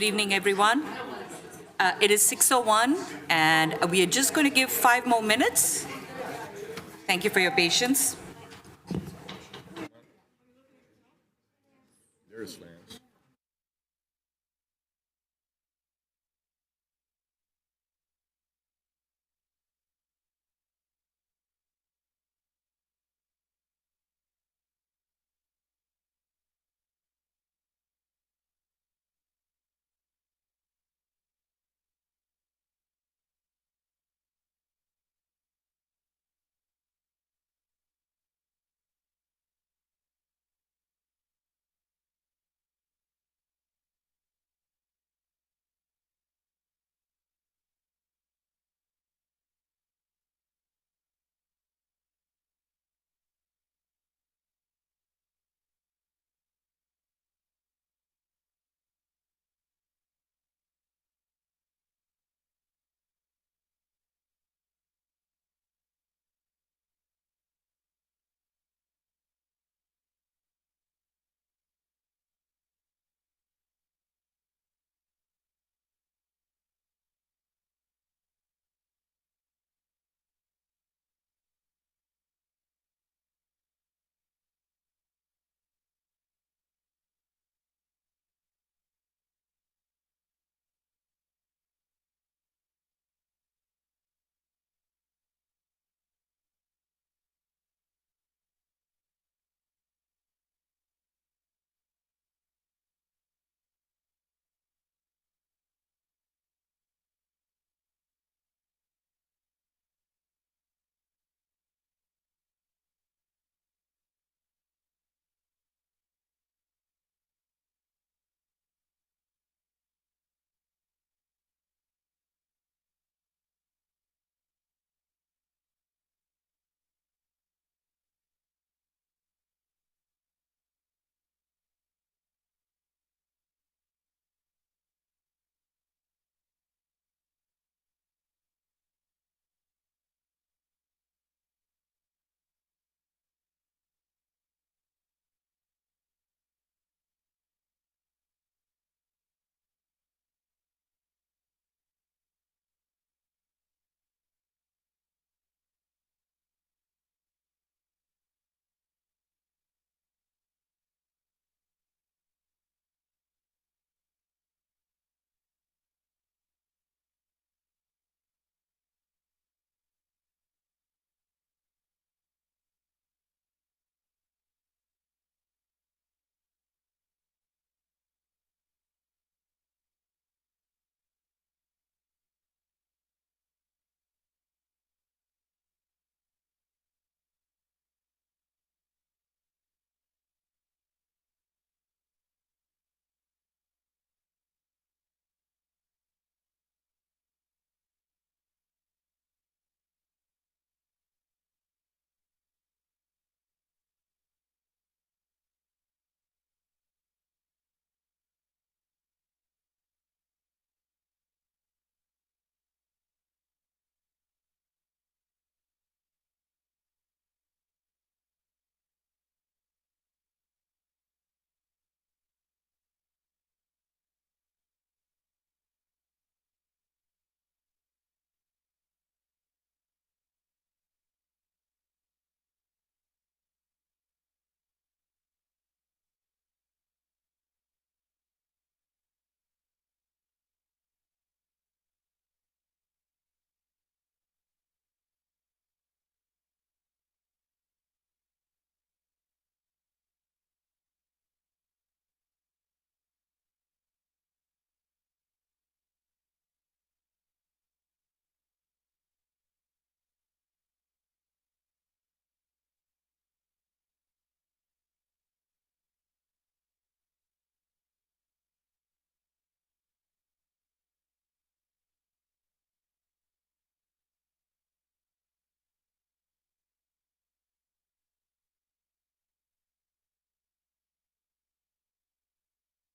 Good evening, everyone. It is 6:01, and we are just going to give 5 more minutes. Thank you for your patience. There's Lance.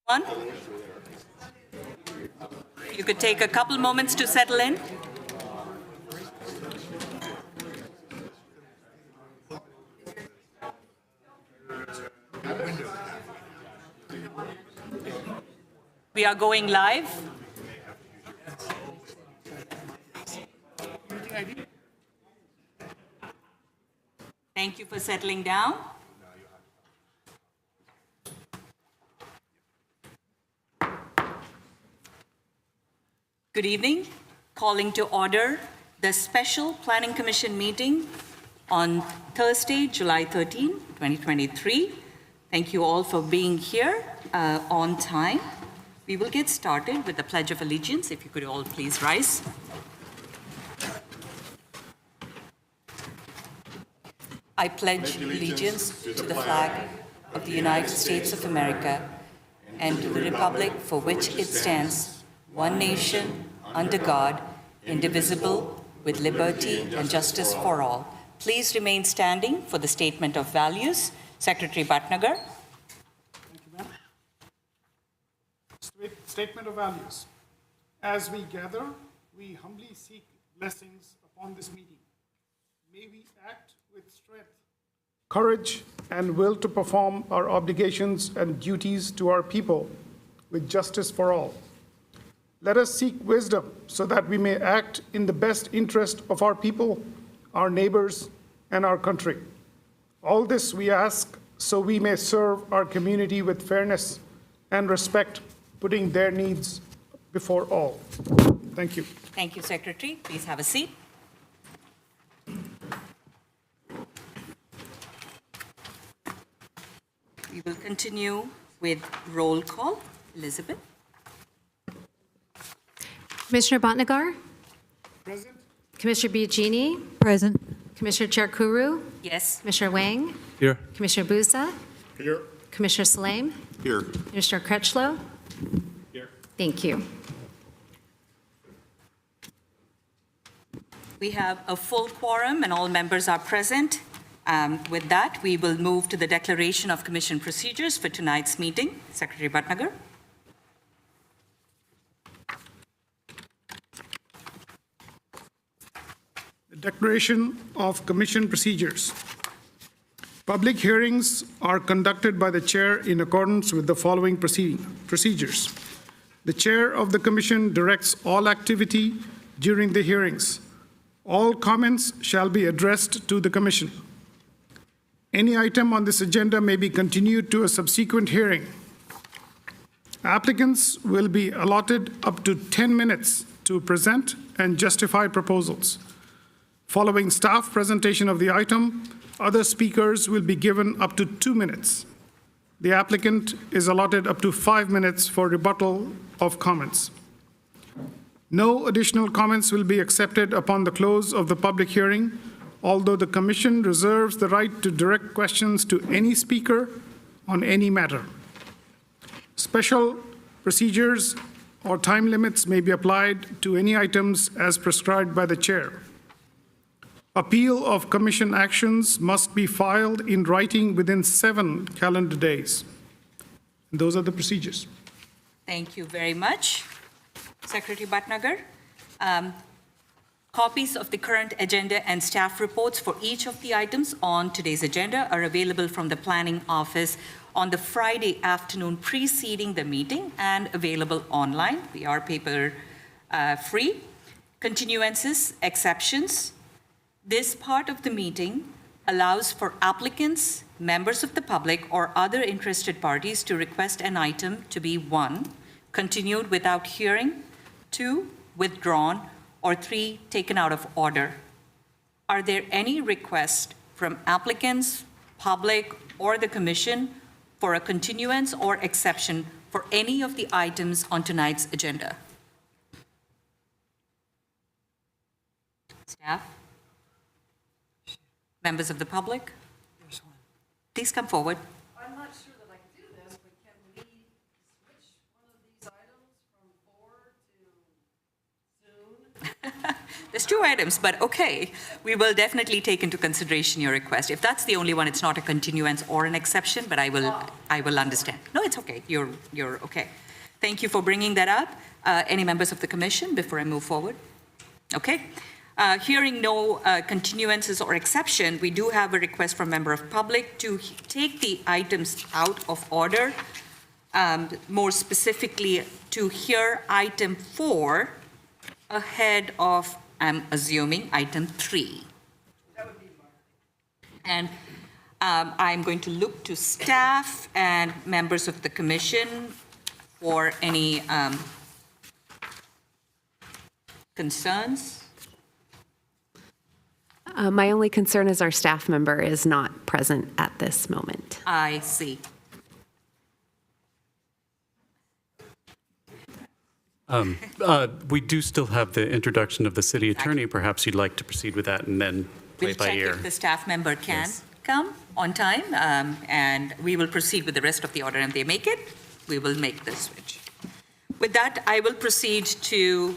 One, you could take a couple moments to settle in. We are going live. Thank you for settling down. Good evening. Calling to order the Special Planning Commission meeting on Thursday, July 13, 2023. Thank you all for being here on time. We will get started with the Pledge of Allegiance. If you could all please rise. I pledge allegiance to the flag of the United States of America and to the republic for which it stands, one nation, under God, indivisible, with liberty and justice for all. Please remain standing for the statement of values. Secretary Bhatnagar. Thank you, ma'am. Statement of values. As we gather, we humbly seek blessings upon this meeting. May we act with strength, courage, and will to perform our obligations and duties to our people with justice for all. Let us seek wisdom so that we may act in the best interest of our people, our neighbors, and our country. All this we ask so we may serve our community with fairness and respect, putting their needs before all. Thank you. Thank you, Secretary. Please have a seat. We will continue with roll call. Elizabeth. Commissioner Bhatnagar? Present. Commissioner Biagini? Present. Commissioner Cherkuru? Yes. Commissioner Wang? Here. Commissioner Busa? Here. Commissioner Salem? Here. Commissioner Crutchlow? Here. Thank you. We have a full quorum and all members are present. With that, we will move to the declaration of commission procedures for tonight's meeting. Secretary Bhatnagar. Declaration of Commission Procedures. Public hearings are conducted by the Chair in accordance with the following procedures. The Chair of the Commission directs all activity during the hearings. All comments shall be addressed to the Commission. Any item on this agenda may be continued to a subsequent hearing. Applicants will be allotted up to 10 minutes to present and justify proposals. Following staff presentation of the item, other speakers will be given up to 2 minutes. The applicant is allotted up to 5 minutes for rebuttal of comments. No additional comments will be accepted upon the close of the public hearing, although the Commission reserves the right to direct questions to any speaker on any matter. Special procedures or time limits may be applied to any items as prescribed by the Chair. Appeal of Commission actions must be filed in writing within 7 calendar days. And those are the procedures. Thank you very much, Secretary Bhatnagar. Copies of the current agenda and staff reports for each of the items on today's agenda are available from the Planning Office on the Friday afternoon preceding the meeting and available online. We are paper free. Continuances, exceptions. This part of the meeting allows for applicants, members of the public, or other interested parties to request an item to be 1, continued without hearing, 2, withdrawn, or 3, taken out of order. Are there any requests from applicants, public, or the Commission for a continuance or exception for any of the items on tonight's agenda? Staff? Members of the public? Please come forward. I'm not sure that I can do this, but can we switch one of these items from 4 to soon? There's 2 items, but okay. We will definitely take into consideration your request. If that's the only one, it's not a continuance or an exception, but I will understand. No, it's okay. You're okay. Thank you for bringing that up. Any members of the Commission before I move forward? Okay. Hearing no continuances or exception, we do have a request from member of public to take the items out of order more specifically to hear item 4 ahead of, I'm assuming, item 3. And I'm going to look to staff and members of the commission for any concerns. My only concern is our staff member is not present at this moment. I see. We do still have the introduction of the city attorney. Perhaps you'd like to proceed with that and then play We'll by check ear. if the staff member can Yes. come on time, and we will proceed with the rest of the order. And they make it, we will make the switch. With that, I will proceed to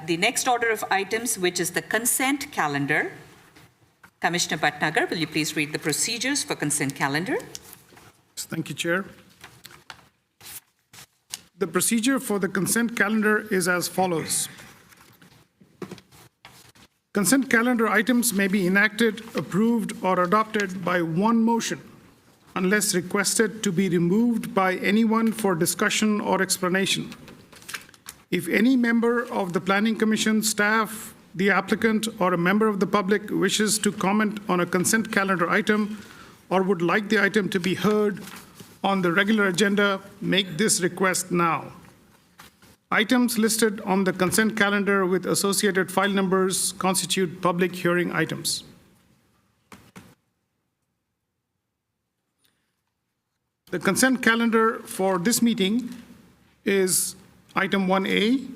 the next order of items, which is the consent calendar. Commissioner Bhatnagar, will you please read the procedures for consent calendar? Thank you, Chair. The procedure for the consent calendar is as follows. Consent calendar items may be enacted, approved, or adopted by one motion unless requested to be removed by anyone for discussion or explanation. If any member of the Planning Commission staff, the applicant, or a member of the public wishes to comment on a consent calendar item or would like the item to be heard on the regular agenda, make this request now. Items listed on the consent calendar with associated file numbers constitute public hearing items. The consent calendar for this meeting is item 1A,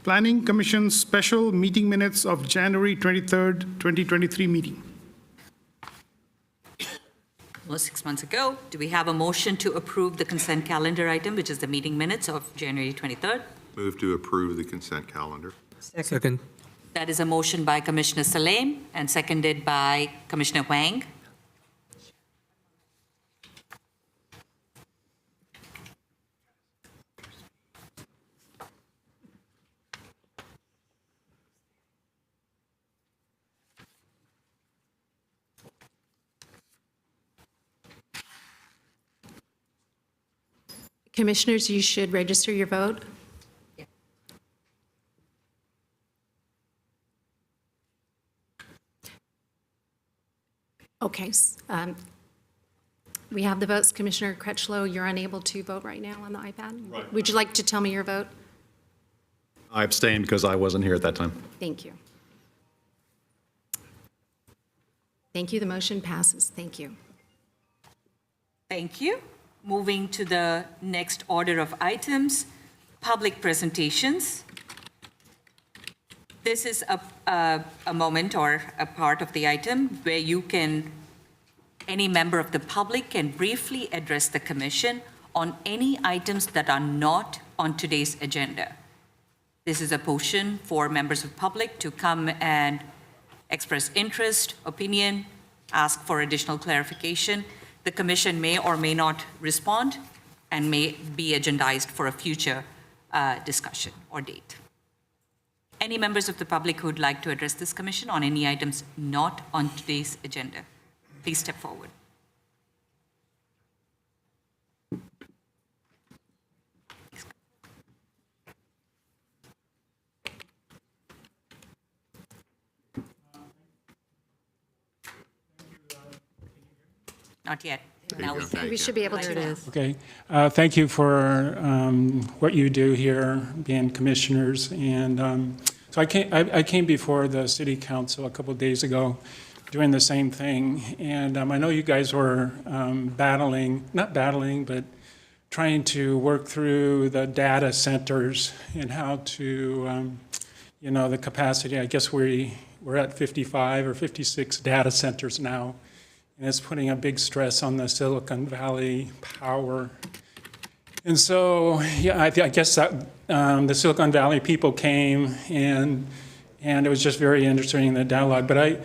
Planning Commission Special Meeting Minutes of January 23rd, 2023 meeting. Almost 6 months ago. Do we have a motion to approve the consent calendar item, which is the meeting minutes of January 23rd? Move to approve the consent calendar. Second. That is a motion by Commissioner Saleem and seconded by Commissioner Wang. Commissioners, you should register your vote. Okay. We have the votes. Commissioner Crutchlow, you're unable to vote right now on the iPad. Right. Would you like to tell me your vote? I abstained because I wasn't here at that time. Thank you. Thank you. The motion passes. Thank you. Thank you. Moving to the next order of items, public presentations. This is a moment or a part of the item where any member of the public can briefly address the commission on any items that are not on today's agenda. This is a portion for members of the public to come and express interest, opinion, ask for additional clarification. The commission may or may not respond and may be agendized for a future discussion or date. Any members of the public who would like to address this commission on any items not on today's agenda, please step forward. Not yet. Now we go. can. Thank We should be able There it to. is. Okay. Thank you for what you do here, being commissioners. And so I came before the city council a couple of days ago doing the same thing. And I know you guys were not battling, but trying to work through the data centers and how to, the capacity. I guess we're at 55 or 56 data centers now. And it's putting a big stress on the Silicon Valley power. And so, I guess that the Silicon Valley people came, and it was just very interesting, the dialogue. But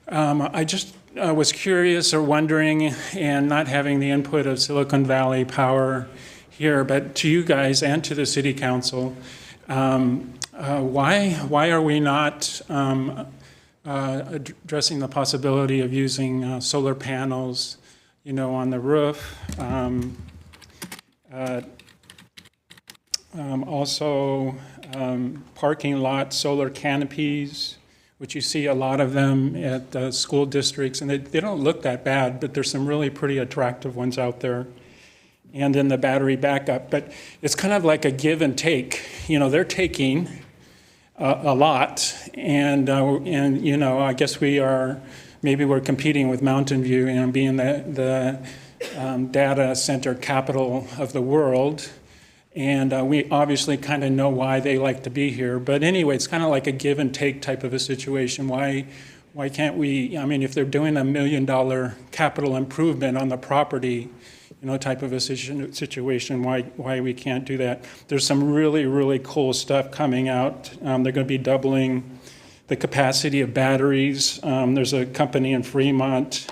I just was curious or wondering, and not having the input of Silicon Valley power here, but to you guys and to the city council, why are we not addressing the possibility of using solar panels, on the roof? Also, parking lot solar canopies, which you see a lot of them at school districts, and they don't look that bad, but there's some really pretty attractive ones out there. And then the battery backup, but it's kind of like a give and take. You know, they're taking a lot, and you know, I guess maybe we're competing with Mountain View, you know, being the data center capital of the world. And we obviously kind of know why they like to be here. But anyway, it's kind of like a give and take type of a situation. Why can't we, I mean, if they're doing $1 million capital improvement on the property, you know, type of a situation, why we can't do that? There's some really, really cool stuff coming out. They're going to be doubling the capacity of batteries. There's a company in Fremont,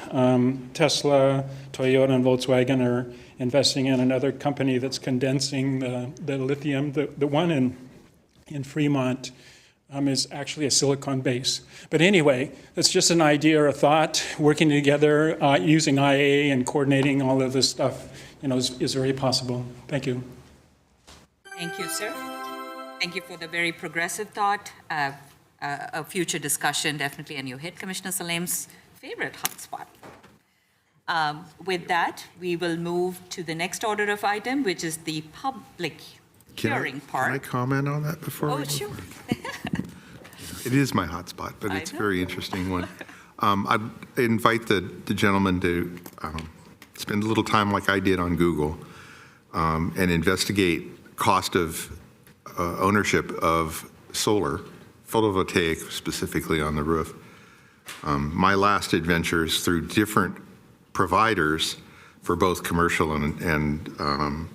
Tesla, Toyota, and Volkswagen are investing in another company that's condensing the lithium. The one in Fremont is actually a silicon base. But anyway, that's just an idea or a thought. Working together, using IA and coordinating all of this stuff, you know, is very possible. Thank you. Thank you, sir. Thank you for the very progressive thought. A future discussion, definitely, and you hit Commissioner Salem's favorite hotspot. With that, we will move to the next order of item, which is the public hearing part. Can I comment on that before? Oh, we move? sure. It is my hotspot, but I it's a know. very interesting one. I'd invite the gentleman to spend a little time like I did on Google and investigate cost of ownership of solar, photovoltaic specifically on the roof. My last adventures through different providers for both commercial and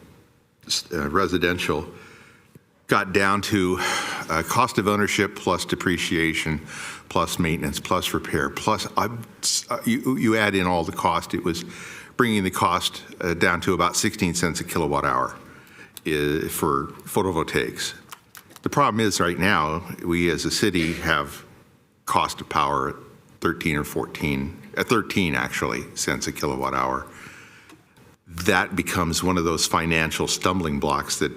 residential got down to cost of ownership plus depreciation plus maintenance plus repair plus you add in all the cost. It was bringing the cost down to about 16 cents a kilowatt hour for photovoltaics. The problem is right now we as a city have cost of power at 13 actually cents a kilowatt hour. That becomes one of those financial stumbling blocks that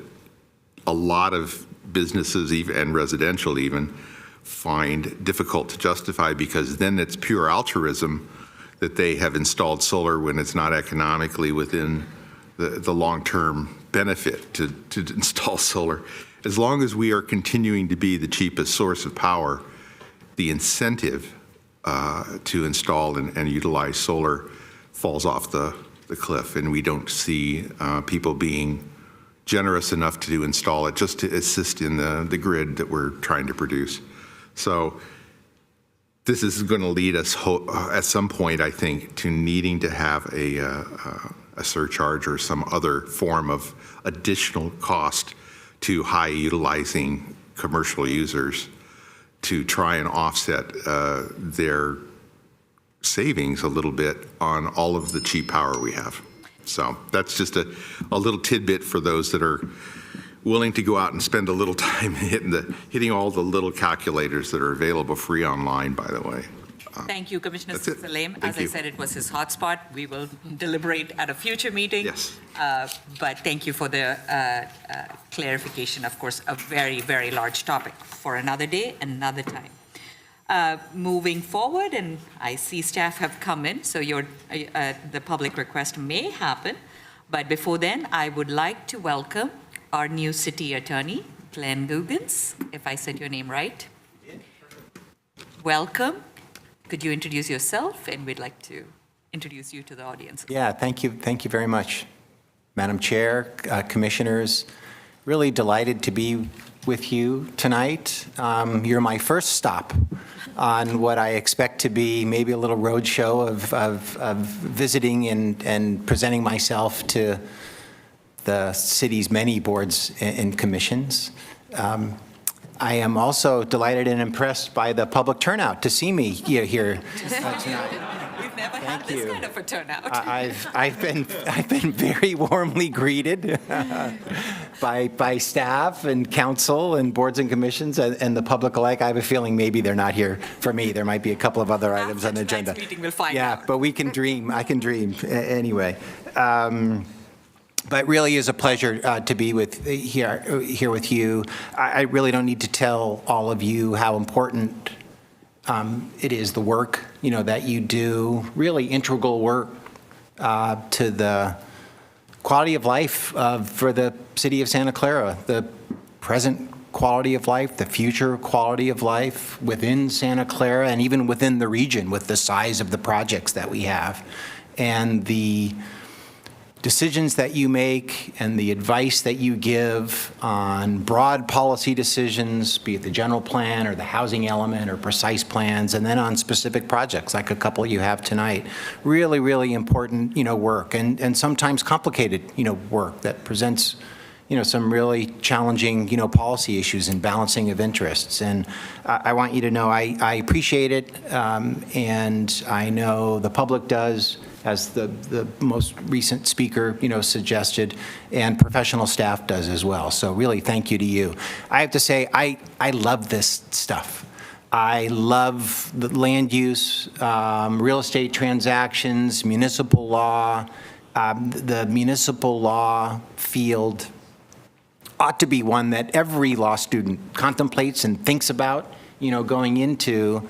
a lot of businesses and residential even find difficult to justify, because then it's pure altruism that they have installed solar when it's not economically within the long-term benefit to install solar. As long as we are continuing to be the cheapest source of power, the incentive to install and utilize solar falls off the cliff, and we don't see people being generous enough to install it just to assist in the grid that we're trying to produce. So this is going to lead us at some point, I think, to needing to have a surcharge or some other form of additional cost to high utilizing commercial users to try and offset their savings a little bit on all of the cheap power we have. So that's just a little tidbit for those that are willing to go out and spend a little time hitting all the little calculators that are available free online, by the way. Thank you, Commissioner That's it. Salem. Thank As I you. said, it was his hotspot. We will deliberate at a future meeting. Yes. But thank you for the clarification. Of course, a very, very large topic for another day, another time. Moving forward, and I see staff have come in, so the public request may happen. But before then, I would like to welcome our new city attorney, Glenn Googans, if I said your name right. Welcome. Could you introduce yourself? And we'd like to introduce you to the audience. Yeah, thank you very much, Madam Chair, Commissioners. Really delighted to be with you tonight. You're my first stop on what I expect to be maybe a little roadshow of visiting and presenting myself to the city's many boards and commissions. I am also delighted and impressed by the public turnout to see me here tonight. We've never had Thank this you. kind of a turnout. I've been very warmly greeted by staff and council and boards and commissions and the public alike. I have a feeling maybe they're not here for me. There might be a couple of other items on the agenda. Tonight's meeting, we'll find Yeah, out. but we can dream. I can dream anyway. But really is a pleasure to be here with you. I really don't need to tell all of you how important it is, the work, that you do, really integral work to the quality of life for the city of Santa Clara, the present quality of life, the future quality of life within Santa Clara and even within the region with the size of the projects that we have. And the decisions that you make and the advice that you give on broad policy decisions, be it the general plan or the housing element or precise plans, and then on specific projects like a couple you have tonight. Really, really important, work and sometimes complicated, work that presents some really challenging, policy issues and balancing of interests. And I want you to know I appreciate it, and I know the public does, as the most recent speaker, suggested, and professional staff does as well. So really, thank you to you. I have to say, I love this stuff. I love the land use, real estate transactions, municipal law. The municipal law field ought to be one that every law student contemplates and thinks about, going into,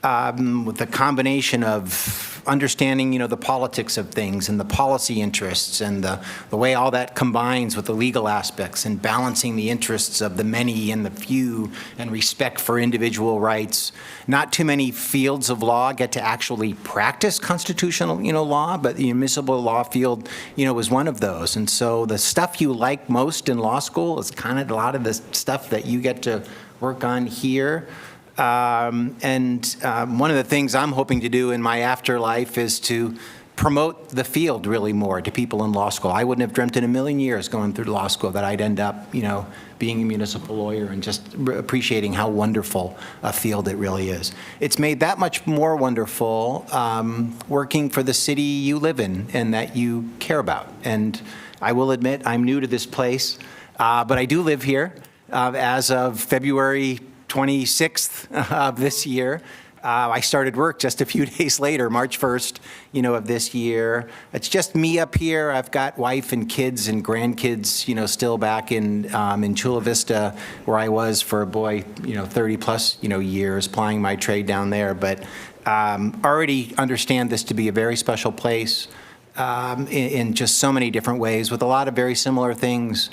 with the combination of understanding, the politics of things and the policy interests and the way all that combines with the legal aspects and balancing the interests of the many and the few and respect for individual rights. Not too many fields of law get to actually practice constitutional, law, but the municipal law field, is one of those. And so the stuff you like most in law school is kind of a lot of the stuff that you get to work on here. One of the things I'm hoping to do in my afterlife is to promote the field really more to people in law school. I wouldn't have dreamt in a million years going through law school that I'd end up, being a municipal lawyer and just appreciating how wonderful a field it really is. It's made that much more wonderful working for the city you live in and that you care about. And I will admit I'm new to this place, but I do live here as of February 26th of this year. I started work just a few days later, March 1st, of this year. It's just me up here. I've got wife and kids and grandkids, still back in Chula Vista, where I was for 30 plus, years, plying my trade down there. But already understand this to be a very special place in just so many different ways, with a lot of very similar things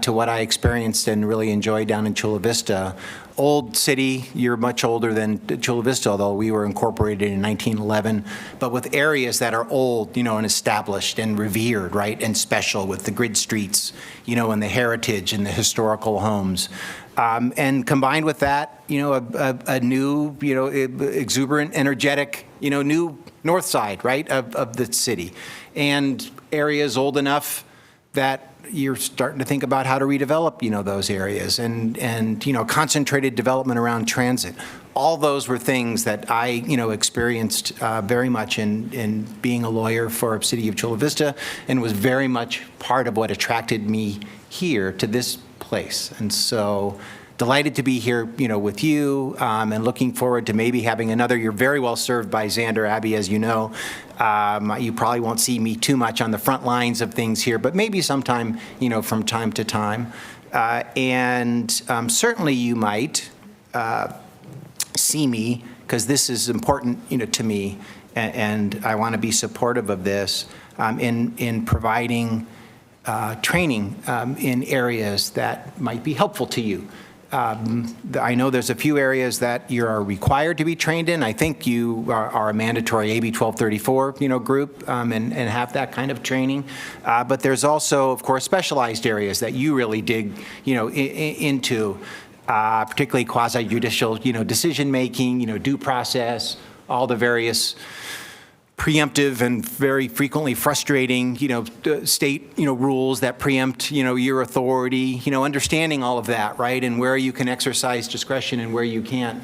to what I experienced and really enjoyed down in Chula Vista. Old city, you're much older than Chula Vista, although we were incorporated in 1911, but with areas that are old, and established and revered, right, and special, with the grid streets, and the heritage and the historical homes. And combined with that, a new, exuberant, energetic, new north side, right, of the city. And areas old enough that you're starting to think about how to redevelop, those areas and concentrated development around transit. All those were things that I, experienced very much in being a lawyer for the city of Chula Vista, and was very much part of what attracted me here to this place. And so delighted to be here, with you, and looking forward to maybe having another. You're very well served by Xander Abbey, as you know. You probably won't see me too much on the front lines of things here, but maybe sometime, from time to time. Certainly you might see me, because this is important, to me, and I want to be supportive of this in providing training in areas that might be helpful to you. I know there's a few areas that you are required to be trained in. I think you are a mandatory AB 1234, group, and have that kind of training. But there's also, of course, specialized areas that you really dig, into, particularly quasi-judicial, decision-making, due process, all the various preemptive and very frequently frustrating, state, rules that preempt, your authority, understanding all of that, right? And where you can exercise discretion and where you can't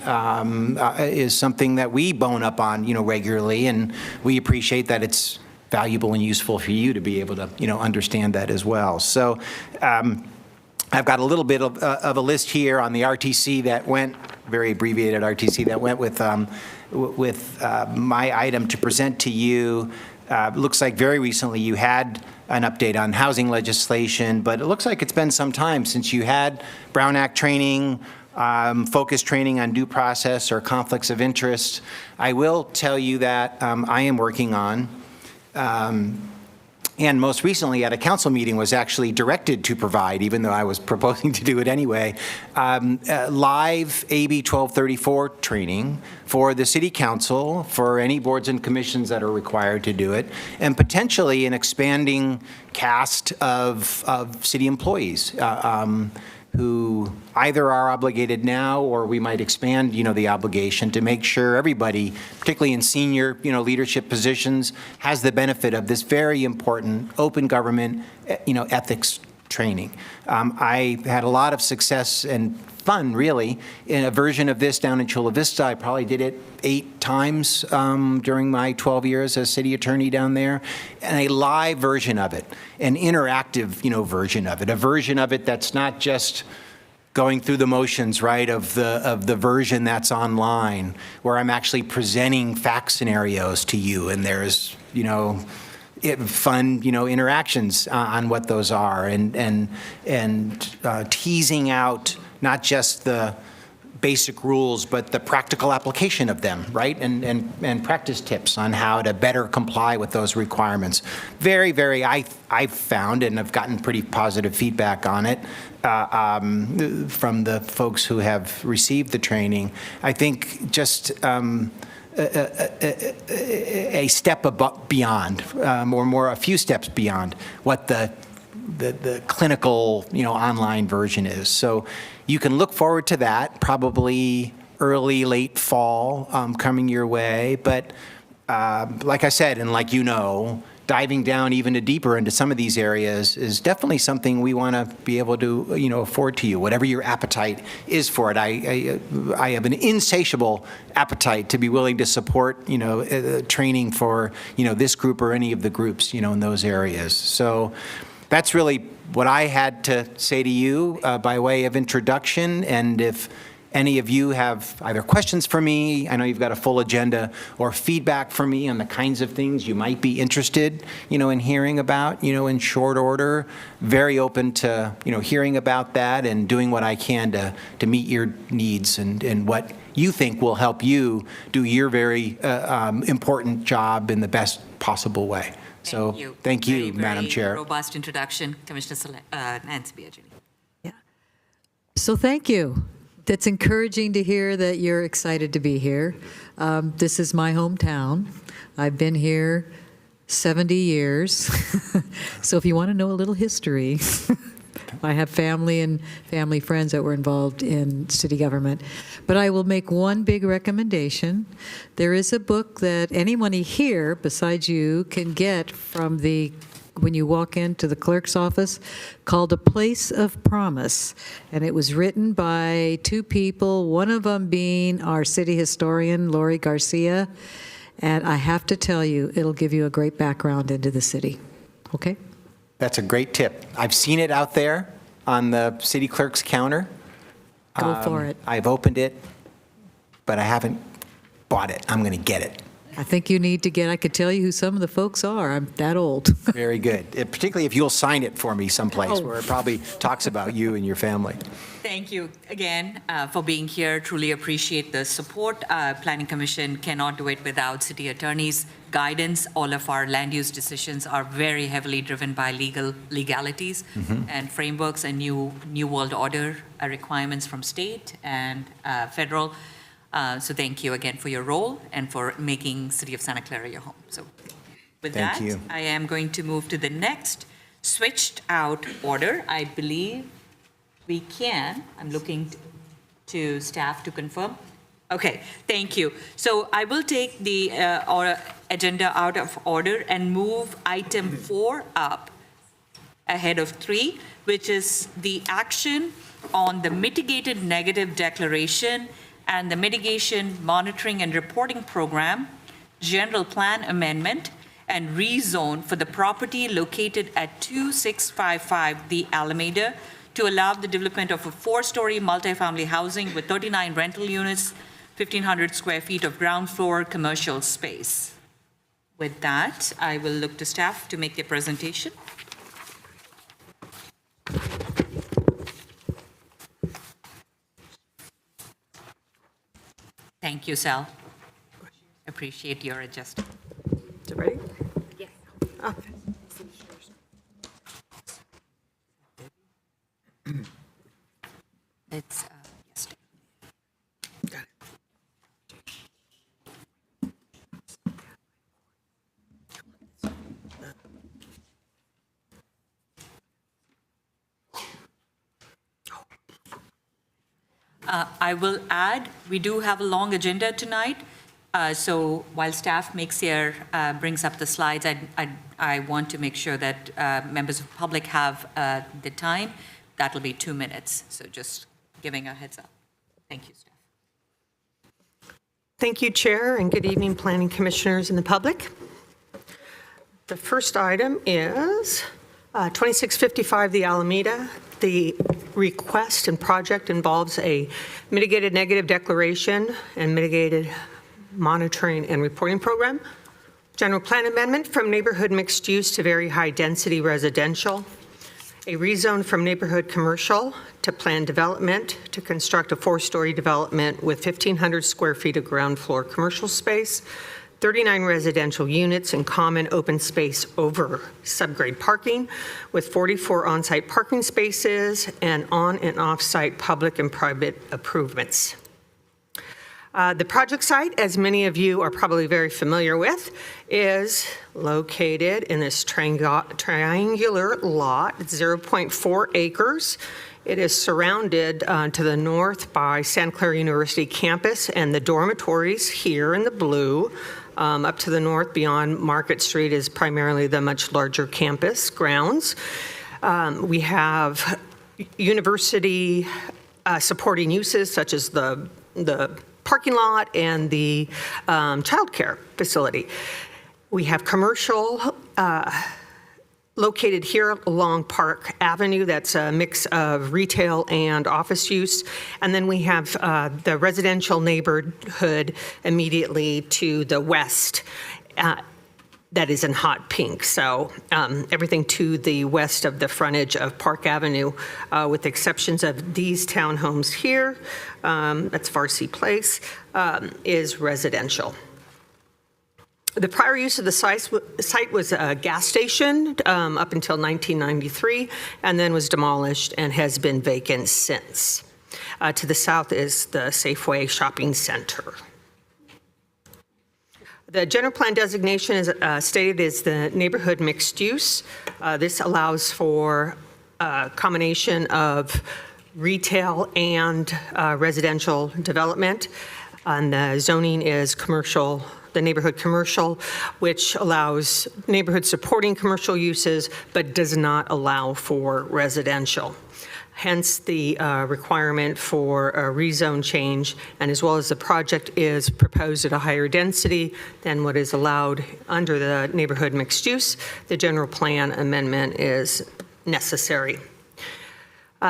is something that we bone up on, regularly. And we appreciate that it's valuable and useful for you to be able to, understand that as well. So I've got a little bit of a list here on the RTC that went, very abbreviated RTC that went with my item to present to you. looks like very recently you had an update on housing legislation, but it looks like it's been some time since you had Brown Act training, focus training on due process or conflicts of interest. I will tell you that I am working on, and most recently at a council meeting was actually directed to provide, even though I was proposing to do it anyway, live AB 1234 training for the city council, for any boards and commissions that are required to do it, and potentially an expanding cast of city employees who either are obligated now or we might expand, the obligation to make sure everybody, particularly in senior, leadership positions, has the benefit of this very important open government, ethics training. I had a lot of success and fun, really, in a version of this down in Chula Vista. I probably did it 8 times during my 12 years as city attorney down there, and a live version of it, an interactive, version of it, a version of it that's not just going through the motions, right, of the version that's online, where I'm actually presenting fact scenarios to you, and there's, fun, interactions on what those are, and teasing out not just the basic rules, but the practical application of them, right? And practice tips on how to better comply with those requirements. Very, very, I've found, and I've gotten pretty positive feedback on it from the folks who have received the training. I think just a step beyond, or a few steps beyond what the clinical, online version is. So you can look forward to that, probably early, late fall coming your way. But like I said, and like diving down even deeper into some of these areas is definitely something we want to be able to, afford to you, whatever your appetite is for it. I have an insatiable appetite to be willing to support, training for, this group or any of the groups, in those areas. So that's really what I had to say to you by way of introduction. And if any of you have either questions for me, I know you've got a full agenda, or feedback for me on the kinds of things you might be interested, in hearing about, in short order, very open to, hearing about that and doing what I can to meet your needs and what you think will help you do your very important job in the best possible way. So thank you, Madam Chair. Very robust introduction, Commissioner Nancy Biagini. Yeah. So thank you. That's encouraging to hear that you're excited to be here. This is my hometown. I've been here 70 years. So if you want to know a little history, I have family and family friends that were involved in city government. But I will make one big recommendation. There is a book that anyone here besides you can get from when you walk into the clerk's office, called A Place of Promise. And it was written by 2 people, one of them being our city historian, Lori Garcia. And I have to tell you, it'll give you a great background into the city. Okay? That's a great tip. I've seen it out there on the city clerk's counter. Go for it. I've opened it, but I haven't bought it. I'm going to get it. I think you need to get, I could tell you who some of the folks are. I'm that old. Very good. Particularly if you'll sign it for me someplace where it probably talks about you and your family. Thank you again for being here. Truly appreciate the support. Planning Commission cannot do it without city attorneys' guidance. All of our land use decisions are very heavily driven by legalities and frameworks and new world order requirements from state and federal. So thank you again for your role and for making City of Santa Clara your home. So with Thank that, you. I am going to move to the next switched out order. I believe we can. I'm looking to staff to confirm. Okay, thank you. So I will take the agenda out of order and move item 4 up ahead of 3, which is the action on the mitigated negative declaration and the mitigation monitoring and reporting program, general plan amendment, and rezone for the property located at 2655 The Alameda to allow the development of a 4-story multifamily housing with 39 rental units, 1,500 square feet of ground floor commercial space. With that, I will look to staff to make their presentation. Thank you, Sal. Appreciate your adjustment. Is it ready? Yes. Okay. It's, yes. I will add, we do have a long agenda tonight. So while staff brings up the slides, I want to make sure that members of the public have the time. That'll be 2 minutes. So just giving a heads up. Thank you, staff. Thank you, Chair, and good evening, Planning Commissioners and the public. The first item is 2655 The Alameda. The request and project involves a mitigated negative declaration and mitigated monitoring and reporting program. General plan amendment from neighborhood mixed use to very high density residential. A rezone from neighborhood commercial to planned development to construct a 4-story development with 1,500 square feet of ground floor commercial space, 39 residential units in common open space over subgrade parking with 44 on-site parking spaces and on and off-site public and private improvements. The project site, as many of you are probably very familiar with, is located in this triangular lot. It's 0.4 acres. It is surrounded to the north by Santa Clara University campus and the dormitories here in the blue. Up to the north beyond Market Street is primarily the much larger campus grounds. We have university supporting uses such as the parking lot and the childcare facility. We have commercial located here along Park Avenue. That's a mix of retail and office use. And then we have the residential neighborhood immediately to the west that is in hot pink. So everything to the west of the frontage of Park Avenue, with the exceptions of these townhomes here, that's Farsi Place, is residential. The prior use of the site was a gas station up until 1993, and then was demolished and has been vacant since. To the south is the Safeway Shopping Center. The general plan designation is stated as the neighborhood mixed use. This allows for a combination of retail and residential development. And the zoning is commercial, the neighborhood commercial, which allows neighborhood supporting commercial uses, but does not allow for residential. Hence the requirement for a rezone change, and as well as the project is proposed at a higher density than what is allowed under the neighborhood mixed use, the general plan amendment is necessary.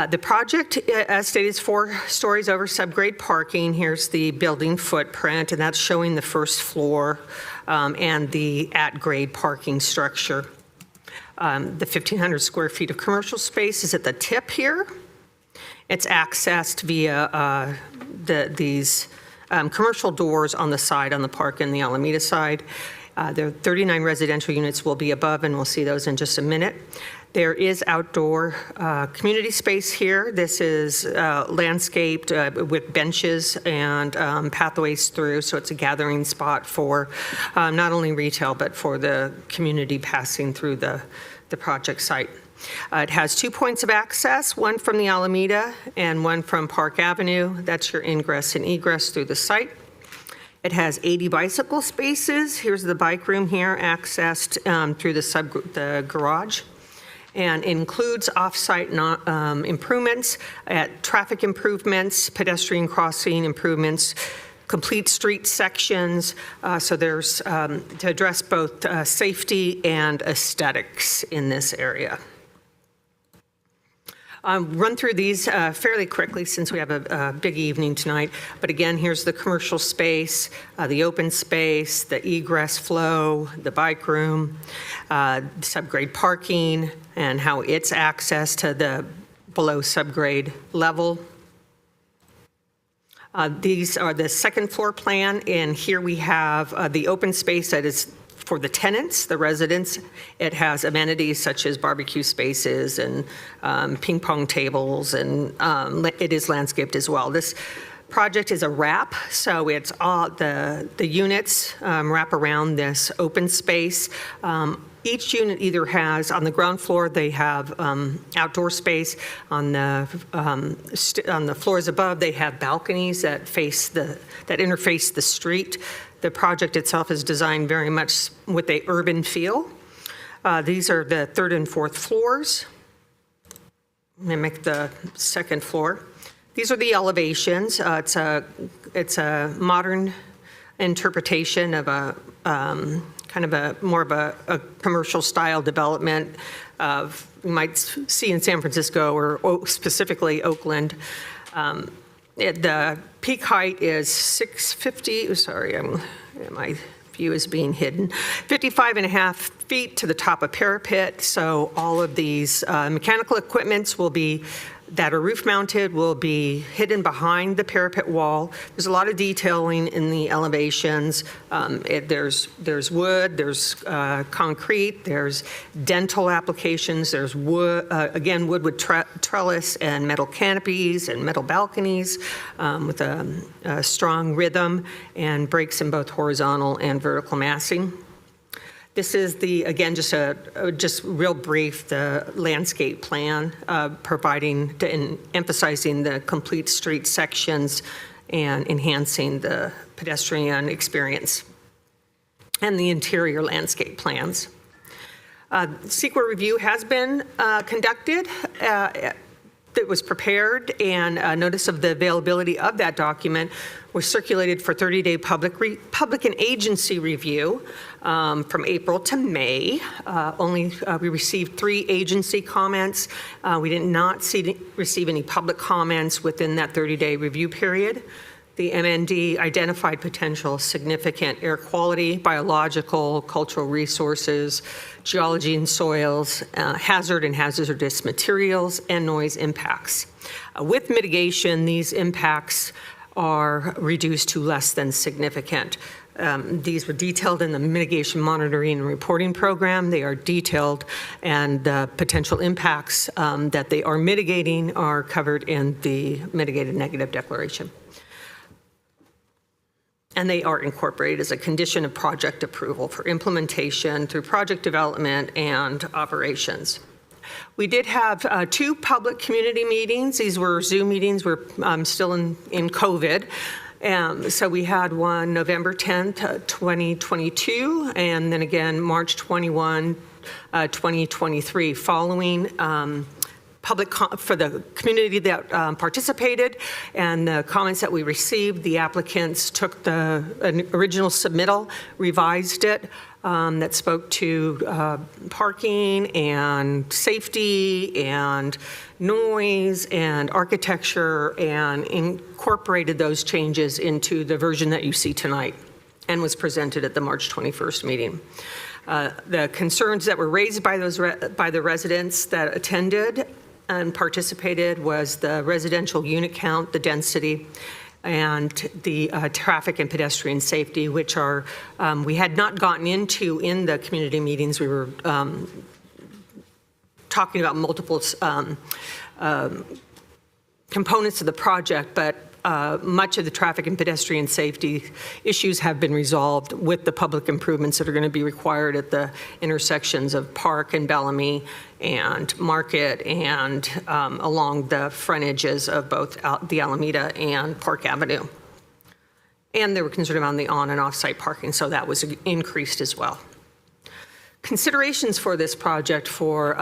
The project, as stated, is 4 stories over subgrade parking. Here's the building footprint, and that's showing the first floor and the at-grade parking structure. The 1,500 square feet of commercial space is at the tip here. It's accessed via these commercial doors on the side, on the Park and the Alameda side. There are 39 residential units will be above, and we'll see those in just a minute. There is outdoor community space here. This is landscaped with benches and pathways through, so it's a gathering spot for not only retail, but for the community passing through the project site. It has 2 points of access, one from the Alameda and one from Park Avenue. That's your ingress and egress through the site. It has 80 bicycle spaces. Here's the bike room here, accessed through the garage, and includes off-site improvements, traffic improvements, pedestrian crossing improvements, complete street sections. So there's to address both safety and aesthetics in this area. Run through these fairly quickly since we have a big evening tonight. But again, here's the commercial space, the open space, the egress flow, the bike room, subgrade parking, and how it's accessed to the below subgrade level. These are the second floor plan, and here we have the open space that is for the tenants, the residents. It has amenities such as barbecue spaces and ping pong tables, and it is landscaped as well. This project is a wrap, so it's all the units wrap around this open space. Each unit either has, on the ground floor, they have outdoor space. On the floors above, they have balconies that interface the street. The project itself is designed very much with a urban feel. These are the third and fourth floors. Mimic the second floor. These are the elevations. It's a modern interpretation of a kind of more of a commercial style development of you might see in San Francisco or specifically Oakland. The peak height is 650. Sorry, my view is being hidden. 55.5 feet to the top of parapet. So all of these mechanical equipments that are roof mounted will be hidden behind the parapet wall. There's a lot of detailing in the elevations. There's wood, there's concrete, there's dental applications, there's wood, again, wood with trellis and metal canopies and metal balconies with a strong rhythm and breaks in both horizontal and vertical massing. This is again, just real brief, the landscape plan, providing and emphasizing the complete street sections and enhancing the pedestrian experience, and the interior landscape plans. CEQA review has been conducted. It was prepared, and notice of the availability of that document was circulated for 30-day public and agency review from April to May. We received 3 agency comments. We did not receive any public comments within that 30-day review period. The MND identified potential significant air quality, biological, cultural resources, geology and soils, hazard and hazardous materials, and noise impacts. With mitigation, these impacts are reduced to less than significant. These were detailed in the mitigation monitoring and reporting program. They are detailed, and the potential impacts that they are mitigating are covered in the mitigated negative declaration. And they are incorporated as a condition of project approval for implementation through project development and operations. We did have 2 public community meetings. These were Zoom meetings. We're still in COVID. So we had one November 10th, 2022, and then again March 21, 2023, following for the community that participated and the comments that we received. The applicants took the original submittal, revised it, that spoke to parking and safety and noise and architecture, and incorporated those changes into the version that you see tonight and was presented at the March 21st meeting. The concerns that were raised by the residents that attended and participated was the residential unit count, the density, and the traffic and pedestrian safety, which are, we had not gotten into in the community meetings. We were talking about multiple components of the project, but much of the traffic and pedestrian safety issues have been resolved with the public improvements that are going to be required at the intersections of Park and Bellamy and Market, and along the frontages of both the Alameda and Park Avenue. And they were concerned about the on and off-site parking, so that was increased as well. Considerations for this project for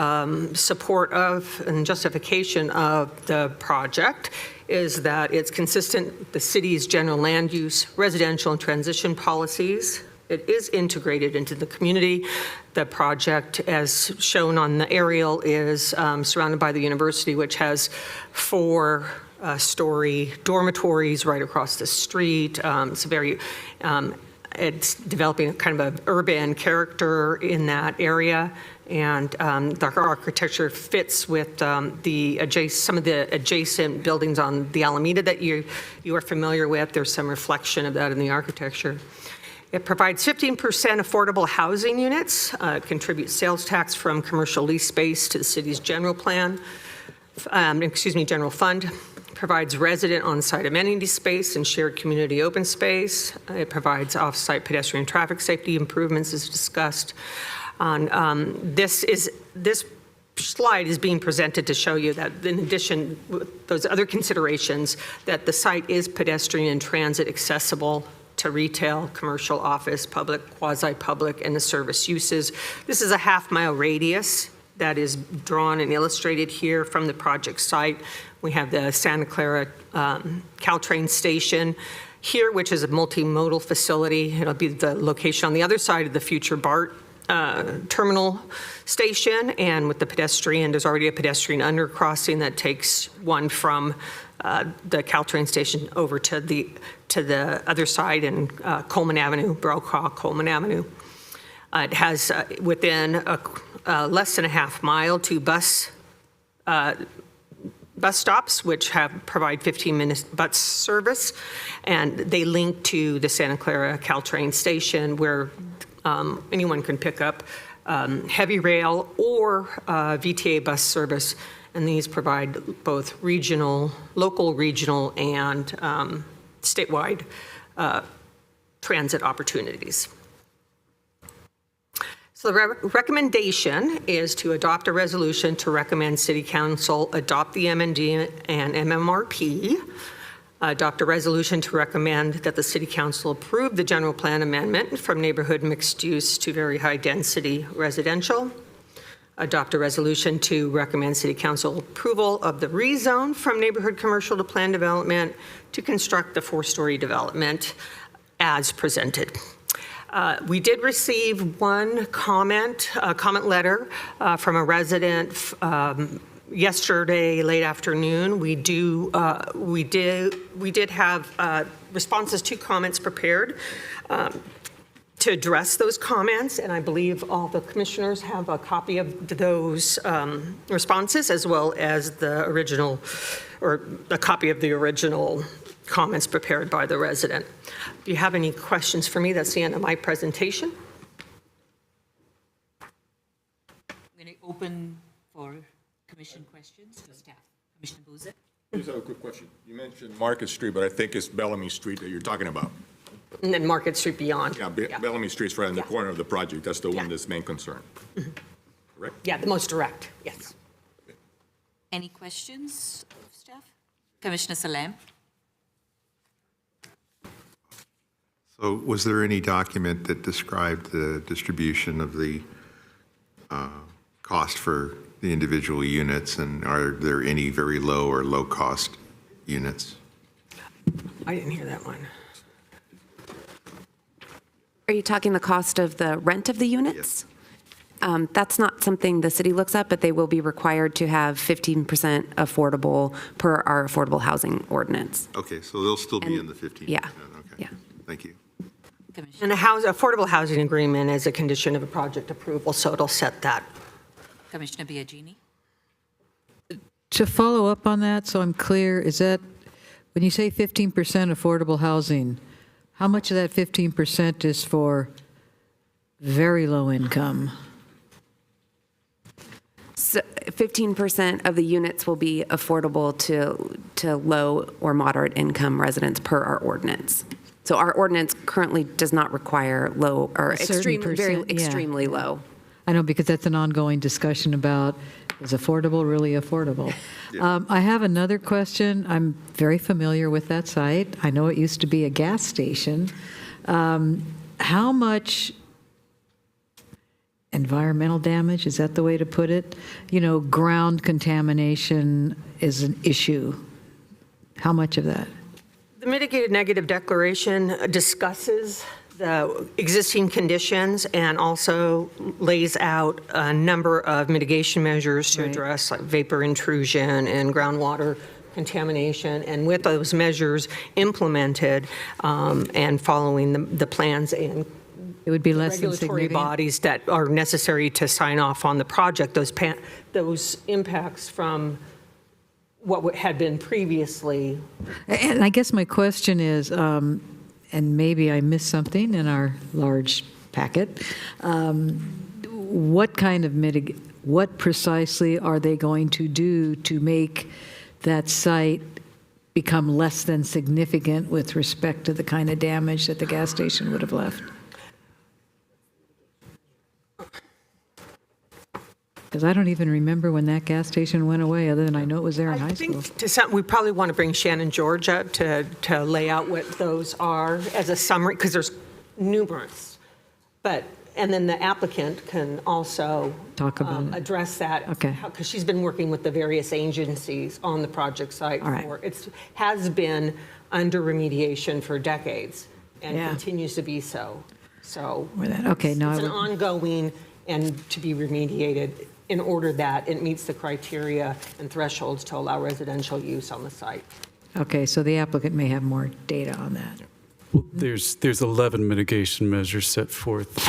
support of and justification of the project is that it's consistent with the city's general land use, residential and transition policies, it is integrated into the community. The project, as shown on the aerial, is surrounded by the university, which has 4-story dormitories right across the street. It's very, it's developing a kind of an urban character in that area. And the architecture fits with some of the adjacent buildings on the Alameda that you are familiar with. There's some reflection of that in the architecture. It provides 15% affordable housing units, contributes sales tax from commercial lease space to the city's general plan, general fund, provides resident on-site amenity space and shared community open space. It provides off-site pedestrian traffic safety improvements as discussed. This slide is being presented to show you that in addition, those other considerations, that the site is pedestrian and transit accessible to retail, commercial, office, public, quasi-public, and the service uses. This is a half-mile radius that is drawn and illustrated here from the project site. We have the Santa Clara Caltrain station here, which is a multimodal facility. It'll be the location on the other side of the future BART terminal station, and with the pedestrian, there's already a pedestrian undercrossing that takes one from the Caltrain station over to the other side in Coleman Avenue, Brokaw, Coleman Avenue. It has within less than a half mile to bus stops, which provide 15-minute bus service, and they link to the Santa Clara Caltrain station, where anyone can pick up heavy rail or VTA bus service, and these provide both local, regional, and statewide transit opportunities. So the recommendation is to adopt a resolution to recommend City Council adopt the MND and MMRP, adopt a resolution to recommend that the City Council approve the general plan amendment from neighborhood mixed use to very high density residential, adopt a resolution to recommend City Council approval of the rezone from neighborhood commercial to planned development to construct the 4-story development as presented. We did receive one comment letter from a resident yesterday late afternoon. We did have responses to comments prepared to address those comments, and I believe all the commissioners have a copy of those responses, as well as the original, or a copy of the original comments prepared by the resident. If you have any questions for me, that's the end of my presentation. I'm going to open for commission questions to staff. Commissioner Bozek? I just have a quick question. You mentioned Market Street, but I think it's Bellamy Street that you're talking about. And then Market Street beyond. Yeah, Bellamy Street's right in the corner of the project. That's the one that's main concern. Correct? Yeah, the most direct, yes. Any questions of staff? Commissioner Salam? So was there any document that described the distribution of the cost for the individual units, and are there any very low or low-cost units? I didn't hear that one. Are you talking the cost of the rent of the units? Yes. That's not something the city looks at, but they will be required to have 15% affordable per our affordable housing ordinance. Okay, so they'll still be in the 15%? Yeah. Okay. Yeah. Thank you. And a affordable housing agreement is a condition of a project approval, so it'll set that. Commissioner Biagini? To follow up on that, so I'm clear, is that, when you say 15% affordable housing, how much of that 15% is for very low income? So 15% of the units will be affordable to low or moderate income residents per our ordinance. So our ordinance currently does not require low or extremely low. I know, because that's an ongoing discussion about, is affordable really affordable? I have another question. I'm very familiar with that site. I know it used to be a gas station. How much environmental damage, is that the way to put it? You know, ground contamination is an issue. How much of that? The mitigated negative declaration discusses the existing conditions and also lays out a number of mitigation measures to Right. address like vapor intrusion and groundwater contamination. And with those measures implemented and following the plans and It would be less than regulatory significant. bodies that are necessary to sign off on the project, those impacts from what had been previously. And I guess my question is, and maybe I missed something in our large packet, what kind of what precisely are they going to do to make that site become less than significant with respect to the kind of damage that the gas station would have left? Because I don't even remember when that gas station went away, other than I know it was there in high I school. think we probably want to bring Shannon George up to lay out what those are as a summary, because there's numerous. And then the applicant can also Talk about it. address that. Okay. Because she's been working with the various agencies on the project site. All right. It has been under remediation for decades and Yeah. continues to be so. So Okay, now I it's an would- ongoing and to be remediated in order that it meets the criteria and thresholds to allow residential use on the site. Okay, so the applicant may have more data on that. Well, there's 11 mitigation measures set forth,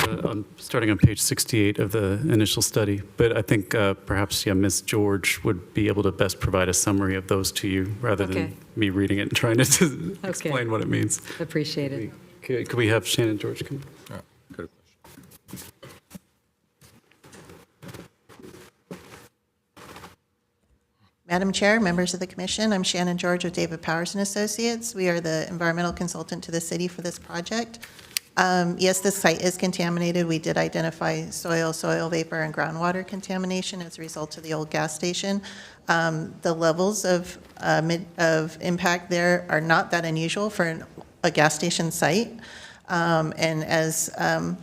starting on page 68 of the initial study. But I think perhaps, Ms. George would be able to best provide a summary of those to you, rather Okay. than me reading it and trying to explain what it means. Appreciate it. Could we have Shannon George come? Good. Madam Chair, members of the commission, I'm Shannon George with David Powers and Associates. We are the environmental consultant to the city for this project. Yes, this site is contaminated. We did identify soil vapor, and groundwater contamination as a result of the old gas station. The levels of impact there are not that unusual for a gas station site. And as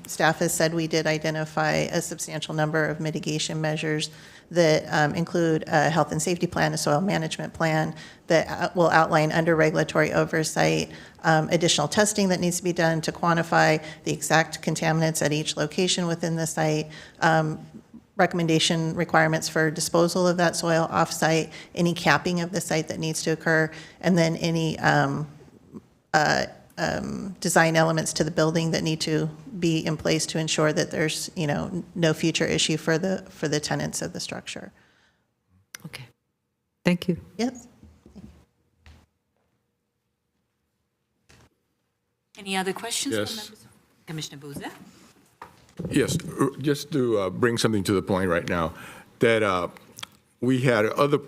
staff has said, we did identify a substantial number of mitigation measures that include a health and safety plan, a soil management plan that will outline under regulatory oversight additional testing that needs to be done to quantify the exact contaminants at each location within the site, recommendation requirements for disposal of that soil off-site, any capping of the site that needs to occur, and then any design elements to the building that need to be in place to ensure that there's, no future issue for the tenants of the structure. Okay. Thank you. Yes. Any other questions? from Yes. members? Commissioner Boozer? Yes, just to bring something to the point right now, that we had other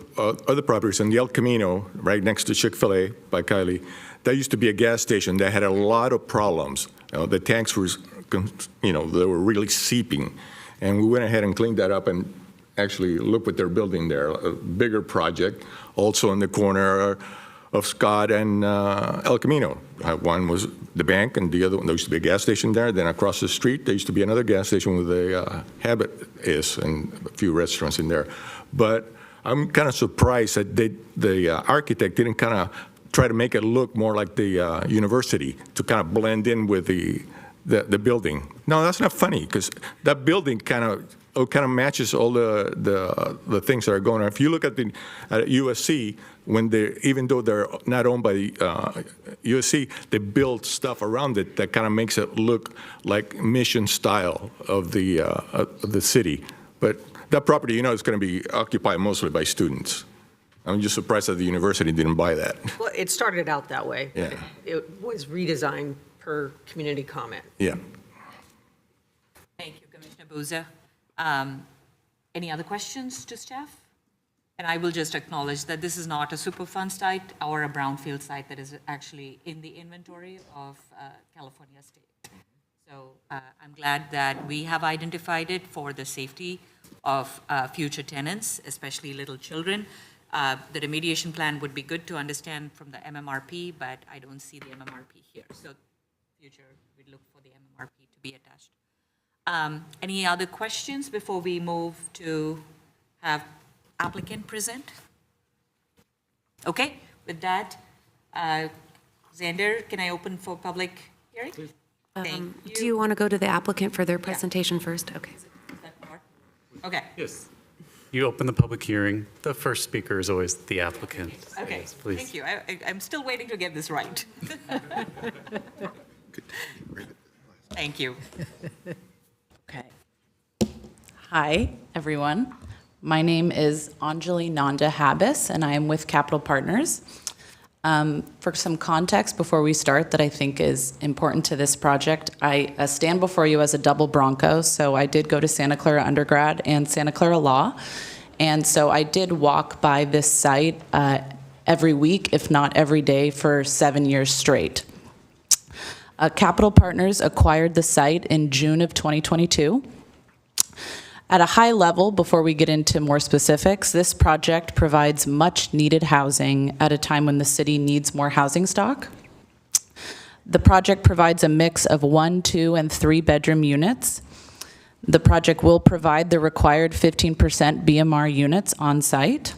properties in the El Camino, right next to Chick-fil-A by Kylie. That used to be a gas station that had a lot of problems. The tanks were, they were really seeping. And we went ahead and cleaned that up and actually looked what they're building there, a bigger project, also in the corner of Scott and El Camino. One was the bank, and the other one, there used to be a gas station there. Then across the street, there used to be another gas station with a Habit is and a few restaurants in there. But I'm kind of surprised that the architect didn't kind of try to make it look more like the university to kind of blend in with the building. No, that's not funny, because that building kind of matches all the things that are going on. If you look at USC, even though they're not owned by USC, they build stuff around it that kind of makes it look like mission style of the city. But that property, is going to be occupied mostly by students. I'm just surprised that the university didn't buy that. Well, it started out that way. Yeah. It was redesigned per community comment. Yeah. Thank you, Commissioner Boozer. Any other questions to staff? And I will just acknowledge that this is not a Superfund site or a brownfield site that is actually in the inventory of California State. So I'm glad that we have identified it for the safety of future tenants, especially little children. The remediation plan would be good to understand from the MMRP, but I don't see the MMRP here. So future, we look for the MMRP to be attached. Any other questions before we move to have applicant present? Okay, with that, Xander, can I open for public hearing? Do you want to go to the applicant for their presentation first? Okay. Okay. Yes. You open the public hearing. The first speaker is always the applicant. Okay, Yes, please. thank you. I'm still waiting to get this right. Thank you. Okay. Hi, everyone. My name is Anjali Nanda Habis, and I am with Capital Partners. For some context before we start that I think is important to this project, I stand before you as a double Bronco, so I did go to Santa Clara undergrad and Santa Clara Law, and so I did walk by this site every week, if not every day, for 7 years straight. Capital Partners acquired the site in June of 2022. At a high level, before we get into more specifics, this project provides much-needed housing at a time when the city needs more housing stock. The project provides a mix of 1, 2, and 3-bedroom units. The project will provide the required 15% BMR units on site.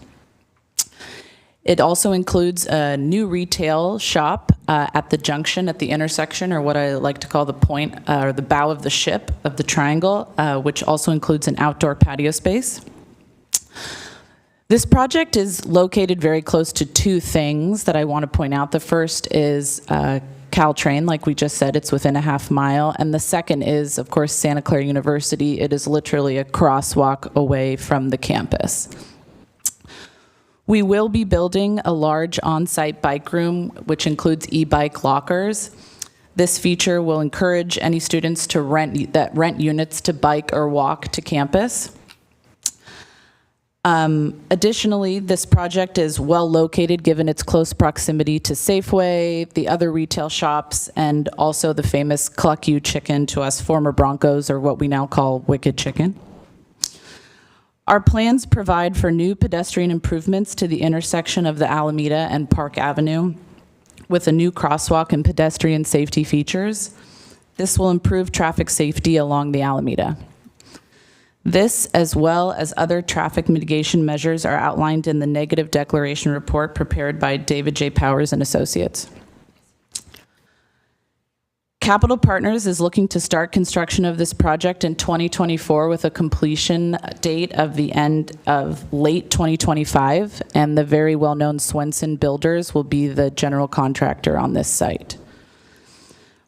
It also includes a new retail shop at the junction, at the intersection, or what I like to call the point, or the bow of the ship of the triangle, which also includes an outdoor patio space. This project is located very close to two things that I want to point out. The first is Caltrain, like we just said, it's within a half mile. And the second is, of course, Santa Clara University. It is literally a crosswalk away from the campus. We will be building a large on-site bike room, which includes e-bike lockers. This feature will encourage any students to rent units to bike or walk to campus. Additionally, this project is well located given its close proximity to Safeway, the other retail shops, and also the famous Cluck You Chicken to us former Broncos, or what we now call Wicked Chicken. Our plans provide for new pedestrian improvements to the intersection of the Alameda and Park Avenue with a new crosswalk and pedestrian safety features. This will improve traffic safety along the Alameda. This, as well as other traffic mitigation measures, are outlined in the negative declaration report prepared by David J. Powers and Associates. Capital Partners is looking to start construction of this project in 2024 with a completion date of the end of late 2025, and the very well-known Swenson Builders will be the general contractor on this site.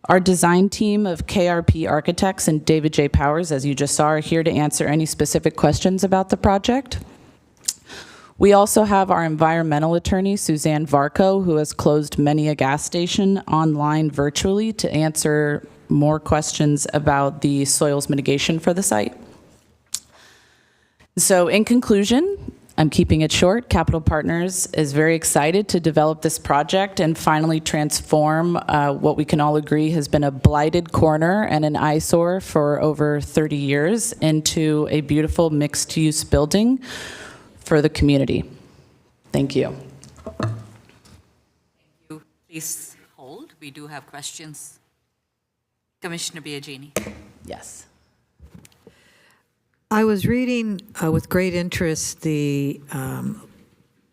Our design team of KRP Architects and David J. Powers, as you just saw, are here to answer any specific questions about the project. We also have our environmental attorney, Suzanne Varco, who has closed many a gas station online virtually to answer more questions about the soils mitigation for the site. So in conclusion, I'm keeping it short. Capital Partners is very excited to develop this project and finally transform what we can all agree has been a blighted corner and an eyesore for over 30 years into a beautiful mixed-use building for the community. Thank you. Thank you. Please hold. We do have questions. Commissioner Biagini. Yes. I was reading with great interest the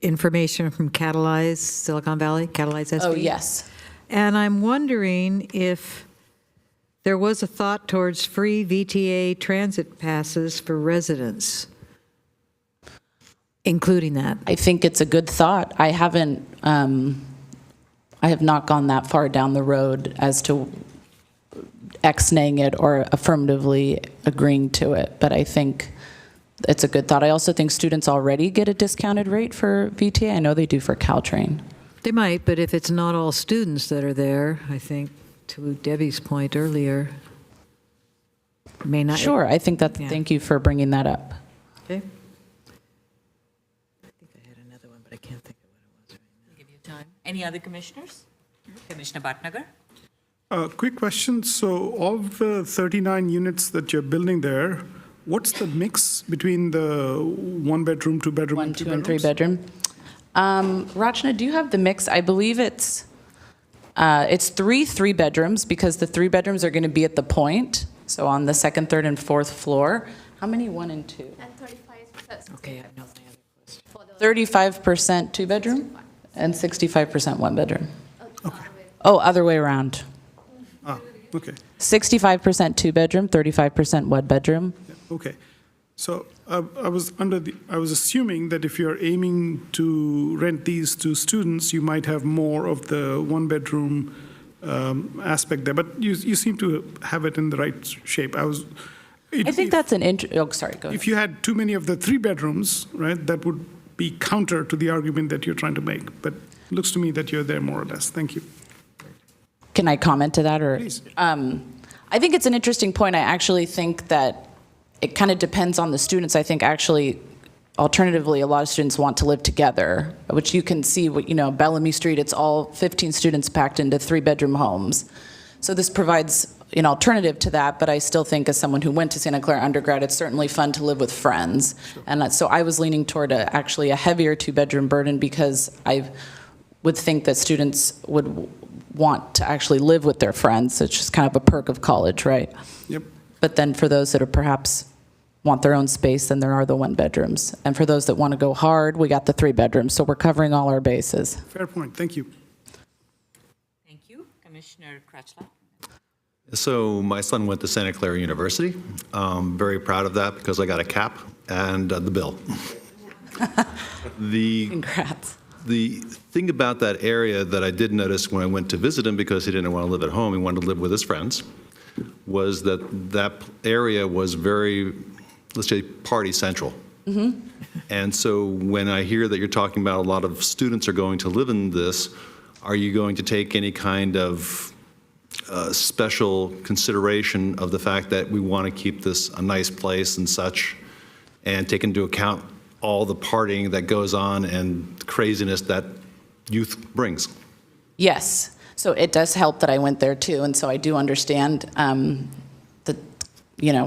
information from Catalyze Silicon Valley, Catalyze SV. Oh, yes. And I'm wondering if there was a thought towards free VTA transit passes for residents, including that. I think it's a good thought. I have not gone that far down the road as to X-naying it or affirmatively agreeing to it, but I think it's a good thought. I also think students already get a discounted rate for VTA. I know they do for Caltrain. They might, but if it's not all students that are there, I think, to Debbie's point earlier, may not. Sure, I think that, Yeah. Thank you for bringing that up. Okay. I think I had another one, but I can't think of what it was right now. I'll give you time. Any other commissioners? Commissioner Bhatnagar? Quick question. So of the 39 units that you're building there, what's the mix between the one-bedroom, two-bedroom, 1, and 2, two and bedrooms? 3-bedroom. Rachna, do you have the mix? I believe it's 3 3-bedrooms because the 3 bedrooms are going to be at the point, so on the second, third, and fourth floor. How many 1 and 2? And 35%. Okay, I know my other question. 35% 2-bedroom and 65% 1-bedroom. Oh, other way around. Okay, 65% two-bedroom, 35% one-bedroom. okay. So I was assuming that if you're aiming to rent these to students, you might have more of the one-bedroom aspect there, but you seem to have it in the right shape. I think that's sorry, go ahead. If you had too many of the three bedrooms, right, that would be counter to the argument that you're trying to make. But it looks to me that you're there more or less. Thank you. Can I comment to that? Or Please. I think it's an interesting point. I actually think that it kind of depends on the students. I think actually, alternatively, a lot of students want to live together, which you can see, Bellamy Street, it's all 15 students packed into 3-bedroom homes. So this provides an alternative to that, but I still think as someone who went to Santa Clara undergrad, it's certainly fun to live with friends. Sure. And so I was leaning toward actually a heavier 2-bedroom burden because I would think that students would want to actually live with their friends. It's just kind of a perk of college, right? Yep. But then for those that are perhaps want their own space, then there are the 1-bedrooms. And for those that want to go hard, we got the 3-bedrooms. So we're covering all our bases. Fair point. Thank you. Thank you. Commissioner Crutchlow. So my son went to Santa Clara University. Very proud of that because I got a cap and the bill. Congrats. The thing about that area that I did notice when I went to visit him, because he didn't want to live at home, he wanted to live with his friends, was that area was very, let's say, party central. Mm-hmm. And so when I hear that you're talking about a lot of students are going to live in this, are you going to take any kind of special consideration of the fact that we want to keep this a nice place and such, and take into account all the partying that goes on and craziness that youth brings? Yes. So it does help that I went there too, and so I do understand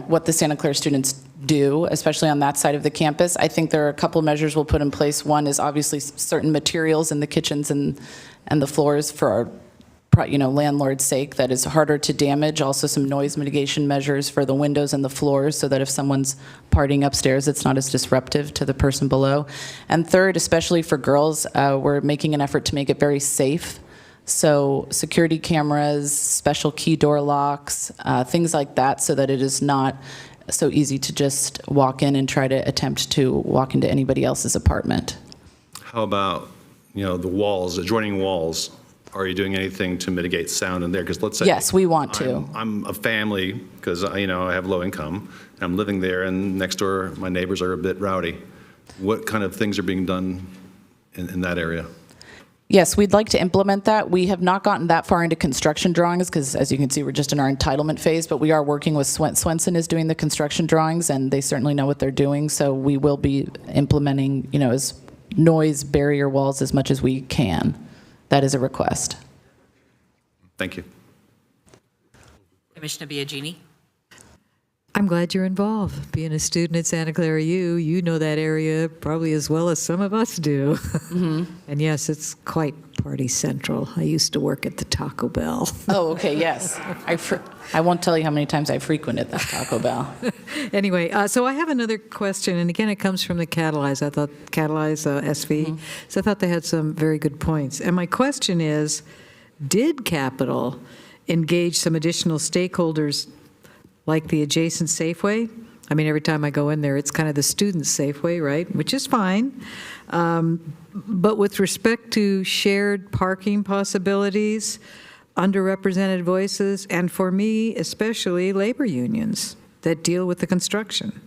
what the Santa Clara students do, especially on that side of the campus. I think there are a couple measures we'll put in place. One is obviously certain materials in the kitchens and the floors for our landlord's sake that is harder to damage. Also some noise mitigation measures for the windows and the floors so that if someone's partying upstairs, it's not as disruptive to the person below. And third, especially for girls, we're making an effort to make it very safe. So security cameras, special key door locks, things like that, so that it is not so easy to just walk in and try to attempt to walk into anybody else's apartment. How about, the walls, adjoining walls? Are you doing anything to mitigate sound in there? Because let's say yes, we want to. I'm a family because I have low income and I'm living there, and next door my neighbors are a bit rowdy. What kind of things are being done in that area? Yes, we'd like to implement that. We have not gotten that far into construction drawings because, as you can see, we're just in our entitlement phase, but we are working with Swenson is doing the construction drawings, and they certainly know what they're doing, so we will be implementing, as noise barrier walls as much as we can. That is a request. Thank you. Commissioner Biagini. I'm glad you're involved. Being a student at Santa Clara U, you know that area probably as well as some of us do. Mm-hmm. And yes, it's quite party central. I used to work at the Taco Bell. Oh, okay, yes. I won't tell you how many times I frequented that Taco Bell. Anyway, so I have another question, and again, it comes from the Catalyze. I thought Catalyze SV. Mm-hmm. So I thought they had some very good points. And my question is, did Capital engage some additional stakeholders like the adjacent Safeway? I mean, every time I go in there, it's kind of the student Safeway, right? Which is fine. But with respect to shared parking possibilities, underrepresented voices, and for me, especially labor unions that deal with the construction.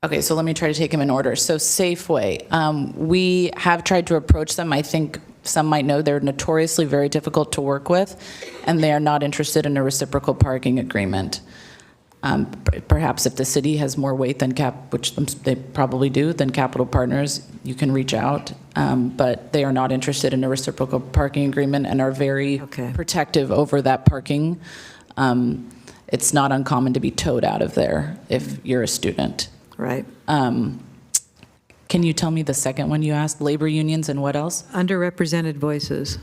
Okay, so let me try to take them in order. So Safeway, we have tried to approach them. I think some might know they're notoriously very difficult to work with, and they are not interested in a reciprocal parking agreement. Perhaps if the city has more weight than which they probably do, than Capital Partners, you can reach out. But they are not interested in a reciprocal parking agreement and are very protective over that parking. It's not uncommon to be towed out of there if you're a student. Right. Can you tell me the second one you asked? Labor unions and what else? Underrepresented voices.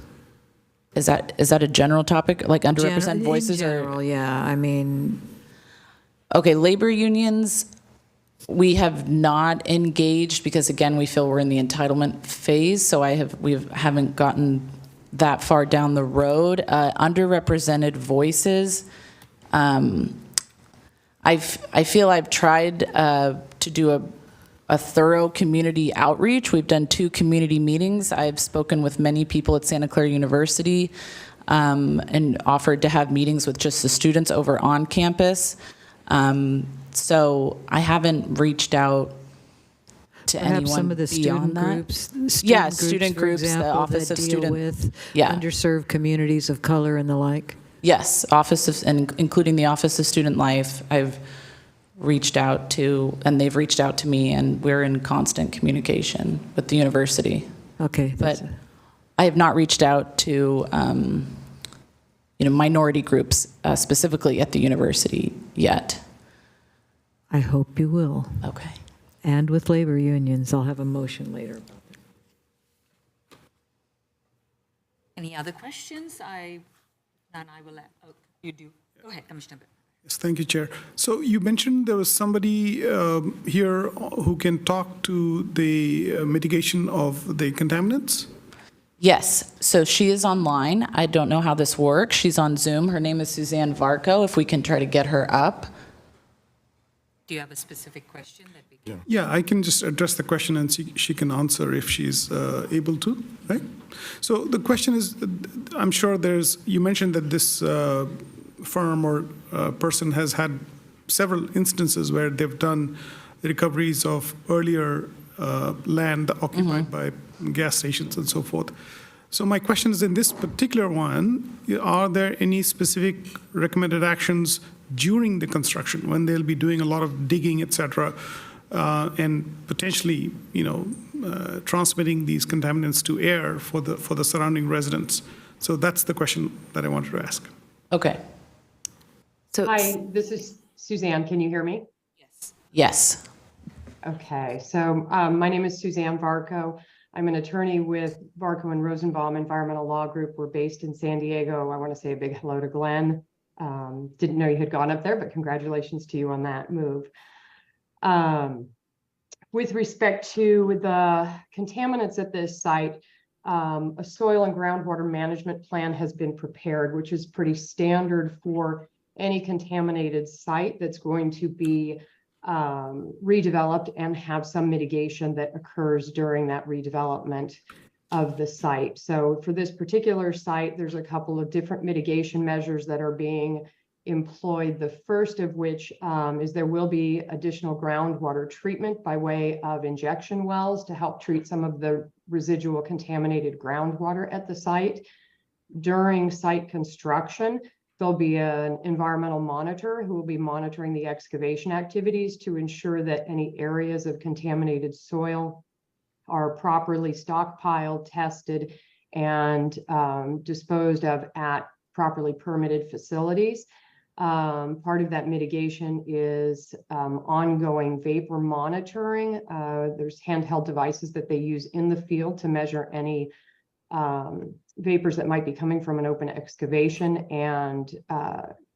Is that a general topic, like underrepresented voices? In general, yeah. I mean, okay, labor unions, we have not engaged because, again, we feel we're in the entitlement phase. So we haven't gotten that far down the road. Underrepresented voices. I feel I've tried to do a thorough community outreach. We've done 2 community meetings. I've spoken with many people at Santa Clara University and offered to have meetings with just the students over on campus. So I haven't reached out to Perhaps anyone some of the beyond student that. groups, Yeah, student for groups, the example, Office that of deal Student. with Yeah. underserved communities of color and the like. Yes, and including the Office of Student Life, I've reached out to, and they've reached out to me, and we're in constant communication with the university. Okay. But I have not reached out to, minority groups specifically at the university yet. I hope you will. Okay. And with labor unions, I'll have a motion later about that. Any other questions? None, I will, you do. Go ahead, Commissioner Bill. Yes, thank you, Chair. So you mentioned there was somebody here who can talk to the mitigation of the contaminants? Yes, so she is online. I don't know how this works. She's on Zoom. Her name is Suzanne Varco, if we can try to get her up. Do you have a specific question that we can? Yeah, I can just address the question and she can answer if she's able to, right? So the question is, I'm sure you mentioned that this firm or person has had several instances where they've done recoveries of earlier land occupied by gas stations and so forth. So my question is, in this particular one, are there any specific recommended actions during the construction when they'll be doing a lot of digging, et cetera, and potentially, transmitting these contaminants to air for the surrounding residents? So that's the question that I wanted to ask. Okay. So, Hi, this is Suzanne. Can you hear me? yes. Okay, so my name is Suzanne Varco. I'm an attorney with Varco and Rosenbaum Environmental Law Group. We're based in San Diego. I want to say a big hello to Glenn. Didn't know you had gone up there, but congratulations to you on that move. With respect to the contaminants at this site, a soil and groundwater management plan has been prepared, which is pretty standard for any contaminated site that's going to be redeveloped and have some mitigation that occurs during that redevelopment of the site. So for this particular site, there's a couple of different mitigation measures that are being employed. The first of which is there will be additional groundwater treatment by way of injection wells to help treat some of the residual contaminated groundwater at the site. During site construction, there'll be an environmental monitor who will be monitoring the excavation activities to ensure that any areas of contaminated soil are properly stockpiled, tested, and disposed of at properly permitted facilities. Part of that mitigation is ongoing vapor monitoring. There's handheld devices that they use in the field to measure any vapors that might be coming from an open excavation, and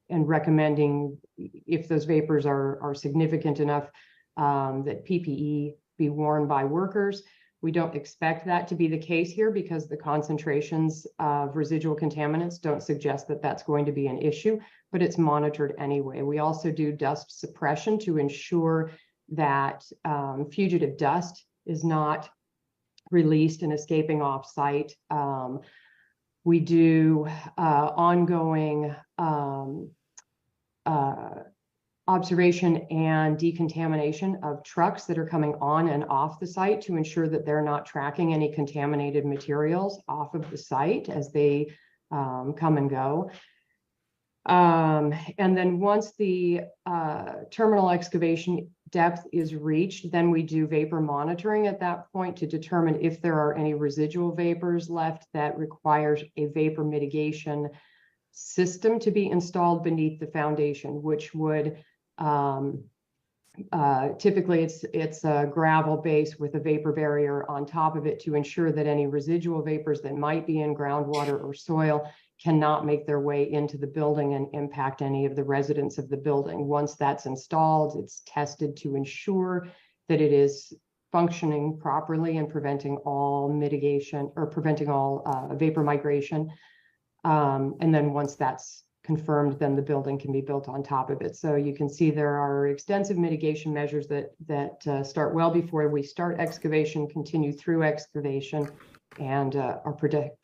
recommending, if those vapors are significant enough, that PPE be worn by workers. We don't expect that to be the case here because the concentrations of residual contaminants don't suggest that that's going to be an issue, but it's monitored anyway. We also do dust suppression to ensure that fugitive dust is not released and escaping off site. We do ongoing observation and decontamination of trucks that are coming on and off the site to ensure that they're not tracking any contaminated materials off of the site as they come and go. And then once the terminal excavation depth is reached, then we do vapor monitoring at that point to determine if there are any residual vapors left that requires a vapor mitigation system to be installed beneath the foundation, which would typically it's a gravel base with a vapor barrier on top of it to ensure that any residual vapors that might be in groundwater or soil cannot make their way into the building and impact any of the residents of the building. Once that's installed, it's tested to ensure that it is functioning properly and preventing all mitigation or preventing all vapor migration. And then once that's confirmed, then the building can be built on top of it. So you can see there are extensive mitigation measures that start well before we start excavation, continue through excavation, and are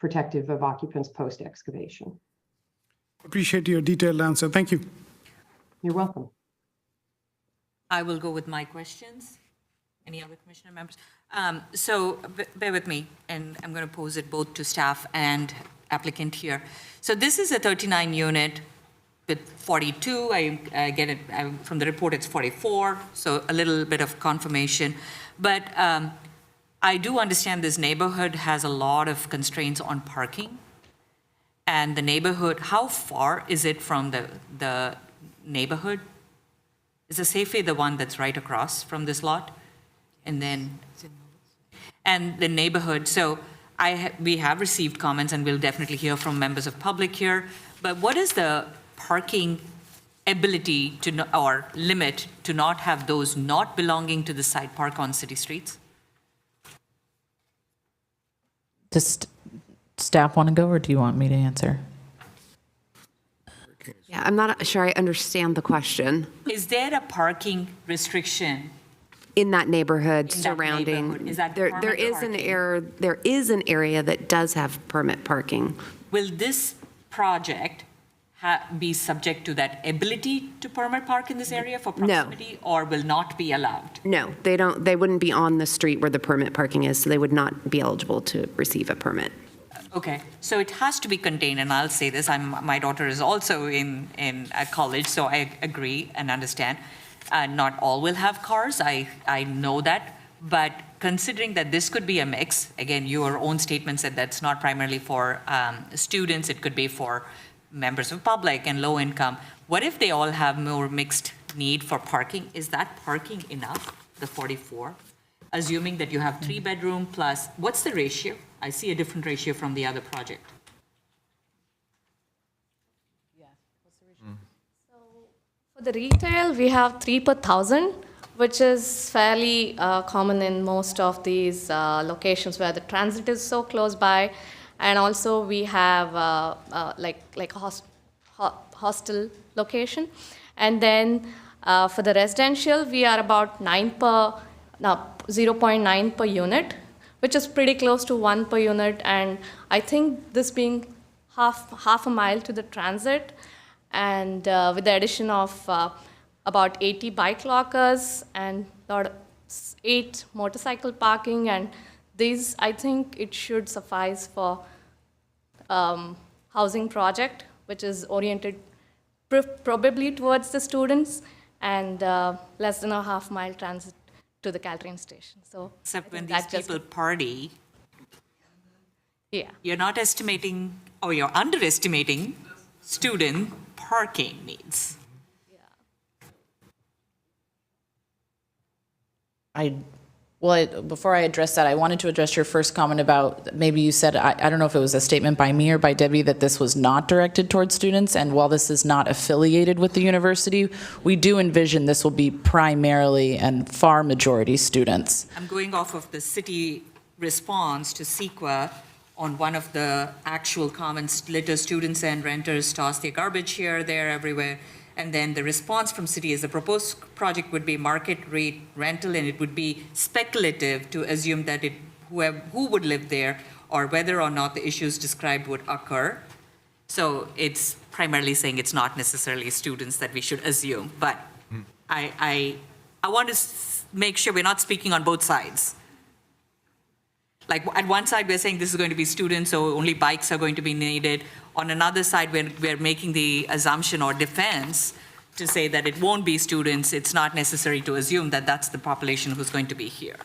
protective of occupants post-excavation. Appreciate your detailed answer. Thank you. You're welcome. I will go with my questions. Any other commissioner members? So bear with me, and I'm going to pose it both to staff and applicant here. So this is a 39 unit with 42. I get it from the report, it's 44, so a little bit of confirmation. But I do understand this neighborhood has a lot of constraints on parking. And the neighborhood, how far is it from the neighborhood? Is the Safeway the one that's right across from this lot? And the neighborhood, so we have received comments, and we'll definitely hear from members of public here, but what is the parking ability to, or limit to not have those not belonging to the site park on city streets? Does staff want to go, or do you want me to answer? Yeah, I'm not sure I understand the question. Is there a parking restriction? In that neighborhood In that surrounding, neighborhood, is that there permit is an area that does have permit parking. Will this project be subject to that ability to permit park in this area for proximity, or will not be allowed? No, they wouldn't be on the street where the permit parking is, so they would not be eligible to receive a permit. Okay, so it has to be contained, and I'll say this, my daughter is also in a college, so I agree and understand. Not all will have cars, I know that, but considering that this could be a mix, again, your own statement said that's not primarily for students, it could be for members of public and low income. What if they all have more mixed need for parking? Is that parking enough, the 44? Assuming that you have 3-bedroom plus, what's the ratio? I see a different ratio from the other project. For the retail, we have 3 per 1,000, which is fairly common in most of these locations where the transit is so close by. And also we have like a hostel location. And then for the residential, we are about 0.9 per unit, which is pretty close to 1 per unit. And I think this being half a mile to the transit, and with the addition of about 80 bike lockers and 8 motorcycle parking, and these, I think it should suffice for housing project, which is oriented probably towards the students, and less than a half-mile transit to the Caltrain station. So except when these people party, yeah, you're not estimating, or you're underestimating student parking needs. Before I address that, I wanted to address your first comment about, maybe you said, I don't know if it was a statement by me or by Debbie, that this was not directed towards students. And while this is not affiliated with the university, we do envision this will be primarily and far majority students. I'm going off of the city response to CEQA on one of the actual comments, litter students and renters toss their garbage here, there, everywhere. And then the response from city is the proposed project would be market rate rental, and it would be speculative to assume that who would live there or whether or not the issues described would occur. So it's primarily saying it's not necessarily students that we should assume, but I want to make sure we're not speaking on both sides. Like at one side, we're saying this is going to be students, so only bikes are going to be needed. On another side, we're making the assumption or defense to say that it won't be students. It's not necessary to assume that that's the population who's going to be here.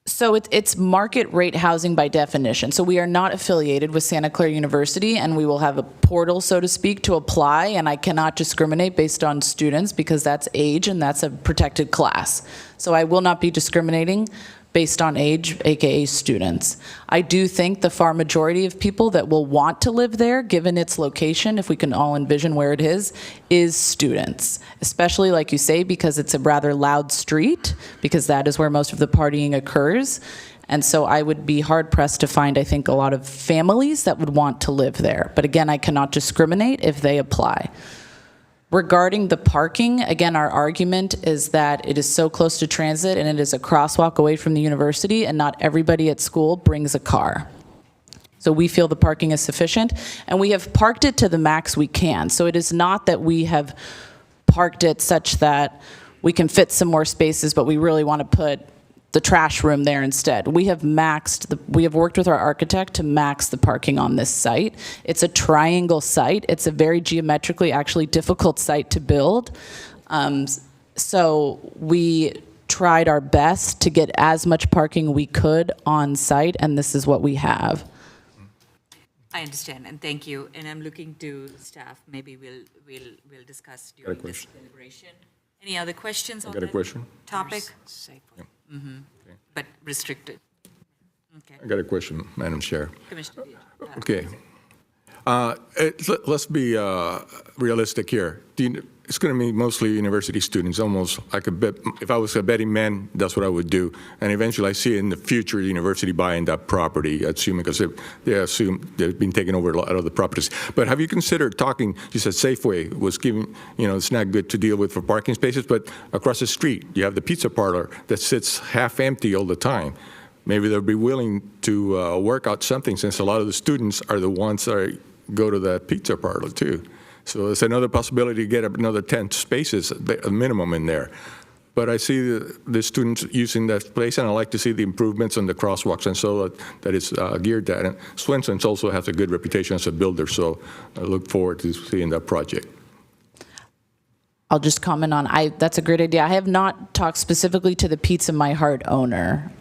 So it's market rate housing by definition. So we are not affiliated with Santa Clara University, and we will have a portal, so to speak, to apply, and I cannot discriminate based on students because that's age and that's a protected class. So I will not be discriminating. based on age, AKA students. I do think the far majority of people that will want to live there, given its location, if we can all envision where it is students. Especially, like you say, because it's a rather loud street, because that is where most of the partying occurs. And so I would be hard-pressed to find, I think, a lot of families that would want to live there. But again, I cannot discriminate if they apply. Regarding the parking, again, our argument is that it is so close to transit and it is a crosswalk away from the university, and not everybody at school brings a car. So we feel the parking is sufficient, and we have parked it to the max we can. So it is not that we have parked it such that we can fit some more spaces, but we really want to put the trash room there instead. We have worked with our architect to max the parking on this site. It's a triangle site. It's a very geometrically actually difficult site to build. So we tried our best to get as much parking we could on site, and this is what we have. I understand, and thank you. And I'm looking to staff. Maybe we'll discuss during this deliberation. Any other questions on I got a that question. topic? But restricted. Okay. I got a question, Madam Chair. Commissioner. Okay. Let's be realistic here. It's going to be mostly university students, almost like if I was a betting man, that's what I would do. And eventually I see in the future the university buying that property, assuming, because they assume they've been taking over a lot of the properties. But have you considered talking, you said Safeway was giving, it's not good to deal with for parking spaces, but across the street, you have the pizza parlor that sits half empty all the time. Maybe they'll be willing to work out something, since a lot of the students are the ones that go to that pizza parlor too. So it's another possibility to get another 10 spaces, a minimum in there. But I see the students using that place, and I like to see the improvements on the crosswalks, and so that it's geared to that. And Swenson's also has a good reputation as a builder, so I look forward to seeing that project. I'll just comment on, that's a great idea. I have not talked specifically to the Pizza My Heart owner.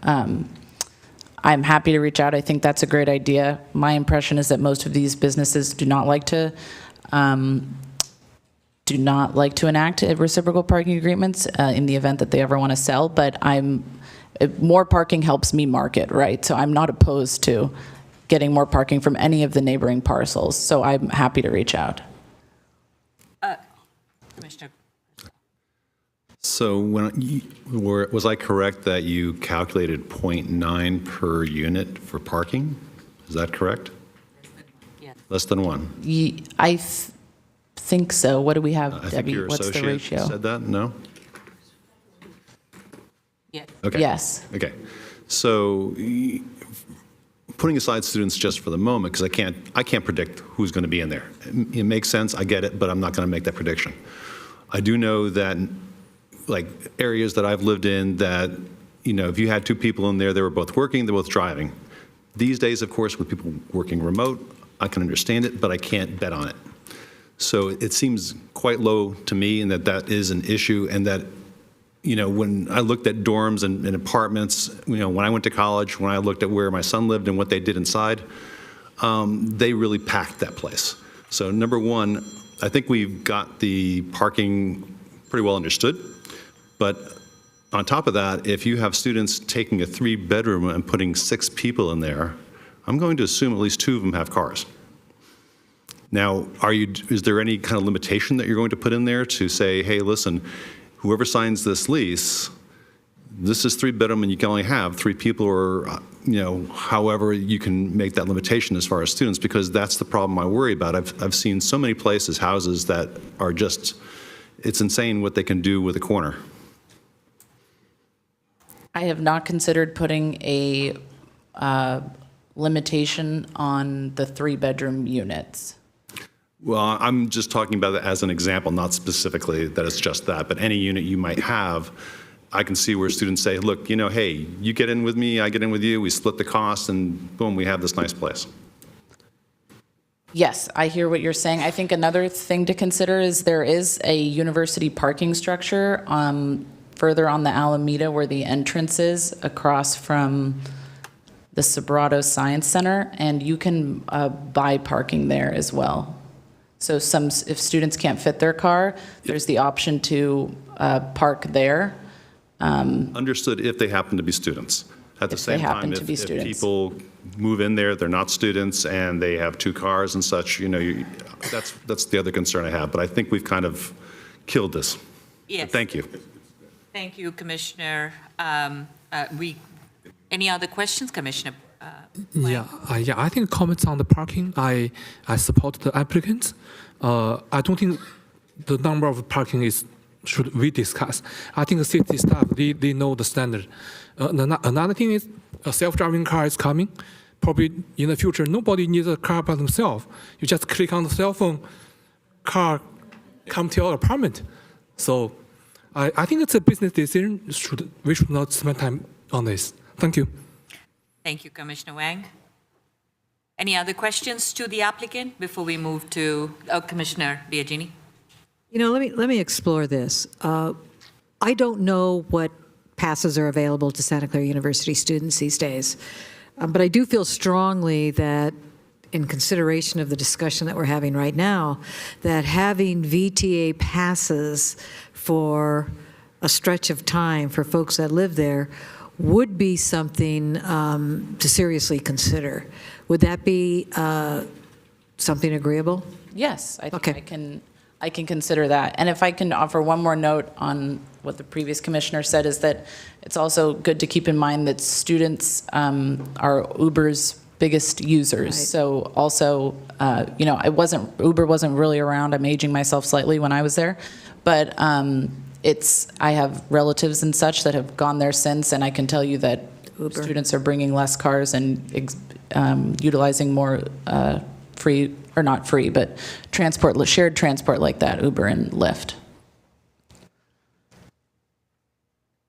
I'm happy to reach out. I think that's a great idea. My impression is that most of these businesses do not like to enact reciprocal parking agreements in the event that they ever want to sell. But more parking helps me market, right? So I'm not opposed to getting more parking from any of the neighboring parcels. So I'm happy to reach out. Commissioner. So was I correct that you calculated 0.9 per unit for parking? Is that correct? Yes. Less than one? I think so. What do we have, I think Debbie? your What's the associate ratio? said that, no? Yes. Okay. Yes. Okay. So putting aside students just for the moment, because I can't predict who's going to be in there. It makes sense, I get it, but I'm not going to make that prediction. I do know that, like, areas that I've lived in that, if you had two people in there, they were both working, they're both driving. These days, of course, with people working remote, I can understand it, but I can't bet on it. So it seems quite low to me, and that is an issue, and that, when I looked at dorms and apartments, when I went to college, when I looked at where my son lived and what they did inside, they really packed that place. So number one, I think we've got the parking pretty well understood. But on top of that, if you have students taking a 3-bedroom and putting 6 people in there, I'm going to assume at least 2 of them have cars. Now, is there any kind of limitation that you're going to put in there to say, hey, listen, whoever signs this lease, this is 3-bedroom and you can only have 3 people, or, however you can make that limitation as far as students, because that's the problem I worry about. I've seen so many places, houses that are just, it's insane what they can do with a corner. I have not considered putting a limitation on the 3-bedroom units. Well, I'm just talking about it as an example, not specifically that it's just that, but any unit you might have, I can see where students say, look, hey, you get in with me, I get in with you, we split the cost, and boom, we have this nice place. Yes, I hear what you're saying. I think another thing to consider is there is a university parking structure further on the Alameda where the entrance is, across from the Sobrato Science Center, and you can buy parking there as well. So if students can't fit their car, there's the option to park there. Understood if they happen to be students. At the if they same happen time, to be if students. people move in there, they're not students, and they have 2 cars and such, that's the other concern I have. But I think we've kind of killed this. Yes. But thank you. Thank you, Commissioner. Any other questions, Commissioner? Yeah, I think comments on the parking, I support the applicants. I don't think the number of parking should we discuss. I think the city staff, they know the standard. Another thing is a self-driving car is coming. Probably in the future, nobody needs a car by themselves. You just click on the cell phone, car come to your apartment. So I think it's a business decision. We should not spend time on this. Thank you. Thank you, Commissioner Wang. Any other questions to the applicant before we move to Commissioner Biagini? Let me explore this. I don't know what passes are available to Santa Clara University students these days, but I do feel strongly that in consideration of the discussion that we're having right now, that having VTA passes for a stretch of time for folks that live there would be something to seriously consider. Would that be something agreeable? Yes, I think I can consider that. And if I can offer one more note on what the previous commissioner said, is that it's also good to keep in mind that students are Uber's biggest users. Right. So also, Uber wasn't really around. I'm aging myself slightly when I was there, but I have relatives and such that have gone there since, and I can tell you that Uber students are bringing less cars and utilizing more free, or not free, but shared transport like that, Uber and Lyft.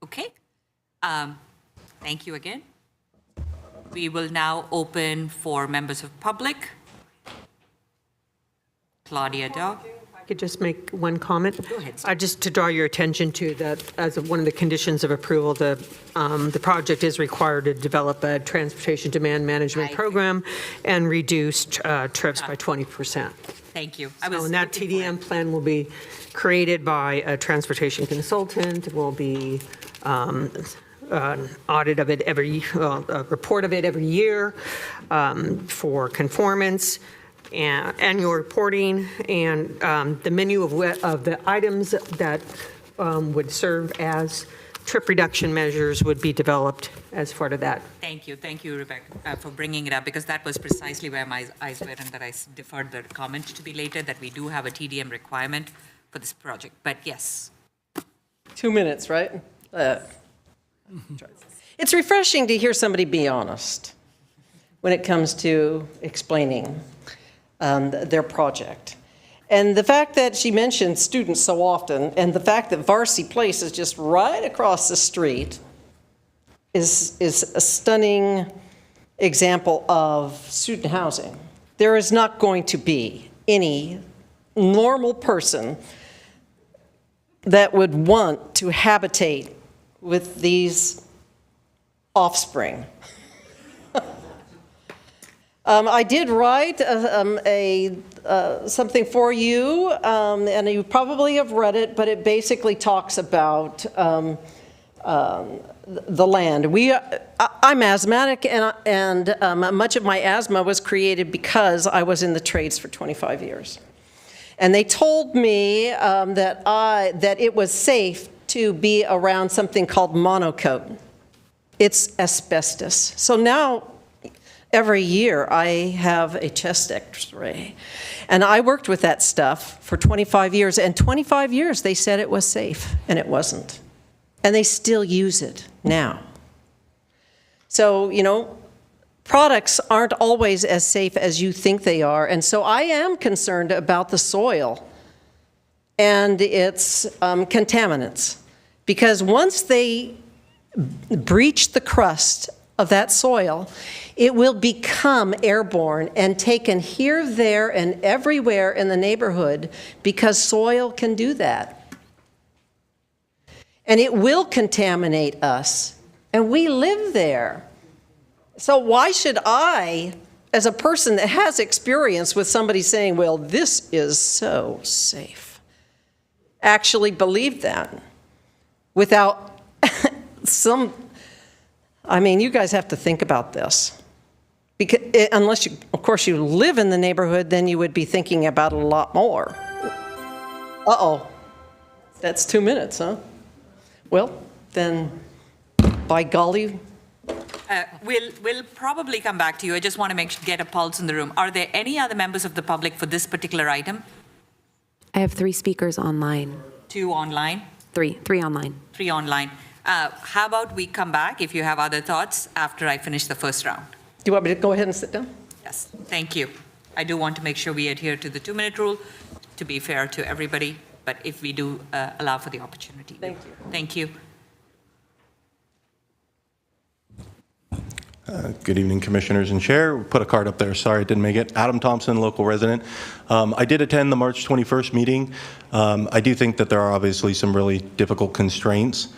Okay. Thank you again. We will now open for members of public. Claudia Dow. I could just make one comment. Go ahead. Just to draw your attention to that, as one of the conditions of approval, the project is required to develop a transportation demand management program and reduce trips by 20%. Thank you. And that TDM plan will be created by a transportation consultant, will be an audit of it a report of it every year for conformance, and annual reporting, and the menu of the items that would serve as trip reduction measures would be developed as part of that. Thank you, Rebecca, for bringing it up, because that was precisely where my eyes were, and that I deferred the comment to be later, that we do have a TDM requirement for this project. But yes. 2 minutes, right? It's refreshing to hear somebody be honest when it comes to explaining their project. And the fact that she mentioned students so often, and the fact that Varsity Place is just right across the street is a stunning example of student housing. There is not going to be any normal person that would want to habitate with these offspring. I did write something for you, and you probably have read it, but it basically talks about the land. I'm asthmatic, and much of my asthma was created because I was in the trades for 25 years. And they told me that it was safe to be around something called monocote. It's asbestos. So now, every year, I have a chest x-ray. And I worked with that stuff for 25 years. And 25 years, they said it was safe, and it wasn't. And they still use it now. So, products aren't always as safe as you think they are. And so I am concerned about the soil and its contaminants. Because once they breach the crust of that soil, it will become airborne and taken here, there, and everywhere in the neighborhood, because soil can do that. And it will contaminate us, and we live there. So why should I, as a person that has experience with somebody saying, well, this is so safe, actually believe that without some I mean, you guys have to think about this. Because, unless you, of course, you live in the neighborhood, then you would be thinking about it a lot more. Uh-oh. That's 2 minutes, huh? Well, then, by golly. We'll probably come back to you. I just want to get a pulse in the room. Are there any other members of the public for this particular item? I have 3 speakers online. 2 online? 3 online. 3 online. How about we come back if you have other thoughts after I finish the first round? Do you want me to go ahead and sit down? Yes, thank you. I do want to make sure we adhere to the 2-minute rule to be fair to everybody, but if we do allow for the opportunity. Thank you. Thank you. Good evening, Commissioners and Chair. Put a card up there. Sorry, I didn't make it. Adam Thompson, local resident. I did attend the March 21st meeting. I do think that there are obviously some really difficult constraints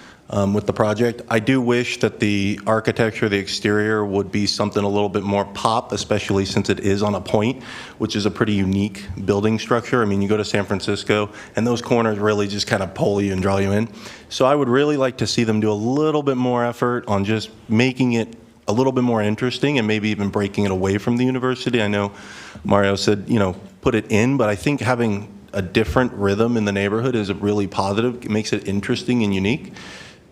with the project. I do wish that the architecture, the exterior, would be something a little bit more pop, especially since it is on a point, which is a pretty unique building structure. I mean, you go to San Francisco, and those corners really just kind of pull you and draw you in. So I would really like to see them do a little bit more effort on just making it a little bit more interesting and maybe even breaking it away from the university. I know Mario said, you know, put it in, but I think having a different rhythm in the neighborhood is really positive. It makes it interesting and unique.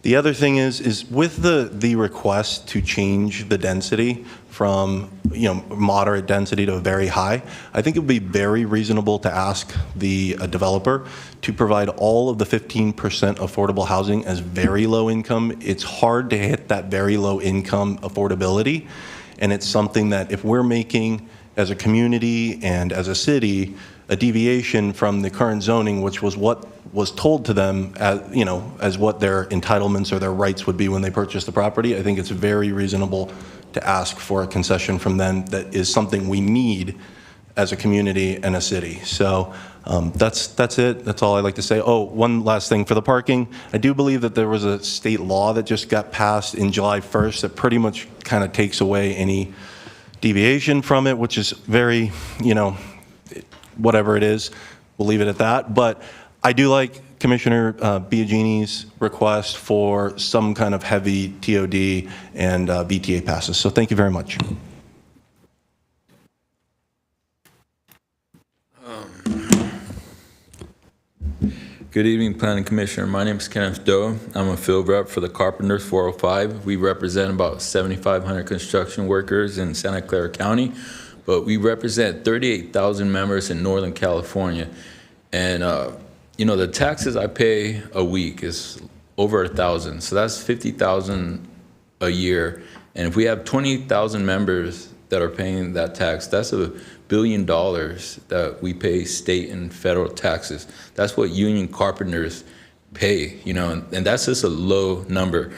The other thing is with the request to change the density from, you know, moderate density to very high, I think it would be very reasonable to ask the developer to provide all of the 15% affordable housing as very low income. It's hard to hit that very low income affordability, and it's something that if we're making as a community and as a city a deviation from the current zoning, which was what was told to them as, you know, as what their entitlements or their rights would be when they purchased the property, I think it's very reasonable to ask for a concession from them that is something we need as a community and a city. So that's it. That's all I'd like to say. Oh, one last thing for the parking. I do believe that there was a state law that just got passed in July 1st that pretty much kind of takes away any deviation from it, which is very, you know, whatever it is, we'll leave it at that. But I do like Commissioner Biagini's request for some kind of heavy TOD and VTA passes. So thank you very much. Good evening, Planning Commissioner. My name is Kenneth Doe. I'm a field rep for the Carpenters 405. We represent about 7,500 construction workers in Santa Clara County, but we represent 38,000 members in Northern California. And you know, the taxes I pay a week is over 1,000, so that's 50,000 a year. And if we have 20,000 members that are paying that tax, that's $1 billion that we pay state and federal taxes. That's what union carpenters pay, you know, and that's just a low number.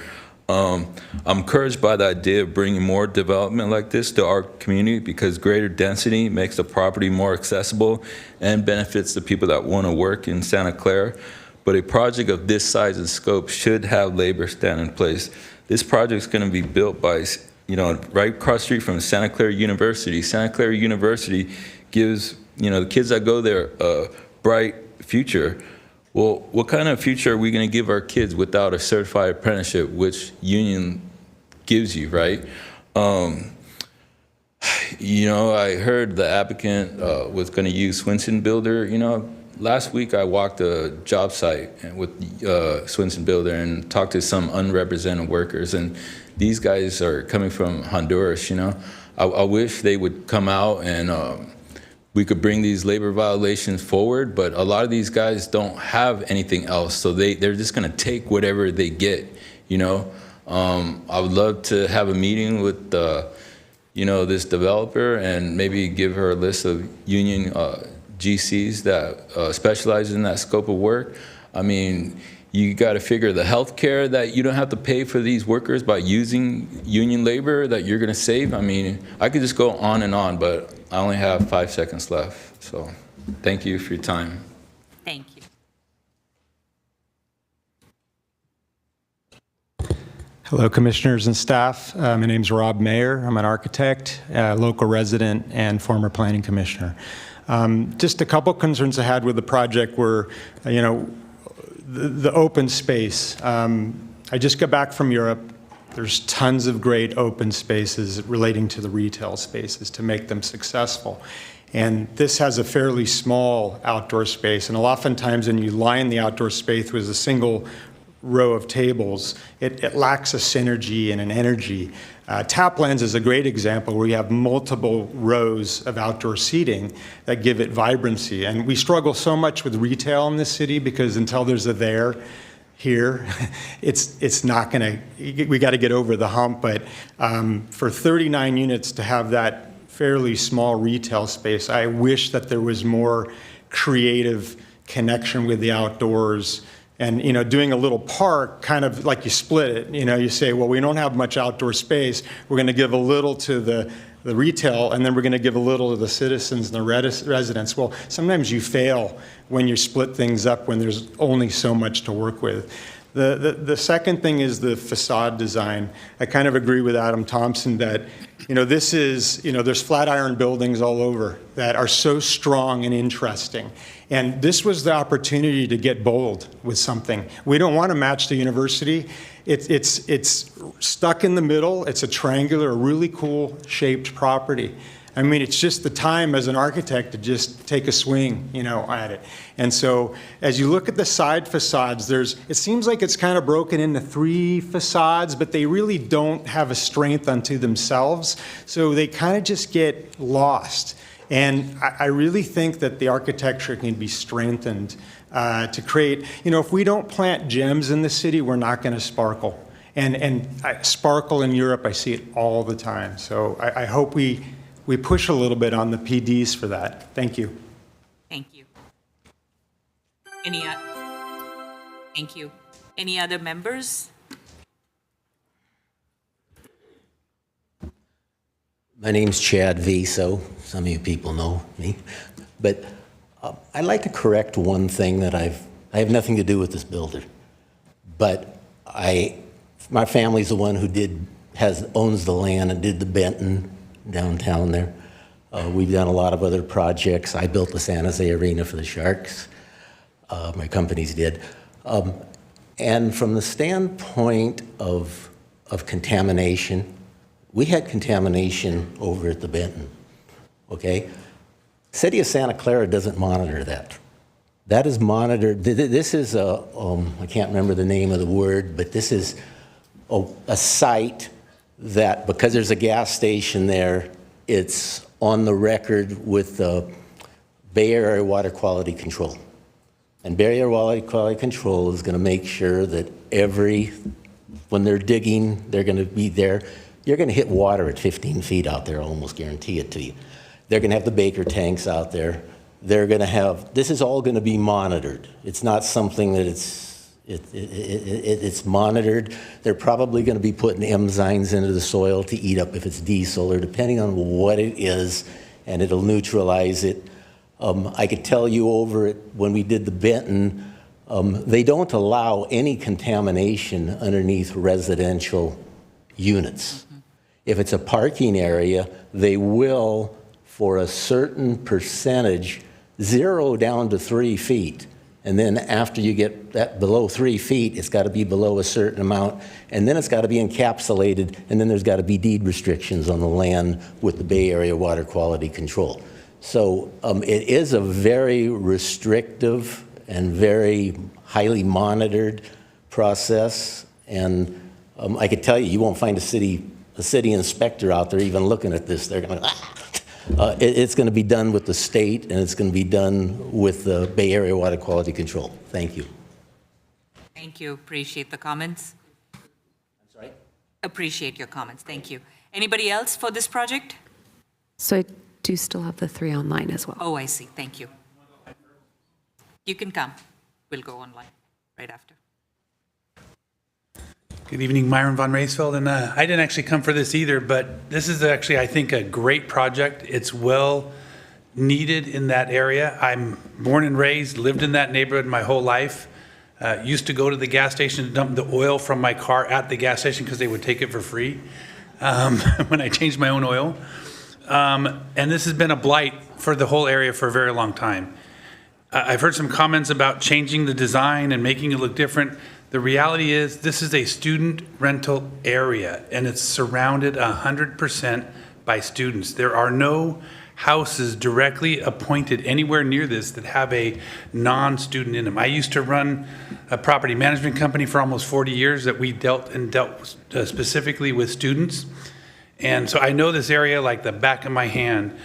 I'm encouraged by the idea of bringing more development like this to our community because greater density makes the property more accessible and benefits the people that want to work in Santa Clara. But a project of this size and scope should have labor stand in place. This project is going to be built by, you know, right across the street from Santa Clara University. Santa Clara University gives, you know, the kids that go there a bright future. Well, what kind of future are we going to give our kids without a certified apprenticeship, which union gives you, right? You know, I heard the applicant was going to use Swinson Builder. You know, last week I walked a job site with Swinson Builder and talked to some unrepresented workers, and these guys are coming from Honduras, you know. I wish they would come out and we could bring these labor violations forward, but a lot of these guys don't have anything else, so they're just gonna take whatever they get, you know. I would love to have a meeting with, you know, this developer and maybe give her a list of union GCs that specialize in that scope of work. I mean, you got to figure the health care that you don't have to pay for these workers by using union labor that you're going to save. I mean, I could just go on and on, but I only have 5 seconds left. So thank you for your time. Thank you. Hello, commissioners and staff. My name is Rob Mayer. I'm an architect, local resident, and former planning commissioner. Just a couple concerns I had with the project were, you know, the open space. I just got back from Europe. There's tons of great open spaces relating to the retail spaces to make them successful. And this has a fairly small outdoor space, and oftentimes when you line the outdoor space with a single row of tables, it lacks a synergy and an energy. Taplands is a great example where you have multiple rows of outdoor seating that give it vibrancy. And we struggle so much with retail in this city because until there's a there here, it's not going to, we got to get over the hump. But for 39 units to have that fairly small retail space, I wish that there was more creative connection with the outdoors. And, you know, doing a little park, kind of like you split it, you know, you say, well, we don't have much outdoor space. We're going to give a little to the retail, and then we're going to give a little to the citizens and the residents. Well, sometimes you fail when you split things up when there's only so much to work with. The second thing is the facade design. I kind of agree with Adam Thompson that, you know, this is, you know, there's flat iron buildings all over that are so strong and interesting. And this was the opportunity to get bold with something. We don't want to match the university. It's stuck in the middle. It's a triangular, a really cool shaped property. I mean, it's just the time as an architect to just take a swing, you know, at it. And so as you look at the side facades, it seems like it's kind of broken into 3 facades, but they really don't have a strength unto themselves. So they kind of just get lost. And I really think that the architecture can be strengthened to create, you know, if we don't plant gems in the city, we're not going to sparkle. And sparkle in Europe, I see it all the time. So I hope we push a little bit on the PDs for that. Thank you. Thank you. Thank you. Any other members? My name's Chad Viso. Some of you people know me. But I'd like to correct one thing that I have nothing to do with this builder. But my family's the one who owns the land and did the Benton downtown there. We've done a lot of other projects. I built the San Jose Arena for the Sharks. My companies did. And from the standpoint of contamination, we had contamination over at the Benton, okay? City of Santa Clara doesn't monitor that. That is monitored. This is I can't remember the name of the word, but this is a site that, because there's a gas station there, it's on the record with the Bay Area Water Quality Control. And Bay Area Water Quality Control is going to make sure that when they're digging, they're going to be there. You're going to hit water at 15 feet out there, I'll almost guarantee it to you. They're going to have the Baker tanks out there. They're going to have, this is all going to be monitored. It's not something that it's monitored. They're probably going to be putting enzymes into the soil to eat up if it's diesel, or depending on what it is, and it'll neutralize it. I could tell you over it, when we did the Benton, they don't allow any contamination underneath residential units. If it's a parking area, they will, for a certain percentage, 0 down to 3 feet. And then after you get that below 3 feet, it's got to be below a certain amount. And then it's got to be encapsulated. And then there's got to be deed restrictions on the land with the Bay Area Water Quality Control. So it is a very restrictive and very highly monitored process. And I could tell you, you won't find a city inspector out there even looking at this. They're going to, it's going to be done with the state, and it's going to be done with the Bay Area Water Quality Control. Thank you. Thank you. Appreciate the comments. I'm sorry? Appreciate your comments. Thank you. Anybody else for this project? So I do still have the 3 online as well. Oh, I see. Thank you. You can come. We'll go online right after. Good evening, Myron Von Raysfeld, and I didn't actually come for this either, but this is actually, I think, a great project. It's well needed in that area. I'm born and raised, lived in that neighborhood my whole life. Used to go to the gas station to dump the oil from my car at the gas station because they would take it for free when I changed my own oil. And this has been a blight for the whole area for a very long time. I've heard some comments about changing the design and making it look different. The reality is, this is a student rental area, and it's surrounded 100% by students. There are no houses directly appointed anywhere near this that have a non-student in them. I used to run a property management company for almost 40 years that we dealt specifically with students. And so I know this area like the back of my hand.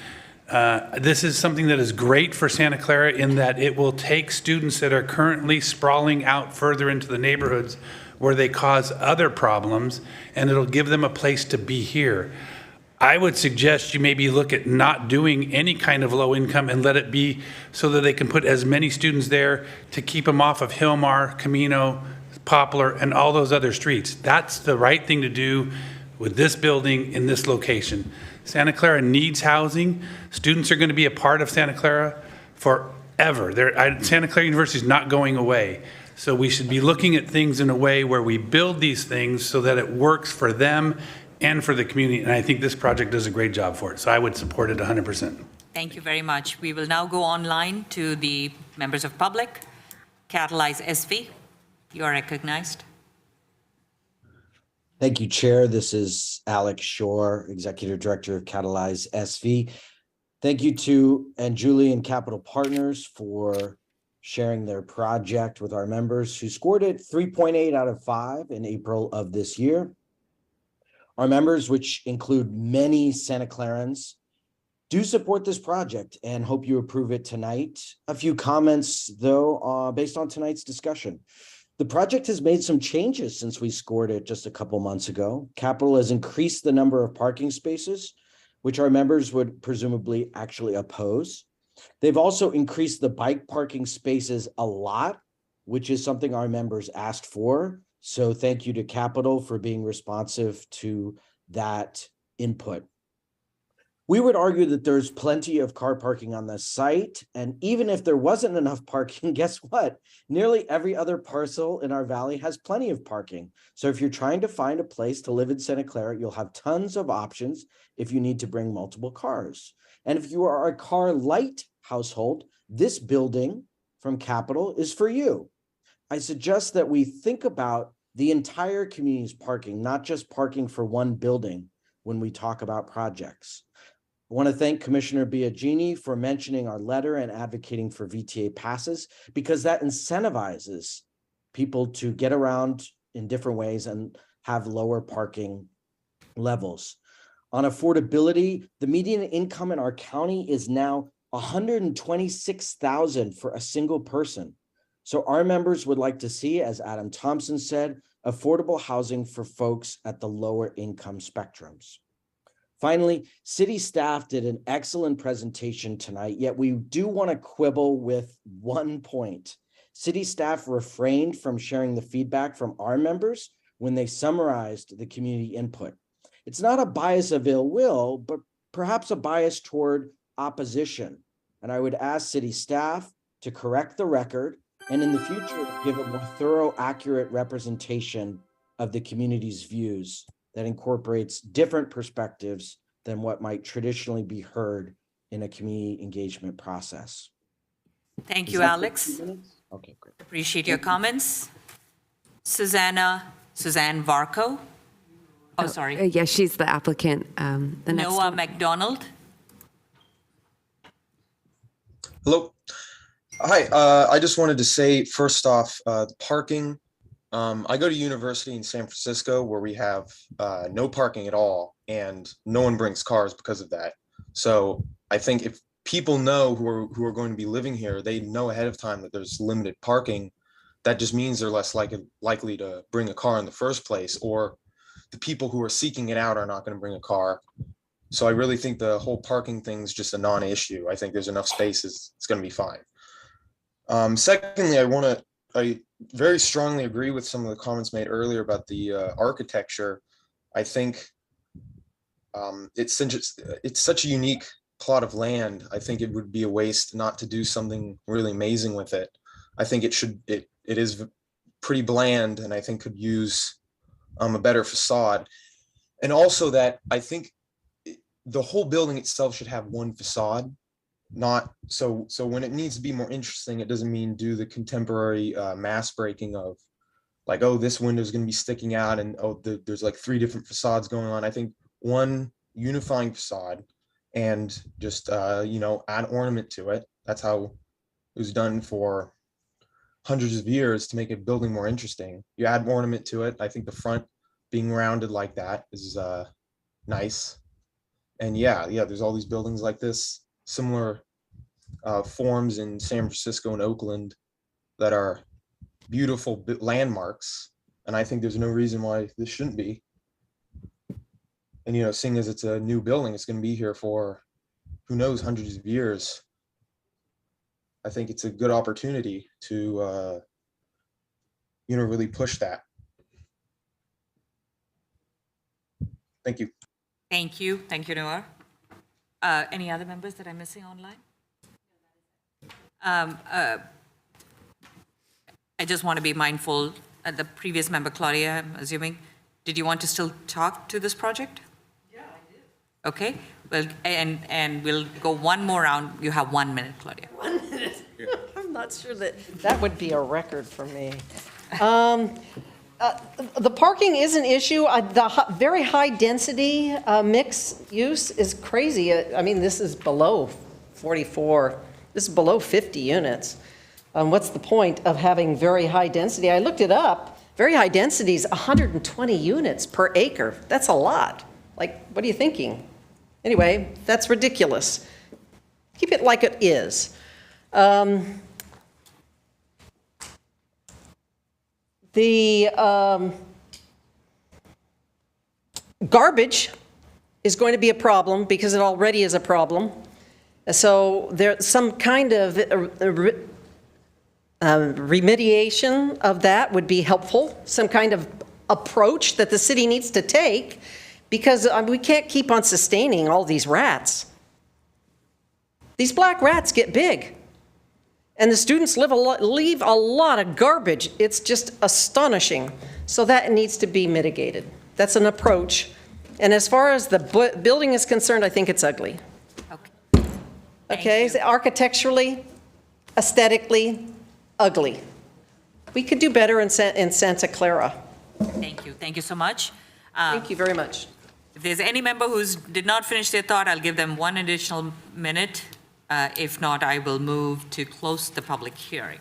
This is something that is great for Santa Clara in that it will take students that are currently sprawling out further into the neighborhoods where they cause other problems, and it'll give them a place to be here. I would suggest you maybe look at not doing any kind of low income and let it be so that they can put as many students there to keep them off of Hillmar, Camino, Poplar, and all those other streets. That's the right thing to do with this building in this location. Santa Clara needs housing. Students are going to be a part of Santa Clara forever. Santa Clara University is not going away. So we should be looking at things in a way where we build these things so that it works for them and for the community, and I think this project does a great job for it, so I would support it 100%. Thank you very much. We will now go online to the members of public. Catalyze SV, you are recognized. Thank you, Chair. This is Alex Shore, Executive Director of Catalyze SV. Thank you to Julie and Capital Partners for sharing their project with our members who scored it 3.8 out of 5 in April of this year. Our members, which include many Santa Clarans, do support this project and hope you approve it tonight. A few comments, though, based on tonight's discussion. The project has made some changes since we scored it just a couple months ago. Capital has increased the number of parking spaces, which our members would presumably actually oppose. They've also increased the bike parking spaces a lot, which is something our members asked for. So thank you to Capital for being responsive to that input. We would argue that there's plenty of car parking on the site, and even if there wasn't enough parking, guess what? Nearly every other parcel in our valley has plenty of parking. So if you're trying to find a place to live in Santa Clara, you'll have tons of options if you need to bring multiple cars. And if you are a car light household, this building from Capital is for you. I suggest that we think about the entire community's parking, not just parking for one building when we talk about projects. I want to thank Commissioner Biagini for mentioning our letter and advocating for VTA passes, because that incentivizes people to get around in different ways and have lower parking levels. On affordability, the median income in our county is now $126,000 for a single person. So our members would like to see, as Adam Thompson said, affordable housing for folks at the lower income spectrums. Finally, city staff did an excellent presentation tonight, yet we do want to quibble with one point. City staff refrained from sharing the feedback from our members when they summarized the community input. It's not a bias of ill will, but perhaps a bias toward opposition. And I would ask city staff to correct the record and in the future give a more thorough, accurate representation of the community's views that incorporates different perspectives than what might traditionally be heard in a community engagement process. Thank you, Alex. Okay, great. Appreciate your comments. Suzanne Varco. Oh, sorry. Yeah, she's the applicant. The next Noah one. McDonald. Hello. Hi, I just wanted to say, first off, parking. I go to university in San Francisco where we have no parking at all, and no one brings cars because of that. So I think if people know who are going to be living here, they know ahead of time that there's limited parking. That just means they're less likely to bring a car in the first place, or the people who are seeking it out are not going to bring a car. So I really think the whole parking thing is just a non-issue. I think there's enough spaces, it's going to be fine. Secondly, I very strongly agree with some of the comments made earlier about the architecture. I think it's such a unique plot of land. I think it would be a waste not to do something really amazing with it. I think it is pretty bland, and I think could use a better facade. And also that I think the whole building itself should have one facade. Not so when it needs to be more interesting, it doesn't mean do the contemporary mass breaking of like, oh, this window is going to be sticking out, and oh, there's like 3 different facades going on. I think one unifying facade and just add ornament to it. That's how it was done for hundreds of years to make a building more interesting. You add ornament to it. I think the front being rounded like that is nice. And yeah, there's all these buildings like this, similar forms in San Francisco and Oakland that are beautiful landmarks. And I think there's no reason why this shouldn't be. And, seeing as it's a new building, it's going to be here for, who knows, hundreds of years. I think it's a good opportunity to, really push that. Thank you. Thank you. Thank you, Noor. Any other members that I'm missing online? I just want to be mindful, the previous member, Claudia, I'm assuming, did you want to still talk to this project? Yeah, I did. Okay, well, and we'll go one more round. You have 1 minute, Claudia. 1 minute. I'm not sure that would be a record for me. The parking is an issue. The very high density mix use is crazy. I mean, this is below 44. This is below 50 units. What's the point of having very high density? I looked it up. Very high density is 120 units per acre. That's a lot. Like, what are you thinking? Anyway, that's ridiculous. Keep it like it is. The garbage is going to be a problem because it already is a problem. So there's some kind of remediation of that would be helpful, some kind of approach that the city needs to take, because we can't keep on sustaining all these rats. These black rats get big, and the students leave a lot of garbage. It's just astonishing. So that needs to be mitigated. That's an approach. And as far as the building is concerned, I think it's ugly. Okay, so architecturally, aesthetically, ugly. We could do better in Santa Clara. Thank you. Thank you so much. Thank you very much. If there's any member who did not finish their thought, I'll give them 1 additional minute. If not, I will move to close the public hearing.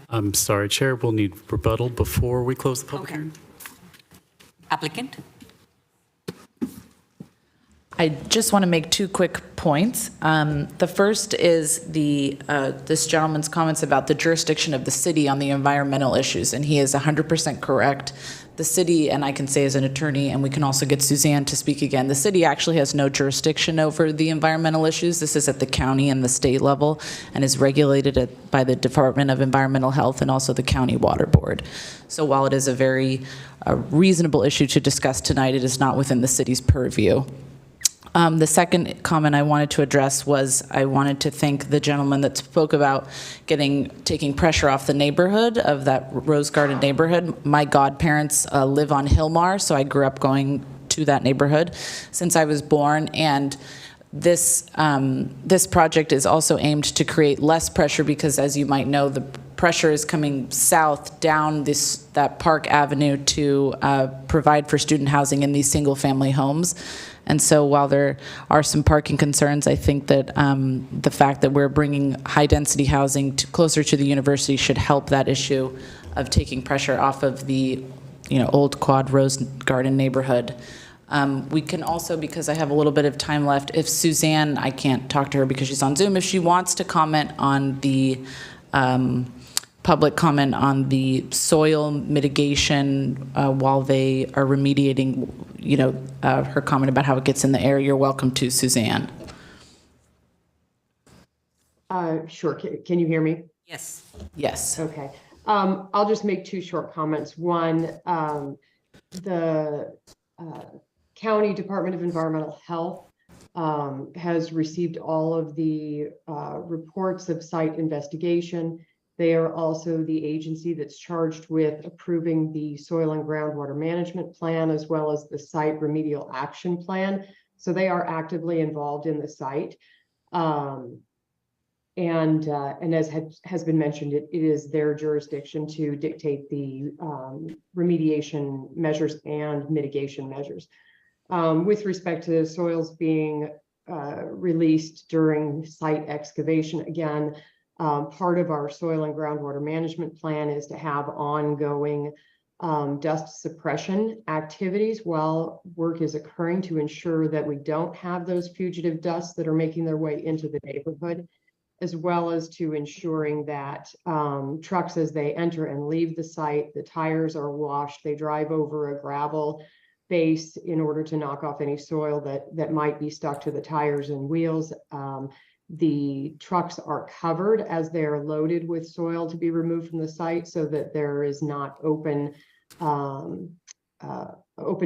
I'm sorry, Chair, we'll need rebuttal before we close the public hearing. Applicant? I just want to make 2 quick points. The first is this gentleman's comments about the jurisdiction of the city on the environmental issues, and he is 100% correct. The city, and I can say as an attorney, and we can also get Suzanne to speak again, the city actually has no jurisdiction over the environmental issues. This is at the county and the state level and is regulated by the Department of Environmental Health and also the County Water Board. So while it is a very reasonable issue to discuss tonight, it is not within the city's purview. The second comment I wanted to address was I wanted to thank the gentleman that spoke about taking pressure off the neighborhood of that Rose Garden neighborhood. My godparents live on Hillmar, so I grew up going to that neighborhood since I was born. And this project is also aimed to create less pressure because, as you might know, the pressure is coming south down that Park Avenue to provide for student housing in these single-family homes. And so while there are some parking concerns, I think that the fact that we're bringing high-density housing closer to the university should help that issue of taking pressure off of the old Quad Rose Garden neighborhood. We can also, because I have a little bit of time left, if Suzanne, I can't talk to her because she's on Zoom, if she wants to comment on the public comment on the soil mitigation while they are remediating, her comment about how it gets in the air, you're welcome to, Suzanne. Sure. Can you hear me? Yes. Yes. Okay. I'll just make 2 short comments. One, the County Department of Environmental Health has received all of the reports of site investigation. They are also the agency that's charged with approving the soil and groundwater management plan, as well as the site remedial action plan. So they are actively involved in the site. And as has been mentioned, it is their jurisdiction to dictate the remediation measures and mitigation measures. With respect to soils being released during site excavation, again, part of our soil and groundwater management plan is to have ongoing dust suppression activities while work is occurring to ensure that we don't have those fugitive dusts that are making their way into the neighborhood, as well as to ensuring that trucks, as they enter and leave the site, the tires are washed, they drive over a gravel base in order to knock off any soil that might be stuck to the tires and wheels. The trucks are covered as they are loaded with soil to be removed from the site so that there is not open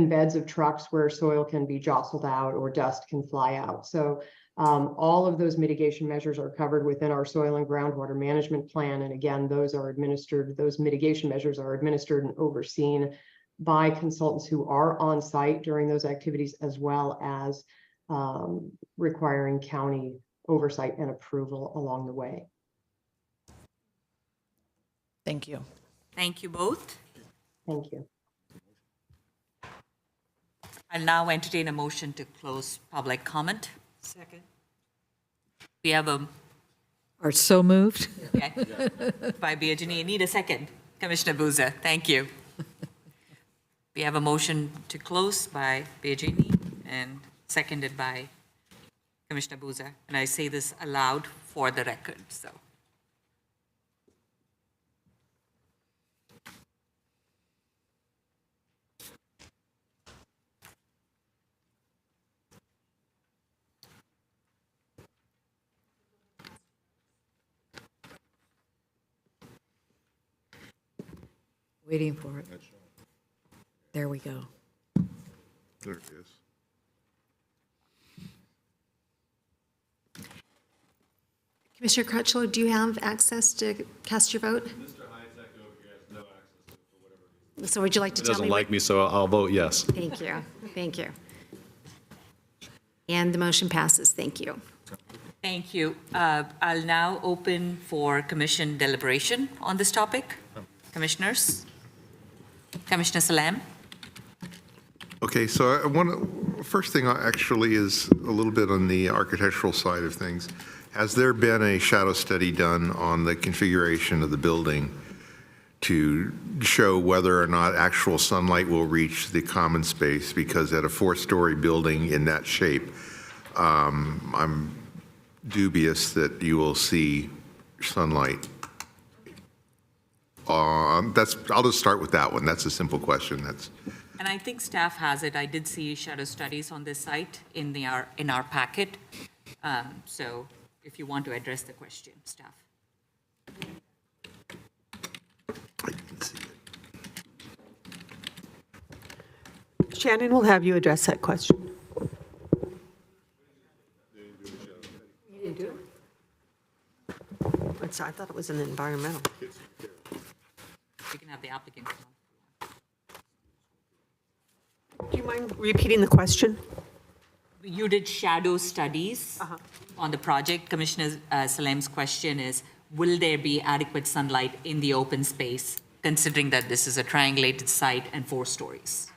beds of trucks where soil can be jostled out or dust can fly out. So all of those mitigation measures are covered within our soil and groundwater management plan. And again, those mitigation measures are administered and overseen by consultants who are on site during those activities, as well as requiring county oversight and approval along the way. Thank you. Thank you both. Thank you. I'll now entertain a motion to close public comment. Second. We have a, Are so moved? okay, by Biagini. Need a second. Commissioner Boozer, thank you. We have a motion to close by Biagini and seconded by Commissioner Boozer. And I say this aloud for the record, so. Waiting for it. There we go. There it is. Commissioner Crutchlow, do you have access to cast your vote? So would you like to He tell me? doesn't like me, so I'll vote yes. Thank you. Thank you. And the motion passes. Thank you. Thank you. I'll now open for commission deliberation on this topic. Commissioners? Commissioner Salam? Okay, so first thing actually is a little bit on the architectural side of things. Has there been a shadow study done on the configuration of the building to show whether or not actual sunlight will reach the common space? Because at a 4-story building in that shape, I'm dubious that you will see sunlight. I'll just start with that one. That's a simple question. And I think staff has it. I did see shadow studies on this site in our packet. So if you want to address the question, staff. Shannon will have you address that question. You didn't do it? I thought it was an environmental. We can have the applicant come on. Do you mind repeating the question? You did shadow studies on the project. Commissioner Salam's question is, will there be adequate sunlight in the open space, considering that this is a triangulated site and 4 stories?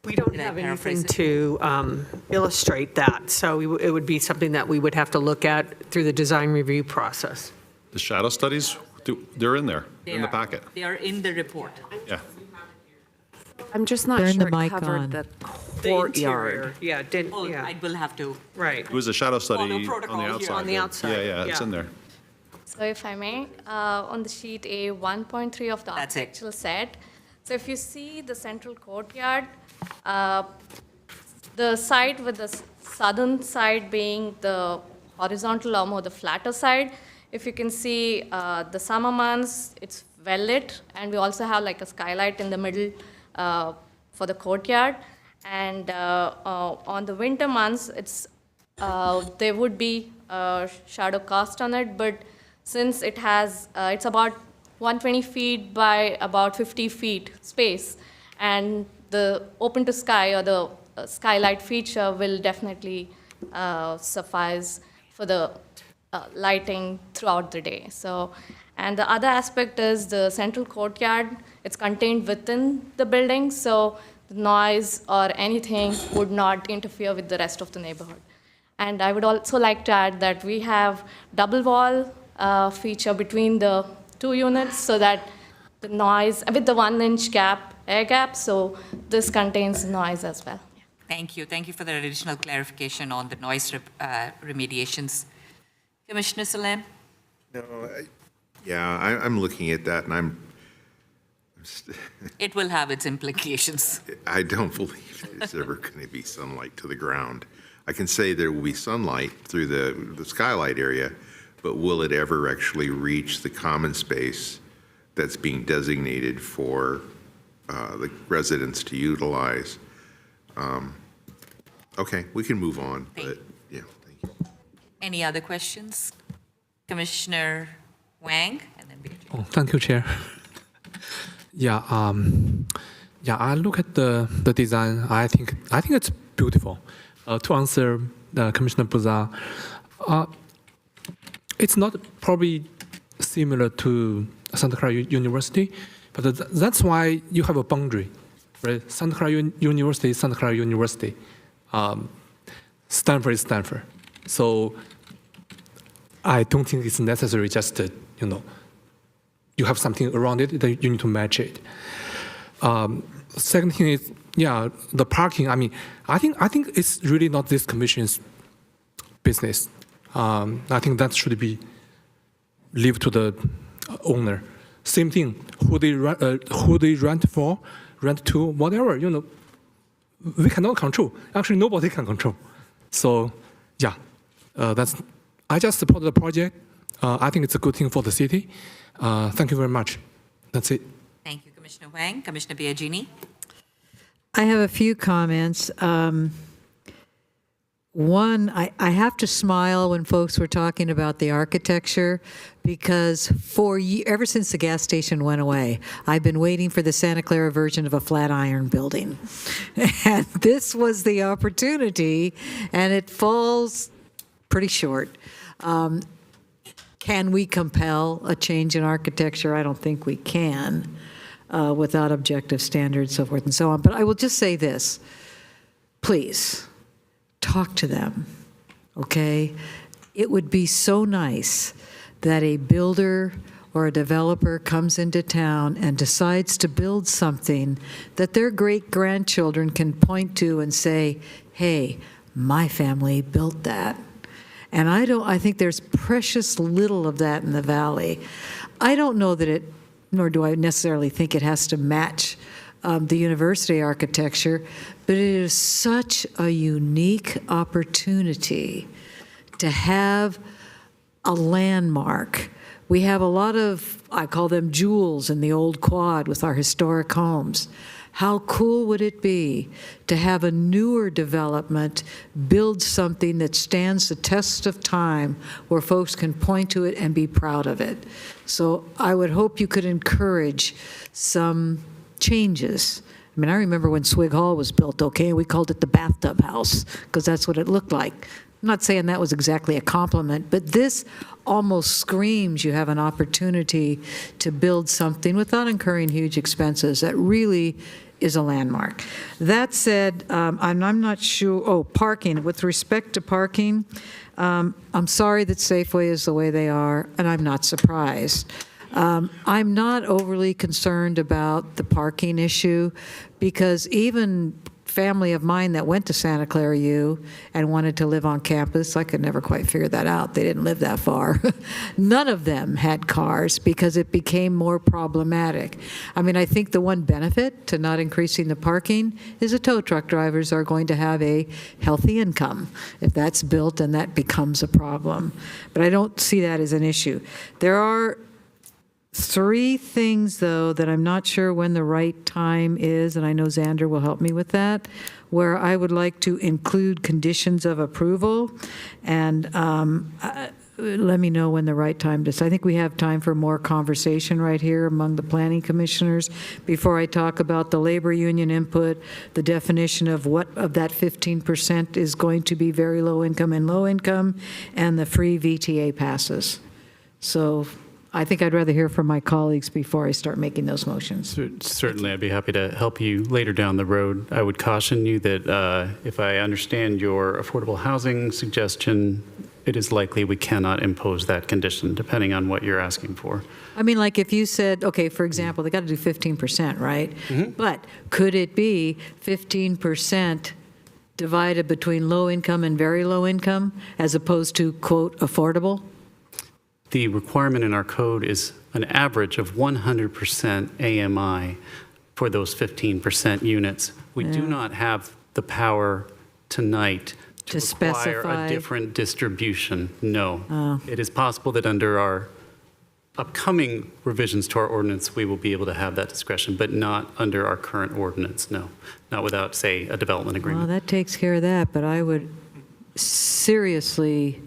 We don't Did I have paraphrase anything it? to illustrate that, so it would be something that we would have to look at through the design review process. The shadow studies, they're in there, in the packet. They are in the report. Yeah. I'm just not Turn sure the mic it covered on. the The courtyard. interior, yeah, I will have to. right. It was a shadow study Follow on the protocol here. outside. On the outside, Yeah, it's yeah. in there. So if I may, on the sheet A 1.3 of the That's it. architectural set, so if you see the central courtyard, the side with the southern side being the horizontal or more the flatter side, if you can see the summer months, it's well lit, and we also have like a skylight in the middle for the courtyard. And on the winter months, there would be shadow cast on it, but since it has, it's about 120 feet by about 50 feet space, and the open to sky or the skylight feature will definitely suffice for the lighting throughout the day. So, and the other aspect is the central courtyard. It's contained within the building, so the noise or anything would not interfere with the rest of the neighborhood. And I would also like to add that we have double wall feature between the two units so that the noise, with the 1-inch gap, air gap, so this contains noise as well. Thank you. Thank you for that additional clarification on the noise remediations. Commissioner Salem? No, I'm looking at that, and I'm It will have its implications. I don't believe there's ever going to be sunlight to the ground. I can say there will be sunlight through the skylight area, but will it ever actually reach the common space that's being designated for the residents to utilize? Okay, we can move on, but yeah, thank you. Any other questions? Commissioner Wang, and then BJ. Oh, thank you, Chair. I look at the design. I think it's beautiful. To answer Commissioner Buzar, it's not probably similar to Santa Clara University, but that's why you have a boundary, right? Santa Clara University is Santa Clara University. Stanford is Stanford. So I don't think it's necessary just to, you have something around it that you need to match it. Second thing is, the parking. I mean, I think it's really not this commission's business. I think that should be leave to the owner. Same thing, who they rent for, rent to, whatever. We cannot control. Actually, nobody can control. So, I just support the project. I think it's a good thing for the city. Thank you very much. That's it. Thank you, Commissioner Wang. Commissioner Biagini? I have a few comments. One, I have to smile when folks were talking about the architecture because ever since the gas station went away, I've been waiting for the Santa Clara version of a Flatiron building. And this was the opportunity, and it falls pretty short. Can we compel a change in architecture? I don't think we can without objective standards, so forth and so on. But I will just say this, please. Talk to them, okay? It would be so nice that a builder or a developer comes into town and decides to build something that their great-grandchildren can point to and say, hey, my family built that. And I think there's precious little of that in the Valley. I don't know that nor do I necessarily think it has to match the university architecture, but it is such a unique opportunity to have a landmark. We have a lot of, I call them jewels in the old quad with our historic homes. How cool would it be to have a newer development build something that stands the test of time where folks can point to it and be proud of it? So I would hope you could encourage some changes. I mean, I remember when Swig Hall was built, okay, we called it the bathtub house because that's what it looked like. I'm not saying that was exactly a compliment, but this almost screams you have an opportunity to build something without incurring huge expenses that really is a landmark. That said, I'm not sure, parking. With respect to parking, I'm sorry that Safeway is the way they are, and I'm not surprised. I'm not overly concerned about the parking issue because even family of mine that went to Santa Clara U and wanted to live on campus, I could never quite figure that out. They didn't live that far. None of them had cars because it became more problematic. I mean, I think the one benefit to not increasing the parking is the tow truck drivers are going to have a healthy income. If that's built, and that becomes a problem. But I don't see that as an issue. There are three things, though, that I'm not sure when the right time is, and I know Xander will help me with that, where I would like to include conditions of approval. And let me know when the right time is. I think we have time for more conversation right here among the planning commissioners before I talk about the labor union input, the definition of what of that 15% is going to be very low income and low income, and the free VTA passes. So I think I'd rather hear from my colleagues before I start making those motions. Certainly, I'd be happy to help you later down the road. I would caution you that if I understand your affordable housing suggestion, it is likely we cannot impose that condition, depending on what you're asking for. I mean, like if you said, okay, for example, they got to do 15%, right? But could it be 15% divided between low income and very low income, as opposed to, quote, affordable? The requirement in our code is an average of 100% AMI for those 15% units. We do not have the power tonight to require specify a different distribution. No. Oh. It is possible that under our upcoming revisions to our ordinance, we will be able to have that discretion, but not under our current ordinance, no. Not without, say, a development Well, agreement. that takes care of that, but I would seriously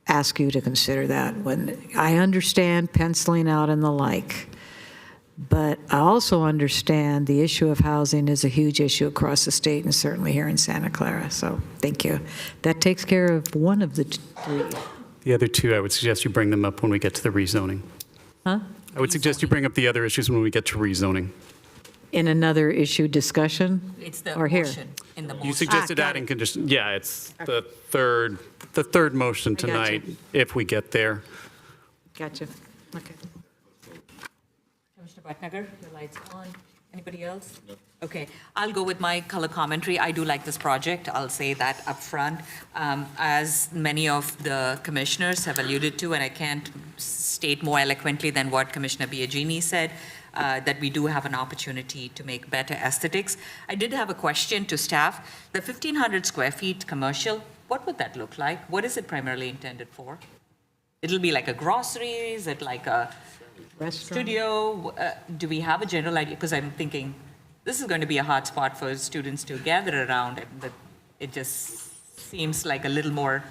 ask you to consider that. When I understand penciling out and the like, but I also understand the issue of housing is a huge issue across the state and certainly here in Santa Clara. So thank you. That takes care of one of the three. The other two, I would suggest you bring them up when we get to the rezoning. Huh? I would suggest you bring up the other issues when we get to rezoning. In another issue discussion? It's the Or here? motion in the motion. You suggested got adding conditions. Yeah, it's the third motion I got you. tonight, if we get there. Gotcha. Okay. Commissioner Bhatnagar, your light's on. Anybody else? No. Okay, I'll go with my color commentary. I do like this project. I'll say that up front. As many of the commissioners have alluded to, and I can't state more eloquently than what Commissioner Biagini said, that we do have an opportunity to make better aesthetics. I did have a question to staff. The 1,500 square feet commercial, what would that look like? What is it primarily intended for? It'll be like a grocery? Is it like a Restaurant? studio? Do we have a general idea? Because I'm thinking this is going to be a hot spot for students to gather around, and that it just seems like a little more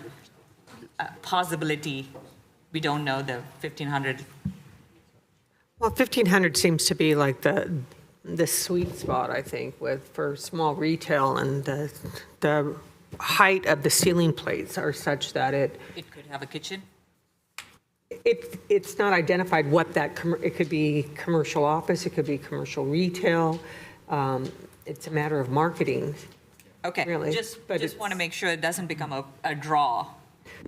possibility. We don't know the 1,500. Well, 1,500 seems to be like the sweet spot, I think, for small retail, and the height of the ceiling plates are such that It could have a kitchen. it's not identified what it could be commercial office, it could be commercial retail. It's a matter of marketing. Okay, Really, just but want to make sure it doesn't become a draw.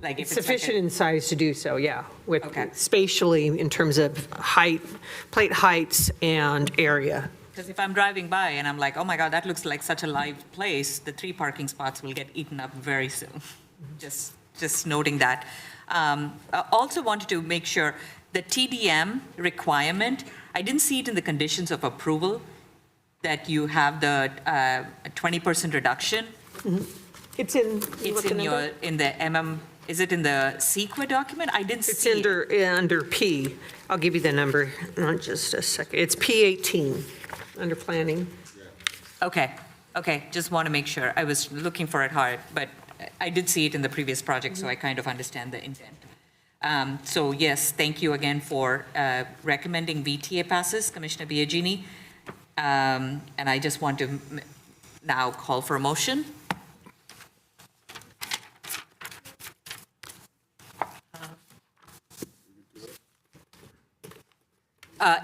Like if It's it's like sufficient in size to do so, yeah, with Okay. spatially in terms of height, plate heights and area. Because if I'm driving by and I'm like, oh my God, that looks like such a live place, the 3 parking spots will get eaten up very soon. Just noting that. I also wanted to make sure the TDM requirement, I didn't see it in the conditions of approval, that you have the 20% reduction. It's in. It's in the is it in the CEQA document? I didn't It's see it. under P. I'll give you the number in just a second. It's P18 under planning. Okay, just want to make sure. I was looking for it hard, but I did see it in the previous project, so I kind of understand the intent. So yes, thank you again for recommending VTA passes, Commissioner Biagini. And I just want to now call for a motion.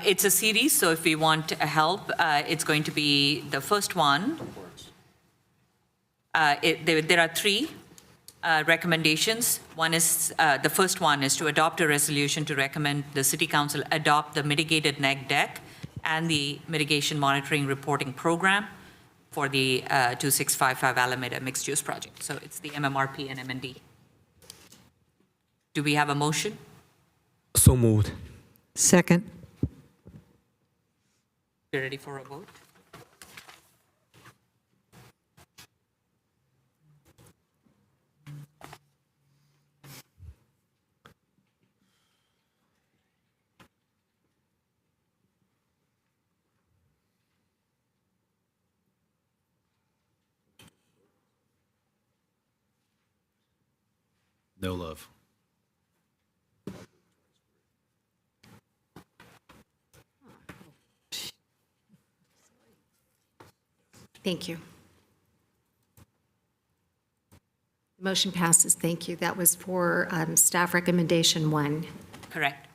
It's a series, so if we want help, it's going to be the first one. There are 3 recommendations. The first one is to adopt a resolution to recommend the City Council adopt the mitigated neg deck and the mitigation monitoring reporting program for the 2655 Alameda mixed-use project. So it's the MMRP and MND. Do we have a motion? So moved. Second. You ready for a vote? No love. Thank you. Motion passes. Thank you. That was for staff recommendation 1. Correct.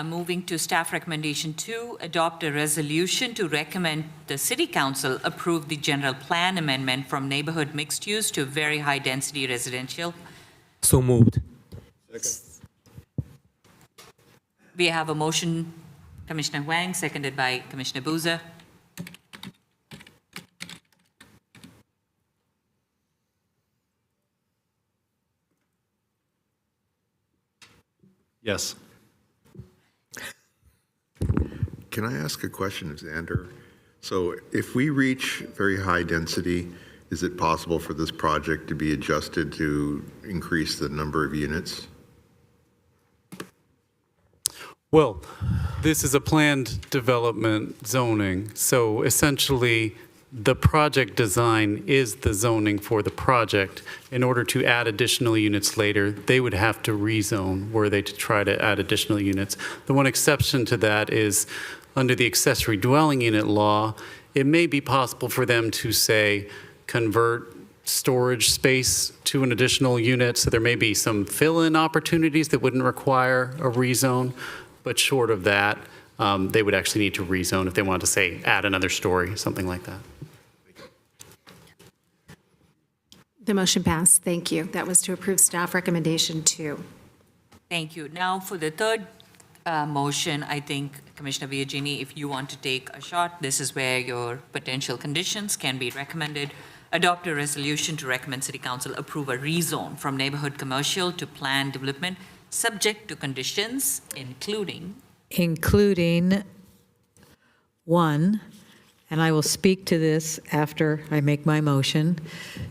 Moving to staff recommendation 2, adopt a resolution to recommend the city council approve the general plan amendment from neighborhood mixed use to very high density residential. So moved. We have a motion, Commissioner Wang, seconded by Commissioner Boozer. Yes. Can I ask a question of Xander? So if we reach very high density, is it possible for this project to be adjusted to increase the number of units? Well, this is a planned development zoning, so essentially, the project design is the zoning for the project. In order to add additional units later, they would have to rezone were they to try to add additional units. The one exception to that is under the accessory dwelling unit law, it may be possible for them to say, convert storage space to an additional unit, so there may be some fill-in opportunities that wouldn't require a rezone, but short of that, they would actually need to rezone if they wanted to say, add another story, something like that. The motion passed. Thank you. That was to approve staff recommendation 2. Thank you. Now for the third motion, I think, Commissioner Biagini, if you want to take a shot, this is where your potential conditions can be recommended. Adopt a resolution to recommend City Council approve a rezone from neighborhood commercial to planned development, subject to conditions, including 1, and I will speak to this after I make my motion,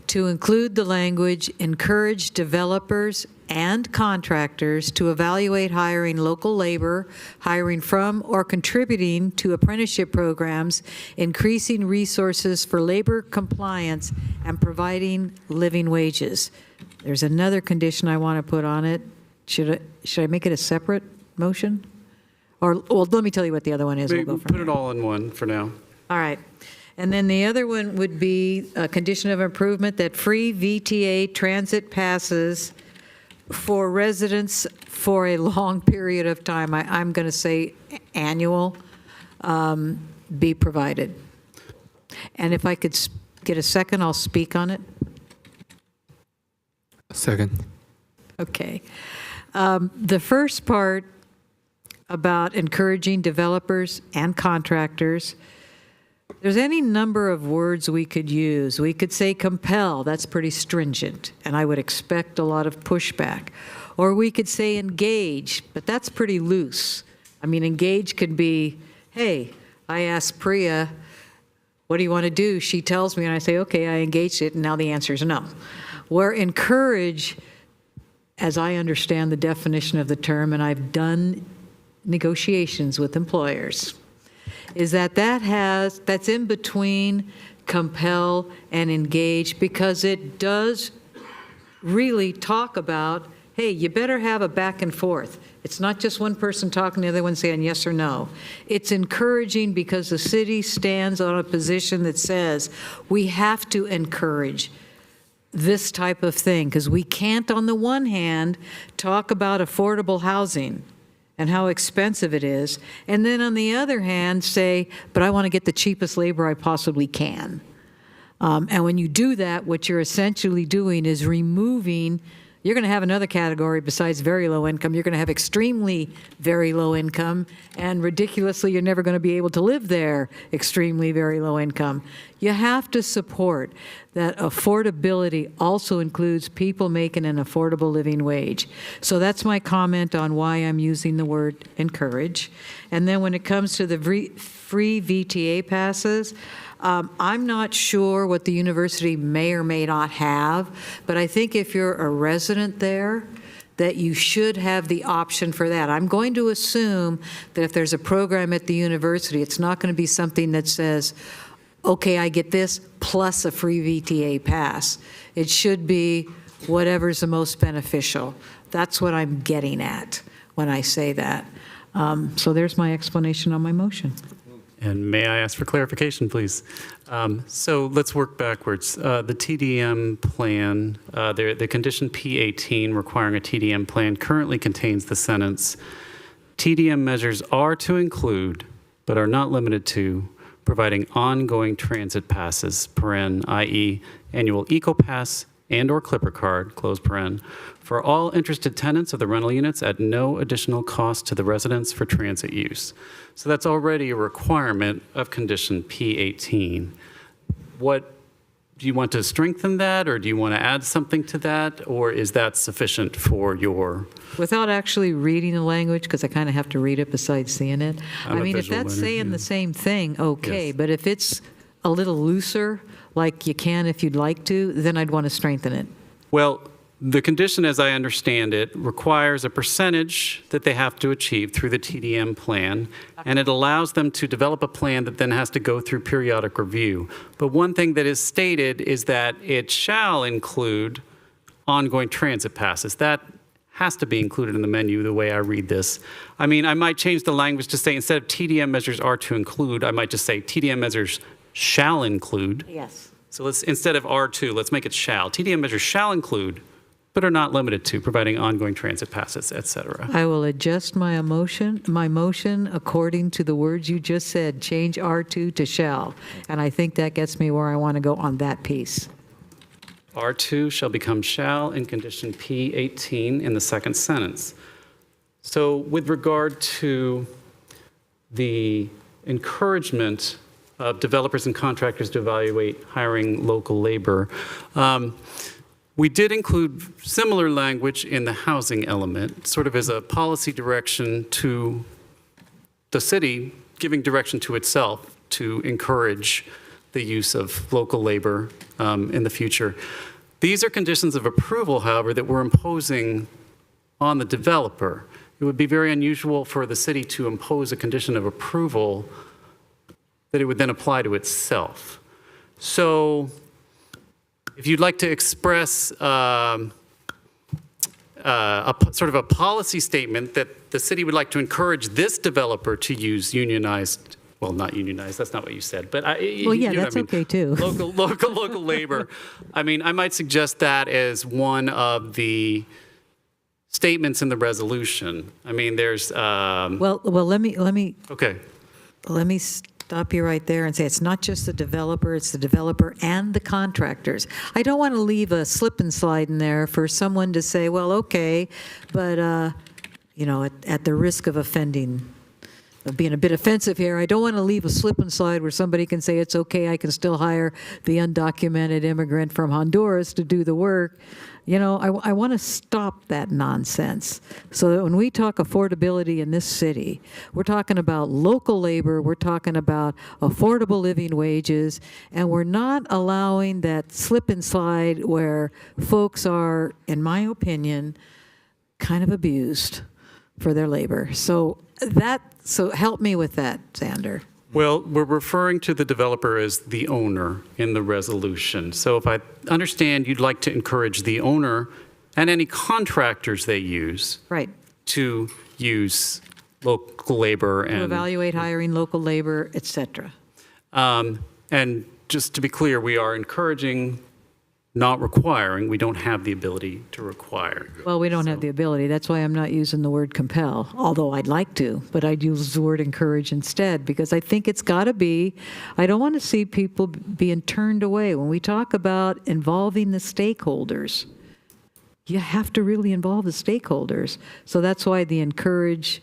to include the language, encourage developers and contractors to evaluate hiring local labor, hiring from or contributing to apprenticeship programs, increasing resources for labor compliance, and providing living wages. There's another condition I want to put on it. Should I make it a separate motion? Or, well, let me tell you what the other one is. We'll go from Put it all in one for now. all right. And then the other one would be a condition of improvement that free VTA transit passes for residents for a long period of time, I'm going to say annual, be provided. And if I could get a second, I'll speak on it. Second. Okay. The first part about encouraging developers and contractors, there's any number of words we could use. We could say compel, that's pretty stringent, and I would expect a lot of pushback. Or we could say engage, but that's pretty loose. I mean, engage could be, hey, I asked Priya, what do you want to do? She tells me, and I say, okay, I engaged it, and now the answer is no. Where encourage, as I understand the definition of the term, and I've done negotiations with employers, is that's in between compel and engage, because it does really talk about, hey, you better have a back and forth. It's not just one person talking, the other one saying yes or no. It's encouraging because the city stands on a position that says we have to encourage this type of thing, because we can't, on the one hand, talk about affordable housing and how expensive it is, and then on the other hand say, but I want to get the cheapest labor I possibly can. And when you do that, what you're essentially doing is removing, you're going to have another category besides very low income. You're going to have extremely very low income, and ridiculously, you're never going to be able to live there, extremely very low income. You have to support that affordability also includes people making an affordable living wage. So that's my comment on why I'm using the word encourage. And then when it comes to the free VTA passes, I'm not sure what the university may or may not have, but I think if you're a resident there, that you should have the option for that. I'm going to assume that if there's a program at the university, it's not going to be something that says, okay, I get this plus a free VTA pass. It should be whatever's the most beneficial. That's what I'm getting at when I say that. So there's my explanation on my motion. And may I ask for clarification, please? So let's work backwards. The TDM plan, the condition P18 requiring a TDM plan currently contains the sentence, TDM measures are to include, but are not limited to, providing ongoing transit passes, i.e. annual EcoPass and/or Clipper Card, close paren, for all interested tenants of the rental units at no additional cost to the residents for transit use. So that's already a requirement of condition P18. What, do you want to strengthen that, or do you want to add something to that, or is that sufficient for your? Without actually reading the language, because I kind of have to read it besides seeing it. I'm I a mean, if visual that's learner, saying yeah. the same thing, okay. Yes. But if it's a little looser, like you can if you'd like to, then I'd want to strengthen it. Well, the condition, as I understand it, requires a percentage that they have to achieve through the TDM plan, and it allows them to develop a plan that then has to go through periodic review. But one thing that is stated is that it shall include ongoing transit passes. That has to be included in the menu the way I read this. I mean, I might change the language to say instead of TDM measures are to include, I might just say TDM measures shall include. Yes. So let's, instead of R2, let's make it shall. TDM measures shall include, but are not limited to, providing ongoing transit passes, et cetera. I will adjust my motion according to the words you just said, change R2 to shall. And I think that gets me where I want to go on that piece. R2 shall become shall in condition P18 in the second sentence. So with regard to the encouragement of developers and contractors to evaluate hiring local labor, we did include similar language in the housing element, sort of as a policy direction to the city, giving direction to itself to encourage the use of local labor in the future. These are conditions of approval, however, that we're imposing on the developer. It would be very unusual for the city to impose a condition of approval that it would then apply to itself. So if you'd like to express sort of a policy statement that the city would like to encourage this developer to use unionized, well, not unionized, that's not what you said, but Well, yeah, you know that's what I mean. okay too. Local labor. I mean, I might suggest that as one of the statements in the resolution. I mean, there's, Well, let me okay. Let me stop you right there and say it's not just the developer, it's the developer and the contractors. I don't want to leave a slip and slide in there for someone to say, well, okay, but, you know, at the risk of offending, of being a bit offensive here, I don't want to leave a slip and slide where somebody can say it's okay, I can still hire the undocumented immigrant from Honduras to do the work. You know, I want to stop that nonsense. So that when we talk affordability in this city, we're talking about local labor, we're talking about affordable living wages, and we're not allowing that slip and slide where folks are, in my opinion, kind of abused for their labor. So help me with that, Xander. Well, we're referring to the developer as the owner in the resolution. So if I understand you'd like to encourage the owner and any contractors they use Right. to use local labor To and evaluate hiring local labor, et cetera. and just to be clear, we are encouraging, not requiring. We don't have the ability to require. Well, we don't have the ability. That's why I'm not using the word compel, although I'd like to, but I'd use the word encourage instead, because I think it's got to be, I don't want to see people being turned away. When we talk about involving the stakeholders, you have to really involve the stakeholders. So that's why the encourage,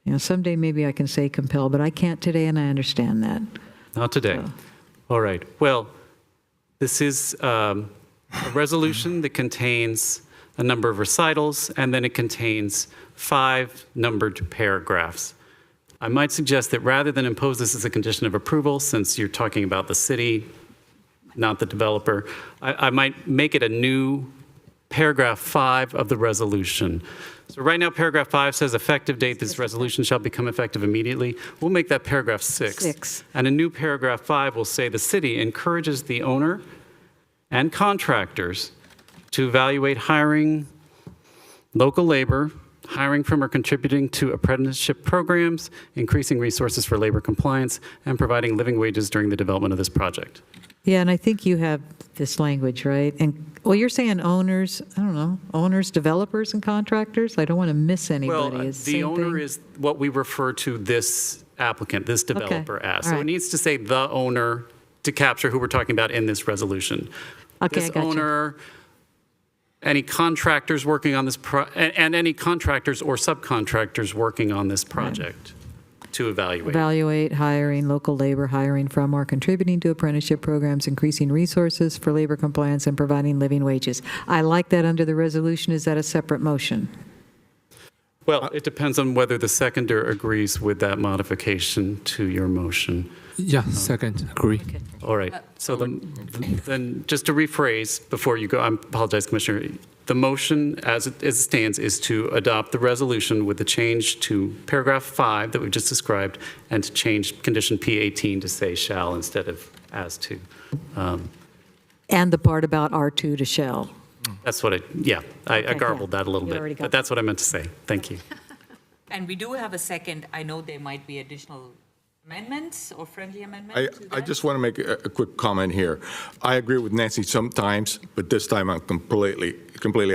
you know, someday maybe I can say compel, but I can't today, and I understand that. Not today. All right. Well, this is a resolution that contains a number of recitals, and then it contains 5 numbered paragraphs. I might suggest that rather than impose this as a condition of approval, since you're talking about the city, not the developer, I might make it a new paragraph 5 of the resolution. So right now, paragraph 5 says effective date, this resolution shall become effective immediately. We'll make that paragraph 6. And a new paragraph 5 will say the city encourages the owner and contractors to evaluate hiring local labor hiring from or contributing to apprenticeship programs, increasing resources for labor compliance, and providing living wages during the development of this project. Yeah, and I think you have this language, right? And, well, you're saying owners, I don't know, owners, developers, and contractors? I don't want to miss anybody. Well, Is the same owner thing? is what we refer to this applicant, this developer as. all So it right. needs to say the owner to capture who we're talking about in this resolution. Okay, I This got you. owner, any contractors working on this, and any contractors or subcontractors working on this project to evaluate. Evaluate hiring local labor, hiring from or contributing to apprenticeship programs, increasing resources for labor compliance, and providing living wages. I like that under the resolution. Is that a separate motion? Well, it depends on whether the seconder agrees with that modification to your motion. Yeah, second, agree. All right, so then, just to rephrase before you go, I apologize, Commissioner. The motion as it stands is to adopt the resolution with the change to paragraph 5 that we've just described, and to change condition P18 to say shall instead of as to. And the part about R2 to shall. That's what I garbled that a little You already bit, got but that's what I meant to say. Thank you. And we do have a second. I know there might be additional amendments or friendly amendments. I just want to make a quick comment here. I agree with Nancy sometimes, but this time I'm completely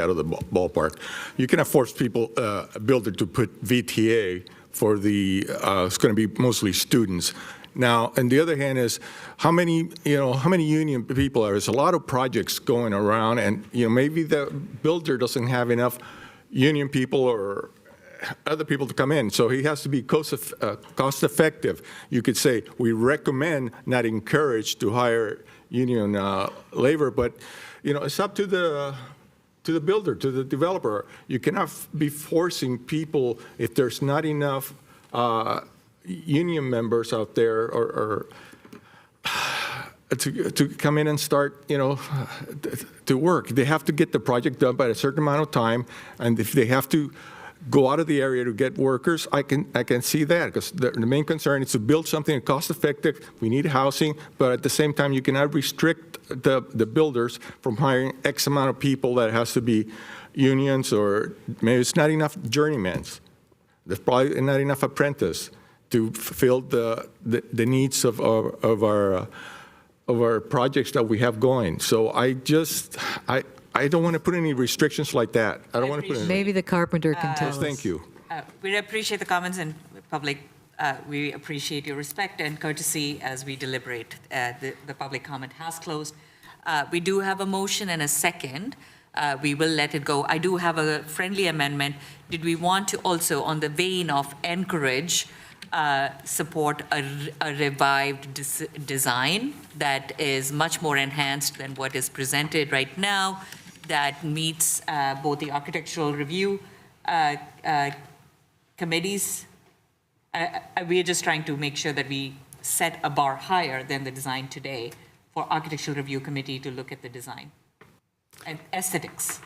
out of the ballpark. You cannot force people, a builder, to put VTA for the, it's going to be mostly students. Now, on the other hand is, how many union people are? There's a lot of projects going around, and, maybe the builder doesn't have enough union people or other people to come in, so he has to be cost effective. You could say, we recommend, not encourage, to hire union labor, but, it's up to the builder, to the developer. You cannot be forcing people if there's not enough union members out there or to come in and start, to work. They have to get the project done by a certain amount of time, and if they have to go out of the area to get workers, I can see that, because the main concern is to build something cost effective. We need housing, but at the same time, you cannot restrict the builders from hiring X amount of people that has to be unions, or maybe it's not enough journeymans. There's probably not enough apprentices to fulfill the needs of our projects that we have going. So I don't want to put any restrictions like that. I don't want to put any. Maybe the carpenter can tell us. Thank you. We appreciate the comments, and public, we appreciate your respect and courtesy as we deliberate. The public comment has closed. We do have a motion and a second. We will let it go. I do have a friendly amendment. Did we want to also, on the vein of encourage, support a revived design that is much more enhanced than what is presented right now, that meets both the architectural review committees? We are just trying to make sure that we set a bar higher than the design today for architectural review committee to look at the design and aesthetics.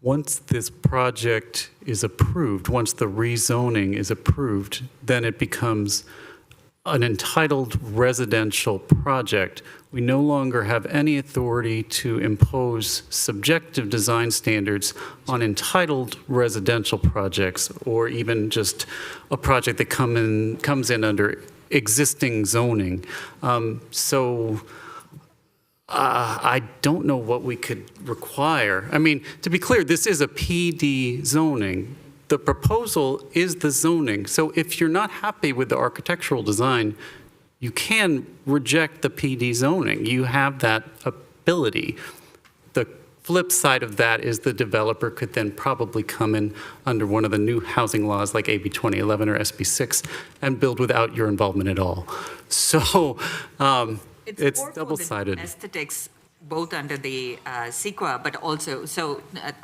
Once this project is approved, once the rezoning is approved, then it becomes an entitled residential project. We no longer have any authority to impose subjective design standards on entitled residential projects, or even just a project that comes in under existing zoning. I don't know what we could require. I mean, to be clear, this is a PD zoning. The proposal is the zoning. So if you're not happy with the architectural design, you can reject the PD zoning. You have that ability. The flip side of that is the developer could then probably come in under one of the new housing laws like AB 2011 or SB 6 and build without your involvement at all. So it's double-sided. Aesthetics, both under the CEQA, but also,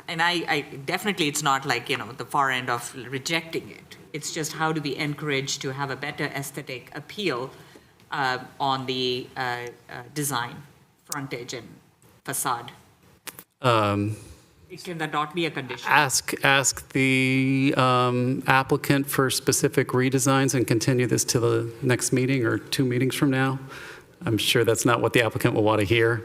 and I definitely, it's not like, the far end of rejecting it. It's just how do we encourage to have a better aesthetic appeal on the design, frontage, and facade. Can that not be a condition? Ask the applicant for specific redesigns and continue this to the next meeting or 2 meetings from now. I'm sure that's not what the applicant will want to hear.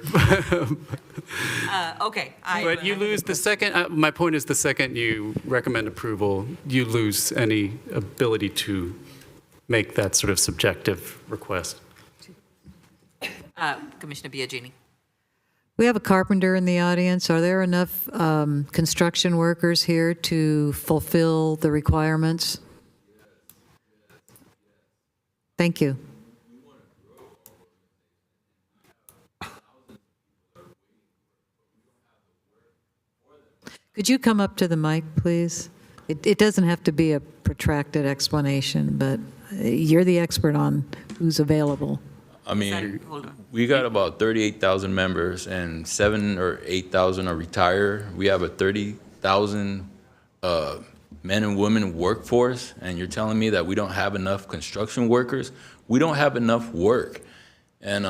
Okay. But you lose the second, my point is the second you recommend approval, you lose any ability to make that sort of subjective request. Commissioner Biagini. We have a carpenter in the audience. Are there enough construction workers here to fulfill the requirements? Thank you. Could you come up to the mic, please? It doesn't have to be a protracted explanation, but you're the expert on who's available. I mean, we got about 38,000 members and 7,000 or 8,000 are retired. We have a 30,000 men and women workforce, and you're telling me that we don't have enough construction workers? We don't have enough work. And,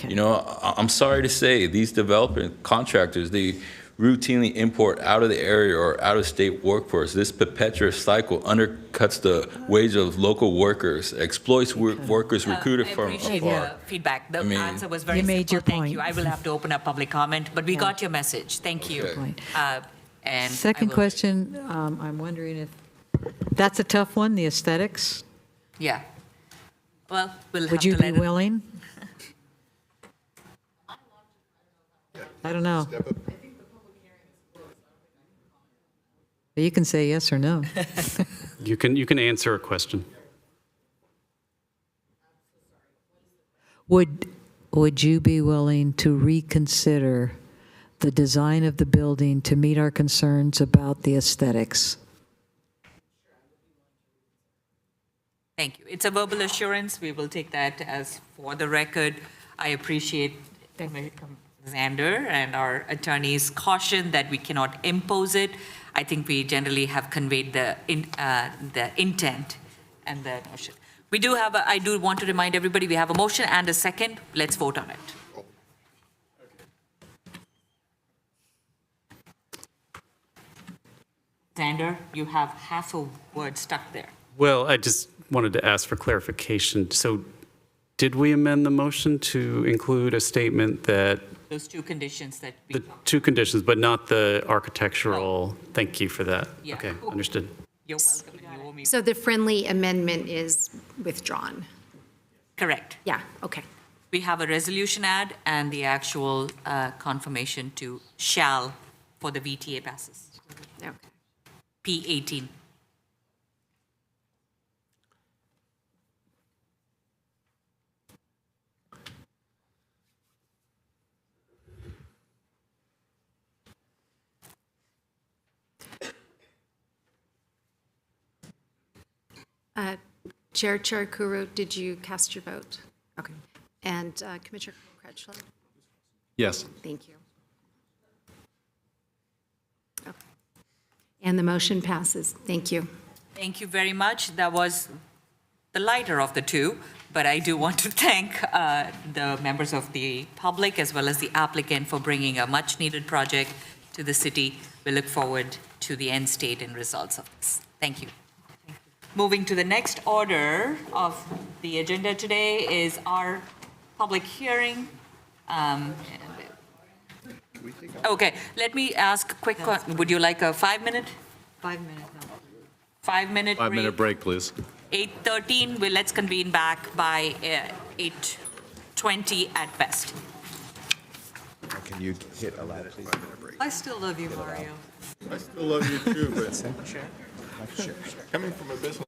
you know, I'm sorry to say, these developer contractors, they routinely import out of the area or out of state workforce. This perpetuous cycle undercuts the wage of local workers, exploits workers recruited from I appreciate afar. your feedback. The answer was very You simple. made your Thank point. you. I will have to open up public comment, but we got your message. Thank you. Point. And Second question, I'm wondering if, that's a tough one, the aesthetics. Yeah. Well, we'll have Would to you be let it- willing? I don't know. You can say yes or no. You can answer a question. Would you be willing to reconsider the design of the building to meet our concerns about the aesthetics? Thank you. It's a verbal assurance. We will take that as for the record. I appreciate Xander and our attorney's caution that we cannot impose it. I think we generally have conveyed the intent and the notion. We do have, I do want to remind everybody, we have a motion and a second. Let's vote on it. Xander, you have half a word stuck there. Well, I just wanted to ask for clarification. So did we amend the motion to include a statement that Those two conditions that we the two conditions, but not the architectural? Thank you for that. Yeah. Okay, understood. You're welcome. You owe me. So the friendly amendment is withdrawn? Correct. Yeah, okay. We have a resolution ad and the actual confirmation to shall for the VTA passes. Okay. P18. Chair Kuru, did you cast your vote? Okay. And Commissioner Cratchler? Yes. Thank you. Okay. And the motion passes. Thank you. Thank you very much. That was the lighter of the two, but I do want to thank the members of the public as well as the applicant for bringing a much-needed project to the city. We look forward to the end state and results of this. Thank you. Moving to the next order of the agenda today is our public hearing. Okay, let me ask a quick, would you like a 5-minute? 5 minutes. 5-minute break? 5-minute break, please. 8:13, well, let's convene back by 8:20 at best. Can you hit allow, please? I still love you, Mario. I still love you too, but coming from a business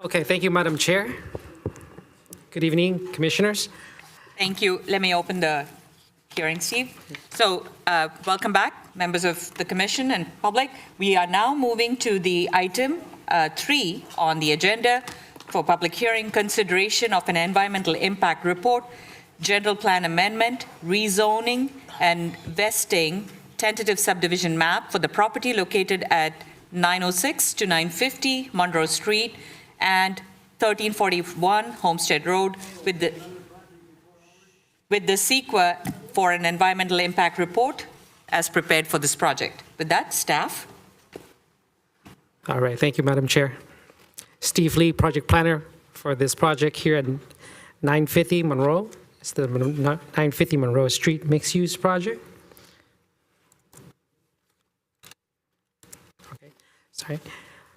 Okay, thank you, Madam Chair. Good evening, Commissioners. Thank you. Let me open the hearing, Steve. So welcome back, members of the Commission and public. We are now moving to the item 3 on the agenda for public hearing, consideration of an environmental impact report, general plan amendment, rezoning, and vesting tentative subdivision map for the property located at 906 to 950 Monroe Street and 1341 Homestead Road with the CEQA for an environmental impact report as prepared for this project. With that, staff. All right, thank you, Madam Chair. Steve Lee, project planner for this project here at 950 Monroe. It's the 950 Monroe Street mixed-use project. Okay, sorry.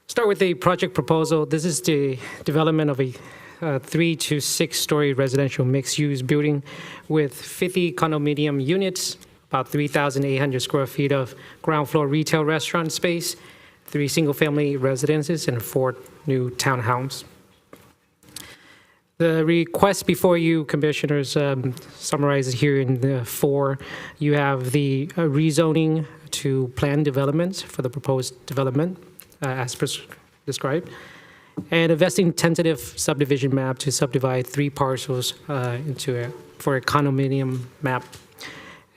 Start with the project proposal. This is the development of a 3 to 6 story residential mixed-use building with 50 condominium units, about 3,800 square feet of ground floor retail restaurant space, 3 single-family residences, and 4 new townhomes. The request before you, Commissioners, summarized here in the 4. You have the rezoning to planned developments for the proposed development, as described, and a vesting tentative subdivision map to subdivide 3 parcels for a condominium map.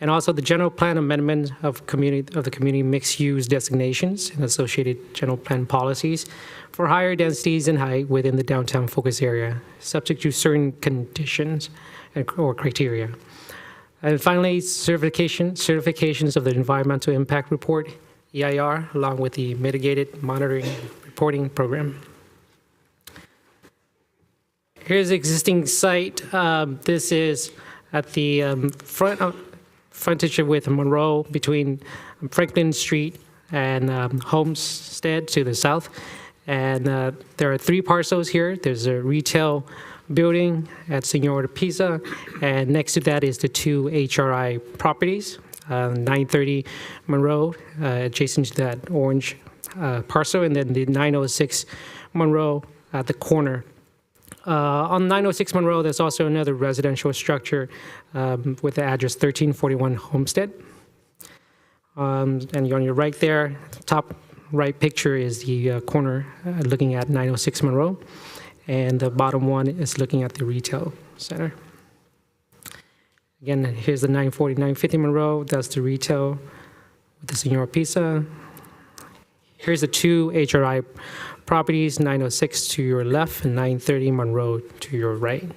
And also the general plan amendment of the community mixed-use designations and associated general plan policies for higher densities and height within the downtown focus area, subject to certain conditions or criteria. And finally, certifications of the environmental impact report, EIR, along with the mitigated monitoring and reporting program. Here's the existing site. This is at the frontage with Monroe between Franklin Street and Homestead to the south. And there are 3 parcels here. There's a retail building at Senor Pisa, and next to that is the 2 HRI properties, 930 Monroe, adjacent to that orange parcel, and then the 906 Monroe at the corner. On 906 Monroe, there's also another residential structure with the address 1341 Homestead. And on your right there, top right picture is the corner looking at 906 Monroe, and the bottom one is looking at the retail center. Again, here's the 940, 950 Monroe. That's the retail with the Senor Pisa. Here's the 2 HRI properties, 906 to your left and 930 Monroe to your right.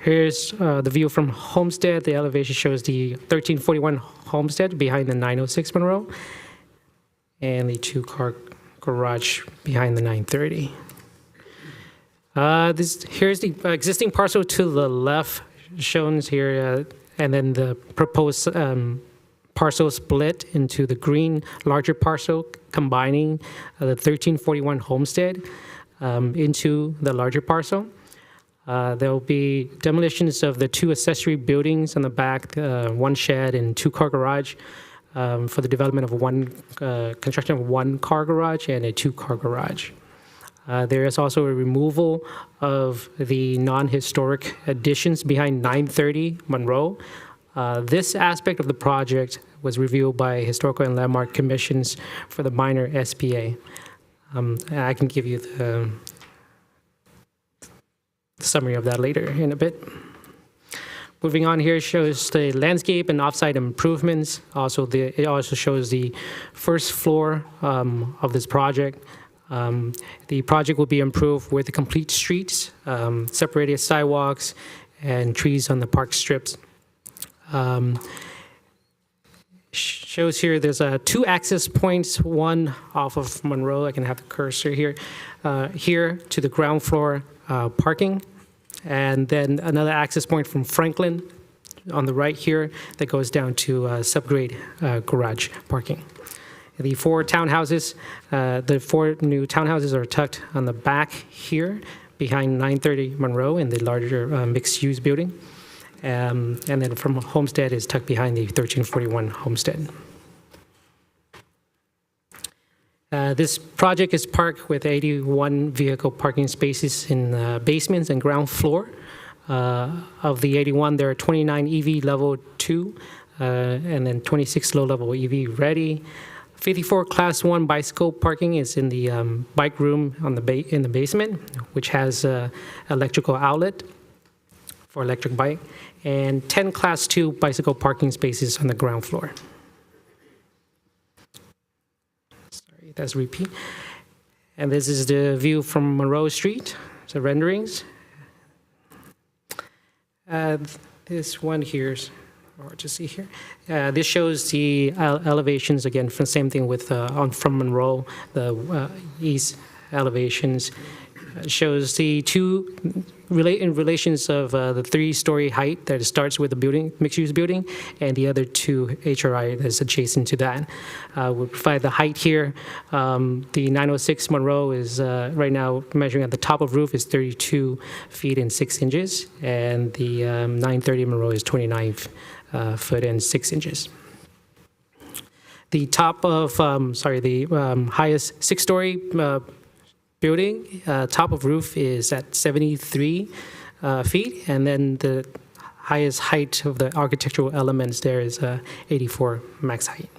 Here's the view from Homestead. The elevation shows the 1341 Homestead behind the 906 Monroe and the 2-car garage behind the 930. Here's the existing parcel to the left shown here, and then the proposed parcel split into the green larger parcel, combining the 1341 Homestead into the larger parcel. There will be demolitions of the 2 accessory buildings on the back, 1 shed and 2-car garage, for the development of construction of 1-car garage and a 2-car garage. There is also a removal of the non-historic additions behind 930 Monroe. This aspect of the project was reviewed by Historical and Landmark Commissions for the minor SPA. I can give you the summary of that later in a bit. Moving on, here shows the landscape and offsite improvements. It also shows the first floor of this project. The project will be improved with the complete streets, separated sidewalks, and trees on the park strips. Shows here there's 2 access points, one off of Monroe. I can have the cursor here, here to the ground floor parking, and then another access point from Franklin on the right here that goes down to subgrade garage parking. The 4 townhouses, the 4 new townhouses are tucked on the back here behind 930 Monroe in the larger mixed-use building. And then from Homestead is tucked behind the 1341 Homestead. This project is parked with 81 vehicle parking spaces in basements and ground floor. Of the 81, there are 29 EV level 2, and then 26 low-level EV ready. 54 Class 1 bicycle parking is in the bike room on in the basement, which has electrical outlet for electric bike, and 10 Class 2 bicycle parking spaces on the ground floor. Sorry, that's repeat. And this is the view from Monroe Street, the renderings. This one here is hard to see here. This shows the elevations again, from same thing with from Monroe, the east elevations. Shows the two in relations of the 3-story height that starts with the building, mixed-use building, and the other two HRI that's adjacent to that. We provide the height here. The 906 Monroe is right now measuring at the top of roof is 32 feet and 6 inches, and the 930 Monroe is 29 foot and 6 inches. The top of, the highest 6-story building, top of roof is at 73 feet, and then the highest height of the architectural elements there is 84 max height.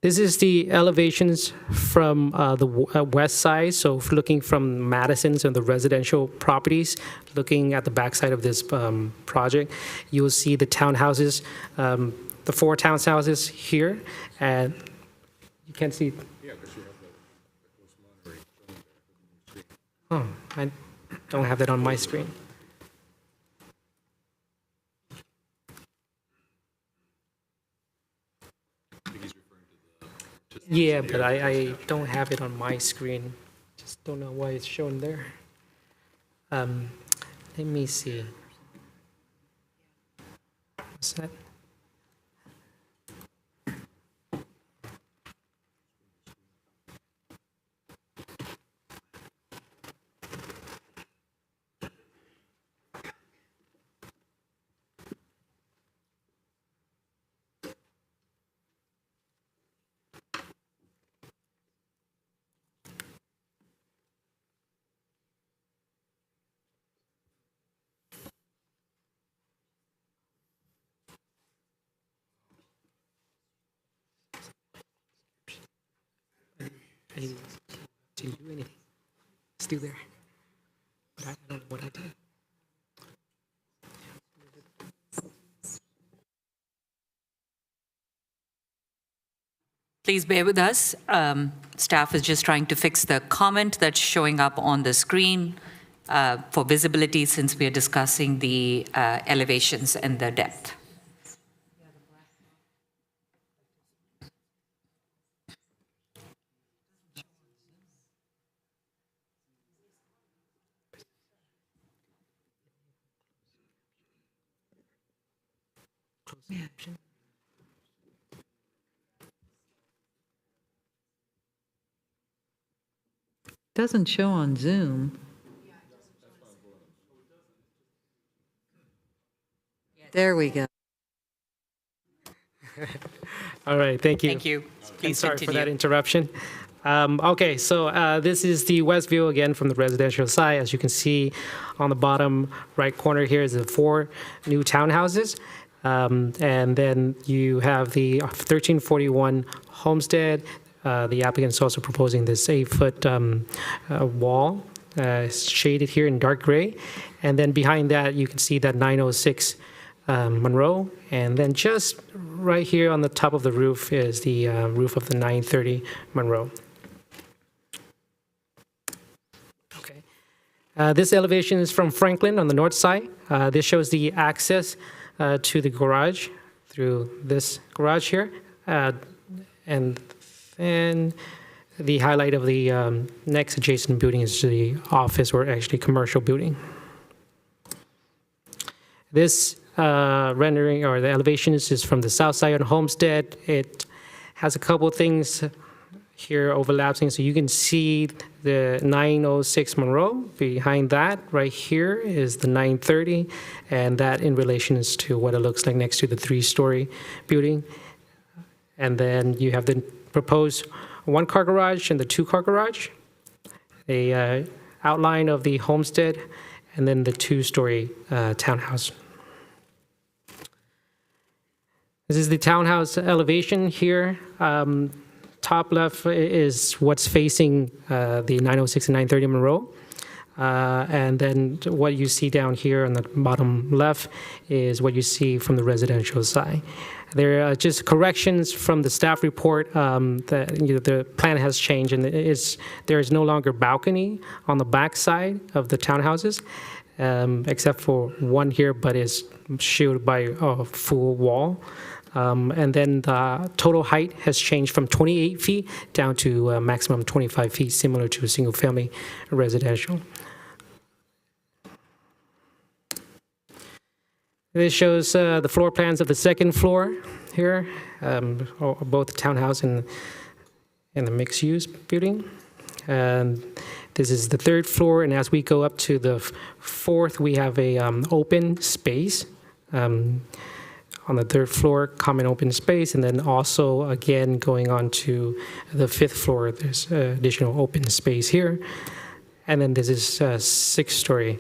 This is the elevations from the west side, so looking from Madison's and the residential properties, looking at the backside of this project, you'll see the townhouses, the 4 townhouses here, and you can see. Oh, I don't have that on my screen. Yeah, but I don't have it on my screen. Just don't know why it's shown there. Let me see. What's that? I didn't do anything. It's still there. But I don't know what I did. Please bear with us. Staff is just trying to fix the comment that's showing up on the screen for visibility, since we are discussing the elevations and the depth. Doesn't show on Zoom. There we go. All right, thank you. Thank you. Please Sorry continue. for that interruption. Okay, so this is the west view again from the residential side. As you can see on the bottom right corner here is the 4 new townhouses. And then you have the 1341 Homestead. The applicant is also proposing this 8-foot wall, shaded here in dark gray. And then behind that, you can see that 906 Monroe. And then just right here on the top of the roof is the roof of the 930 Monroe. Okay. This elevation is from Franklin on the north side. This shows the access to the garage through this garage here. And then the highlight of the next adjacent building is the office, or actually commercial building. This rendering, or the elevations, is from the south side on Homestead. It has a couple things here overlapping, so you can see the 906 Monroe. Behind that, right here, is the 930, and that in relation is to what it looks like next to the 3-story building. And then you have the proposed 1-car garage and the 2-car garage, a outline of the homestead, and then the 2-story townhouse. This is the townhouse elevation here. Top left is what's facing the 906 and 930 Monroe. And then what you see down here on the bottom left is what you see from the residential side. There are just corrections from the staff report that the plan has changed, and there is no longer balcony on the back side of the townhouses, except for one here, but is shielded by a full wall. And then the total height has changed from 28 feet down to a maximum 25 feet, similar to a single-family residential. This shows the floor plans of the second floor here, both the townhouse and the mixed-use building. And this is the third floor, and as we go up to the fourth, we have a open space. On the third floor, common open space, and then also, again, going on to the fifth floor, there's additional open space here. And then this is 6-story.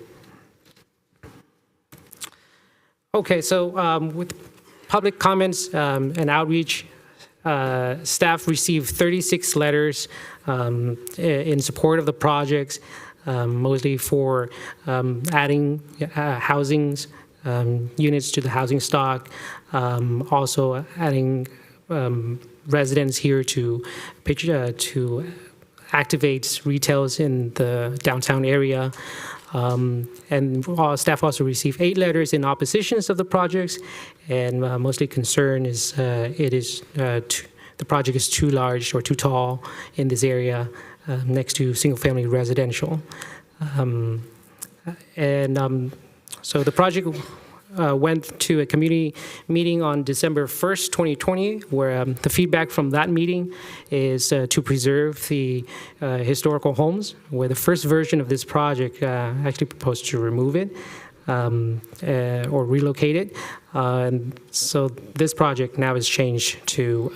Okay, so with public comments and outreach, staff received 36 letters in support of the projects, mostly for adding housings, units to the housing stock, also adding residents here to activate retails in the downtown area. And staff also received 8 letters in oppositions of the projects, and mostly concern is the project is too large or too tall in this area next to single-family residential. So the project went to a community meeting on December 1st, 2020, where the feedback from that meeting is to preserve the historical homes, where the first version of this project actually proposed to remove it or relocate it. And so this project now is changed to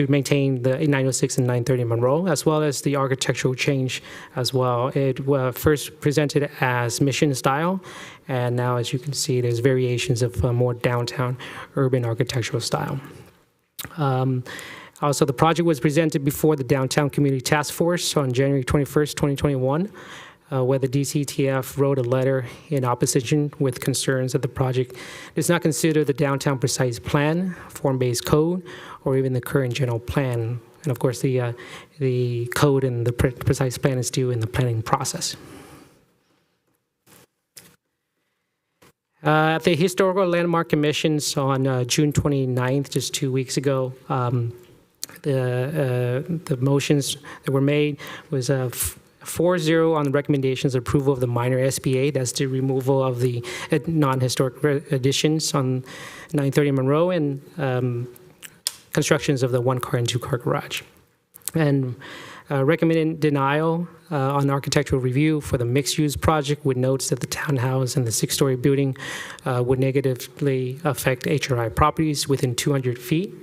maintain the 906 and 930 Monroe, as well as the architectural change as well. It first presented as mission style, and now, as you can see, there's variations of more downtown urban architectural style. Also, the project was presented before the Downtown Community Task Force on January 21st, 2021, where the DCTF wrote a letter in opposition with concerns that the project does not consider the downtown precise plan, form-based code, or even the current general plan. And of course, the code and the precise plan is due in the planning process. At the Historical Landmark Commissions on June 29th, just 2 weeks ago, the motions that were made was 4-0 on the recommendations of approval of the minor SBA. That's the removal of the non-historic additions on 930 Monroe and constructions of the 1-car and 2-car garage. And recommended denial on architectural review for the mixed-use project with notes that the townhouse and the 6-story building would negatively affect HRI properties within 200 feet,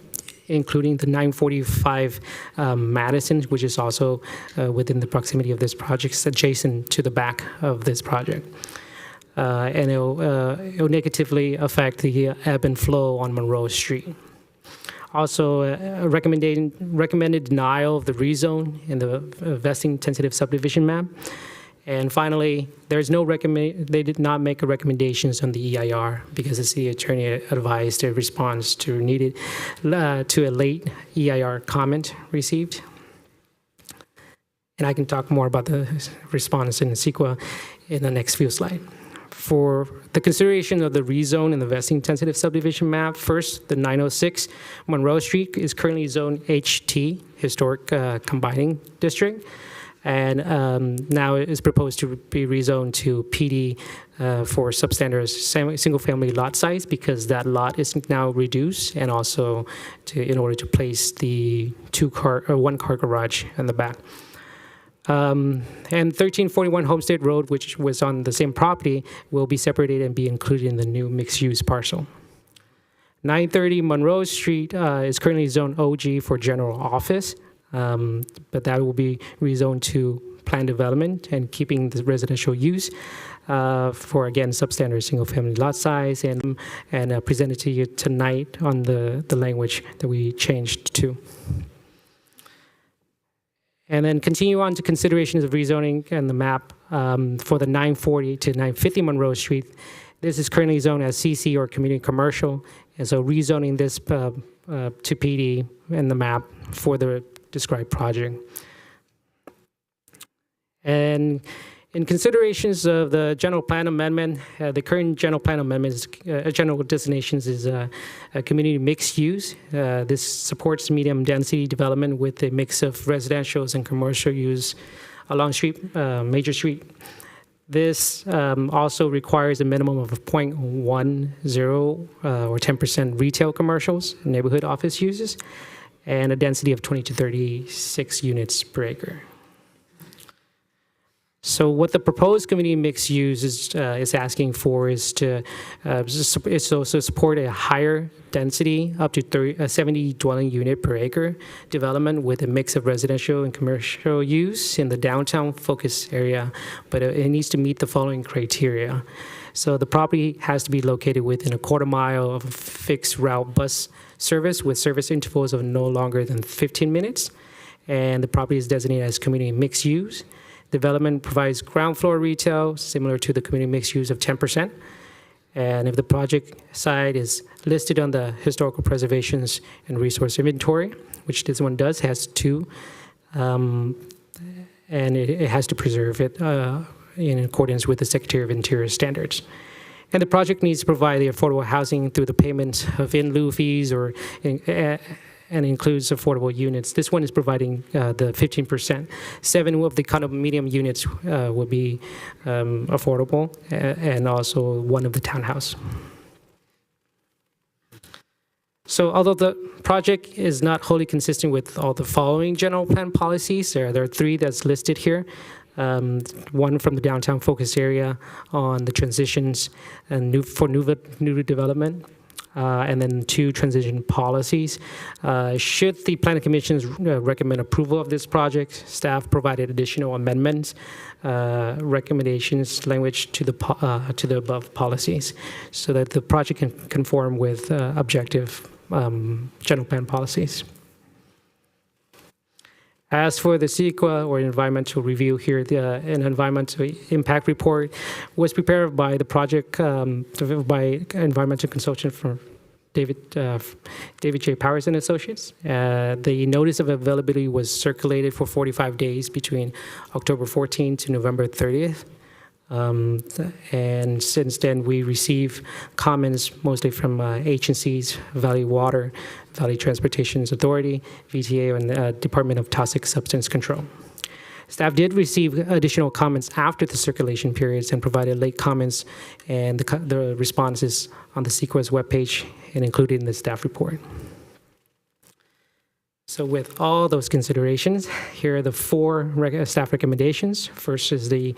including the 945 Madison, which is also within the proximity of this project, it's adjacent to the back of this project. And it'll negatively affect the ebb and flow on Monroe Street. Also, recommended denial of the rezone in the vesting tentative subdivision map. And finally, they did not make recommendations on the EIR because the city attorney advised a response to a late EIR comment received. And I can talk more about the response in the CEQA in the next few slides. For the consideration of the rezone in the vesting tentative subdivision map, first, the 906 Monroe Street is currently zoned HT, Historic Combining District. and now it is proposed to be rezoned to PD for substandard single-family lot size, because that lot is now reduced, and also in order to place the one-car garage in the back. And 1341 Homestead Road, which was on the same property, will be separated and be included in the new mixed-use parcel. 930 Monroe Street is currently zoned OG for general office, but that will be rezoned to planned development and keeping the residential use for, again, substandard single-family lot size, and presented to you tonight on the language that we changed to. And then continue on to considerations of rezoning and the map for the 940 to 950 Monroe Street. This is currently zoned as CC or community commercial, and so rezoning this to PD in the map for the described project. And in considerations of the general plan amendment, the current general plan amendment is, general designations is a community mixed use. This supports medium density development with a mix of residentials and commercial use along Major Street. This also requires a minimum of 0.10 or 10% retail commercials, neighborhood office uses, and a density of 20 to 36 units per acre. So what the proposed community mixed use is asking for is to also support a higher density, up to 70 dwelling unit per acre development with a mix of residential and commercial use in the downtown focus area, but it needs to meet the following criteria. So the property has to be located within a quarter mile of fixed route bus service with service intervals of no longer than 15 minutes, and the property is designated as community mixed use. Development provides ground floor retail, similar to the community mixed use of 10%. And if the project site is listed on the historical preservations and resource inventory, which this one does, has two, and it has to preserve it in accordance with the Secretary of Interior standards. And the project needs to provide the affordable housing through the payment of in lieu fees and includes affordable units. This one is providing the 15%. 7 of the condominium units will be affordable, and also 1 of the townhouse. So although the project is not wholly consistent with all the following general plan policies, there are 3 that's listed here. 1 from the downtown focus area on the transitions and new development. And then 2 transition policies. Should the Planning Commission recommend approval of this project, staff provided additional amendments, recommendations, language to the above policies, so that the project can conform with objective general plan policies. As for the CEQA, or environmental review here, an environmental impact report was prepared by the project, by environmental consultant from David J. Powers and Associates. The notice of availability was circulated for 45 days between October 14th to November 30th. And since then, we receive comments mostly from agencies, Valley Water, Valley Transportation Authority, VTA, and Department of Toxic Substance Control. Staff did receive additional comments after the circulation periods and provided late comments, and the responses on the CEQA's webpage and included in the staff report. So with all those considerations, here are the 4 staff recommendations. First is the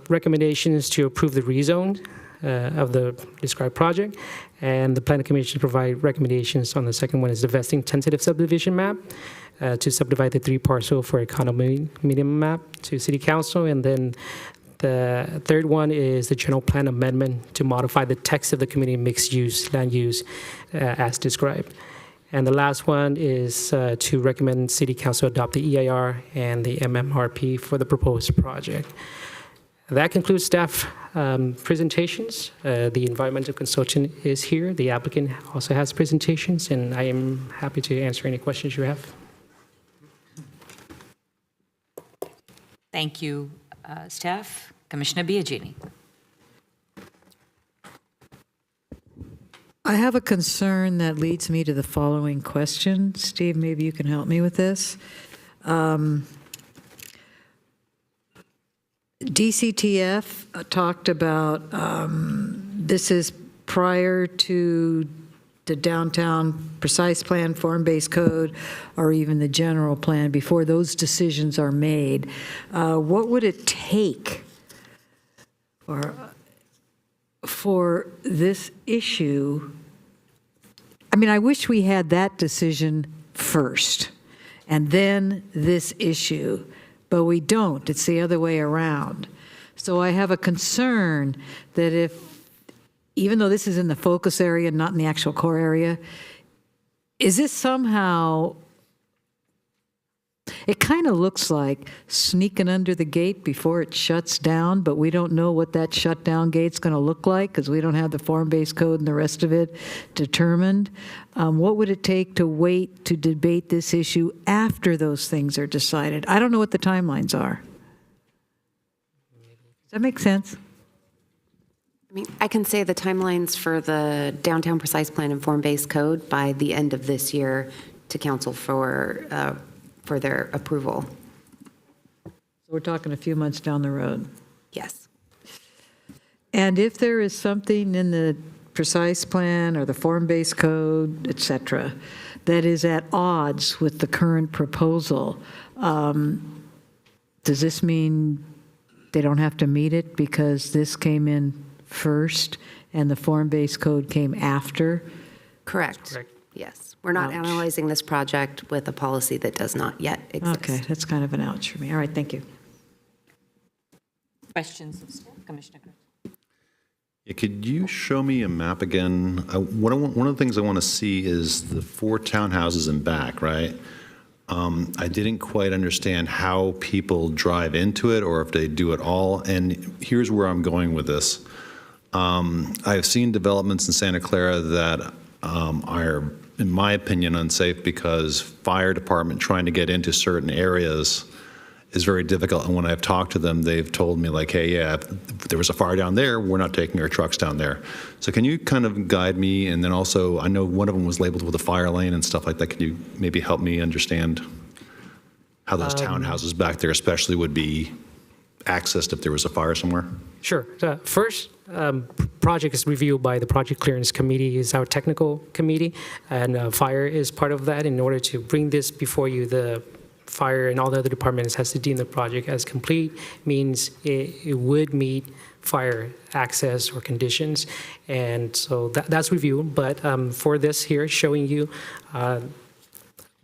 recommendations to approve the rezone of the described project, and the Planning Commission provide recommendations on the second one is the vesting tentative subdivision map to subdivide the 3 parcel for a condominium map to City Council, and then the third one is the general plan amendment to modify the text of the community mixed use land use as described. And the last one is to recommend City Council adopt the EIR and the MMRP for the proposed project. That concludes staff presentations. The environmental consultant is here. The applicant also has presentations, and I am happy to answer any questions you have. Thank you, staff. Commissioner Biagini. I have a concern that leads me to the following question. Steve, maybe you can help me with this. DCTF talked about, this is prior to the downtown precise plan, form-based code, or even the general plan, before those decisions are made. What would it take for this issue? I mean, I wish we had that decision first, and then this issue, but we don't. It's the other way around. So I have a concern that even though this is in the focus area, not in the actual core area, is this somehow, it kind of looks like sneaking under the gate before it shuts down, but we don't know what that shutdown gate's going to look like because we don't have the form-based code and the rest of it determined. What would it take to wait to debate this issue after those things are decided? I don't know what the timelines are. Does that make sense? I mean, I can say the timelines for the downtown precise plan and form-based code by the end of this year to council for their approval. So we're talking a few months down the road. Yes. And if there is something in the precise plan or the form-based code, et cetera, that is at odds with the current proposal, does this mean they don't have to meet it because this came in first and the form-based code came after? Correct. Yes. We're not analyzing this project with a policy that does not yet exist. Okay, that's kind of an ouch for me. All right, thank you. Questions of staff? Commissioner Grant. Yeah, could you show me a map again? One of the things I want to see is the 4 townhouses in back, right? I didn't quite understand how people drive into it or if they do it all. And here's where I'm going with this. I've seen developments in Santa Clara that are, in my opinion, unsafe because fire department trying to get into certain areas is very difficult. And when I've talked to them, they've told me like, hey, yeah, if there was a fire down there, we're not taking our trucks down there. So can you kind of guide me? And then also, I know one of them was labeled with a fire lane and stuff like that. Can you maybe help me understand how those townhouses back there especially would be accessed if there was a fire somewhere? Sure. First, project is reviewed by the Project Clearance Committee, is our technical committee, and fire is part of that. In order to bring this before you, the fire and all the other departments has to deem the project as complete, means it would meet fire access or conditions, and so that's reviewed. But for this here, showing you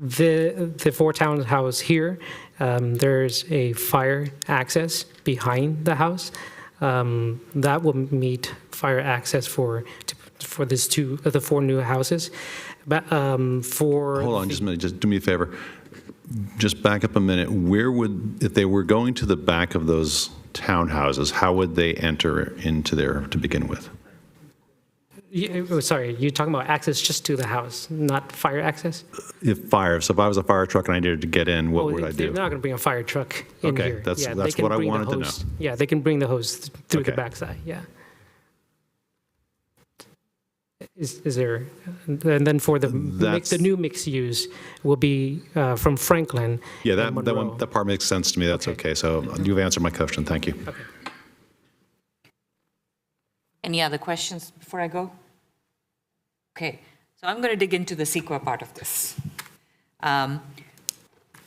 the 4 townhouse here, there's a fire access behind the house. That will meet fire access for the 4 new houses. But for hold on just a minute, just do me a favor. Just back up a minute. Where would, if they were going to the back of those townhouses, how would they enter into there to begin with? Sorry, you're talking about access just to the house, not fire access? So if I was a fire truck and I needed to get in, what would I do? They're not going to bring a fire truck in here. Okay, that's they can what I bring the wanted to know. hose. Yeah, they can bring the hose through the Okay. backside, yeah. Is there, and then for the new mixed use will be from Franklin. Yeah, and Monroe. that part makes sense to me. That's okay. So you've answered my question. Thank you. Okay. Any other questions before I go? Okay, so I'm going to dig into the CEQA part of this.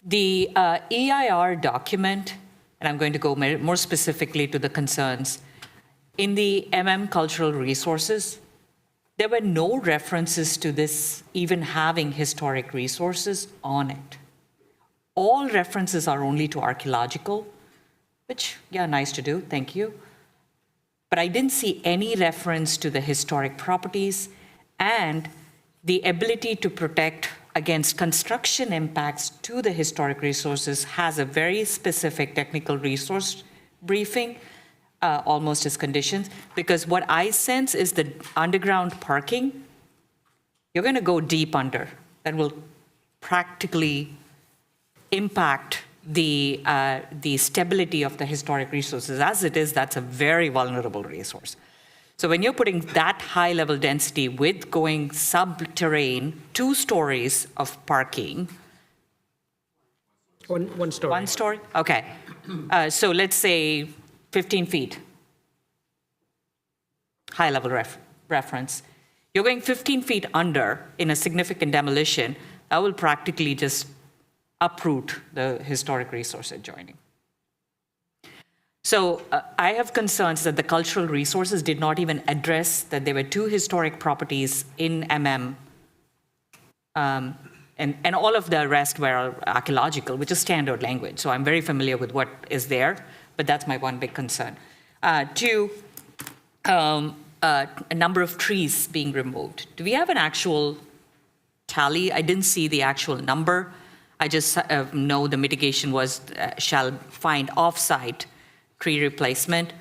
The EIR document, and I'm going to go more specifically to the concerns, in the cultural resources, there were no references to this even having historic resources on it. All references are only to archaeological, which, yeah, nice to do, thank you. But I didn't see any reference to the historic properties and the ability to protect against construction impacts to the historic resources has a very specific technical resource briefing, almost as conditions, because what I sense is the underground parking, you're going to go deep under. That will practically impact the stability of the historic resources. As it is, that's a very vulnerable resource. So when you're putting that high level density with going subterranean, 2 stories of parking. One story. 1 story? Okay. So let's say 15 feet. High-level reference. You're going 15 feet under in a significant demolition, that will practically just uproot the historic resource adjoining. So I have concerns that the cultural resources did not even address that there were 2 historic properties in MM, and all of the rest were archaeological, which is standard language. So I'm very familiar with what is there, but that's my one big concern. 2, a number of trees being removed. Do we have an actual tally? I didn't see the actual number. I just know the mitigation was shall find off-site tree replacement,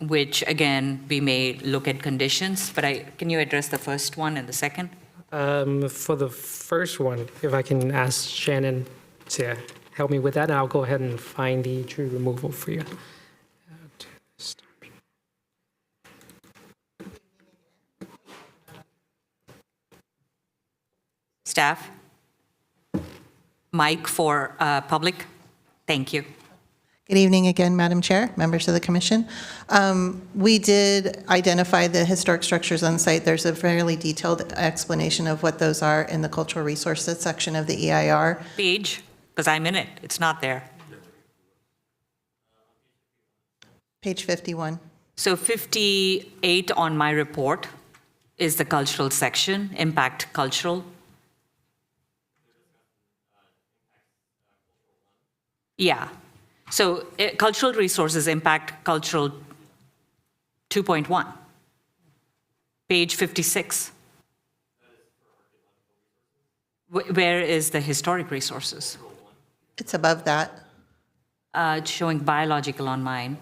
which again, we may look at conditions, but can you address the first one and the second? For the first one, if I can ask Shannon to help me with that, and I'll go ahead and find the tree removal for you. Staff? Mic for public? Thank you. Good evening again, Madam Chair, members of the commission. We did identify the historic structures on site. There's a fairly detailed explanation of what those are in the cultural resources section of the EIR. Page, because I'm in it. It's not there. Page 51. So 58 on my report is the cultural section, impact cultural. Yeah. So cultural resources impact cultural 2.1, page 56. Where is the historic resources? It's above that. It's showing biological on mine.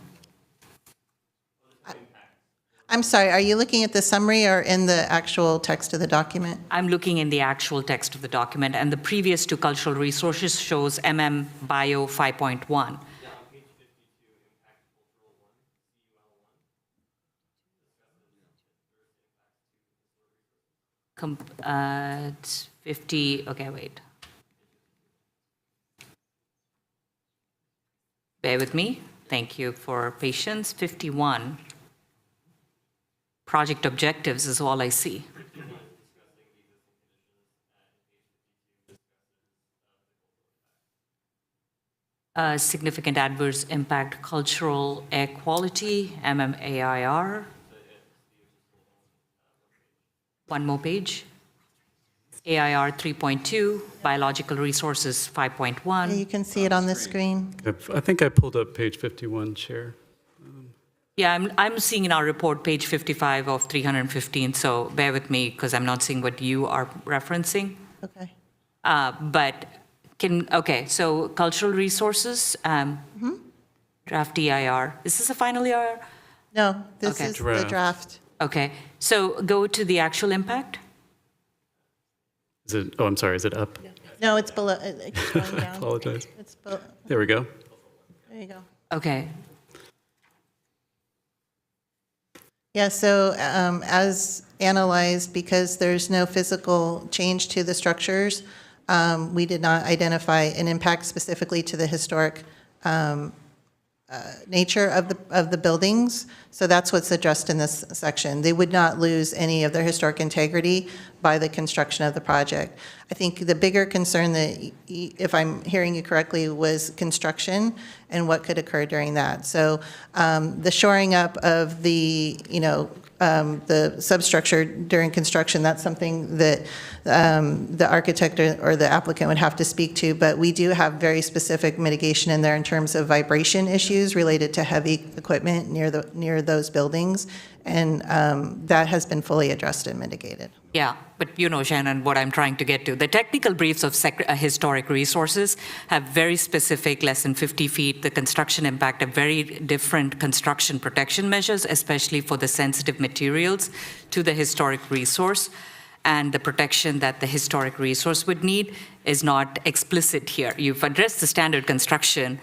I'm sorry, are you looking at the summary or in the actual text of the document? I'm looking in the actual text of the document, and the previous 2 cultural resources shows MM Bio 5.1. It's 50, okay, wait. Bear with me. Thank you for patience. 51. Project objectives is all I see. Significant adverse impact cultural air quality, MMAIR. One more page. AIR 3.2, biological resources 5.1. You can see it on the screen. I think I pulled up page 51, Chair. Yeah, I'm seeing in our report page 55 of 315, so bear with me because I'm not seeing what you are referencing. Okay. But okay, so cultural resources, draft EIR. Is this a final EIR? No, this is the draft. Okay, so go to the actual impact. Is it, oh, I'm sorry, is it up? No, it's below. It's going down. I apologize. It's below. There we go. There you go. Okay. Yeah, so as analyzed, because there's no physical change to the structures, we did not identify an impact specifically to the historic nature of the buildings. So that's what's addressed in this section. They would not lose any of their historic integrity by the construction of the project. I think the bigger concern that, if I'm hearing you correctly, was construction and what could occur during that. So the shoring up of the, the substructure during construction, that's something that the architect or the applicant would have to speak to, but we do have very specific mitigation in there in terms of vibration issues related to heavy equipment near those buildings, and that has been fully addressed and mitigated. Yeah, but Shannon, what I'm trying to get to. The technical briefs of historic resources have very specific, less than 50 feet. The construction impact have very different construction protection measures, especially for the sensitive materials to the historic resource. And the protection that the historic resource would need is not explicit here. You've addressed the standard construction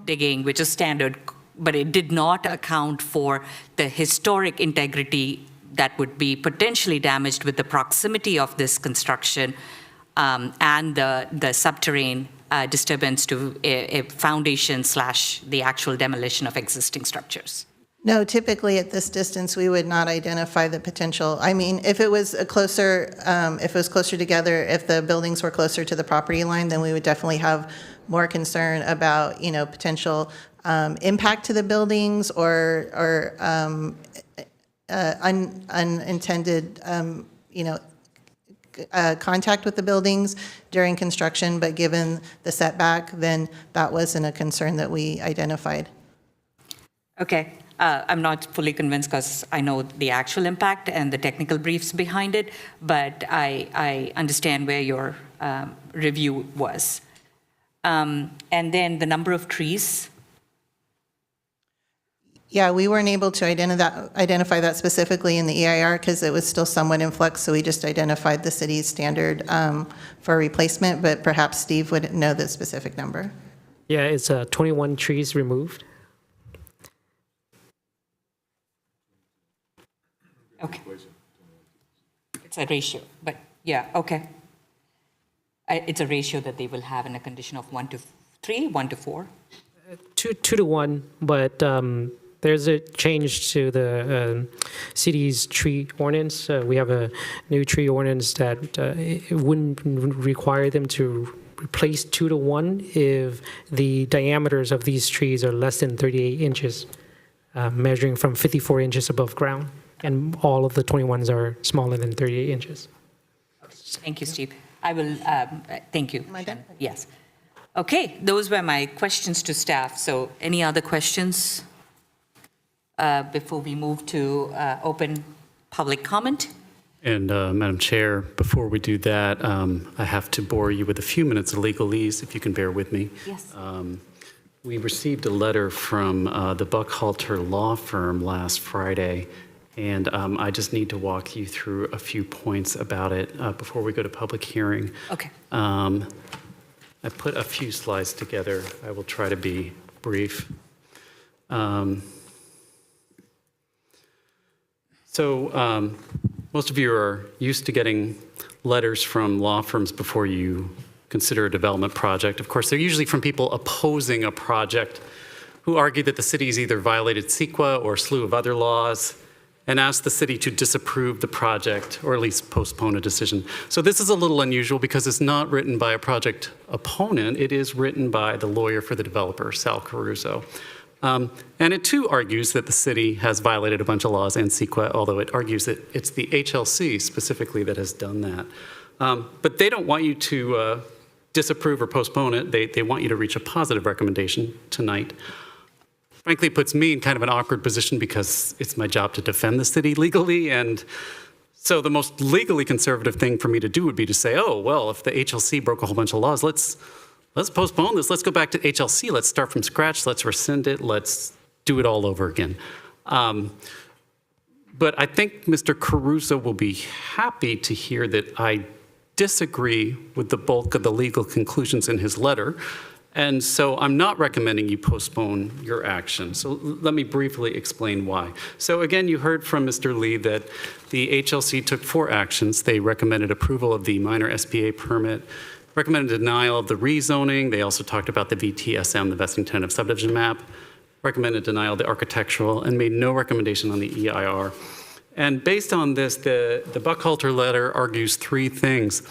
digging, which is standard, but it did not account for the historic integrity that would be potentially damaged with the proximity of this construction and the subterranean disturbance to a foundation / the actual demolition of existing structures? No, typically at this distance, we would not identify the potential. I mean, if it was closer together, if the buildings were closer to the property line, then we would definitely have more concern about, potential impact to the buildings or unintended, contact with the buildings during construction. But given the setback, then that wasn't a concern that we identified. Okay. I'm not fully convinced because I know the actual impact and the technical briefs behind it, but I understand where your review was. And then the number of trees. Yeah, we weren't able to identify that specifically in the EIR because it was still somewhat in flux, so we just identified the city's standard for replacement, but perhaps Steve would know the specific number. Yeah, it's 21 trees removed. Okay. It's a ratio, but yeah, okay. It's a ratio that they will have in a condition of 1 to 3, 1 to 4? 2 to 1, but there's a change to the city's tree ordinance. We have a new tree ordinance that it wouldn't require them to replace 2 to 1 if the diameters of these trees are less than 38 inches, measuring from 54 inches above ground. And all of the 21s are smaller than 38 inches. Thank you, Steve. I will, thank you. Am I done? Yes. Okay, those were my questions to staff. So any other questions before we move to open public comment? And Madam Chair, before we do that, I have to bore you with a few minutes of legalese, if you can bear with me. Yes. We received a letter from the Buckhalter Law Firm last Friday, and I just need to walk you through a few points about it before we go to public hearing. Okay. I put a few slides together. I will try to be brief. Most of you are used to getting letters from law firms before you consider a development project. Of course, they're usually from people opposing a project who argue that the city has either violated CEQA or a slew of other laws and ask the city to disapprove the project or at least postpone a decision. So this is a little unusual because it's not written by a project opponent. It is written by the lawyer for the developer, Sal Caruso. And it too argues that the city has violated a bunch of laws and CEQA, although it argues that it's the HLC specifically that has done that. But they don't want you to disapprove or postpone it. They want you to reach a positive recommendation tonight. Frankly, it puts me in kind of an awkward position because it's my job to defend the city legally. And so the most legally conservative thing for me to do would be to say, oh, well, if the HLC broke a whole bunch of laws, let's postpone this. Let's go back to HLC. Let's start from scratch. Let's rescind it. Let's do it all over again. But I think Mr. Caruso will be happy to hear that I disagree with the bulk of the legal conclusions in his letter. And so I'm not recommending you postpone your action. So let me briefly explain why. So again, you heard from Mr. Lee that the HLC took 4 actions. They recommended approval of the minor SPA permit, recommended denial of the rezoning. They also talked about the VTSM, the vesting tentative subdivision map, recommended denial of the architectural, and made no recommendation on the EIR. And based on this, the Buckhalter letter argues 3 things.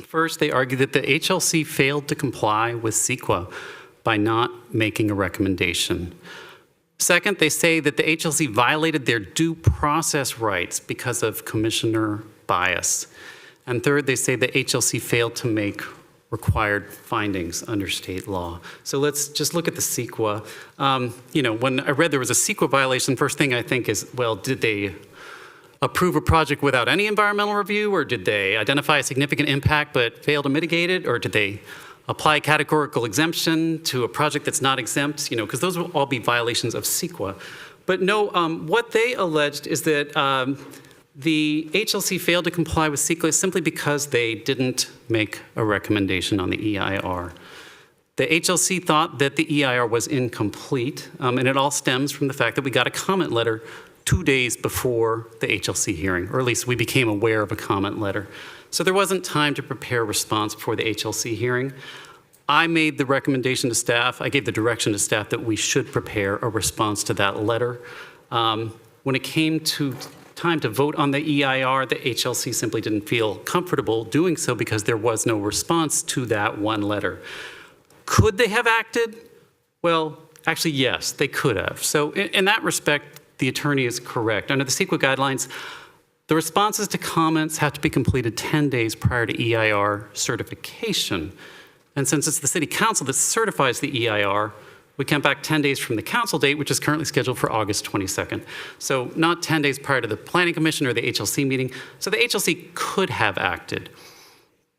First, they argue that the HLC failed to comply with CEQA by not making a recommendation. Second, they say that the HLC violated their due process rights because of commissioner bias. And third, they say the HLC failed to make required findings under state law. So let's just look at the CEQA. When I read there was a CEQA violation, first thing I think is, well, did they approve a project without any environmental review, or did they identify a significant impact but fail to mitigate it, or did they apply categorical exemption to a project that's not exempt? Because those will all be violations of CEQA. But no, what they alleged is that the HLC failed to comply with CEQA simply because they didn't make a recommendation on the EIR. The HLC thought that the EIR was incomplete, and it all stems from the fact that we got a comment letter 2 days before the HLC hearing, or at least we became aware of a comment letter. So there wasn't time to prepare a response before the HLC hearing. I made the recommendation to staff, I gave the direction to staff that we should prepare a response to that letter. When it came to time to vote on the EIR, the HLC simply didn't feel comfortable doing so because there was no response to that one letter. Could they have acted? Well, actually, yes, they could have. So in that respect, the attorney is correct. Under the CEQA guidelines, the responses to comments have to be completed 10 days prior to EIR certification. And since it's the City Council that certifies the EIR, we count back 10 days from the council date, which is currently scheduled for August 22nd. So not 10 days prior to the Planning Commission or the HLC meeting. So the HLC could have acted.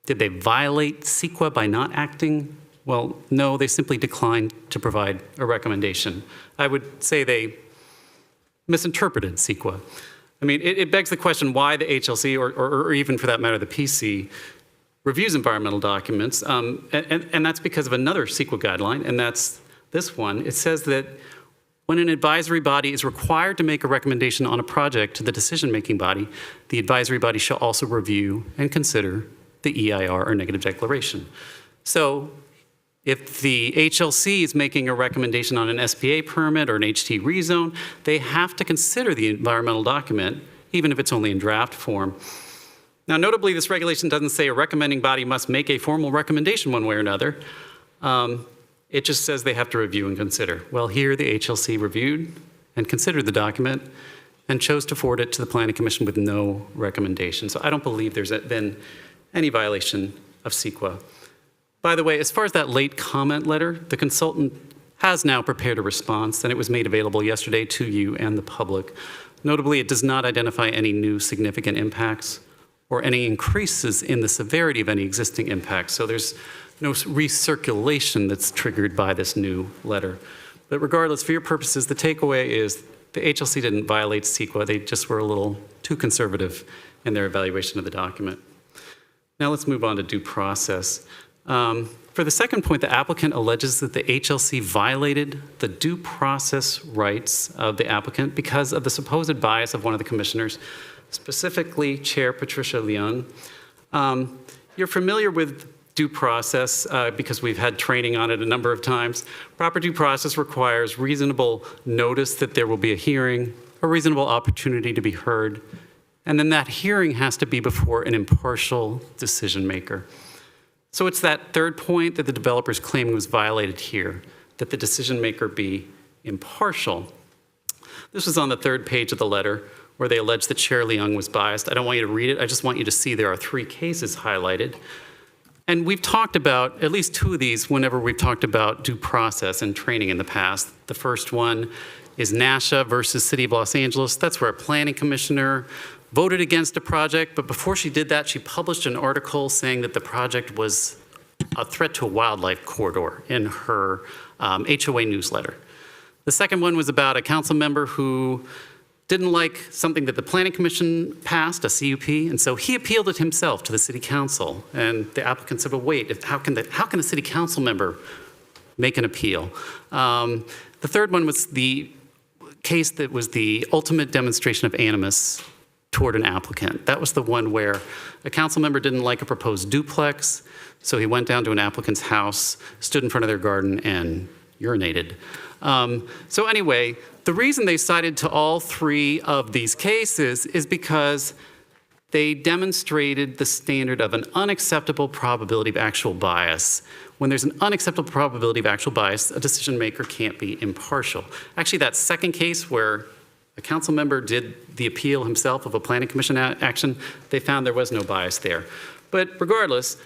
Did they violate CEQA by not acting? Well, no, they simply declined to provide a recommendation. I would say they misinterpreted CEQA. I mean, it begs the question why the HLC, or even for that matter, the PC, reviews environmental documents. And that's because of another CEQA guideline, and that's this one. It says that when an advisory body is required to make a recommendation on a project to the decision-making body, the advisory body shall also review and consider the EIR or negative declaration. So if the HLC is making a recommendation on an SPA permit or an HT rezone, they have to consider the environmental document, even if it's only in draft form. Now, notably, this regulation doesn't say a recommending body must make a formal recommendation one way or another. It just says they have to review and consider. Well, here the HLC reviewed and considered the document and chose to forward it to the Planning Commission with no recommendation. So I don't believe there's been any violation of CEQA. By the way, as far as that late comment letter, the consultant has now prepared a response, and it was made available yesterday to you and the public. Notably, it does not identify any new significant impacts or any increases in the severity of any existing impacts. So there's no recirculation that's triggered by this new letter. But regardless, for your purposes, the takeaway is the HLC didn't violate CEQA. They just were a little too conservative in their evaluation of the document. Now let's move on to due process. For the second point, the applicant alleges that the HLC violated the due process rights of the applicant because of the supposed bias of one of the commissioners, specifically Chair Patricia Leung. You're familiar with due process because we've had training on it a number of times. Proper due process requires reasonable notice that there will be a hearing, a reasonable opportunity to be heard, and then that hearing has to be before an impartial decision maker. So it's that third point that the developer's claiming was violated here, that the decision maker be impartial. This was on the third page of the letter where they allege that Chair Leung was biased. I don't want you to read it. I just want you to see there are 3 cases highlighted. And we've talked about at least 2 of these whenever we've talked about due process and training in the past. The first one is Nasha versus City of Los Angeles. That's where a planning commissioner voted against a project, but before she did that, she published an article saying that the project was a threat to a wildlife corridor in her HOA newsletter. The second one was about a council member who didn't like something that the Planning Commission passed, a CUP, and so he appealed it himself to the City Council. And the applicant said, well, wait, how can a City Council member make an appeal? The third one was the case that was the ultimate demonstration of animus toward an applicant. That was the one where a council member didn't like a proposed duplex, so he went down to an applicant's house, stood in front of their garden, and urinated. So anyway, the reason they cited to all 3 of these cases is because they demonstrated the standard of an unacceptable probability of actual bias. When there's an unacceptable probability of actual bias, a decision maker can't be impartial. Actually, that second case where a council member did the appeal himself of a planning commission action, they found there was no bias there. But regardless,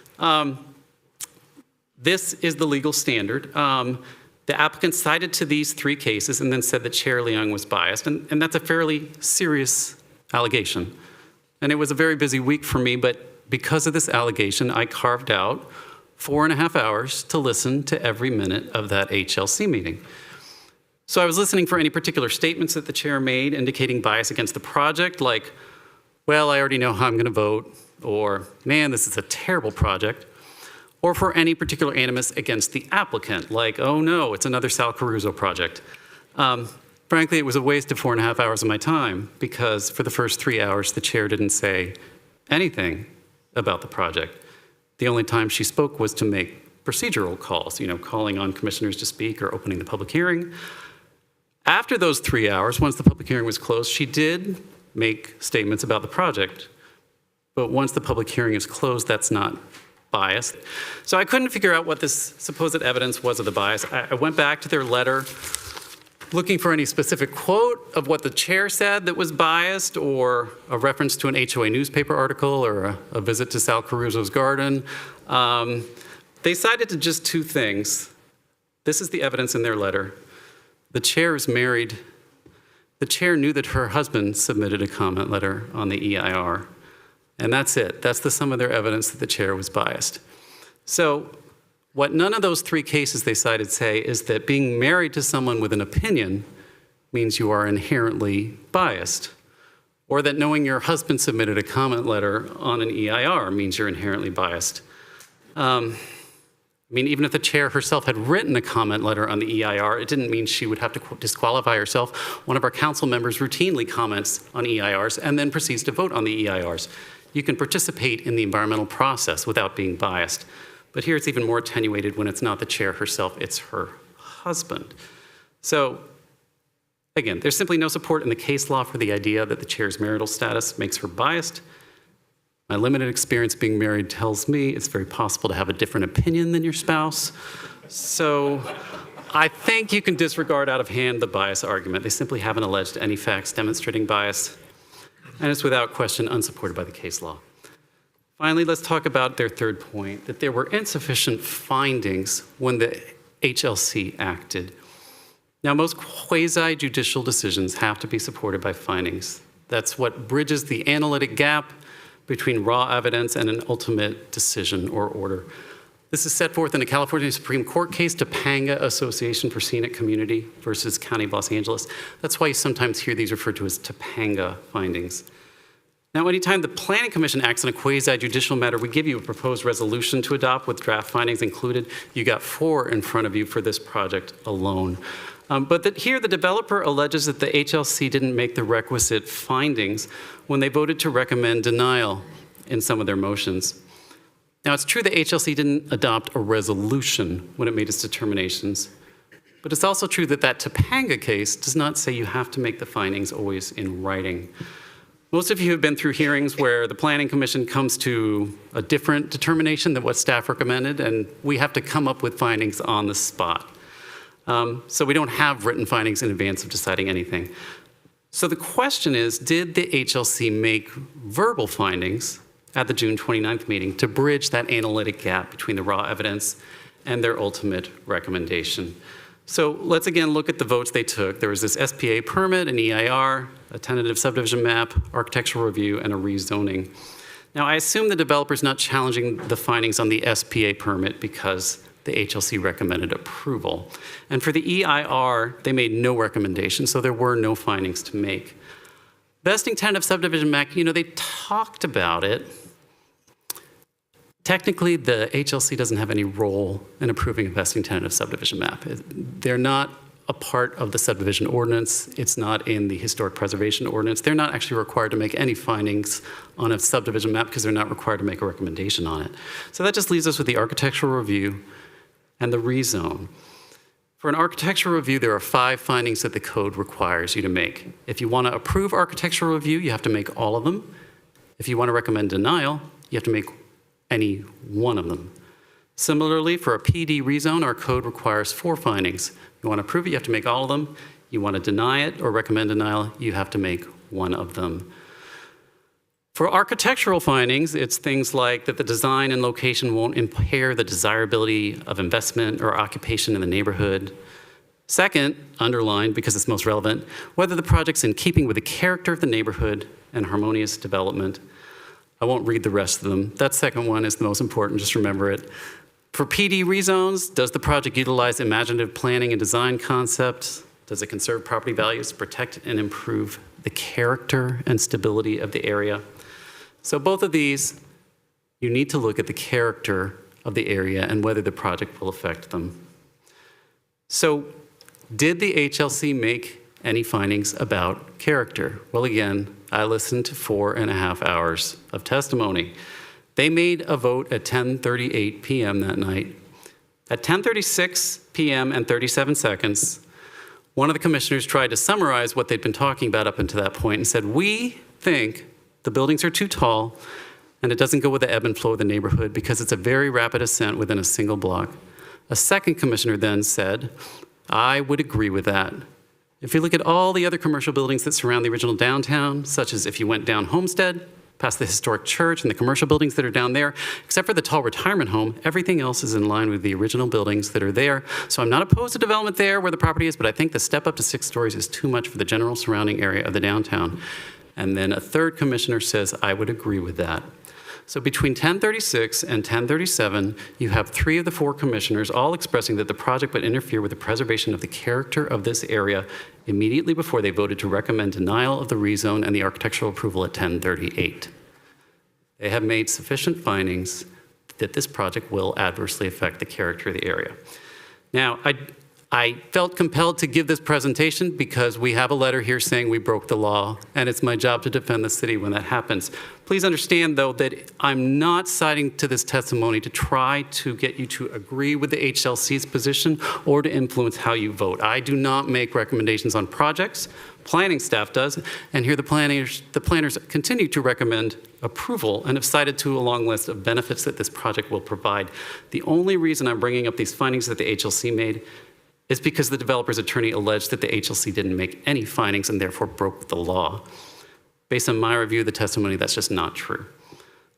this is the legal standard. The applicant cited to these 3 cases and then said that Chair Leung was biased, and that's a fairly serious allegation. And it was a very busy week for me, but because of this allegation, I carved out 4.5 hours to listen to every minute of that HLC meeting. So I was listening for any particular statements that the chair made indicating bias against the project, like, well, I already know how I'm going to vote, or, man, this is a terrible project, or for any particular animus against the applicant, like, oh no, it's another Sal Caruso project. Frankly, it was a waste of 4.5 hours of my time because for the first 3 hours, the chair didn't say anything about the project. The only time she spoke was to make procedural calls, calling on commissioners to speak or opening the public hearing. After those 3 hours, once the public hearing was closed, she did make statements about the project. But once the public hearing is closed, that's not biased. So I couldn't figure out what this supposed evidence was of the bias. I went back to their letter looking for any specific quote of what the chair said that was biased, or a reference to an HOA newspaper article, or a visit to Sal Caruso's garden. They cited to just two things. This is the evidence in their letter. The chair is married. The chair knew that her husband submitted a comment letter on the EIR. And that's it. That's the sum of their evidence that the chair was biased. So what none of those three cases they cited say is that being married to someone with an opinion means you are inherently biased, or that knowing your husband submitted a comment letter on an EIR means you're inherently biased. Even if the chair herself had written a comment letter on the EIR, it didn't mean she would have to disqualify herself. One of our council members routinely comments on EIRs and then proceeds to vote on the EIRs. You can participate in the environmental process without being biased. But here it's even more attenuated when it's not the chair herself, it's her husband. So again, there's simply no support in the case law for the idea that the chair's marital status makes her biased. My limited experience being married tells me it's very possible to have a different opinion than your spouse. So I think you can disregard out of hand the bias argument. They simply haven't alleged any facts demonstrating bias, and it's without question unsupported by the case law. Finally, let's talk about their third point, that there were insufficient findings when the HLC acted. Now, most quasi-judicial decisions have to be supported by findings. That's what bridges the analytic gap between raw evidence and an ultimate decision or order. This is set forth in a California Supreme Court case, Topanga Association for Scenic Community versus County of Los Angeles. That's why you sometimes hear these referred to as Topanga findings. Now, anytime the Planning Commission acts on a quasi-judicial matter, we give you a proposed resolution to adopt with draft findings included. You got 4 in front of you for this project alone. Here, the developer alleges that the HLC didn't make the requisite findings when they voted to recommend denial in some of their motions. Now, it's true the HLC didn't adopt a resolution when it made its determinations, but it's also true that that Topanga case does not say you have to make the findings always in writing. Most of you have been through hearings where the Planning Commission comes to a different determination than what staff recommended, and we have to come up with findings on the spot. So we don't have written findings in advance of deciding anything. So the question is, did the HLC make verbal findings at the June 29th meeting to bridge that analytic gap between the raw evidence and their ultimate recommendation? So let's again look at the votes they took. There was this SPA permit, an EIR, a tentative subdivision map, architectural review, and a rezoning. Now, I assume the developer's not challenging the findings on the SPA permit because the HLC recommended approval. And for the EIR, they made no recommendation, so there were no findings to make. Vesting tentative subdivision map, they talked about it. Technically, the HLC doesn't have any role in approving a vesting tentative subdivision map. They're not a part of the subdivision ordinance. It's not in the historic preservation ordinance. They're not actually required to make any findings on a subdivision map because they're not required to make a recommendation on it. So that just leaves us with the architectural review and the rezone. For an architectural review, there are 5 findings that the code requires you to make. If you want to approve architectural review, you have to make all of them. If you want to recommend denial, you have to make any one of them. Similarly, for a PD rezone, our code requires 4 findings. You want to approve it, you have to make all of them. You want to deny it or recommend denial, you have to make one of them. For architectural findings, it's things like that the design and location won't impair the desirability of investment or occupation in the neighborhood. Second, underlined because it's most relevant, whether the project's in keeping with the character of the neighborhood and harmonious development. I won't read the rest of them. That second one is the most important, just remember it. For PD rezones, does the project utilize imaginative planning and design concepts? Does it conserve property values, protect and improve the character and stability of the area? So both of these, you need to look at the character of the area and whether the project will affect them. So did the HLC make any findings about character? Well, again, I listened to 4.5 hours of testimony. They made a vote at 10:38 p.m. that night. At 10:36 p.m. and 37 seconds, one of the commissioners tried to summarize what they'd been talking about up until that point and said, "We think the buildings are too tall and it doesn't go with the ebb and flow of the neighborhood because it's a very rapid ascent within a single block." A second commissioner then said, "I would agree with that. If you look at all the other commercial buildings that surround the original downtown, such as if you went down Homestead, past the historic church and the commercial buildings that are down there, except for the tall retirement home, everything else is in line with the original buildings that are there. So I'm not opposed to development there where the property is, but I think the step up to 6 stories is too much for the general surrounding area of the downtown." And then a third commissioner says, "I would agree with that." So between 10:36 and 10:37, you have 3 of the 4 commissioners all expressing that the project would interfere with the preservation of the character of this area immediately before they voted to recommend denial of the rezone and the architectural approval at 10:38. They have made sufficient findings that this project will adversely affect the character of the area. Now, I felt compelled to give this presentation because we have a letter here saying we broke the law, and it's my job to defend the city when that happens. Please understand, though, that I'm not citing to this testimony to try to get you to agree with the HLC's position or to influence how you vote. I do not make recommendations on projects. Planning staff does, and here the planners continue to recommend approval and have cited to a long list of benefits that this project will provide. The only reason I'm bringing up these findings that the HLC made is because the developer's attorney alleged that the HLC didn't make any findings and therefore broke the law. Based on my review of the testimony, that's just not true.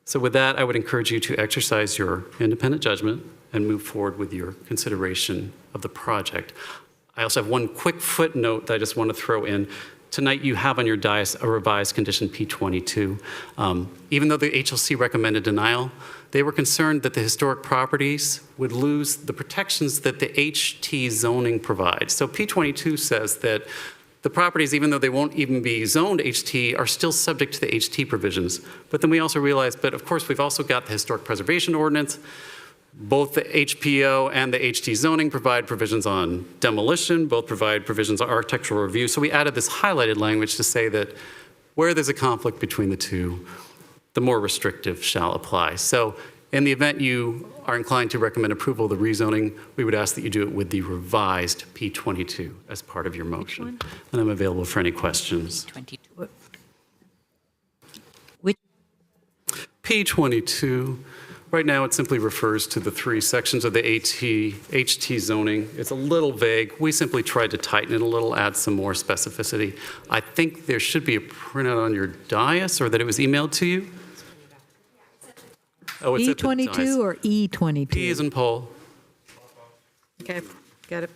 So with that, I would encourage you to exercise your independent judgment and move forward with your consideration of the project. I also have one quick footnote that I just want to throw in. Tonight, you have on your dais a revised condition P22. Even though the HLC recommended denial, they were concerned that the historic properties would lose the protections that the HT zoning provides. So P22 says that the properties, even though they won't even be zoned HT, are still subject to the HT provisions. But then we also realized, but of course, we've also got the Historic Preservation Ordinance. Both the HPO and the HT zoning provide provisions on demolition, both provide provisions on architectural review. So we added this highlighted language to say that where there's a conflict between the two, the more restrictive shall apply. So in the event you are inclined to recommend approval of the rezoning, we would ask that you do it with the revised P22 as part of your motion. And I'm available for any questions. 22. P22, right now it simply refers to the 3 sections of the HT zoning. It's a little vague. We simply tried to tighten it a little, add some more specificity. I think there should be a printout on your dais or that it was emailed to you. Oh, it's at the dais. E22 or E22? P as in Paul. Okay, got it.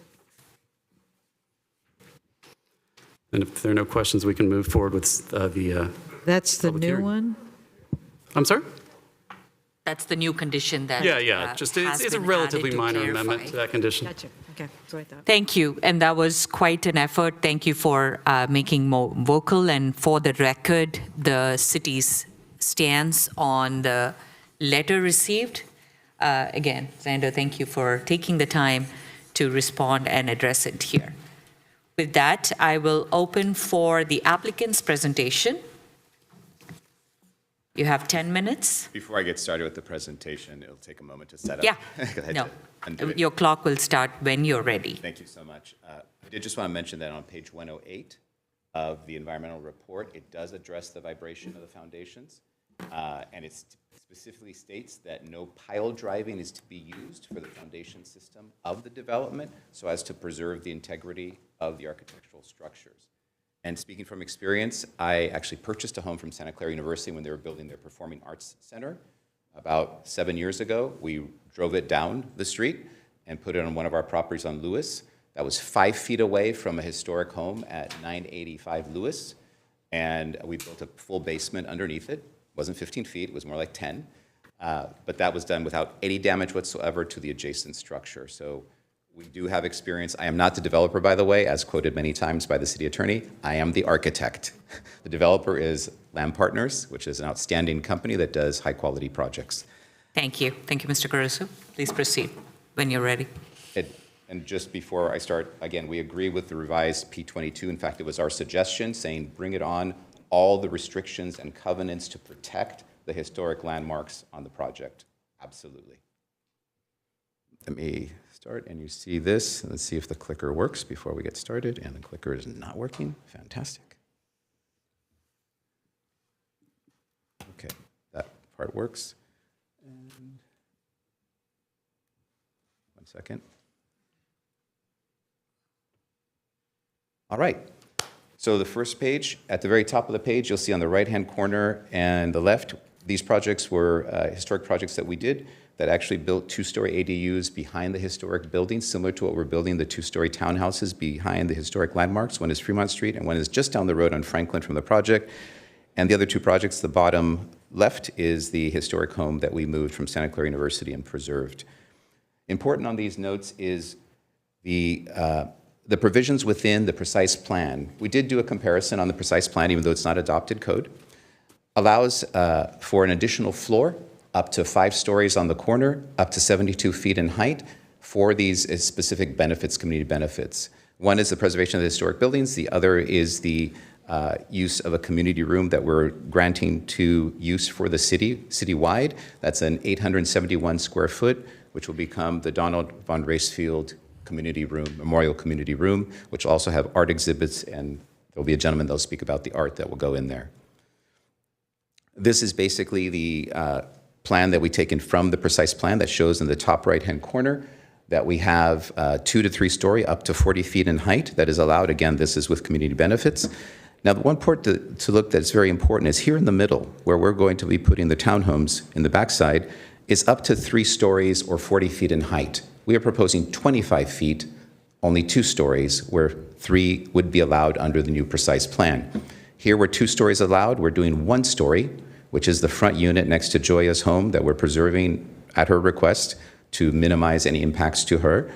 And if there are no questions, we can move forward with the That's the public new hearing. one? I'm sorry? That's the new condition that Just has it's a been relatively added to minor clarify. amendment to that condition. Gotcha. Okay, that's what I thought. Thank you, and that was quite an effort. Thank you for making more vocal, and for the record, the city's stance on the letter received. Again, Xander, thank you for taking the time to respond and address it here. With that, I will open for the applicant's presentation. You have 10 minutes. Before I get started with the presentation, it'll take a moment to set up. Yeah, 'Cause I had no, to undo it. your clock will start when you're ready. Thank you so much. I did just want to mention that on page 108 of the environmental report, it does address the vibration of the foundations. And it specifically states that no pile driving is to be used for the foundation system of the development so as to preserve the integrity of the architectural structures. And speaking from experience, I actually purchased a home from Santa Clara University when they were building their Performing Arts Center. About 7 years ago, we drove it down the street and put it on one of our properties on Lewis. That was 5 feet away from a historic home at 985 Lewis. And we built a full basement underneath it. It wasn't 15 feet, it was more like 10. But that was done without any damage whatsoever to the adjacent structure. So we do have experience. I am not the developer, by the way, as quoted many times by the city attorney. I am the architect. The developer is Lamb Partners, which is an outstanding company that does high-quality projects. Thank you. Thank you, Mr. Caruso. Please proceed when you're ready. And just before I start, again, we agree with the revised P22. In fact, it was our suggestion saying bring it on all the restrictions and covenants to protect the historic landmarks on the project. Absolutely. let me start, and you see this. Let's see if the clicker works before we get started, and the clicker is not working. Fantastic. Okay, that part works. And one second. All right. So the first page, at the very top of the page, you'll see on the right-hand corner and the left, these projects were historic projects that we did that actually built two-story ADUs behind the historic buildings, similar to what we're building, the two-story townhouses behind the historic landmarks. One is Fremont Street, and one is just down the road on Franklin from the project. And the other two projects, the bottom left is the historic home that we moved from Santa Clara University and preserved. Important on these notes is the provisions within the precise plan. We did do a comparison on the precise plan, even though it's not adopted code. Allows for an additional floor up to 5 stories on the corner, up to 72 feet in height for these specific benefits, community benefits. One is the preservation of the historic buildings. The other is the use of a community room that we're granting to use for the citywide. That's an 871 square foot, which will become the Donald von Racefield community room, memorial community room, which will also have art exhibits, and there'll be a gentleman that'll speak about the art that will go in there. This is basically the plan that we've taken from the precise plan that shows in the top right-hand corner that we have 2 to 3 story up to 40 feet in height that is allowed. Again, this is with community benefits. Now, the one part to look that's very important is here in the middle, where we're going to be putting the townhomes in the backside, is up to 3 stories or 40 feet in height. We are proposing 25 feet, only 2 stories, where 3 would be allowed under the new precise plan. Here, where 2 stories allowed, we're doing 1 story, which is the front unit next to Joya's home that we're preserving at her request to minimize any impacts to her.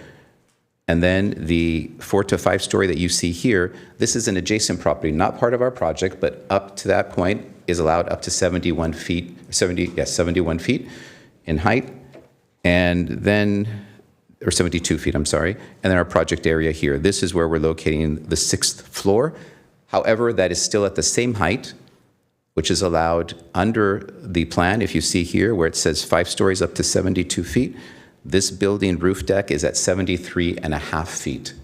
And then the 4 to 5 story that you see here, this is an adjacent property, not part of our project, but up to that point is allowed up to 71 feet in height. And then, or 72 feet, I'm sorry. And then our project area here. This is where we're locating the 6th floor. However, that is still at the same height, which is allowed under the plan. If you see here where it says 5 stories up to 72 feet, this building roof deck is at 73.5 feet.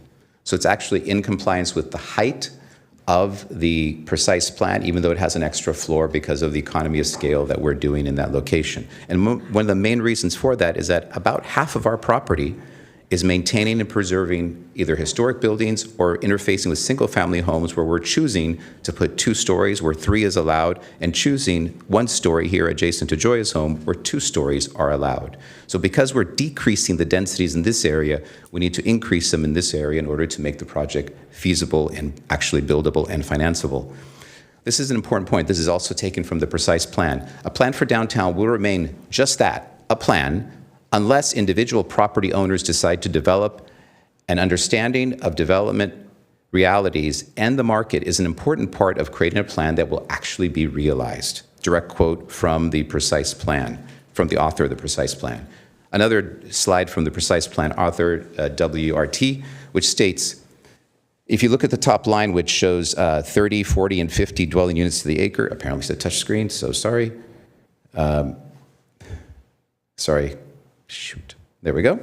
So it's actually in compliance with the height of the precise plan, even though it has an extra floor because of the economy of scale that we're doing in that location. And one of the main reasons for that is that about half of our property is maintaining and preserving either historic buildings or interfacing with single-family homes where we're choosing to put 2 stories where 3 is allowed and choosing 1 story here adjacent to Joya's home where 2 stories are allowed. So because we're decreasing the densities in this area, we need to increase them in this area in order to make the project feasible and actually buildable and financeable. This is an important point. This is also taken from the precise plan. A plan for downtown will remain just that, a plan, unless individual property owners decide to develop an understanding of development realities, and the market is an important part of creating a plan that will actually be realized. Direct quote from the precise plan, from the author of the precise plan. Another slide from the precise plan author, WRT, which states, if you look at the top line, which shows 30, 40, and 50 dwelling units to the acre, apparently it's a touch screen, so sorry. Shoot, there we go.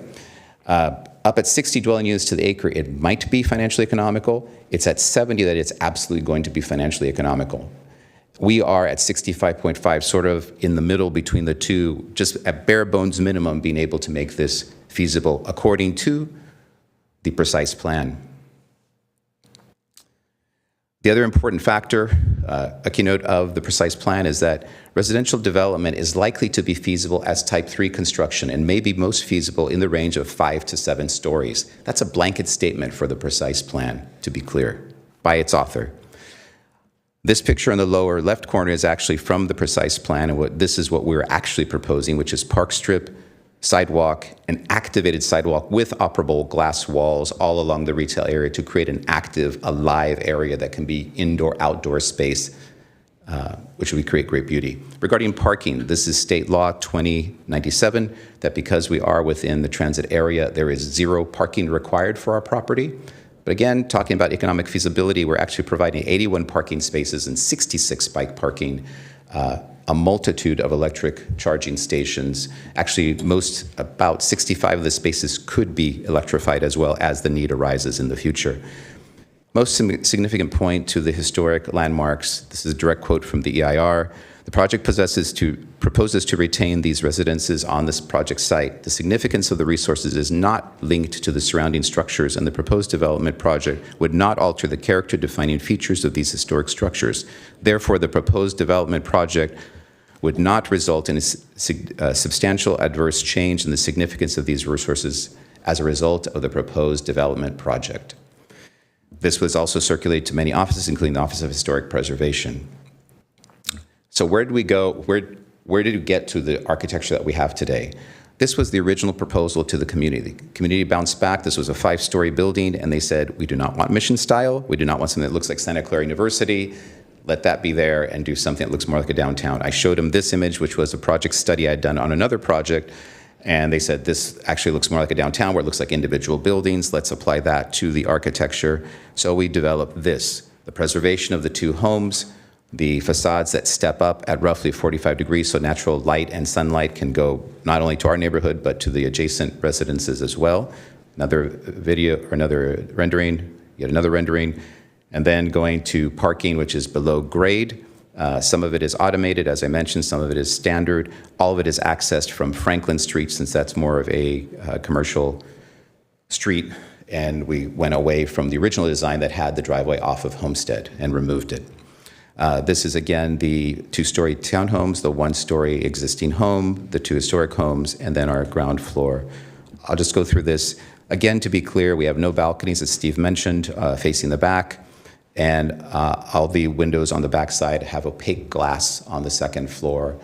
Up at 60 dwelling units to the acre, it might be financially economical. It's at 70 that it's absolutely going to be financially economical. We are at 65.5, sort of in the middle between the two, just at bare bones minimum being able to make this feasible according to the precise plan. The other important factor, a keynote of the precise plan, is that residential development is likely to be feasible as type 3 construction and may be most feasible in the range of 5 to 7 stories. That's a blanket statement for the precise plan, to be clear, by its author. This picture in the lower left corner is actually from the precise plan, and this is what we're actually proposing, which is park strip, sidewalk, an activated sidewalk with operable glass walls all along the retail area to create an active, alive area that can be indoor, outdoor space, which would create great beauty. Regarding parking, this is state law 2097, that because we are within the transit area, there is 0 parking required for our property. But again, talking about economic feasibility, we're actually providing 81 parking spaces and 66 bike parking a multitude of electric charging stations. Actually, about 65 of the spaces could be electrified as well as the need arises in the future. Most significant point to the historic landmarks, this is a direct quote from the EIR, the project proposes to retain these residences on this project site. The significance of the resources is not linked to the surrounding structures, and the proposed development project would not alter the character-defining features of these historic structures. Therefore, the proposed development project would not result in a substantial adverse change in the significance of these resources as a result of the proposed development project. This was also circulated to many offices, including the Office of Historic Preservation. So where did we go? Where did we get to the architecture that we have today? This was the original proposal to the community. The community bounced back. This was a 5-story building, and they said, we do not want mission style. We do not want something that looks like Santa Clara University. Let that be there and do something that looks more like a downtown. I showed them this image, which was a project study I'd done on another project, and they said, this actually looks more like a downtown where it looks like individual buildings. Let's apply that to the architecture. So we developed this, the preservation of the 2 homes, the facades that step up at roughly 45 degrees, so natural light and sunlight can go not only to our neighborhood, but to the adjacent residences as well. Another video, or another rendering, yet another rendering, and then going to parking, which is below grade. Some of it is automated, as I mentioned, some of it is standard. All of it is accessed from Franklin Street, since that's more of a commercial street, and we went away from the original design that had the driveway off of Homestead and removed it. This is, again, the 2-story townhomes, the 1-story existing home, the 2 historic homes, and then our ground floor. I'll just go through this. Again, to be clear, we have no balconies, as Steve mentioned, facing the back, and all the windows on the back side have opaque glass on the 2nd floor,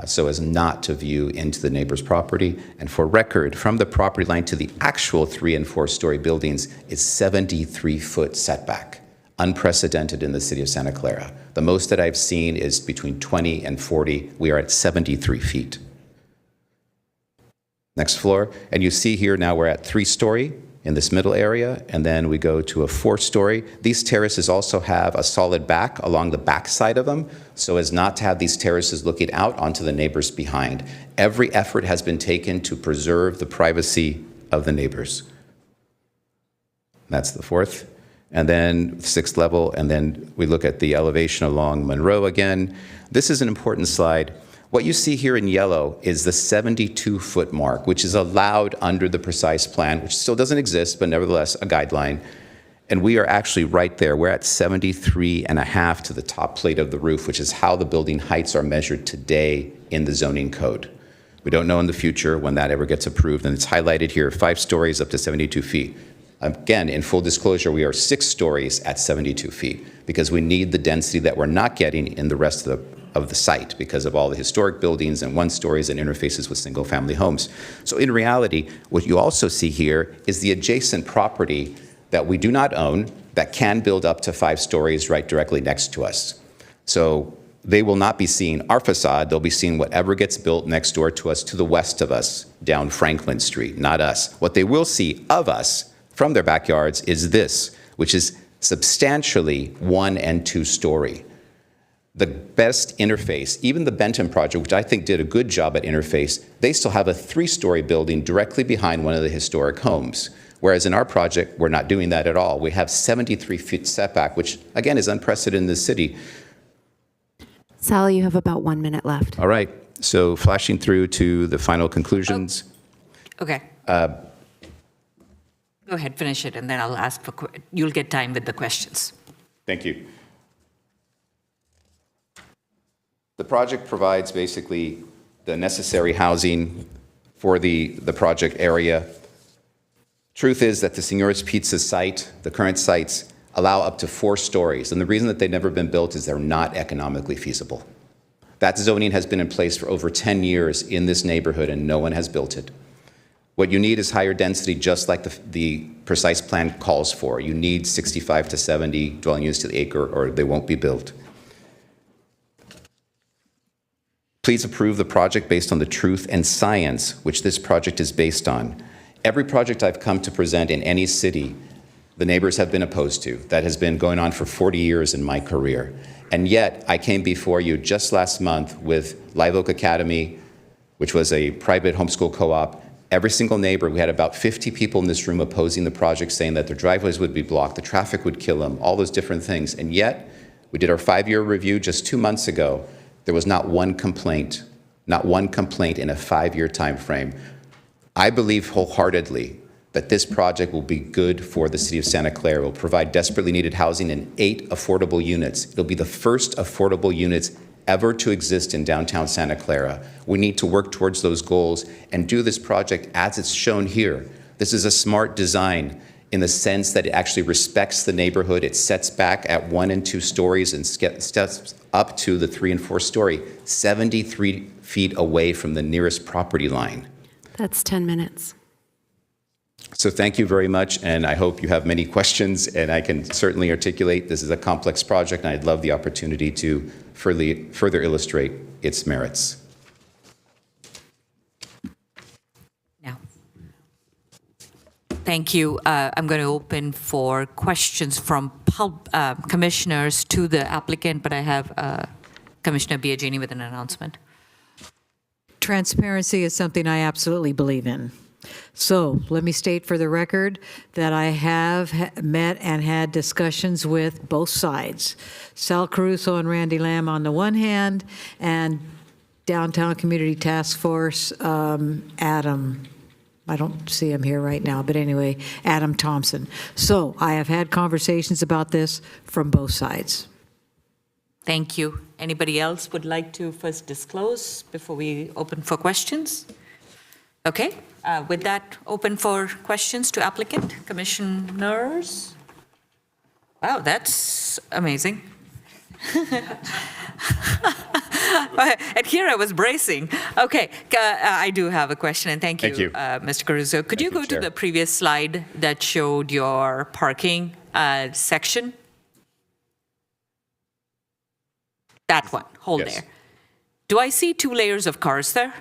so as not to view into the neighbor's property. And for record, from the property line to the actual 3- and 4-story buildings is 73-foot setback. Unprecedented in the city of Santa Clara. The most that I've seen is between 20 and 40. We are at 73 feet. Next floor, and you see here now we're at 3-story in this middle area, and then we go to a 4-story. These terraces also have a solid back along the back side of them, so as not to have these terraces looking out onto the neighbors behind. Every effort has been taken to preserve the privacy of the neighbors. That's the 4th. And then 6th level, and then we look at the elevation along Monroe again. This is an important slide. What you see here in yellow is the 72-foot mark, which is allowed under the precise plan, which still doesn't exist, but nevertheless a guideline. And we are actually right there. We're at 73.5 to the top plate of the roof, which is how the building heights are measured today in the zoning code. We don't know in the future when that ever gets approved, and it's highlighted here, 5 stories up to 72 feet. Again, in full disclosure, we are 6 stories at 72 feet because we need the density that we're not getting in the rest of the site because of all the historic buildings and 1-stories and interfaces with single-family homes. So in reality, what you also see here is the adjacent property that we do not own that can build up to 5 stories right directly next to us. So they will not be seeing our facade. They'll be seeing whatever gets built next door to us, to the west of us, down Franklin Street, not us. What they will see of us from their backyards is this, which is substantially 1- and 2-story. The best interface, even the Benton project, which I think did a good job at interface, they still have a 3-story building directly behind one of the historic homes. Whereas in our project, we're not doing that at all. We have 73 feet setback, which again is unprecedented in the city. Sally, you have about 1 minute left. All right, so flashing through to the final conclusions. Okay. Go ahead, finish it, and then I'll ask for, you'll get time with the questions. Thank you. The project provides basically the necessary housing for the project area. Truth is that the Señor's Pizza site, the current sites, allow up to 4 stories. And the reason that they've never been built is they're not economically feasible. That zoning has been in place for over 10 years in this neighborhood, and no one has built it. What you need is higher density, just like the precise plan calls for. You need 65 to 70 dwelling units to the acre, or they won't be built. Please approve the project based on the truth and science, which this project is based on. Every project I've come to present in any city the neighbors have been opposed to. That has been going on for 40 years in my career. And yet, I came before you just last month with Live Oak Academy, which was a private homeschool co-op. Every single neighbor, we had about 50 people in this room opposing the project, saying that their driveways would be blocked, the traffic would kill them, all those different things. And yet, we did our 5-year review just 2 months ago. There was not one complaint in a 5-year time frame. I believe wholeheartedly that this project will be good for the city of Santa Clara. It will provide desperately needed housing in 8 affordable units. It'll be the first affordable units ever to exist in downtown Santa Clara. We need to work towards those goals and do this project as it's shown here. This is a smart design in the sense that it actually respects the neighborhood. It sets back at 1 and 2 stories and steps up to the 3 and 4 story, 73 feet away from the nearest property line. That's 10 minutes. So thank you very much, and I hope you have many questions, and I can certainly articulate. This is a complex project, and I'd love the opportunity to further illustrate its merits. Now, thank you. I'm going to open for questions from commissioners to the applicant, but I have Commissioner Biagini with an announcement. Transparency is something I absolutely believe in. So let me state for the record that I have met and had discussions with both sides, Sal Caruso and Randy Lamb on the one hand, and Downtown Community Task Force, Adam, I don't see him here right now, but anyway, Adam Thompson. So I have had conversations about this from both sides. Thank you. Anybody else would like to first disclose before we open for questions? Okay, with that, open for questions to applicant, commissioners. Wow, that's amazing. And here I was bracing. Okay, I do have a question, and thank you. Mr. Caruso. Could you go to the previous slide that showed your parking section? That one, hold there. Do I see 2 layers of cars there?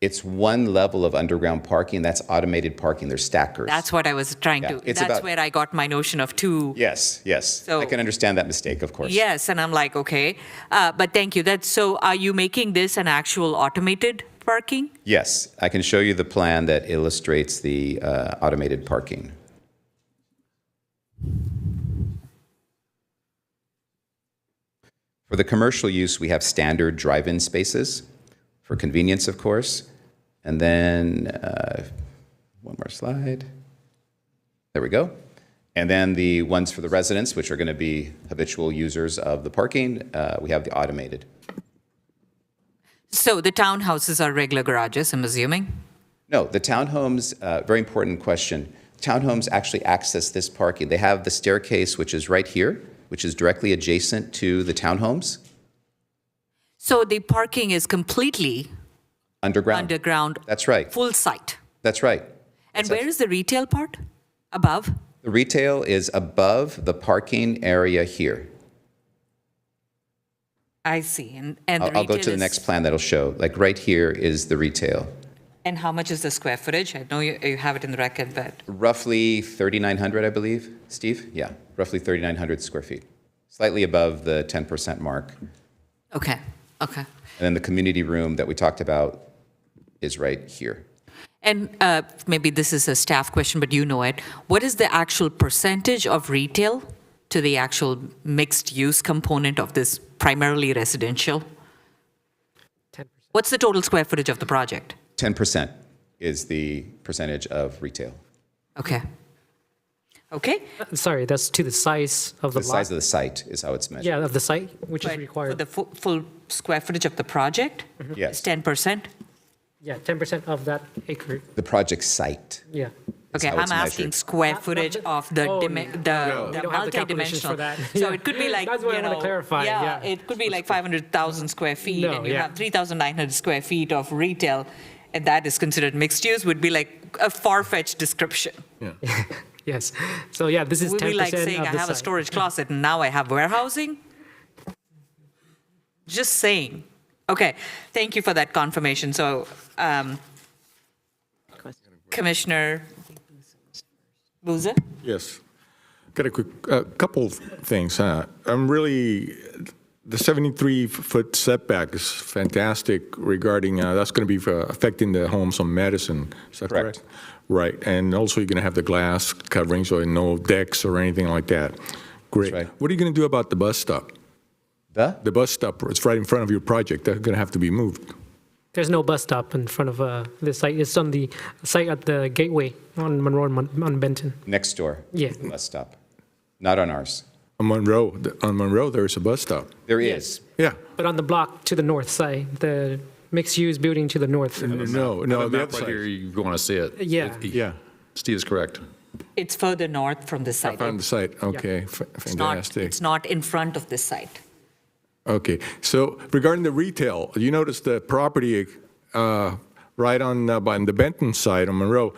It's one level of underground parking. That's automated parking. There's stackers. That's what I was trying to, that's where I got my notion of 2. Yes, yes. I can understand that mistake, of course. Yes, and I'm like, okay. But thank you. So are you making this an actual automated parking? Yes, I can show you the plan that illustrates the automated parking. For the commercial use, we have standard drive-in spaces for convenience, of course. And then one more slide. There we go. And then the ones for the residents, which are going to be habitual users of the parking, we have the automated. So the townhouses are regular garages, I'm assuming? No, the townhomes, very important question. Townhomes actually access this parking. They have the staircase, which is right here, which is directly adjacent to the townhomes. So the parking is completely underground. That's right. Full site. That's right. And where is the retail part? Above? The retail is above the parking area here. I see. And I'll go to the next plan that'll show. Like right here is the retail. And how much is the square footage? I know you have it in the record, but. Roughly 3,900, I believe, Steve? Yeah, roughly 3,900 square feet. Slightly above the 10% mark. Okay, okay. And then the community room that we talked about is right here. And maybe this is a staff question, but you know it. What is the actual percentage of retail to the actual mixed use component of this primarily residential? 10%. What's the total square footage of the project? 10% is the percentage of retail. Okay. Okay. Sorry, that's to the size of the lot? The size of the site is how it's measured. Yeah, of the site, which is For required. the full square footage of the project? Yes. It's 10%? Yeah, 10% of that acre. The project site. Yeah. Okay, how I'm it's asking measured. square footage of the we don't have the calculations multidimensional. for that. So it could be like, That's what I want to clarify. Yeah, it could be like 500,000 square feet, No, and you yeah. have 3,900 square feet of retail, and that is considered mixed use, would be like a far-fetched description. Yes. So yeah, this is 10% Would be like saying of I the have a site. storage closet and now I have warehousing? Just saying. Okay, thank you for that confirmation. So, Commissioner Boozer? Yes. Got a quick couple of things. I'm really, the 73-foot setback is fantastic regarding, that's going to be affecting the homes on Madison. Is that correct? Right. And also you're going to have the glass covering, so no decks or anything like that. Great. Right. What are you going to do about the bus stop? The bus stop, it's right in front of your project. That's going to have to be moved. There's no bus stop in front of the site. It's on the site at the gateway on Monroe and on Benton. Next door. Yeah. Bus stop. Not on ours. On Monroe, there's a bus stop. There is. Yeah. But on the block to the north side, the mixed-use building to the north. No, the other Right side. here, you want to see it. Yeah. Yeah. Steve is correct. It's further north from the site. From the site, okay, fantastic. It's not in front of the site. Okay, so regarding the retail, you notice the property right on the Benton side on Monroe,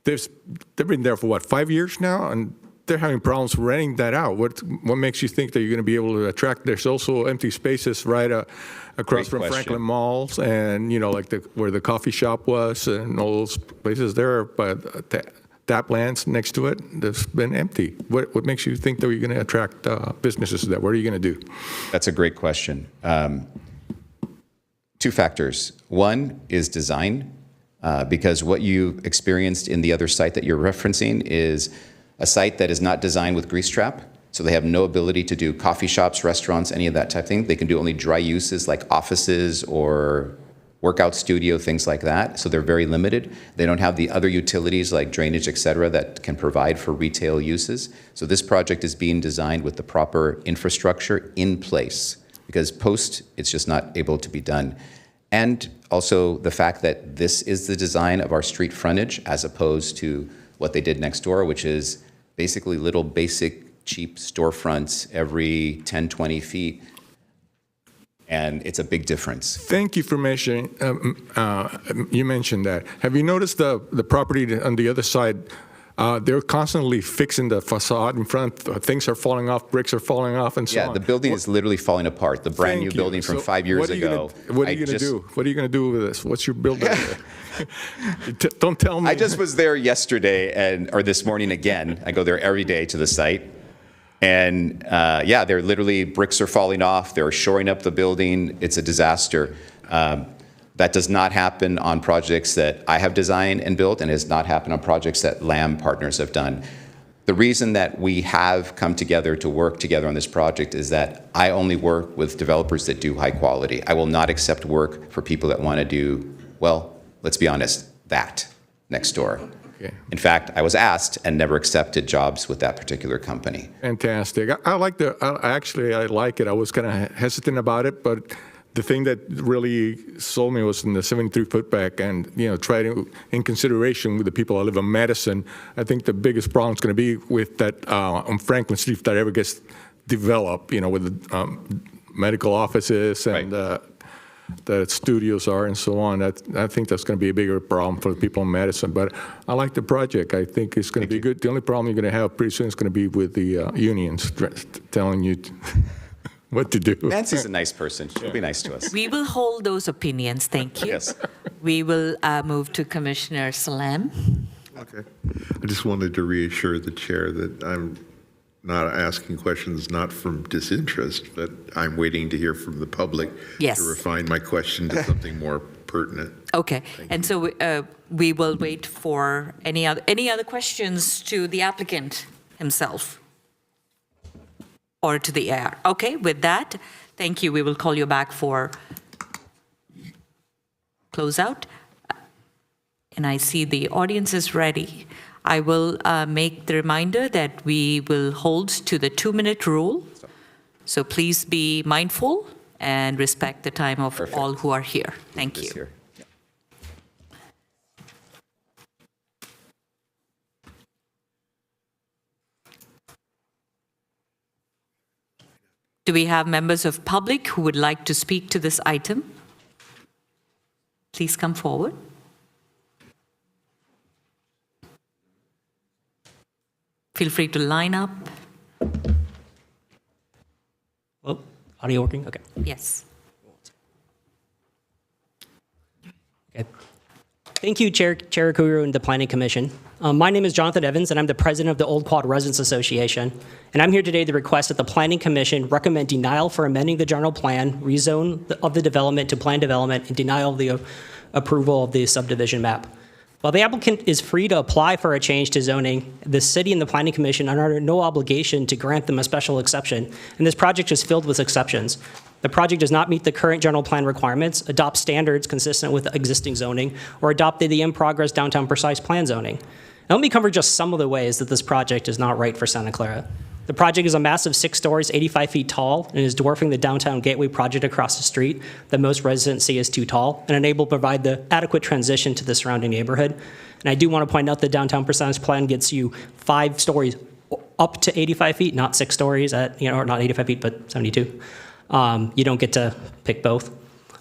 they've been there for what, 5 years now, and they're having problems renting that out. What makes you think that you're going to be able to attract? There's also empty spaces right across from Franklin Malls, and like where the coffee shop was, and all those places there, but Taplands next to it, that's been empty. What makes you think that you're going to attract businesses there? What are you going to do? That's a great question. Two factors. One is design, because what you experienced in the other site that you're referencing is a site that is not designed with grease trap. So they have no ability to do coffee shops, restaurants, any of that type of thing. They can do only dry uses like offices or workout studio, things like that. So they're very limited. They don't have the other utilities like drainage, et cetera, that can provide for retail uses. So this project is being designed with the proper infrastructure in place, because post, it's just not able to be done. And also the fact that this is the design of our street frontage as opposed to what they did next door, which is basically little basic cheap storefronts every 10, 20 feet. And it's a big difference. Thank you for mentioning, you mentioned that. Have you noticed the property on the other side? They're constantly fixing the facade in front. Things are falling off, bricks are falling off, and so on. Yeah, the building is literally falling apart. The brand new building from 5 years ago. What are you going to do? What are you going to do with this? What's your build? Don't tell me. I just was there yesterday or this morning again. I go there every day to the site. And yeah, they're literally, bricks are falling off. They're shoring up the building. It's a disaster. That does not happen on projects that I have designed and built, and it has not happened on projects that Lamb Partners have done. The reason that we have come together to work together on this project is that I only work with developers that do high quality. I will not accept work for people that want to do, well, let's be honest, that next door. Okay. In fact, I was asked and never accepted jobs with that particular company. Fantastic. I like I like it. I was kind of hesitant about it, but the thing that really sold me was in the 73-foot back, and try to, in consideration with the people that live in Madison, I think the biggest problem is going to be with that on Franklin Street, if that ever gets developed, with the medical offices and the studios are and so on. I think that's going to be a bigger problem for the people in Madison. But I like the project. I think it's going to be good. The only problem you're going to have pretty soon is going to be with the unions telling you what to do. Nancy's a nice person. She'll be nice to us. We will hold those opinions. Thank you. Yes. We will move to Commissioner Salam. Okay. I just wanted to reassure the chair that I'm not asking questions not from disinterest, but I'm waiting to hear from the public Yes. to refine my question to something more pertinent. Okay, and so we will wait for any other questions to the applicant himself or to the AR. Okay, with that, thank you. We will call you back for closeout. And I see the audience is ready. I will make the reminder that we will hold to the 2-minute rule. So please be mindful and respect the time of all who are here. Thank you. Do we have members of public who would like to speak to this item? Please come forward. Feel free to line up. Oh, audio working? Okay. Yes. Okay. Thank you, Chair Kuru and the Planning Commission. My name is Jonathan Evans, and I'm the president of the Old Quad Residents Association. And I'm here today to request that the Planning Commission recommend denial for amending the general plan, rezone of the development to planned development, and denial of the approval of the subdivision map. While the applicant is free to apply for a change to zoning, the city and the Planning Commission are under no obligation to grant them a special exception, and this project is filled with exceptions. The project does not meet the current general plan requirements, adopt standards consistent with existing zoning, or adopt the in-progress downtown precise plan zoning. Now, let me cover just some of the ways that this project is not right for Santa Clara. The project is a massive 6 stories, 85 feet tall, and is dwarfing the downtown Gateway project across the street that most residents see as too tall, and unable to provide the adequate transition to the surrounding neighborhood. And I do want to point out the downtown precise plan gets you 5 stories up to 85 feet, not 6 stories at, or not 85 feet, but 72. You don't get to pick both.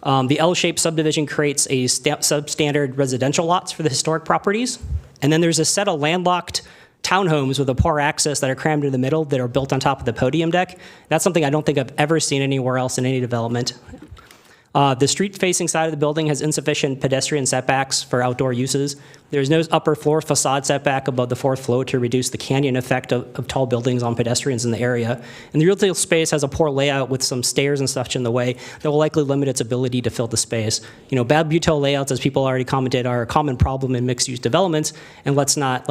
The L-shaped subdivision creates a substandard residential lots for the historic properties. And then there's a set of landlocked townhomes with a poor access that are crammed in the middle that are built on top of the podium deck. That's something I don't think I've ever seen anywhere else in any development. The street-facing side of the building has insufficient pedestrian setbacks for outdoor uses. There's no upper floor facade setback above the 4th floor to reduce the canyon effect of tall buildings on pedestrians in the area. And the retail space has a poor layout with some stairs and such in the way that will likely limit its ability to fill the space. Bad butyl layouts, as people already commented, are a common problem in mixed-use developments, and let's not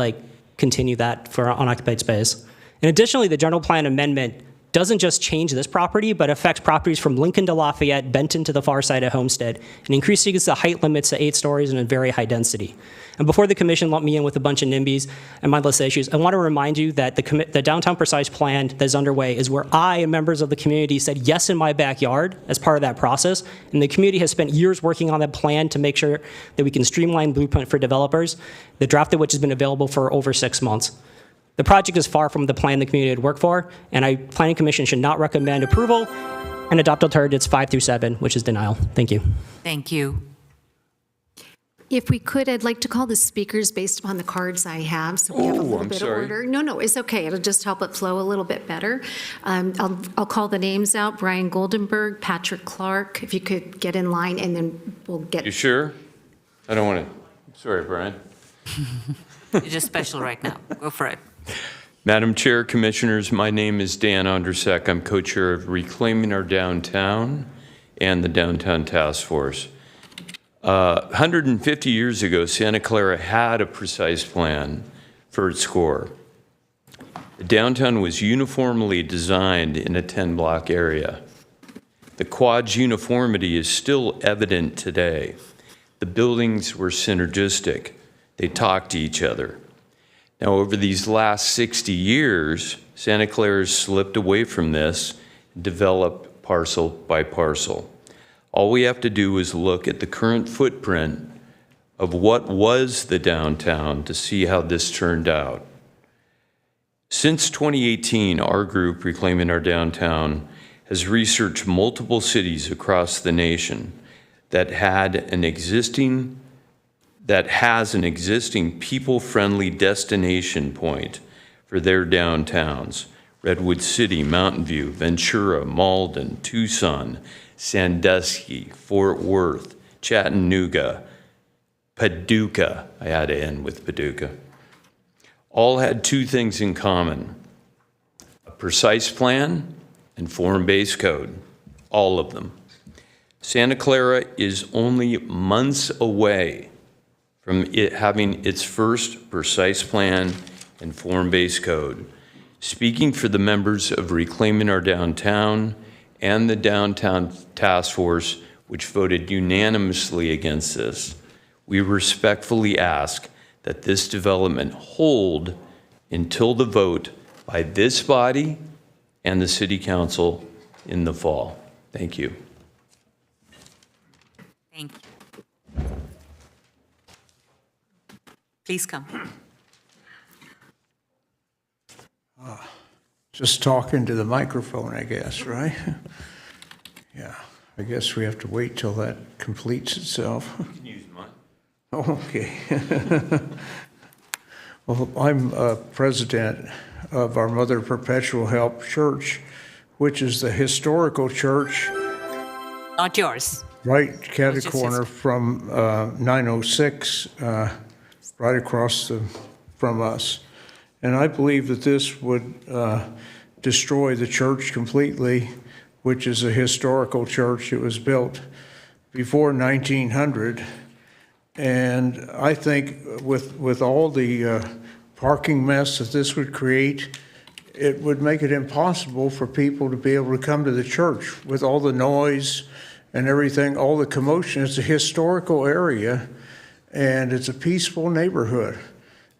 continue that for unoccupied space. And additionally, the general plan amendment doesn't just change this property, but affects properties from Lincoln to Lafayette, Benton to the far side of Homestead, and increases the height limits to 8 stories and a very high density. And before the commission lumped me in with a bunch of NIMBYs and mindless issues, I want to remind you that the downtown precise plan that's underway is where I and members of the community said yes in my backyard as part of that process, and the community has spent years working on that plan to make sure that we can streamline blueprint for developers, the draft of which has been available for over 6 months. The project is far from the plan the community would work for, and Planning Commission should not recommend approval and adopt alternatives 5 through 7, which is denial. Thank you. Thank you. If we could, I'd like to call the speakers based upon the cards I have, so we have a little I'm bit sorry. of order. No, it's okay. It'll just help it flow a little bit better. I'll call the names out. Brian Goldenberg, Patrick Clark, if you could get in line, and then we'll get... You sure? I don't want to. Sorry, Brian. You're just special right now. Go for it. Madam Chair, Commissioners, my name is Dan Ondersek. I'm co-chair of Reclaiming Our Downtown and the Downtown Task Force. 150 years ago, Santa Clara had a precise plan for its core. The downtown was uniformly designed in a 10-block area. The quad's uniformity is still evident today. The buildings were synergistic. They talked to each other. Now, over these last 60 years, Santa Clara has slipped away from this and developed parcel by parcel. All we have to do is look at the current footprint of what was the downtown to see how this turned out. Since 2018, our group, Reclaiming Our Downtown, has researched multiple cities across the nation that has an existing people-friendly destination point for their downtowns: Redwood City, Mountain View, Ventura, Malden, Tucson, Sandusky, Fort Worth, Chattanooga, Paducah. I had to end with Paducah. All had 2 things in common: a precise plan and form-based code, all of them. Santa Clara is only months away from it having its first precise plan and form-based code. Speaking for the members of Reclaiming Our Downtown and the Downtown Task Force, which voted unanimously against this, we respectfully ask that this development hold until the vote by this body and the City Council in the fall. Thank you. Thank you. Please come. Just talking to the microphone, I guess, right? Yeah, I guess we have to wait till that completes itself. You can use mine. Okay. Well, I'm president of our Mother Perpetual Help Church, which is the historical church. Not yours. right catty just corner from 906, right across from us. And I believe that this would destroy the church completely, which is a historical church. It was built before 1900. And I think with all the parking mess that this would create, it would make it impossible for people to be able to come to the church with all the noise and everything, all the commotion. It's a historical area, and it's a peaceful neighborhood.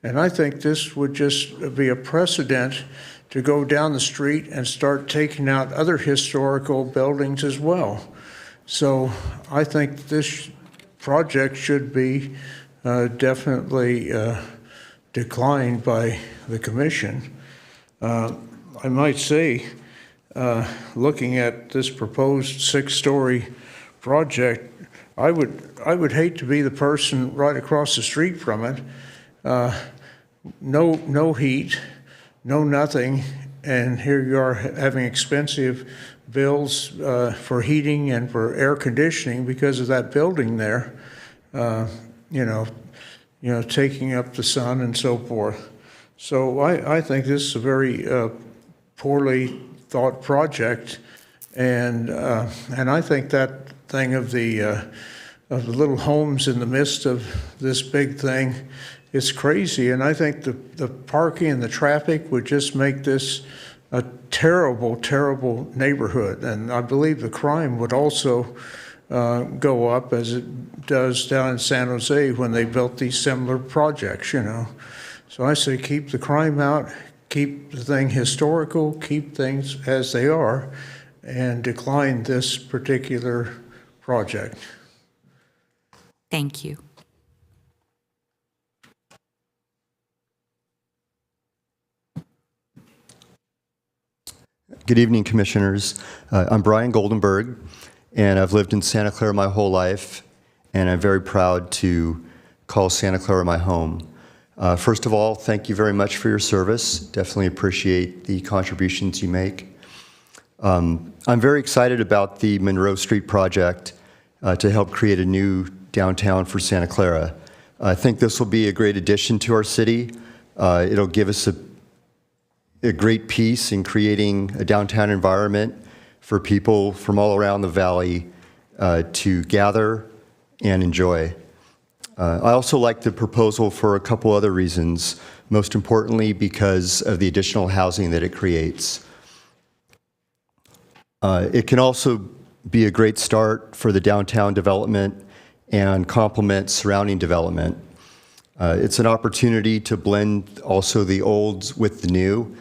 And I think this would just be a precedent to go down the street and start taking out other historical buildings as well. So I think this project should be definitely declined by the commission. I might say, looking at this proposed 6-story project, I would hate to be the person right across the street from it. No heat, no nothing, and here you are having expensive bills for heating and for air conditioning because of that building there. Taking up the sun and so forth. So I think this is a very poorly thought project, and I think that thing of the little homes in the midst of this big thing is crazy. And I think the parking and the traffic would just make this a terrible, terrible neighborhood. And I believe the crime would also go up as it does down in San Jose when they built these similar projects, So I say keep the crime out, keep the thing historical, keep things as they are, and decline this particular project. Thank you. Good evening, Commissioners. I'm Brian Goldenberg, and I've lived in Santa Clara my whole life, and I'm very proud to call Santa Clara my home. First of all, thank you very much for your service. Definitely appreciate the contributions you make. I'm very excited about the Monroe Street project to help create a new downtown for Santa Clara. I think this will be a great addition to our city. It'll give us a great piece in creating a downtown environment for people from all around the valley to gather and enjoy. I also like the proposal for a couple other reasons, most importantly because of the additional housing that it creates. It can also be a great start for the downtown development and complement surrounding development. It's an opportunity to blend also the old with the new.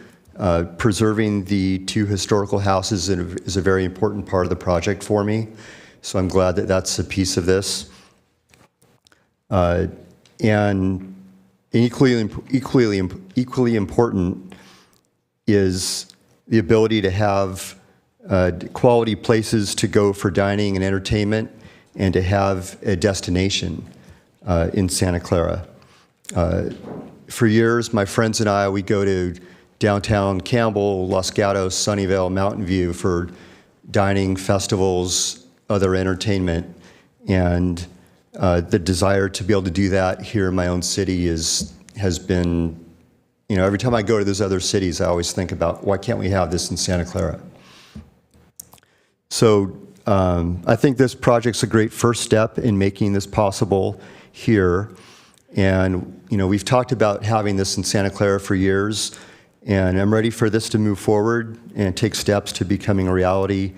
Preserving the two historical houses is a very important part of the project for me, so I'm glad that that's a piece of this. And equally important is the ability to have quality places to go for dining and entertainment, and to have a destination in Santa Clara. For years, my friends and I, we go to downtown Campbell, Los Gatos, Sunnyvale, Mountain View for dining, festivals, other entertainment. And the desire to be able to do that here in my own city has been, every time I go to those other cities, I always think about, why can't we have this in Santa Clara? So I think this project's a great first step in making this possible here. And, we've talked about having this in Santa Clara for years. And I'm ready for this to move forward and take steps to becoming a reality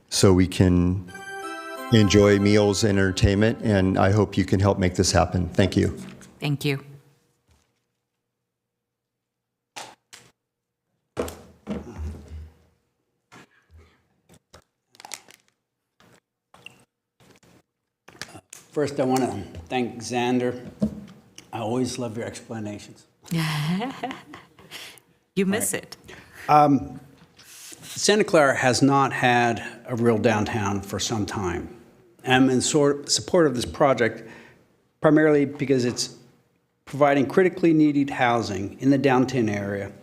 so we can enjoy meals and entertainment. And I hope you can help make this happen. Thank you. Thank you. First, I want to thank Xander. I always love your explanations. You miss it. Santa Clara has not had a real downtown for some time. I'm in support of this project primarily because it's providing critically needed housing in the downtown area.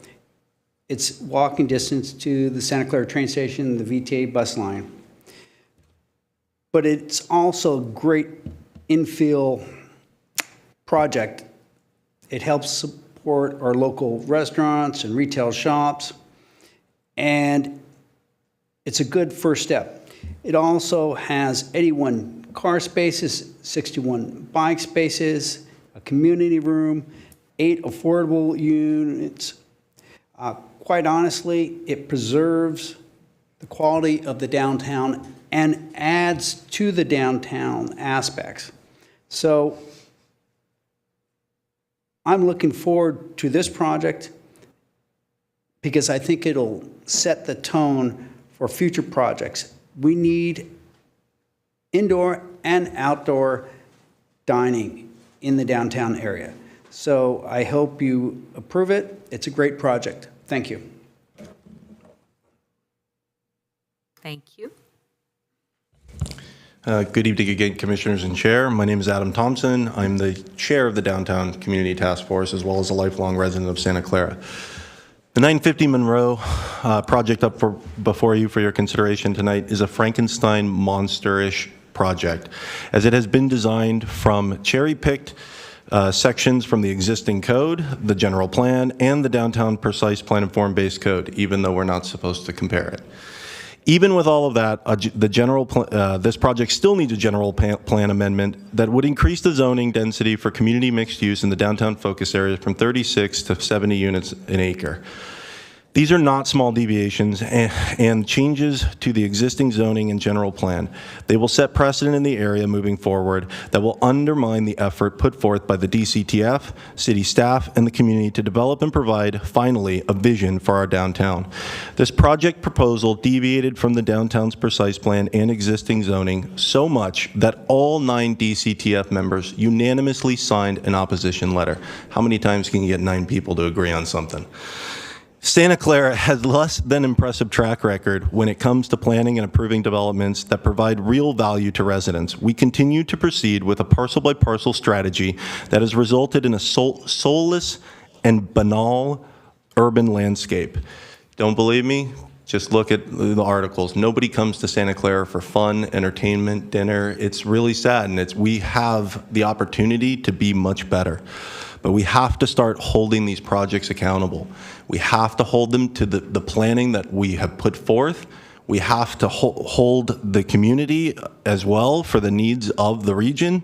It's walking distance to the Santa Clara train station, the VTA bus line. but it's also a great infill project. It helps support our local restaurants and retail shops, and it's a good first step. It also has 81 car spaces, 61 bike spaces, a community room, 8 affordable units. Quite honestly, it preserves the quality of the downtown and adds to the downtown aspects. So I'm looking forward to this project because I think it'll set the tone for future projects. We need indoor and outdoor dining in the downtown area. So I hope you approve it. It's a great project. Thank you. Thank you. Good evening again, Commissioners and Chair. My name is Adam Thompson. I'm the Chair of the Downtown Community Task Force, as well as a lifelong resident of Santa Clara. The 950 Monroe project up before you for your consideration tonight is a Frankenstein monster-ish project, as it has been designed from cherry-picked sections from the existing code, the general plan, and the downtown precise plan and form-based code, even though we're not supposed to compare it. Even with all of that, this project still needs a general plan amendment that would increase the zoning density for community mixed use in the downtown focus area from 36 to 70 units an acre. These are not small deviations and changes to the existing zoning and general plan. They will set precedent in the area moving forward that will undermine the effort put forth by the DCTF, city staff, and the community to develop and provide, finally, a vision for our downtown. This project proposal deviated from the downtown's precise plan and existing zoning so much that all 9 DCTF members unanimously signed an opposition letter. How many times can you get 9 people to agree on something? Santa Clara has less than impressive track record when it comes to planning and approving developments that provide real value to residents. We continue to proceed with a parcel-by-parcel strategy that has resulted in a soulless and banal urban landscape. Don't believe me? Just look at the articles. Nobody comes to Santa Clara for fun, entertainment, dinner. It's really sad, and we have the opportunity to be much better. But we have to start holding these projects accountable. We have to hold them to the planning that we have put forth. We have to hold the community as well for the needs of the region.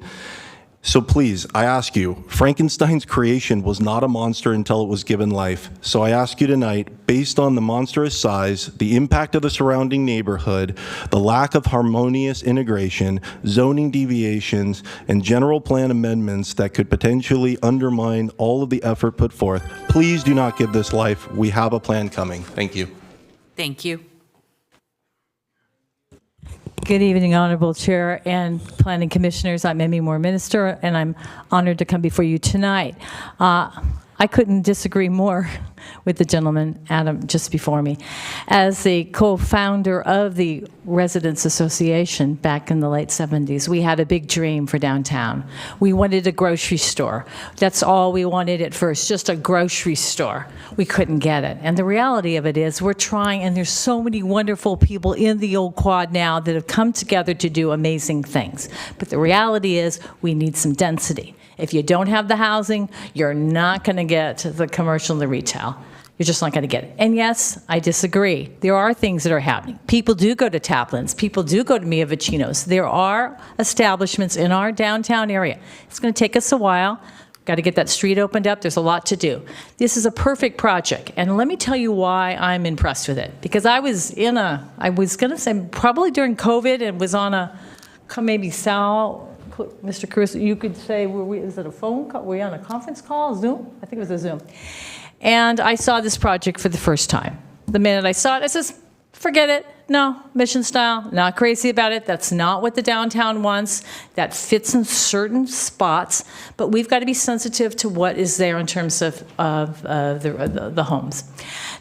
So please, I ask you, Frankenstein's creation was not a monster until it was given life. So I ask you tonight, based on the monstrous size, the impact of the surrounding neighborhood, the lack of harmonious integration, zoning deviations, and general plan amendments that could potentially undermine all of the effort put forth, please do not give this life. We have a plan coming. Thank you. Thank you. Good evening, Honorable Chair and Planning Commissioners. I'm Emmy Moore, Minister, and I'm honored to come before you tonight. I couldn't disagree more with the gentleman, Adam, just before me. As the co-founder of the Residents Association back in the late 70s, we had a big dream for downtown. We wanted a grocery store. That's all we wanted at first, just a grocery store. We couldn't get it. And the reality of it is we're trying, and there's so many wonderful people in the Old Quad now that have come together to do amazing things. But the reality is we need some density. If you don't have the housing, you're not going to get the commercial and the retail. You're just not going to get it. And yes, I disagree. There are things that are happening. People do go to Taplin's. People do go to Mia Vicino's. There are establishments in our downtown area. It's going to take us a while. Got to get that street opened up. There's a lot to do. This is a perfect project. And let me tell you why I'm impressed with it. Because I was going to say probably during COVID and was on a, maybe Sal, Mr. Cruz, you could say, is it a phone call? Were we on a conference call, Zoom? I think it was a Zoom. And I saw this project for the first time. The minute I saw it, I says, forget it. No, mission style, not crazy about it. That's not what the downtown wants. That fits in certain spots, but we've got to be sensitive to what is there in terms of the homes.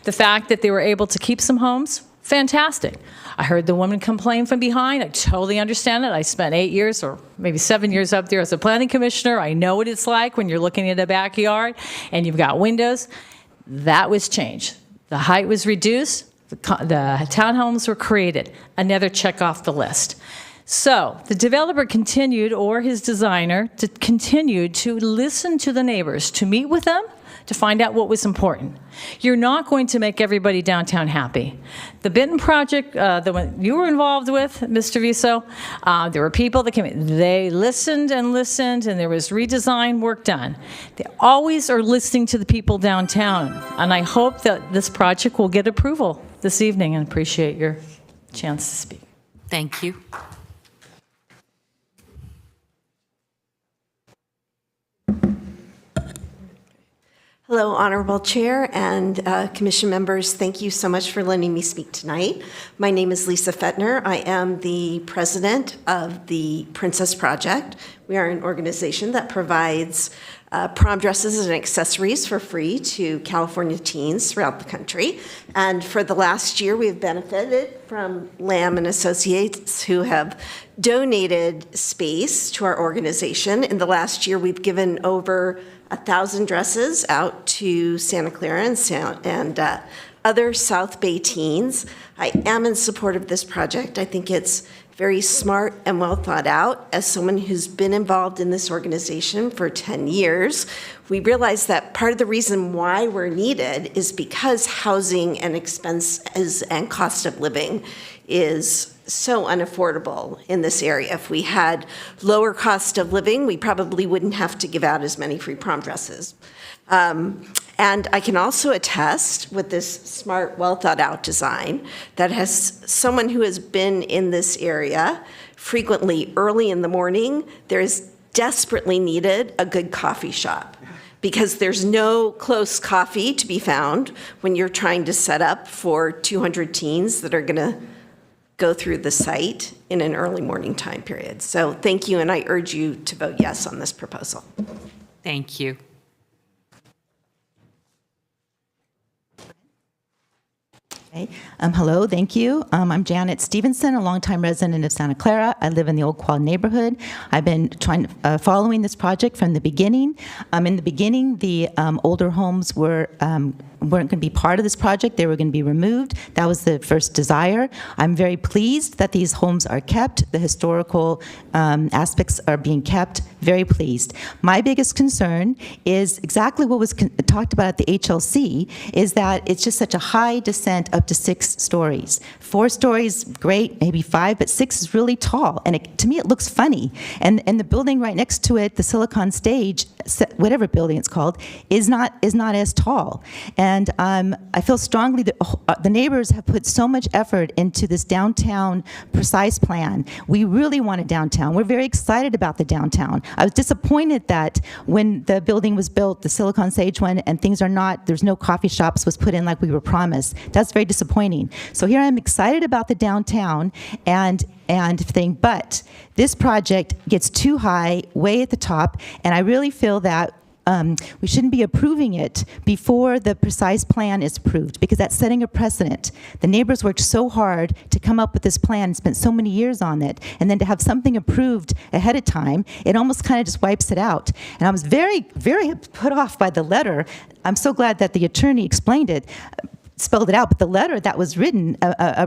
The fact that they were able to keep some homes, fantastic. I heard the woman complain from behind. I totally understand it. I spent 8 years or maybe 7 years up there as a planning commissioner. I know what it's like when you're looking at a backyard and you've got windows. That was changed. The height was reduced. The townhomes were created. Another check off the list. So the developer continued, or his designer, to continue to listen to the neighbors, to meet with them, to find out what was important. You're not going to make everybody downtown happy. The Benton project, the one you were involved with, Mr. Viso, there were people that came in. They listened, and there was redesign work done. They always are listening to the people downtown, and I hope that this project will get approval this evening, and appreciate your chance to speak. Thank you. Hello, Honorable Chair and Commission members. Thank you so much for letting me speak tonight. My name is Lisa Fettner. I am the president of the Princess Project. We are an organization that provides prom dresses and accessories for free to California teens throughout the country. And for the last year, we've benefited from Lamb and Associates, who have donated space to our organization. In the last year, we've given over 1,000 dresses out to Santa Clara and other South Bay teens. I am in support of this project. I think it's very smart and well thought out. As someone who's been involved in this organization for 10 years, we realize that part of the reason why we're needed is because housing and expenses and cost of living is so unaffordable in this area. If we had lower cost of living, we probably wouldn't have to give out as many free prom dresses. And I can also attest with this smart, well thought out design that has someone who has been in this area frequently early in the morning, there is desperately needed a good coffee shop, because there's no close coffee to be found when you're trying to set up for 200 teens that are gonna go through the site in an early morning time period. So thank you, and I urge you to vote yes on this proposal. Thank you. Okay. Hello, thank you. I'm Janet Stevenson, a longtime resident of Santa Clara. I live in the Old Quad neighborhood. I've been following this project from the beginning. In the beginning, the older homes weren't going to be part of this project. They were going to be removed. That was the first desire. I'm very pleased that these homes are kept. The historical aspects are being kept. Very pleased. My biggest concern is exactly what was talked about at the HLC, is that it's just such a high descent up to 6 stories. 4 stories, great, maybe 5, but 6 is really tall. And to me, it looks funny. And the building right next to it, the Silicon Stage, whatever building it's called, is not as tall. And I feel strongly that the neighbors have put so much effort into this downtown precise plan. We really want a downtown. We're very excited about the downtown. I was disappointed that when the building was built, the Silicon Stage one, and there's no coffee shops was put in like we were promised. That's very disappointing. So here I'm excited about the downtown and thing, but this project gets too high, way at the top, and I really feel that we shouldn't be approving it before the precise plan is approved, because that's setting a precedent. The neighbors worked so hard to come up with this plan and spent so many years on it, and then to have something approved ahead of time, it almost kind of just wipes it out. And I was very, very put off by the letter. I'm so glad that the attorney explained it, spelled it out, but the letter that was written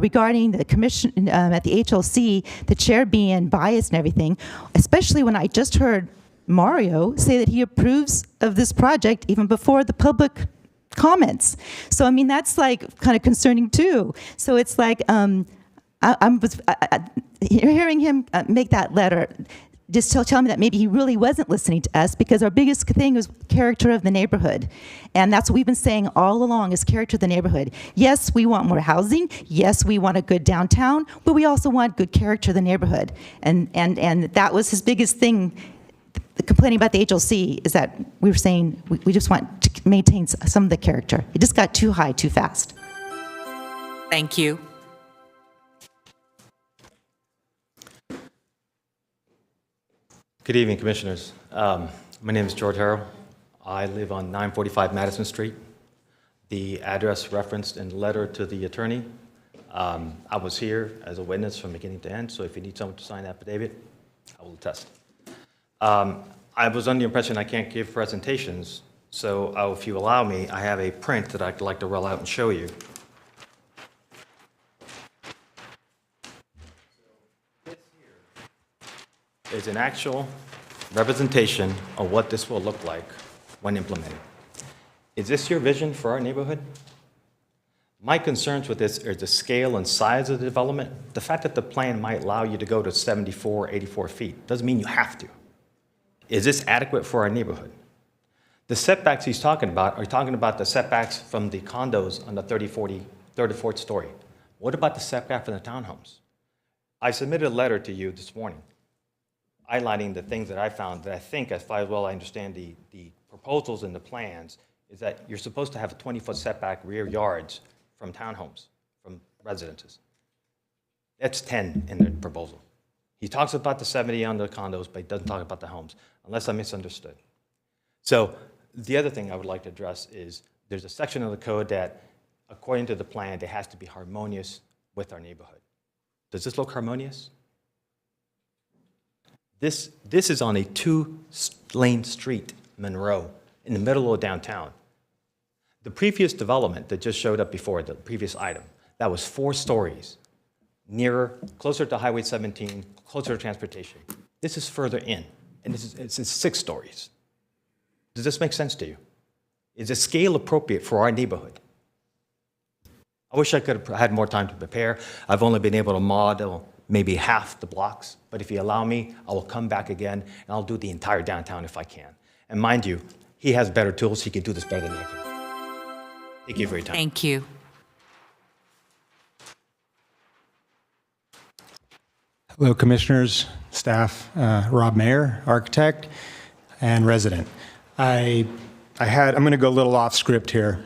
regarding the commission at the HLC, the chair being biased and everything, especially when I just heard Mario say that he approves of this project even before the public comments. So I mean, that's like kind of concerning too. So it's like hearing him make that letter just tell me that maybe he really wasn't listening to us, because our biggest thing was character of the neighborhood. And that's what we've been saying all along, is character of the neighborhood. Yes, we want more housing. Yes, we want a good downtown, but we also want good character of the neighborhood. And that was his biggest thing. Complaining about the HLC is that we were saying we just want to maintain some of the character. It just got too high too fast. Thank you. Good evening, Commissioners. My name is George Harrell. I live on 945 Madison Street. The address referenced in the letter to the attorney. I was here as a witness from beginning to end, so if you need someone to sign the affidavit, I will attest. I was under the impression I can't give presentations, so if you allow me, I have a print that I'd like to roll out and show you. This here is an actual representation of what this will look like when implemented. Is this your vision for our neighborhood? My concerns with this are the scale and size of the development. The fact that the plan might allow you to go to 74, 84 feet doesn't mean you have to. Is this adequate for our neighborhood? The setbacks he's talking about are talking about the setbacks from the condos on the 34th story. What about the setback from the townhomes? I submitted a letter to you this morning highlighting the things that I found that I think, as far as well I understand the proposals and the plans, is that you're supposed to have a 20-foot setback rear yards from townhomes, from residences. That's 10 in the proposal. He talks about the 70 on the condos, but he doesn't talk about the homes, unless I misunderstood. So the other thing I would like to address is there's a section of the code that, according to the plan, it has to be harmonious with our neighborhood. Does this look harmonious? This is on a 2-lane street, Monroe, in the middle of downtown. The previous development that just showed up before, the previous item, that was 4 stories, closer to Highway 17, closer to transportation. This is further in, and it's 6 stories. Does this make sense to you? Is the scale appropriate for our neighborhood? I wish I could have had more time to prepare. I've only been able to model maybe half the blocks, but if you allow me, I will come back again, and I'll do the entire downtown if I can. And mind you, he has better tools. He can do this better than I can. Thank you for your time. Thank you. Hello, commissioners, staff, Rob Mayer, architect, and resident. I'm going to go a little off script here.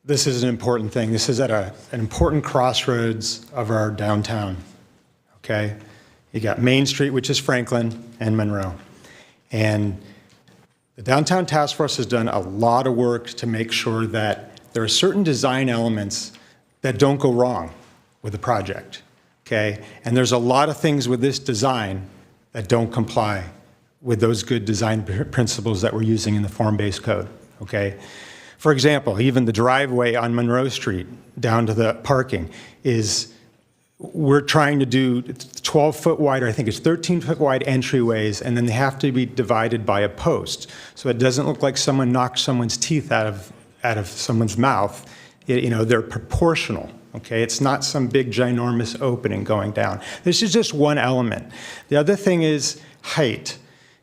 This is an important thing. This is at an important crossroads of our downtown, okay? You got Main Street, which is Franklin, and Monroe. And the Downtown Task Force has done a lot of work to make sure that there are certain design elements that don't go wrong with the project, okay? And there's a lot of things with this design that don't comply with those good design principles that we're using in the form-based code, okay? For example, even the driveway on Monroe Street down to the parking we're trying to do 12-foot wide, or I think it's 13-foot wide entryways, and then they have to be divided by a post. So it doesn't look like someone knocked someone's teeth out of someone's mouth. They're proportional, okay? It's not some big ginormous opening going down. This is just one element. The other thing is height.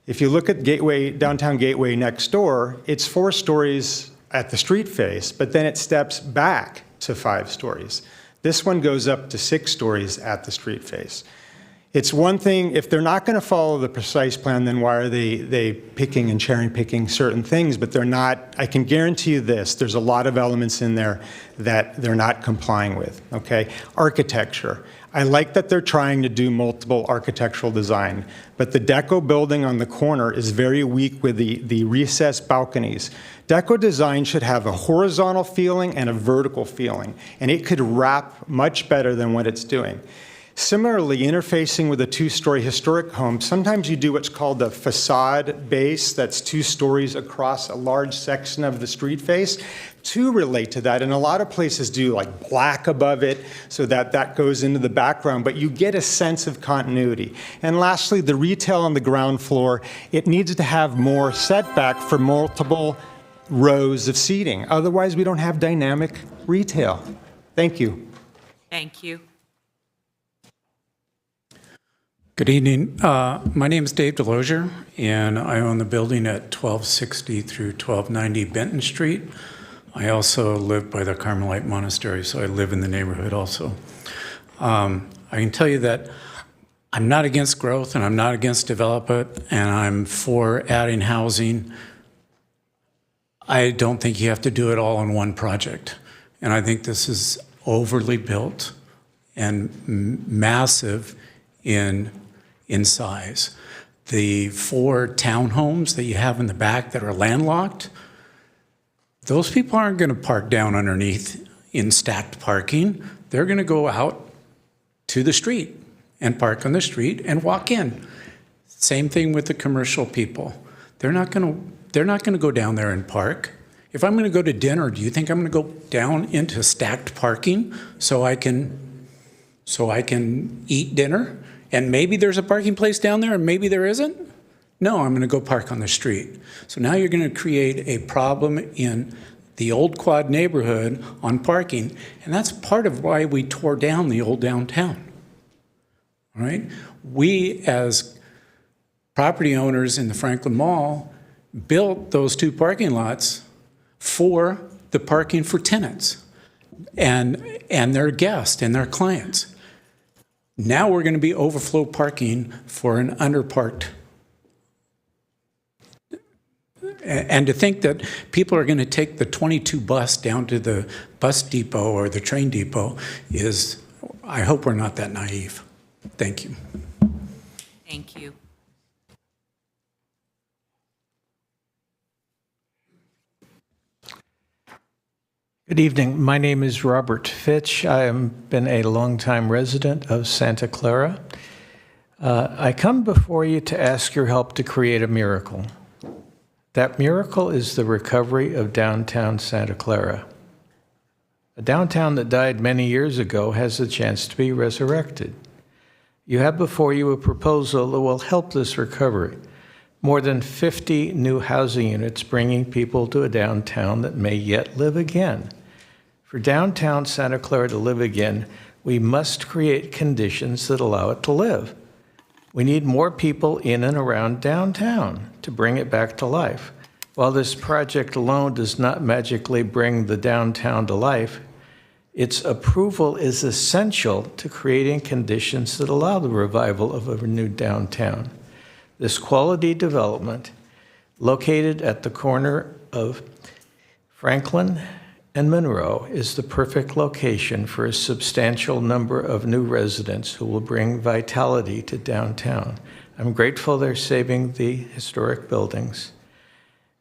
If you look at Downtown Gateway next door, it's 4 stories at the street face, but then it steps back to 5 stories. This one goes up to 6 stories at the street face. It's one thing, if they're not going to follow the precise plan, then why are they picking and cherry picking certain things? But they're not, I can guarantee you this, there's a lot of elements in there that they're not complying with, okay? Architecture. I like that they're trying to do multiple architectural design, but the deco building on the corner is very weak with the recessed balconies. Deco design should have a horizontal feeling and a vertical feeling, and it could wrap much better than what it's doing. Similarly, interfacing with a 2-story historic home, sometimes you do what's called a facade base that's 2 stories across a large section of the street face to relate to that. And a lot of places do like black above it so that goes into the background, but you get a sense of continuity. And lastly, the retail on the ground floor, it needs to have more setback for multiple rows of seating. Otherwise, we don't have dynamic retail. Thank you. Thank you. Good evening. My name is Dave Delosier, and I own the building at 1260 through 1290 Benton Street. I also live by the Carmelite Monastery, so I live in the neighborhood also. I can tell you that I'm not against growth, and I'm not against development, and I'm for adding housing. I don't think you have to do it all in one project, and I think this is overly built and massive in size. The 4 townhomes that you have in the back that are landlocked, those people aren't going to park down underneath in stacked parking. They're going to go out to the street and park on the street and walk in. Same thing with the commercial people. They're not going to go down there and park. If I'm going to go to dinner, do you think I'm going to go down into stacked parking so I can so I can eat dinner, and maybe there's a parking place down there and maybe there isn't? No, I'm going to go park on the street. So now you're going to create a problem in the Old Quad neighborhood on parking, and that's part of why we tore down the old downtown. All right? We, as property owners in the Franklin Mall, built those two parking lots for the parking for tenants and their guests and their clients. Now we're going to be overflow parking for an underparked. And to think that people are going to take the 22 bus down to the bus depot or the train depot is, I hope we're not that naive. Thank you. Thank you. Good evening. My name is Robert Fitch. I have been a longtime resident of Santa Clara. I come before you to ask your help to create a miracle. That miracle is the recovery of downtown Santa Clara. A downtown that died many years ago has a chance to be resurrected. You have before you a proposal that will help this recovery. More than 50 new housing units bringing people to a downtown that may yet live again. For downtown Santa Clara to live again, we must create conditions that allow it to live. We need more people in and around downtown to bring it back to life. While this project alone does not magically bring the downtown to life, its approval is essential to creating conditions that allow the revival of a renewed downtown. This quality development, located at the corner of Franklin and Monroe, is the perfect location for a substantial number of new residents who will bring vitality to downtown. I'm grateful they're saving the historic buildings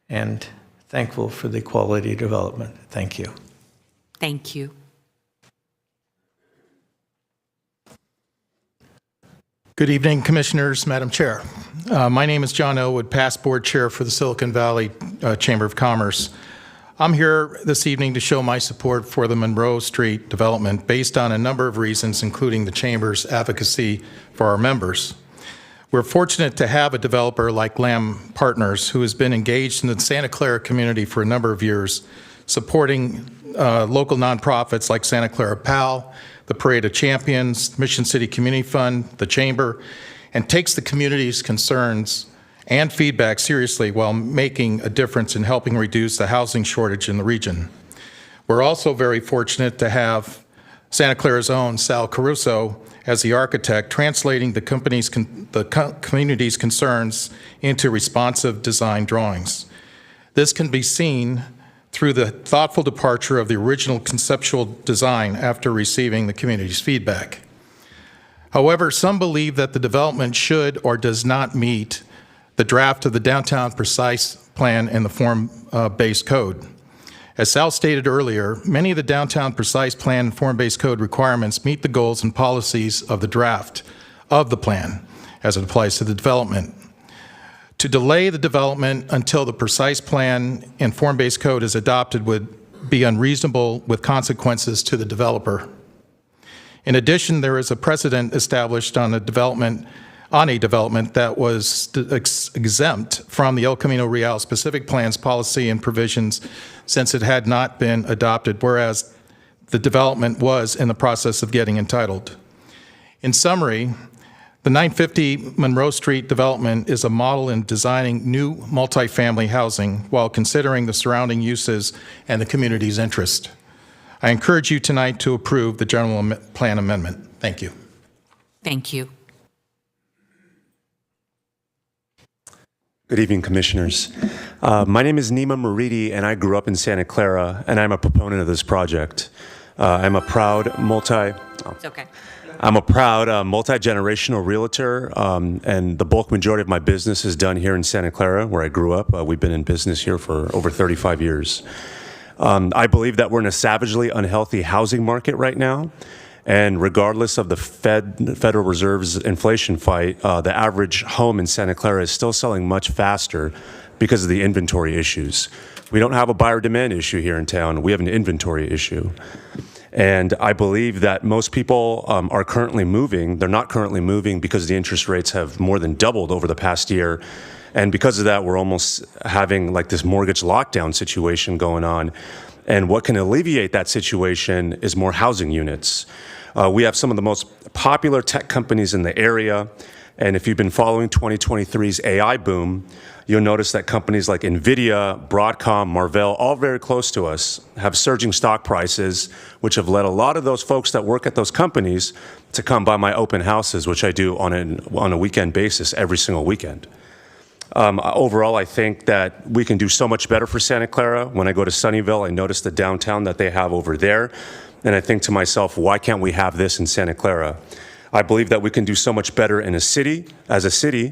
and thankful for the quality development. Thank you. Thank you. Good evening, Commissioners, Madam Chair. My name is John Elwood, past board chair for the Silicon Valley Chamber of Commerce. I'm here this evening to show my support for the Monroe Street development based on a number of reasons, including the Chamber's advocacy for our members. We're fortunate to have a developer like Lamb Partners who has been engaged in the Santa Clara community for a number of years, supporting local nonprofits like Santa Clara PAL, the Parade of Champions, Mission City Community Fund, the Chamber, and takes the community's concerns and feedback seriously while making a difference in helping reduce the housing shortage in the region. We're also very fortunate to have Santa Clara's own Sal Caruso as the architect, translating the community's concerns into responsive design drawings. This can be seen through the thoughtful departure of the original conceptual design after receiving the community's feedback. However, some believe that the development should or does not meet the draft of the Downtown Precise Plan and the Form-Based Code. As Sal stated earlier, many of the Downtown Precise Plan and Form-Based Code requirements meet the goals and policies of the draft of the plan as it applies to the development. To delay the development until the Precise Plan and Form-Based Code is adopted would be unreasonable with consequences to the developer. In addition, there is a precedent established on a development that was exempt from the El Camino Real specific plans, policy, and provisions since it had not been adopted, whereas the development was in the process of getting entitled. In summary, the 950 Monroe Street development is a model in designing new multifamily housing while considering the surrounding uses and the community's interest. I encourage you tonight to approve the general plan amendment. Thank you. Thank you. Good evening, Commissioners. My name is Nima Maridi, and I grew up in Santa Clara, and I'm a proponent of this project. I'm a proud multi-generational realtor, and the bulk majority of my business is done here in Santa Clara, where I grew up. We've been in business here for over 35 years. I believe that we're in a savagely unhealthy housing market right now. And regardless of the Federal Reserve's inflation fight, the average home in Santa Clara is still selling much faster because of the inventory issues. We don't have a buyer demand issue here in town. We have an inventory issue. And I believe that most people are currently moving. They're not currently moving because the interest rates have more than doubled over the past year. And because of that, we're almost having like this mortgage lockdown situation going on. And what can alleviate that situation is more housing units. We have some of the most popular tech companies in the area. And if you've been following 2023's AI boom, you'll notice that companies like NVIDIA, Broadcom, Marvell, all very close to us, have surging stock prices, which have led a lot of those folks that work at those companies to come by my open houses, which I do on a weekend basis every single weekend. Overall, I think that we can do so much better for Santa Clara. When I go to Sunnyvale, I notice the downtown that they have over there. And I think to myself, why can't we have this in Santa Clara? I believe that we can do so much better in a city, as a city,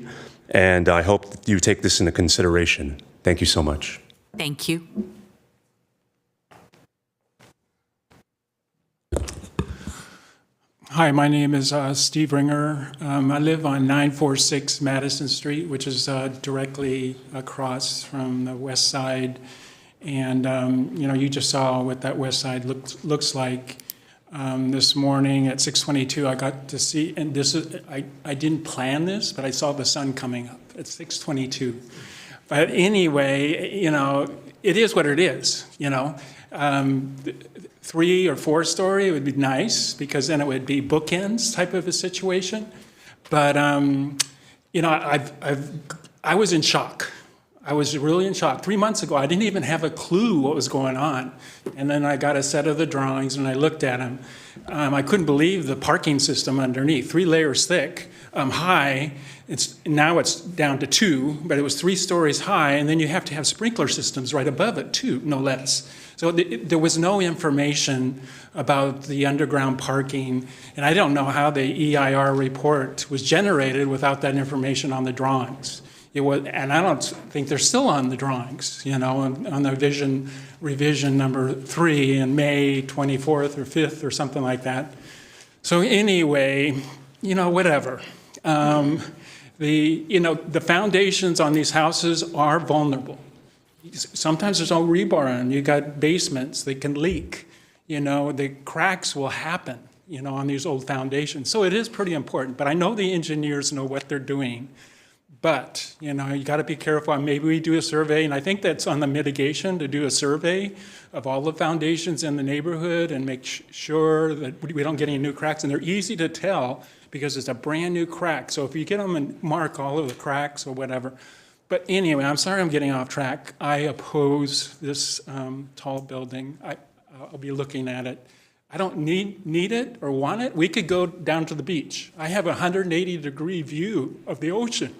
and I hope that you take this into consideration. Thank you so much. Thank you. Hi, my name is Steve Ringer. I live on 946 Madison Street, which is directly across from the west side. And, you just saw what that west side looks like. This morning at 6:22, I got to see, and this is, I didn't plan this, but I saw the sun coming up at 6:22. But anyway, it is what it is, 3 or 4 story would be nice because then it would be bookends type of a situation. But, I was in shock. I was really in shock. 3 months ago, I didn't even have a clue what was going on. And then I got a set of the drawings and I looked at them. I couldn't believe the parking system underneath, 3 layers thick, high. Now it's down to 2, but it was 3 stories high. And then you have to have sprinkler systems right above it too, no less. So there was no information about the underground parking. And I don't know how the EIR report was generated without that information on the drawings. And I don't think they're still on the drawings, on the revision number 3 in May 24th or 5th or something like that. So anyway, whatever. The foundations on these houses are vulnerable. Sometimes there's no rebar on. You got basements, they can leak. The cracks will happen, on these old foundations. So it is pretty important. But I know the engineers know what they're doing. But, you got to be careful. Maybe we do a survey, and I think that's on the mitigation, to do a survey of all the foundations in the neighborhood and make sure that we don't get any new cracks. And they're easy to tell because it's a brand new crack. So if you get them and mark all of the cracks or whatever. But anyway, I'm sorry I'm getting off track. I oppose this tall building. I'll be looking at it. I don't need it or want it. We could go down to the beach. I have a 180-degree view of the ocean.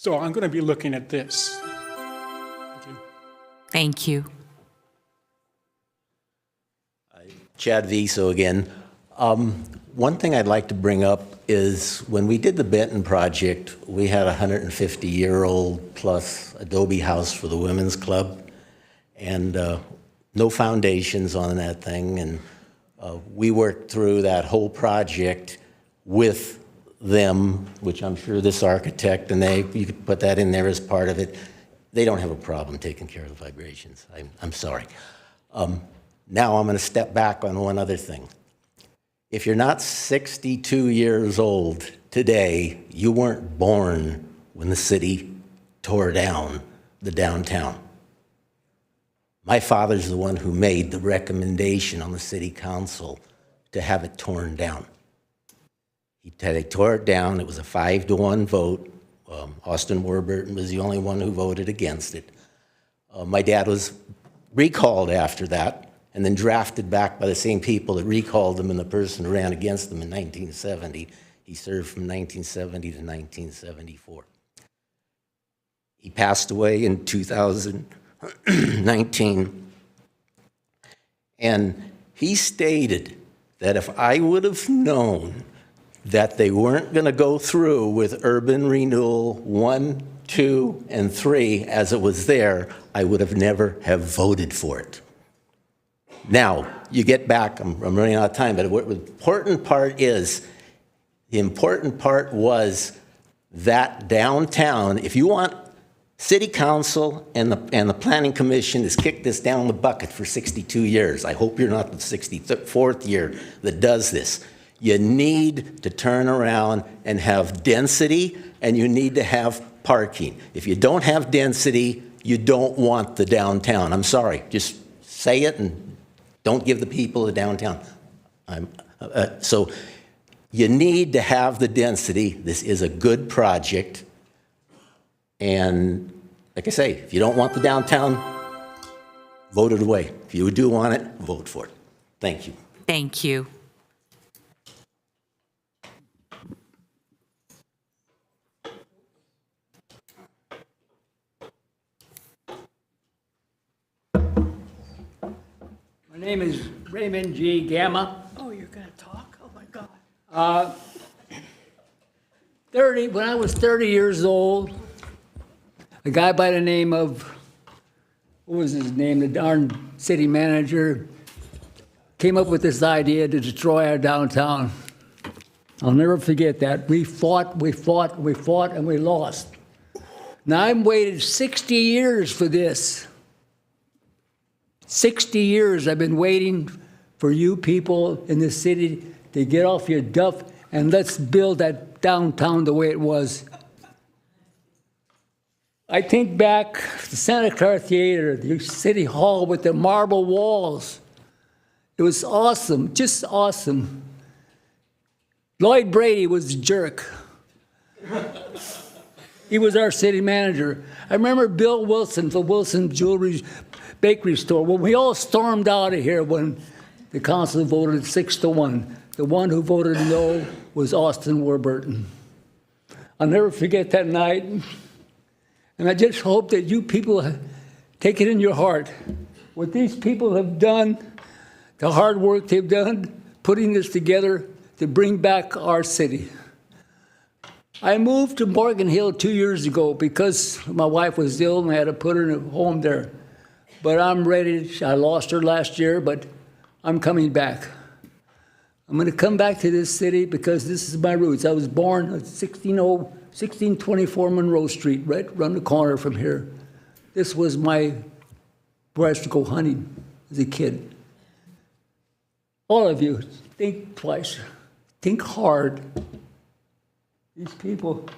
So I'm going to be looking at this. Thank you. Thank you. Chad Viso again. One thing I'd like to bring up is when we did the Benton project, we had a 150-year-old plus Adobe house for the Women's Club, and no foundations on that thing. And we worked through that whole project with them, which I'm sure this architect, and you could put that in there as part of it. They don't have a problem taking care of the vibrations. I'm sorry. Now I'm going to step back on one other thing. If you're not 62 years old today, you weren't born when the city tore down the downtown. My father's the one who made the recommendation on the city council to have it torn down. They tore it down. It was a 5-1 vote. Austin Warburton was the only one who voted against it. My dad was recalled after that and then drafted back by the same people that recalled him and the person who ran against them in 1970. He served from 1970 to 1974. He passed away in 2019. And he stated that if I would have known that they weren't going to go through with urban renewal 1, 2, and 3 as it was there, I would have never have voted for it. Now, you get back, I'm running out of time, but what the important part is, the important part was that downtown, if you want City Council and the Planning Commission has kicked this down the bucket for 62 years. I hope you're not the 64th year that does this. You need to turn around and have density, and you need to have parking. If you don't have density, you don't want the downtown. I'm sorry, just say it and don't give the people the downtown. So you need to have the density. This is a good project. And like I say, if you don't want the downtown, vote it away. If you do want it, vote for it. Thank you. Thank you. My name is Raymond G. Gamma. Oh, you're going to talk? Oh, my God. 30, when I was 30 years old, a guy by the name of, what was his name, the darn city manager, came up with this idea to destroy our downtown. I'll never forget that. We fought, and we lost. Now, I've waited 60 years for this. 60 years I've been waiting for you people in the city to get off your duff and let's build that downtown the way it was. I think back to Santa Clara Theater, the City Hall with the marble walls. It was awesome, just awesome. Lloyd Brady was a jerk. He was our city manager. I remember Bill Wilson for Wilson Jewelry Bakery Store. Well, we all stormed out of here when the council voted 6-1. The one who voted no was Austin Warburton. I'll never forget that night. And I just hope that you people take it in your heart. What these people have done, the hard work they've done, putting this together to bring back our city. I moved to Morgan Hill 2 years ago because my wife was ill and I had to put her in a home there. But I'm ready. I lost her last year, but I'm coming back. I'm going to come back to this city because this is my roots. I was born at 1624 Monroe Street, right around the corner from here. This was where I used to go hunting as a kid. All of you, think twice. Think hard. These people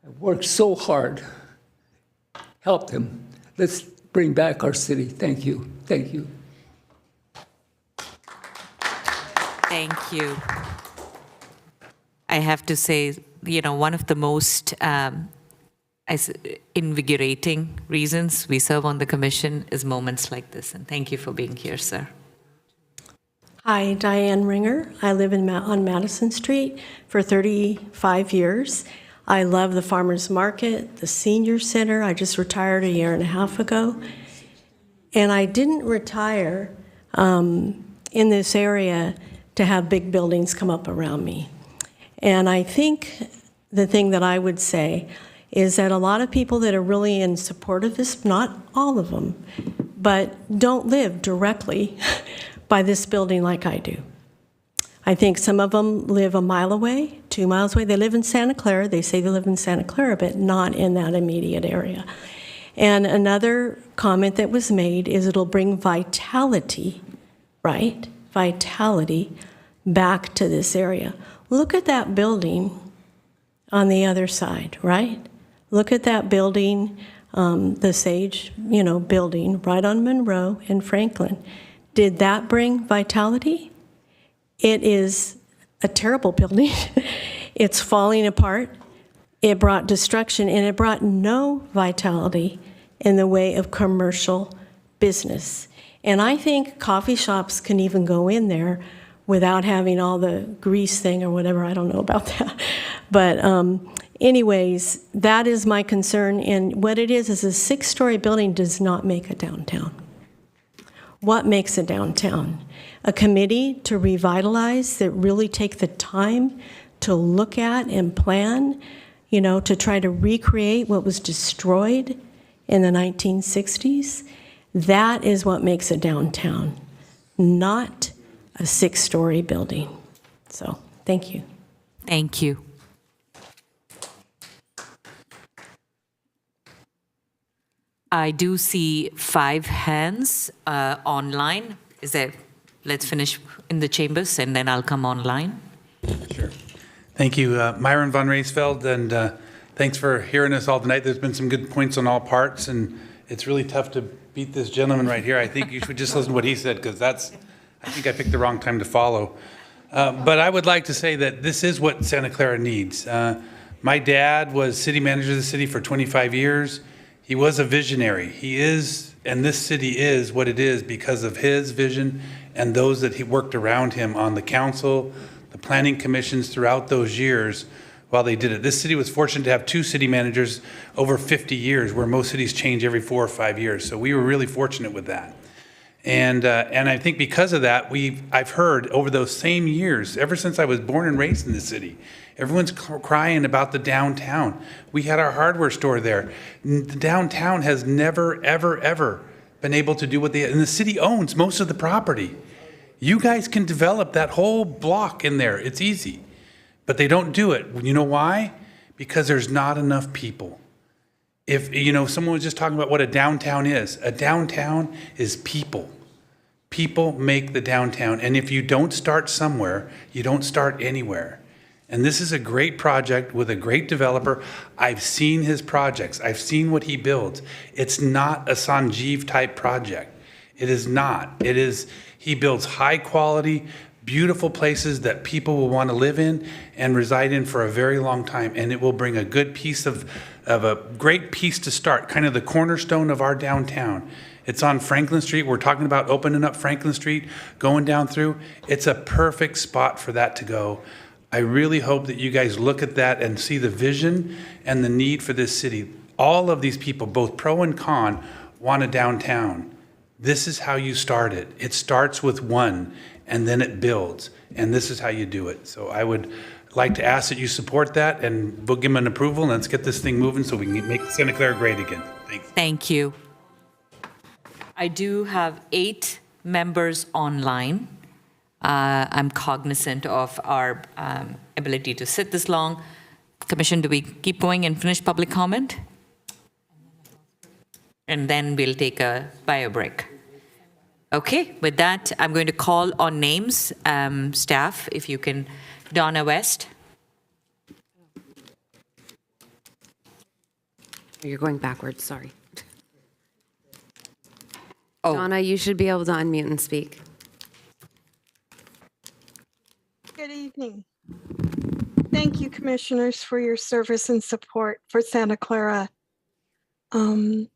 have worked so hard. Help them. Let's bring back our city. Thank you. Thank you. Thank you. I have to say, one of the most invigorating reasons we serve on the commission is moments like this. And thank you for being here, sir. Hi, Diane Ringer. I live on Madison Street for 35 years. I love the farmers market, the senior center. I just retired a year and a half ago. And I didn't retire in this area to have big buildings come up around me. And I think the thing that I would say is that a lot of people that are really in support of this, not all of them, but don't live directly by this building like I do. I think some of them live a mile away, 2 miles away. They live in Santa Clara. They say they live in Santa Clara, but not in that immediate area. And another comment that was made is it'll bring vitality, right? Vitality back to this area. Look at that building on the other side, right? Look at that building, the Sage, building right on Monroe and Franklin. Did that bring vitality? It is a terrible building. It's falling apart. It brought destruction, and it brought no vitality in the way of commercial business. And I think coffee shops can even go in there without having all the grease thing or whatever. I don't know about that. But anyways, that is my concern. And what it is a 6-story building does not make a downtown. What makes a downtown? A committee to revitalize, that really take the time to look at and plan, to try to recreate what was destroyed in the 1960s. That is what makes a downtown, not a 6-story building. So, thank you. Thank you. I do see 5 hands online. Let's finish in the chambers and then I'll come online. Thank you, Myron von Reesfeld, and thanks for hearing us all tonight. There's been some good points on all parts, and it's really tough to beat this gentleman right here. I think you should just listen to what he said, because I think I picked the wrong time to follow. But I would like to say that this is what Santa Clara needs. My dad was city manager of the city for 25 years. He was a visionary. He is, and this city is what it is because of his vision and those that he worked around him on the council, the planning commissions throughout those years while they did it. This city was fortunate to have 2 city managers over 50 years, where most cities change every 4 or 5 years. So we were really fortunate with that. And I think because of that, I've heard over those same years, ever since I was born and raised in the city, everyone's crying about the downtown. We had our hardware store there. The downtown has never, ever, ever been able to do what and the city owns most of the property. You guys can develop that whole block in there. It's easy. But they don't do it. You know why? Because there's not enough people. If, someone was just talking about what a downtown is. A downtown is people. People make the downtown. And if you don't start somewhere, you don't start anywhere. And this is a great project with a great developer. I've seen his projects. I've seen what he builds. It's not a Sanjeev type project. It is not. He builds high quality, beautiful places that people will want to live in and reside in for a very long time. And it will bring a good piece of a great piece to start, kind of the cornerstone of our downtown. It's on Franklin Street. We're talking about opening up Franklin Street, going down through. It's a perfect spot for that to go. I really hope that you guys look at that and see the vision and the need for this city. All of these people, both pro and con, want a downtown. This is how you start it. It starts with one, and then it builds. And this is how you do it. So I would like to ask that you support that, and we'll give them an approval, and let's get this thing moving so we can make Santa Clara great again. Thanks. Thank you. I do have 8 members online. I'm cognizant of our ability to sit this long. Commission, do we keep going and finish public comment? And then we'll take a bio break. Okay, with that, I'm going to call on names. Staff, if you can, Donna West. You're going backwards, sorry. Oh. Donna, you should be able to unmute and speak. Good evening. Thank you, commissioners, for your service and support for Santa Clara. I'm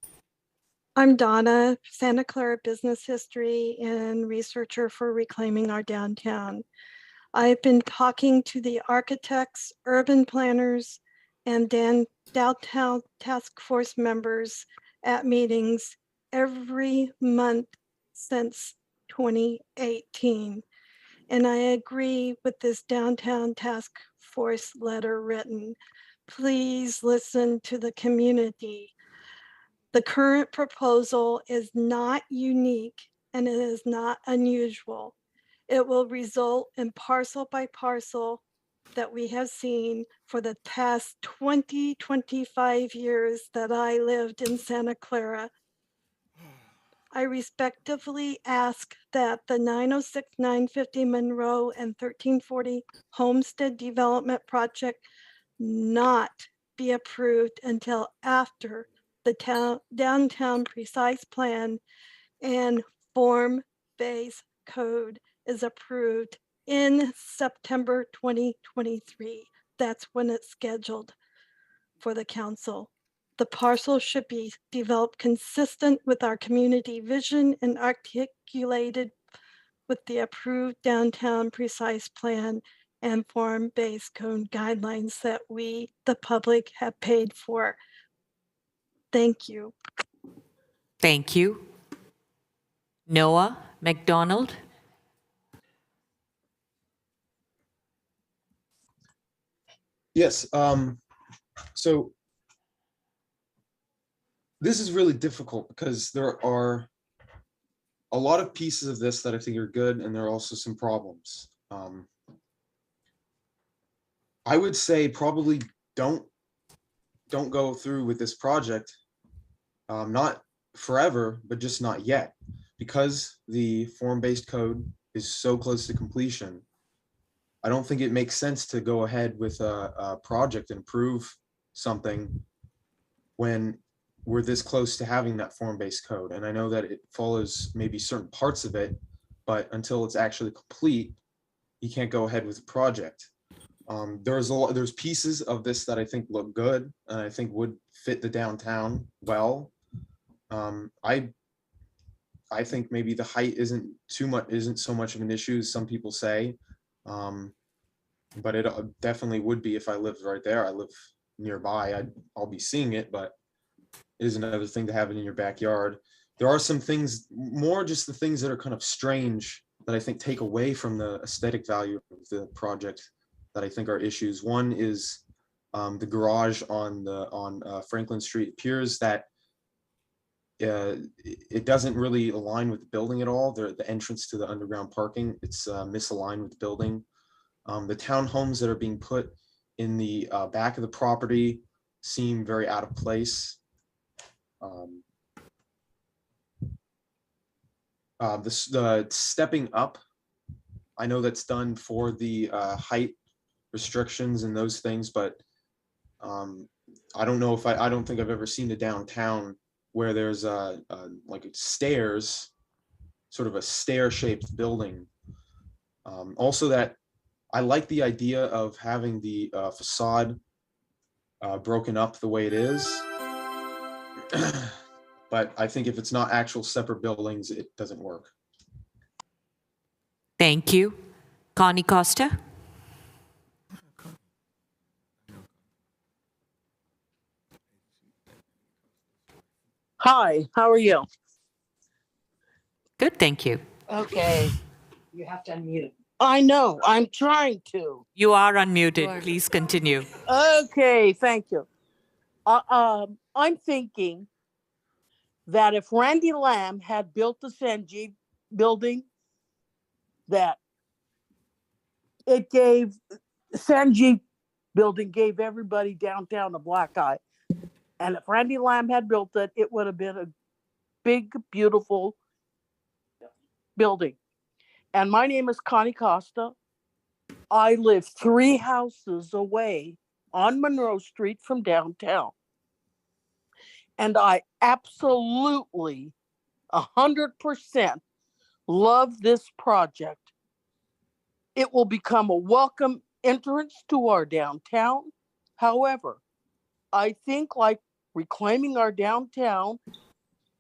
Donna, Santa Clara business history and researcher for Reclaiming Our Downtown. I've been talking to the architects, urban planners, and downtown task force members at meetings every month since 2018. And I agree with this downtown task force letter written. Please listen to the community. The current proposal is not unique and it is not unusual. It will result in parcel by parcel that we have seen for the past 25 years that I lived in Santa Clara. I respectfully ask that the 906, 950 Monroe and 1340 Homestead Development Project not be approved until after the downtown precise plan and form-based code is approved in September 2023. That's when it's scheduled for the council. The parcel should be developed consistent with our community vision and articulated with the approved downtown precise plan and form-based code guidelines that we, the public, have paid for. Thank you. Thank you. Noah McDonald. Yes. So this is really difficult because there are a lot of pieces of this that I think are good, and there are also some problems. I would say probably don't go through with this project. Not forever, but just not yet. Because the form-based code is so close to completion, I don't think it makes sense to go ahead with a project and approve something when we're this close to having that form-based code. And I know that it follows maybe certain parts of it, but until it's actually complete, you can't go ahead with the project. There's pieces of this that I think look good and I think would fit the downtown well. I think maybe the height isn't so much of an issue as some people say. But it definitely would be if I lived right there. I live nearby. I'll be seeing it, but it is another thing to have it in your backyard. There are some things, more just the things that are kind of strange that I think take away from the aesthetic value of the project that I think are issues. One is the garage on Franklin Street. It appears that it doesn't really align with the building at all. The entrance to the underground parking, it's misaligned with the building. The townhomes that are being put in the back of the property seem very out of place. The stepping up, I know that's done for the height restrictions and those things, but I don't know if I don't think I've ever seen a downtown where there's like stairs, sort of a stair-shaped building. Also, that I like the idea of having the facade broken up the way it is. But I think if it's not actual separate buildings, it doesn't work. Thank you. Connie Costa? Hi, how are you? Good, thank you. Okay. You have to unmute. I know, I'm trying to. You are unmuted. Please continue. Okay, thank you. I'm thinking that if Randy Lamb had built the Sanjeev building, that it gave, Sanjeev building gave everybody downtown a black eye. And if Randy Lamb had built it, it would have been a big, beautiful building. And my name is Connie Costa. I live 3 houses away on Monroe Street from downtown. And I absolutely 100% love this project. It will become a welcome entrance to our downtown. However, I think, like reclaiming our downtown,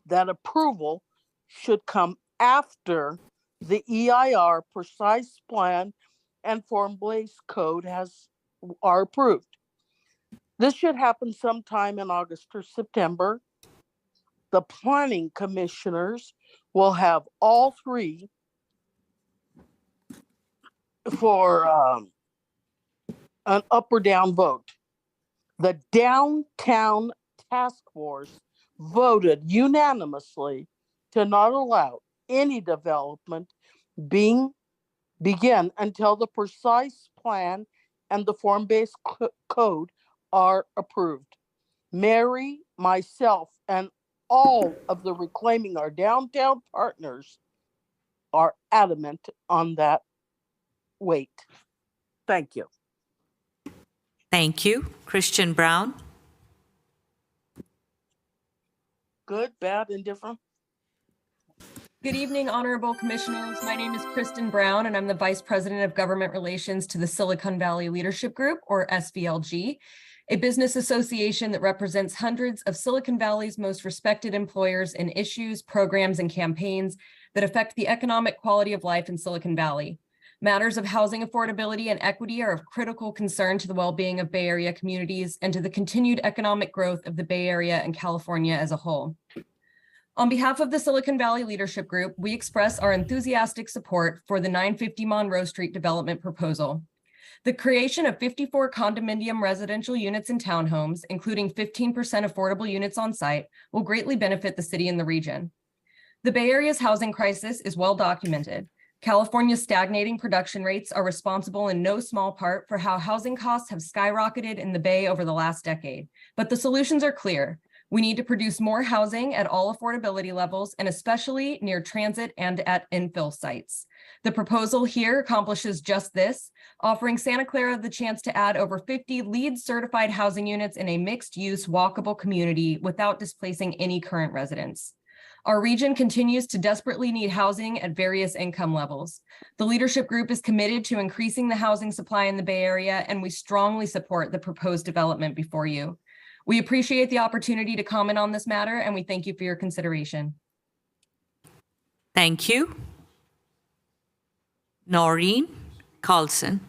that approval should come after the EIR precise plan and form-based code are approved. This should happen sometime in August or September. The planning commissioners will have all 3 for an up or down vote. The downtown task force voted unanimously to not allow any development begin until the precise plan and the form-based code are approved. Mary, myself, and all of the Reclaiming Our Downtown partners are adamant on that wait. Thank you. Thank you. Christian Brown? Good, bad, indifferent? Good evening, honorable commissioners. My name is Kristen Brown, and I'm the Vice President of Government Relations to the Silicon Valley Leadership Group, or SVLG, a business association that represents hundreds of Silicon Valley's most respected employers in issues, programs, and campaigns that affect the economic quality of life in Silicon Valley. Matters of housing affordability and equity are of critical concern to the well-being of Bay Area communities and to the continued economic growth of the Bay Area and California as a whole. On behalf of the Silicon Valley Leadership Group, we express our enthusiastic support for the 950 Monroe Street development proposal. The creation of 54 condominium residential units and townhomes, including 15% affordable units on site, will greatly benefit the city and the region. The Bay Area's housing crisis is well documented. California's stagnating production rates are responsible in no small part for how housing costs have skyrocketed in the Bay over the last decade. But the solutions are clear. We need to produce more housing at all affordability levels and especially near transit and at infill sites. The proposal here accomplishes just this, offering Santa Clara the chance to add over 50 LEED certified housing units in a mixed-use walkable community without displacing any current residents. Our region continues to desperately need housing at various income levels. The leadership group is committed to increasing the housing supply in the Bay Area, and we strongly support the proposed development before you. We appreciate the opportunity to comment on this matter, and we thank you for your consideration. Thank you. Noreen Carlson.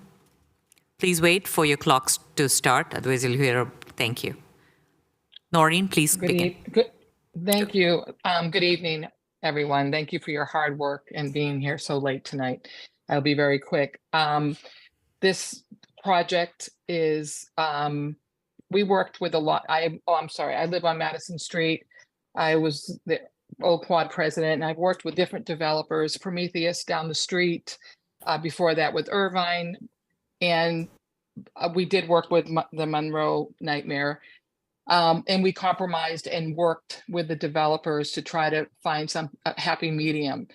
Please wait for your clocks to start, otherwise you'll hear a thank you. Noreen, please begin. Thank you. Good evening, everyone. Thank you for your hard work and being here so late tonight. I'll be very quick. This project is, we worked with a lot. I live on Madison Street. I was the Old Quad president, and I've worked with different developers, Prometheus down the street, before that with Irvine. And we did work with the Monroe Nightmare. And we compromised and worked with the developers to try to find some happy medium.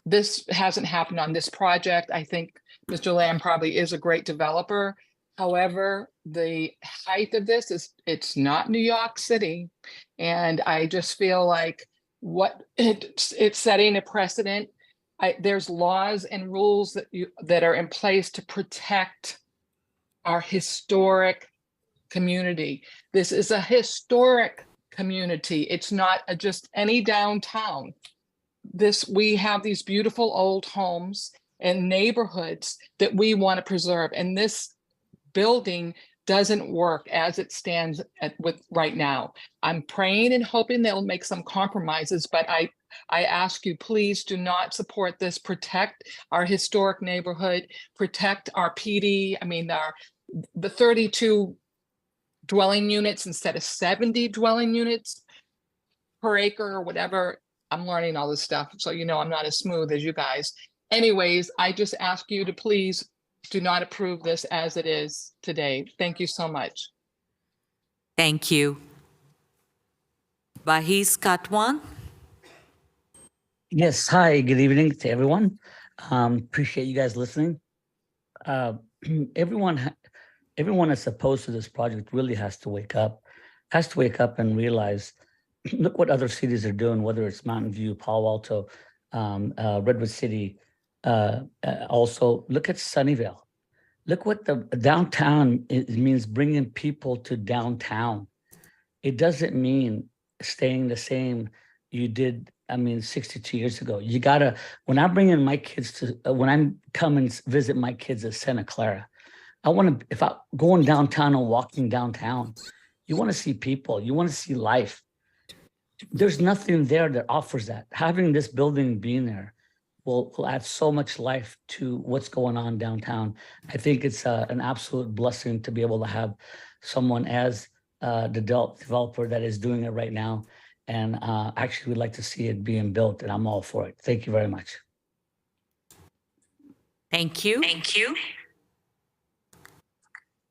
This hasn't happened on this project. I think Mr. Lamb probably is a great developer. However, the height of this is, it's not New York City. And I just feel like it's setting a precedent. There's laws and rules that are in place to protect our historic community. This is a historic community. It's not just any downtown. We have these beautiful old homes and neighborhoods that we want to preserve. And this building doesn't work as it stands right now. I'm praying and hoping they'll make some compromises, but I ask you, please do not support this. Protect our historic neighborhood, protect our PD. I mean, the 32 dwelling units instead of 70 dwelling units per acre or whatever. I'm learning all this stuff, so you know I'm not as smooth as you guys. Anyways, I just ask you to please do not approve this as it is today. Thank you so much. Thank you. Bahis Katwan. Yes, hi, good evening to everyone. Appreciate you guys listening. Everyone that's opposed to this project really has to wake up and realize, look what other cities are doing, whether it's Mountain View, Palo Alto, Redwood City. Also, look at Sunnyvale. Look what the downtown means, bringing people to downtown. It doesn't mean staying the same you did, 62 years ago. You gotta, when I bring in my kids when I come and visit my kids at Santa Clara, if I'm going downtown and walking downtown, you want to see people, you want to see life. There's nothing there that offers that. Having this building being there will add so much life to what's going on downtown. I think it's an absolute blessing to be able to have someone as the developer that is doing it right now. And actually, we'd like to see it being built, and I'm all for it. Thank you very much. Thank you. Thank you.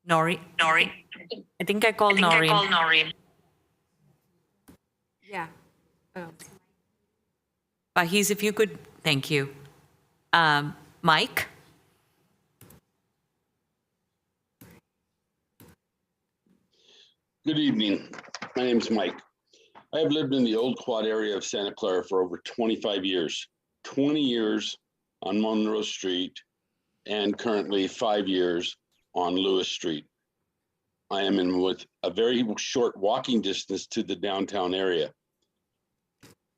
Nori. I think I called Noreen. Yeah. Oh. Bahis, if you could, thank you. Mike? Good evening. My name is Mike. I have lived in the Old Quad area of Santa Clara for over 25 years. 20 years on Monroe Street and currently 5 years on Lewis Street. I am with a very short walking distance to the downtown area.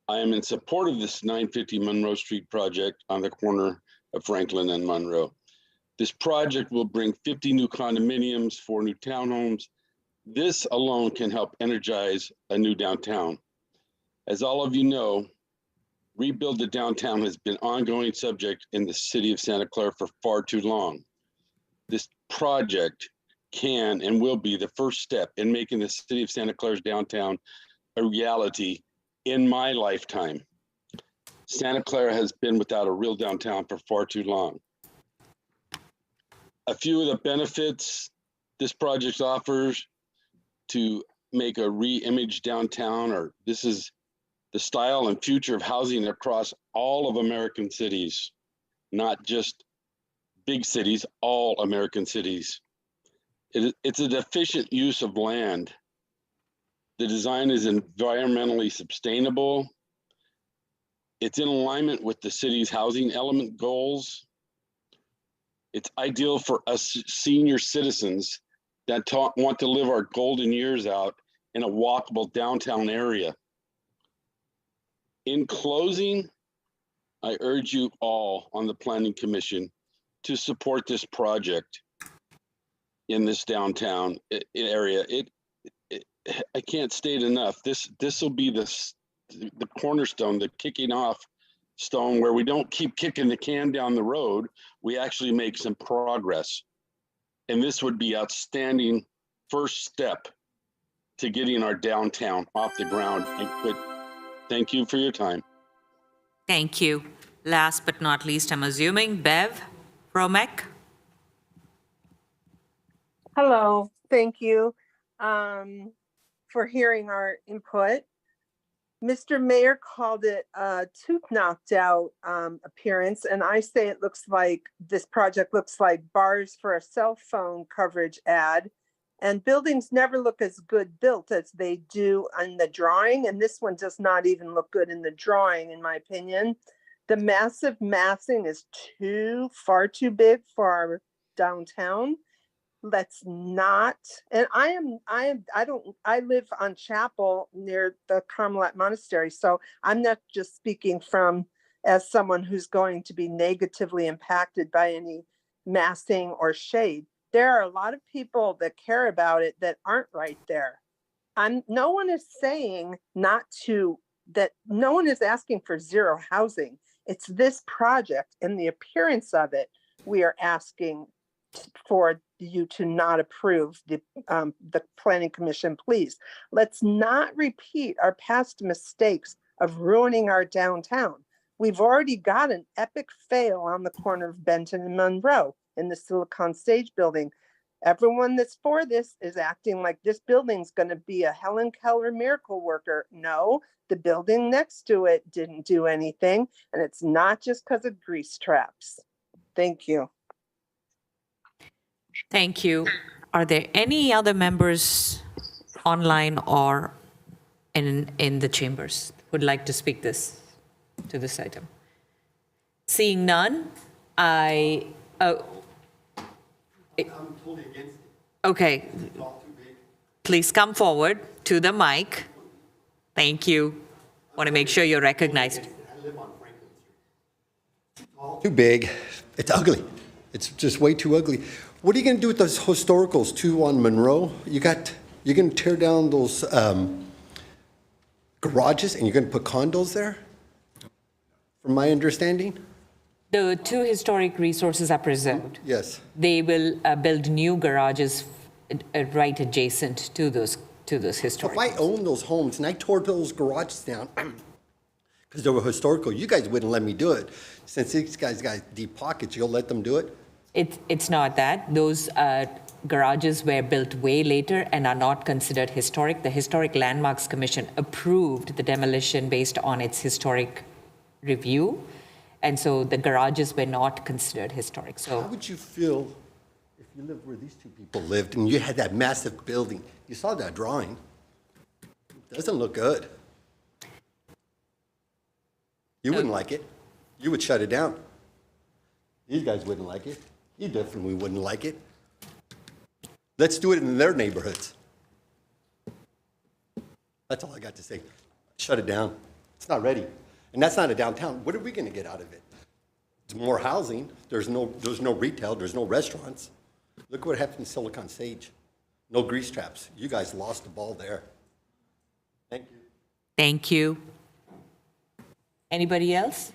I am in support of this 950 Monroe Street project on the corner of Franklin and Monroe. This project will bring 50 new condominiums, 4 new townhomes. This alone can help energize a new downtown. As all of you know, rebuild the downtown has been an ongoing subject in the city of Santa Clara for far too long. This project can and will be the first step in making the city of Santa Clara's downtown a reality in my lifetime. Santa Clara has been without a real downtown for far too long. A few of the benefits this project offers to make a re-image downtown, or this is the style and future of housing across all of American cities, not just big cities, all American cities. It's an efficient use of land. The design is environmentally sustainable. It's in alignment with the city's housing element goals. It's ideal for us senior citizens that want to live our golden years out in a walkable downtown area. In closing, I urge you all on the Planning Commission to support this project in this downtown area. I can't state enough. This will be the cornerstone, the kicking off stone, where we don't keep kicking the can down the road. We actually make some progress, and this would be outstanding first step to getting our downtown off the ground and quit. Thank you for your time. Thank you. Last but not least, I'm assuming, Bev Romek. Hello, thank you for hearing our input. Mr. Mayor called it a tooth knocked out appearance, and I say it looks like this project looks like bars for a cell phone coverage ad. And buildings never look as good built as they do on the drawing, and this one does not even look good in the drawing, in my opinion. The massive massing is far too big for our downtown. Let's not, and I live on Chapel near the Carmelite Monastery, so I'm not just speaking as someone who's going to be negatively impacted by any massing or shade. There are a lot of people that care about it that aren't right there. No one is saying no one is asking for zero housing. It's this project and the appearance of it we are asking for you to not approve. The Planning Commission, please. Let's not repeat our past mistakes of ruining our downtown. We've already got an epic fail on the corner of Benton and Monroe in the Silicon Stage building. Everyone that's for this is acting like this building's going to be a Helen Keller miracle worker. No, the building next to it didn't do anything, and it's not just because of grease traps. Thank you. Thank you. Are there any other members online or in the chambers who would like to speak to this item? Seeing none, I'm totally against it. Okay. Please come forward to the mic. Thank you. Want to make sure you're recognized. I live on Franklin Street. Too big. It's ugly. It's just way too ugly. What are you going to do with those historicals too on Monroe? You're going to tear down those garages and you're going to put condos there? From my understanding? The two historic resources are preserved. Yes. They will build new garages right adjacent to those historic. If I owned those homes and I tore those garages down because they were historical, you guys wouldn't let me do it. Since these guys got deep pockets, you'll let them do it? It's not that. Those garages were built way later and are not considered historic. The Historic Landmarks Commission approved the demolition based on its historic review. And so the garages were not considered historic. So how would you feel if you lived where these two people lived and you had that massive building? You saw that drawing. It doesn't look good. You wouldn't like it. You would shut it down. These guys wouldn't like it. You definitely wouldn't like it. Let's do it in their neighborhoods. That's all I got to say. Shut it down. It's not ready. And that's not a downtown. What are we going to get out of it? It's more housing. There's no retail. There's no restaurants. Look what happened in Silicon Sage. No grease traps. You guys lost the ball there. Thank you. thank you. Anybody else?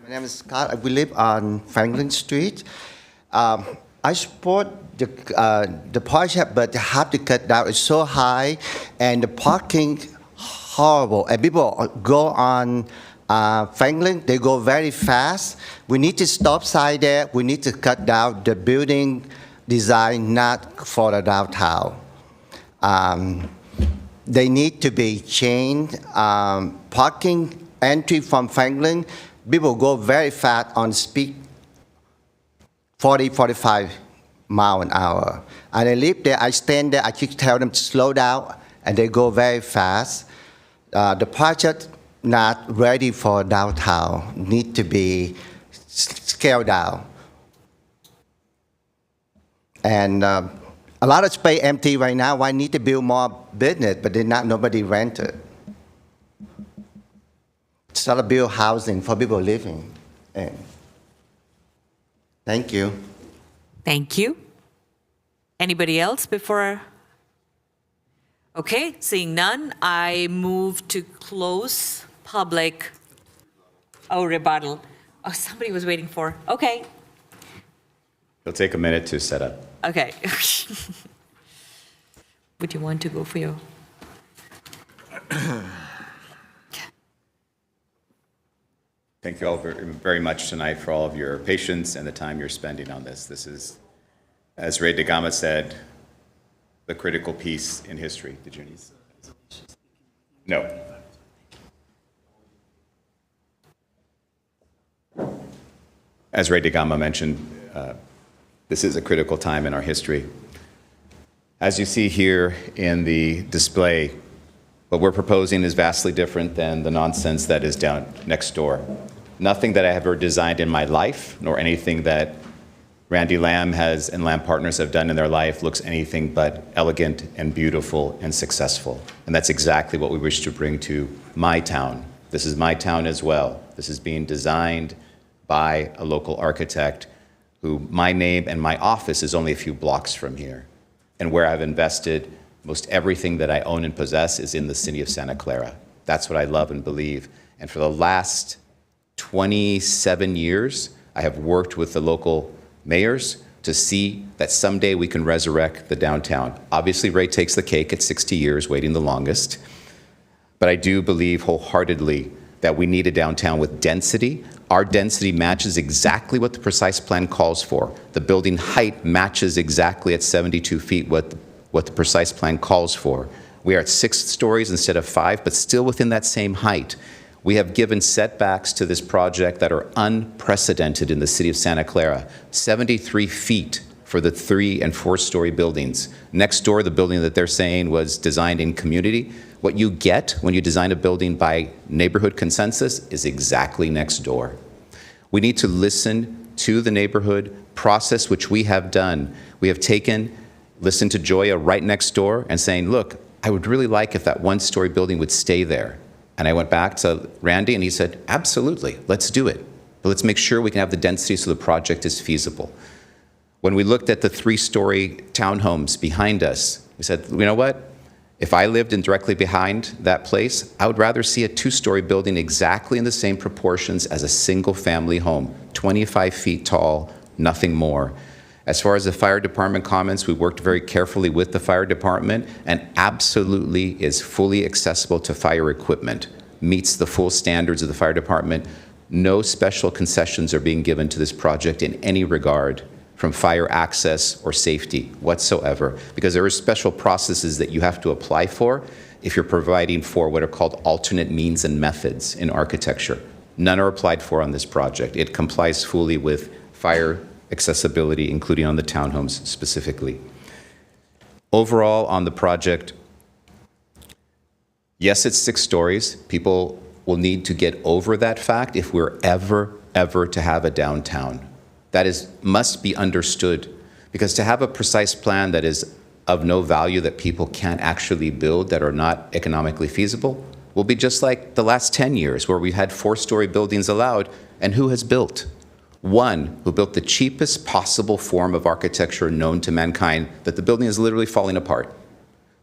My name is Scott. We live on Franklin Street. I support the project, but the have to cut down is so high, and the parking horrible. And people go on Franklin, they go very fast. We need to stop sign there. We need to cut down the building design, not for the downtown. They need to be changed. Parking entry from Franklin, people go very fast on speed, 40, 45 mile an hour. And I live there, I stand there, I keep tell them to slow down, and they go very fast. The project not ready for downtown, need to be scaled down. And a lot of space empty right now. Why need to build more business, but nobody rent it? Start to build housing for people living. And thank you. Thank you. Anybody else before? Okay, seeing none, I move to close public. Oh, rebuttal. Oh, somebody was waiting for. Okay, It'll take a minute to set up. okay. Would you want to go for your? Thank you all very much tonight for all of your patience and the time you're spending on this. This is, as Ray DeGama said, the critical piece in history. Did you need? No. As Ray DeGama mentioned, this is a critical time in our history. As you see here in the display, what we're proposing is vastly different than the nonsense that is down next door. Nothing that I have ever designed in my life, nor anything that Randy Lamb and Lamb Partners have done in their life looks anything but elegant and beautiful and successful. And that's exactly what we wish to bring to my town. This is my town as well. This is being designed by a local architect who my name and my office is only a few blocks from here. And where I've invested most everything that I own and possess is in the city of Santa Clara. That's what I love and believe. And for the last 27 years, I have worked with the local mayors to see that someday we can resurrect the downtown. Obviously, Ray takes the cake at 60 years, waiting the longest. But I do believe wholeheartedly that we need a downtown with density. Our density matches exactly what the precise plan calls for. The building height matches exactly at 72 feet what the precise plan calls for. We are at 6 stories instead of 5, but still within that same height. We have given setbacks to this project that are unprecedented in the city of Santa Clara. 73 feet for the 3- and 4-story buildings. Next door, the building that they're saying was designed in community. What you get when you design a building by neighborhood consensus is exactly next door. We need to listen to the neighborhood process, which we have done. We have listened to Joya right next door and saying, look, I would really like if that 1-story building would stay there. And I went back to Randy and he said, absolutely, let's do it. But let's make sure we can have the density so the project is feasible. When we looked at the 3-story townhomes behind us, we said, you know what? If I lived directly behind that place, I would rather see a 2-story building exactly in the same proportions as a single-family home, 25 feet tall, nothing more. As far as the fire department comments, we worked very carefully with the fire department and absolutely is fully accessible to fire equipment, meets the full standards of the fire department. No special concessions are being given to this project in any regard from fire access or safety whatsoever, because there are special processes that you have to apply for if you're providing for what are called alternate means and methods in architecture. None are applied for on this project. It complies fully with fire accessibility, including on the townhomes specifically. Overall, on the project, yes, it's 6 stories. People will need to get over that fact if we're ever to have a downtown. That must be understood, because to have a precise plan that is of no value that people can't actually build, that are not economically feasible, will be just like the last 10 years where we had 4-story buildings allowed, and who has built? One who built the cheapest possible form of architecture known to mankind, that the building is literally falling apart.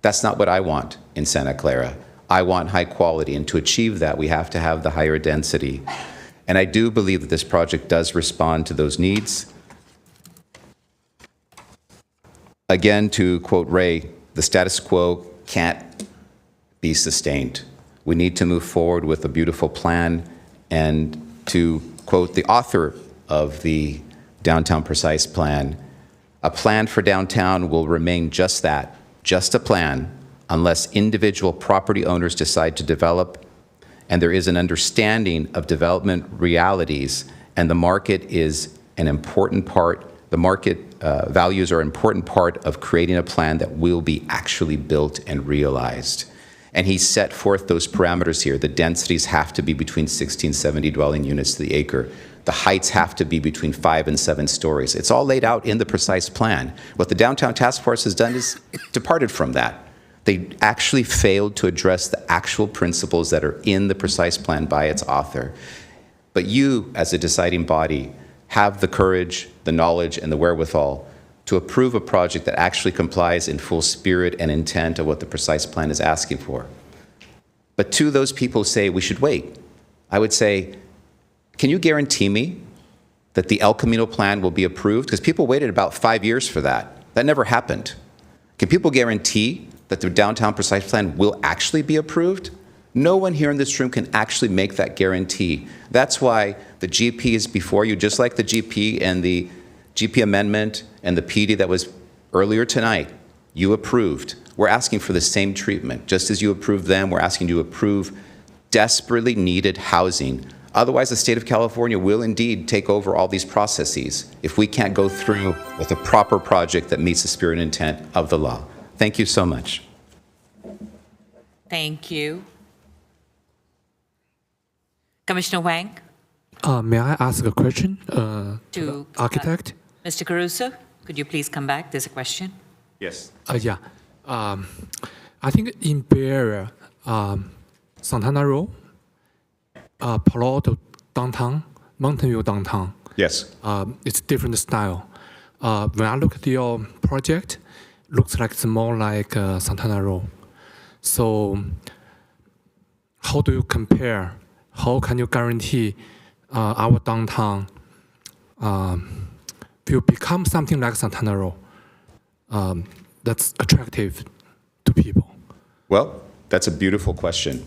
That's not what I want in Santa Clara. I want high quality, and to achieve that, we have to have the higher density. And I do believe that this project does respond to those needs. Again, to quote Ray, the status quo can't be sustained. We need to move forward with a beautiful plan, and to quote the author of the Downtown Precise Plan, a plan for downtown will remain just that, just a plan, unless individual property owners decide to develop and there is an understanding of development realities, and the market is an important part, the market values are an important part of creating a plan that will be actually built and realized. And he set forth those parameters here. The densities have to be between 60 and 70 dwelling units to the acre. The heights have to be between 5 and 7 stories. It's all laid out in the precise plan. What the Downtown Task Force has done is departed from that. They actually failed to address the actual principles that are in the precise plan by its author. But you, as a deciding body, have the courage, the knowledge, and the wherewithal to approve a project that actually complies in full spirit and intent of what the precise plan is asking for. But to those people who say we should wait, I would say, can you guarantee me that the El Camino plan will be approved? Because people waited about 5 years for that. That never happened. Can people guarantee that the downtown precise plan will actually be approved? No one here in this room can actually make that guarantee. That's why the GP is before you, just like the GP and the GP amendment and the PD that was earlier tonight. You approved. We're asking for the same treatment. Just as you approved them, we're asking you to approve desperately needed housing. Otherwise, the state of California will indeed take over all these processes if we can't go through with a proper project that meets the spirit and intent of the law. Thank you so much. Thank you. Commissioner Wang? May I ask a question To the architect? Mr. Caruso, could you please come back? There's a question. Yes. Yeah. I think in Bay Area, Santana Row, Palo Alto downtown, Mountain View downtown. Yes. It's different style. When I look at your project, looks like it's more like Santana Row. So how do you compare? How can you guarantee our downtown will become something like Santana Row that's attractive to people? Well, that's a beautiful question.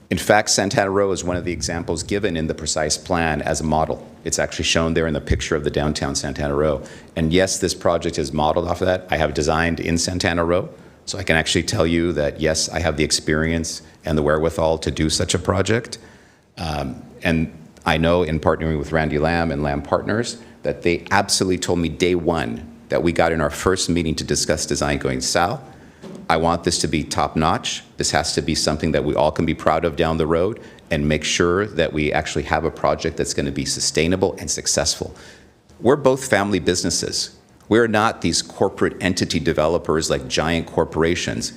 In fact, Santana Row is one of the examples given in the precise plan as a model. It's actually shown there in the picture of the downtown Santana Row. And yes, this project is modeled off of that. I have designed in Santana Row, so I can actually tell you that, yes, I have the experience and the wherewithal to do such a project. And I know in partnering with Randy Lamb and Lamb Partners that they absolutely told me day one that we got in our first meeting to discuss design going south. I want this to be top-notch. This has to be something that we all can be proud of down the road and make sure that we actually have a project that's going to be sustainable and successful. We're both family businesses. We're not these corporate entity developers like giant corporations.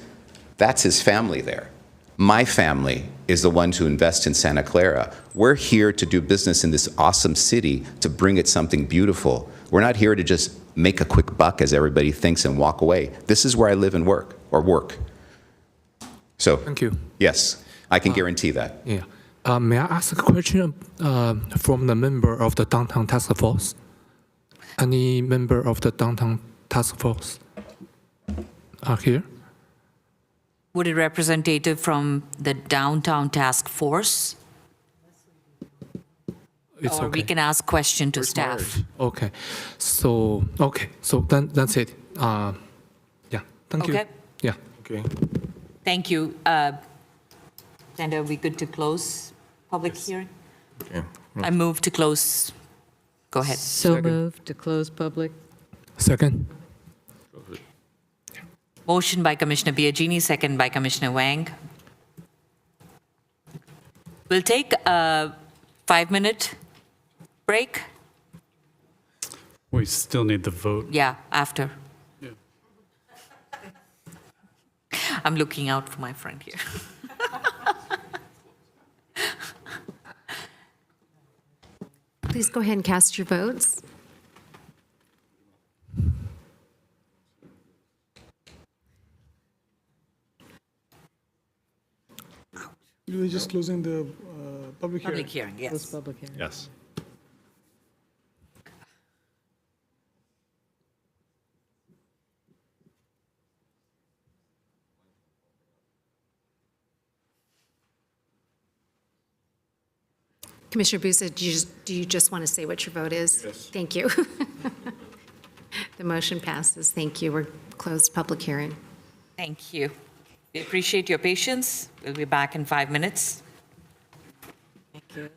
That's his family there. My family is the ones who invest in Santa Clara. We're here to do business in this awesome city to bring it something beautiful. We're not here to just make a quick buck as everybody thinks and walk away. This is where I live and work. So, thank you. Yes, I can guarantee that. Yeah. May I ask a question from the member of the Downtown Task Force? Any member of the Downtown Task Force are here? Would a representative from the Downtown Task Force? It's or we okay. can ask question to staff. Okay. So then that's it. Yeah. Thank you. Okay. Yeah. Okay. Thank you. And are we good to close public hearing? Okay. I move to close. Go ahead. So moved to close public. Second. Motion by Commissioner Biagini, second by Commissioner Wang. We'll take a 5-minute break. We still need the vote. Yeah, after. Yeah. I'm looking out for my friend here. Please go ahead and cast your votes. You're just closing the public hearing. Public hearing, yes. Close public hearing. Yes. Commissioner Busa, do you just want to say what your vote is? Yes. Thank you. The motion passes. Thank you. We're closed public hearing. Thank you. We appreciate your patience. We'll be back in 5 minutes. Thank you.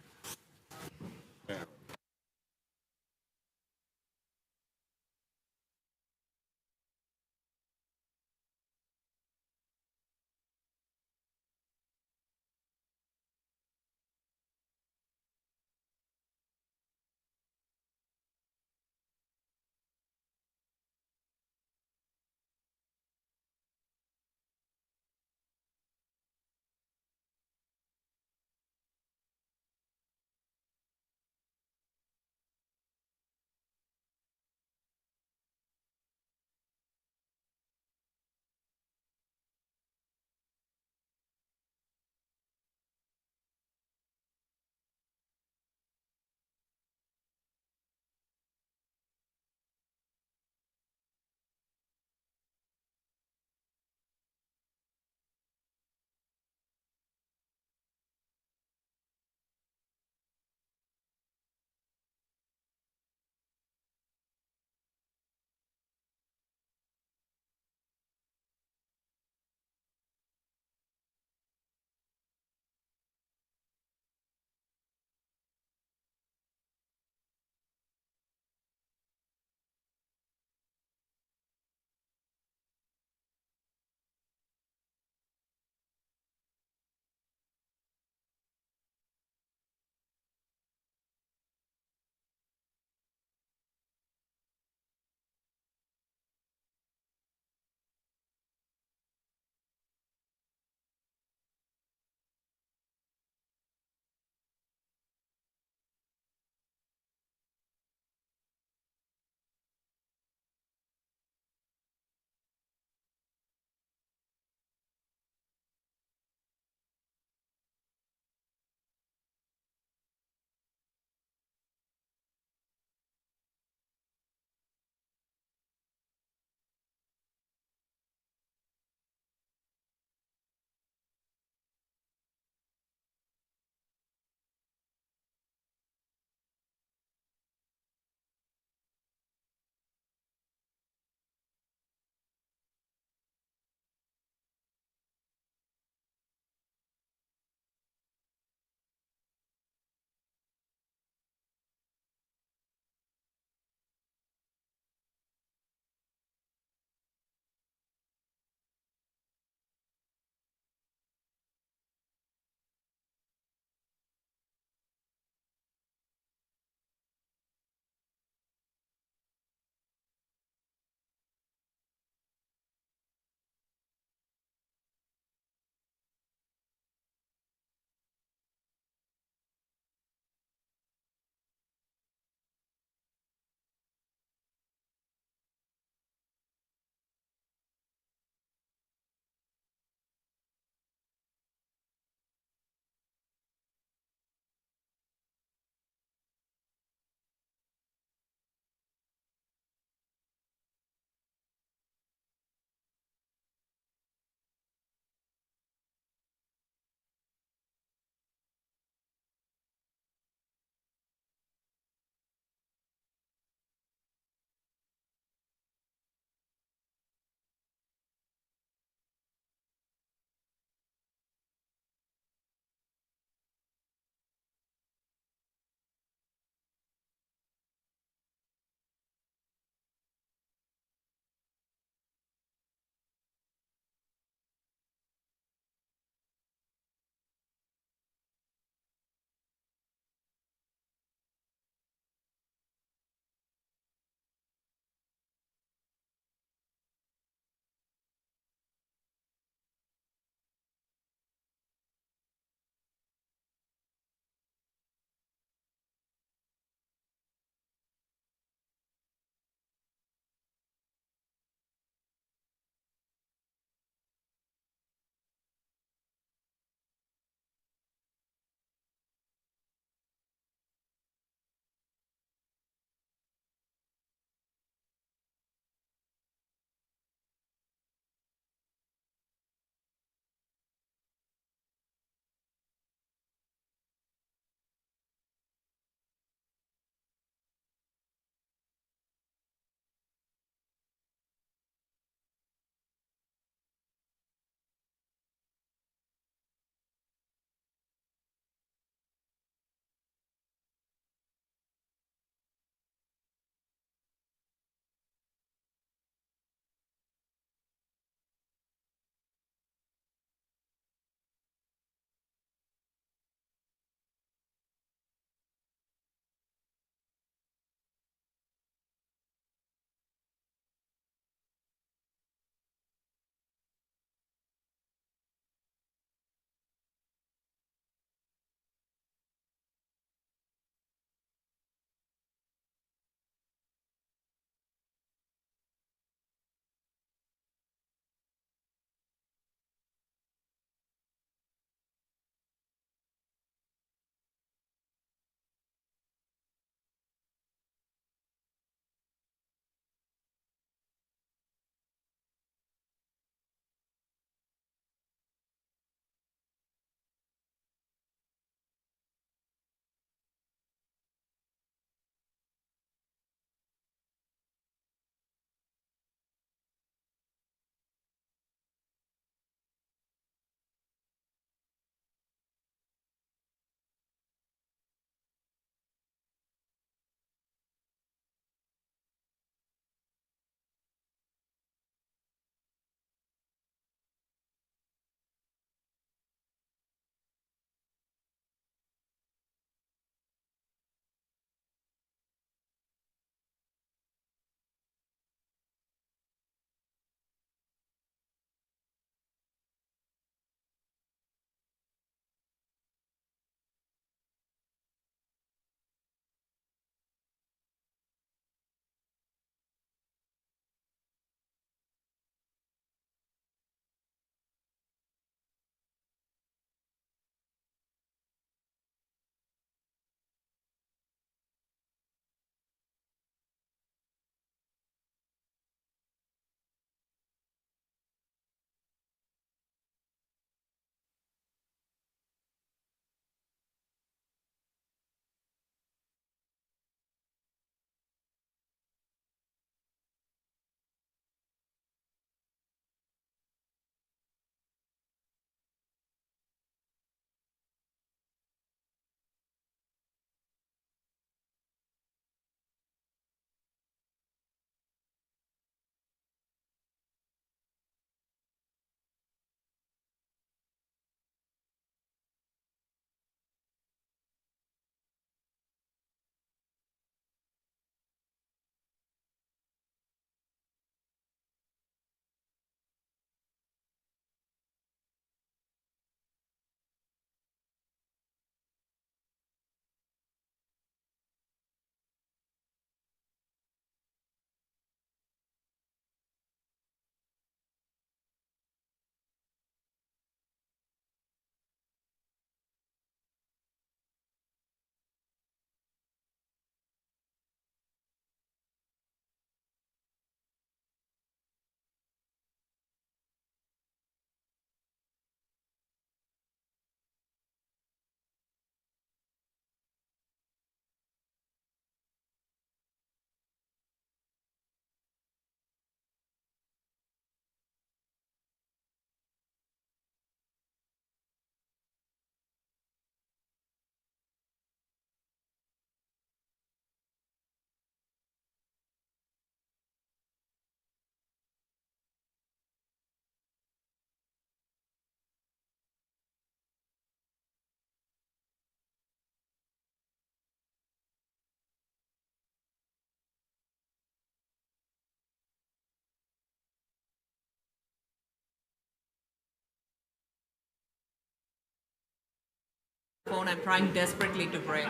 phone. I'm trying desperately to break.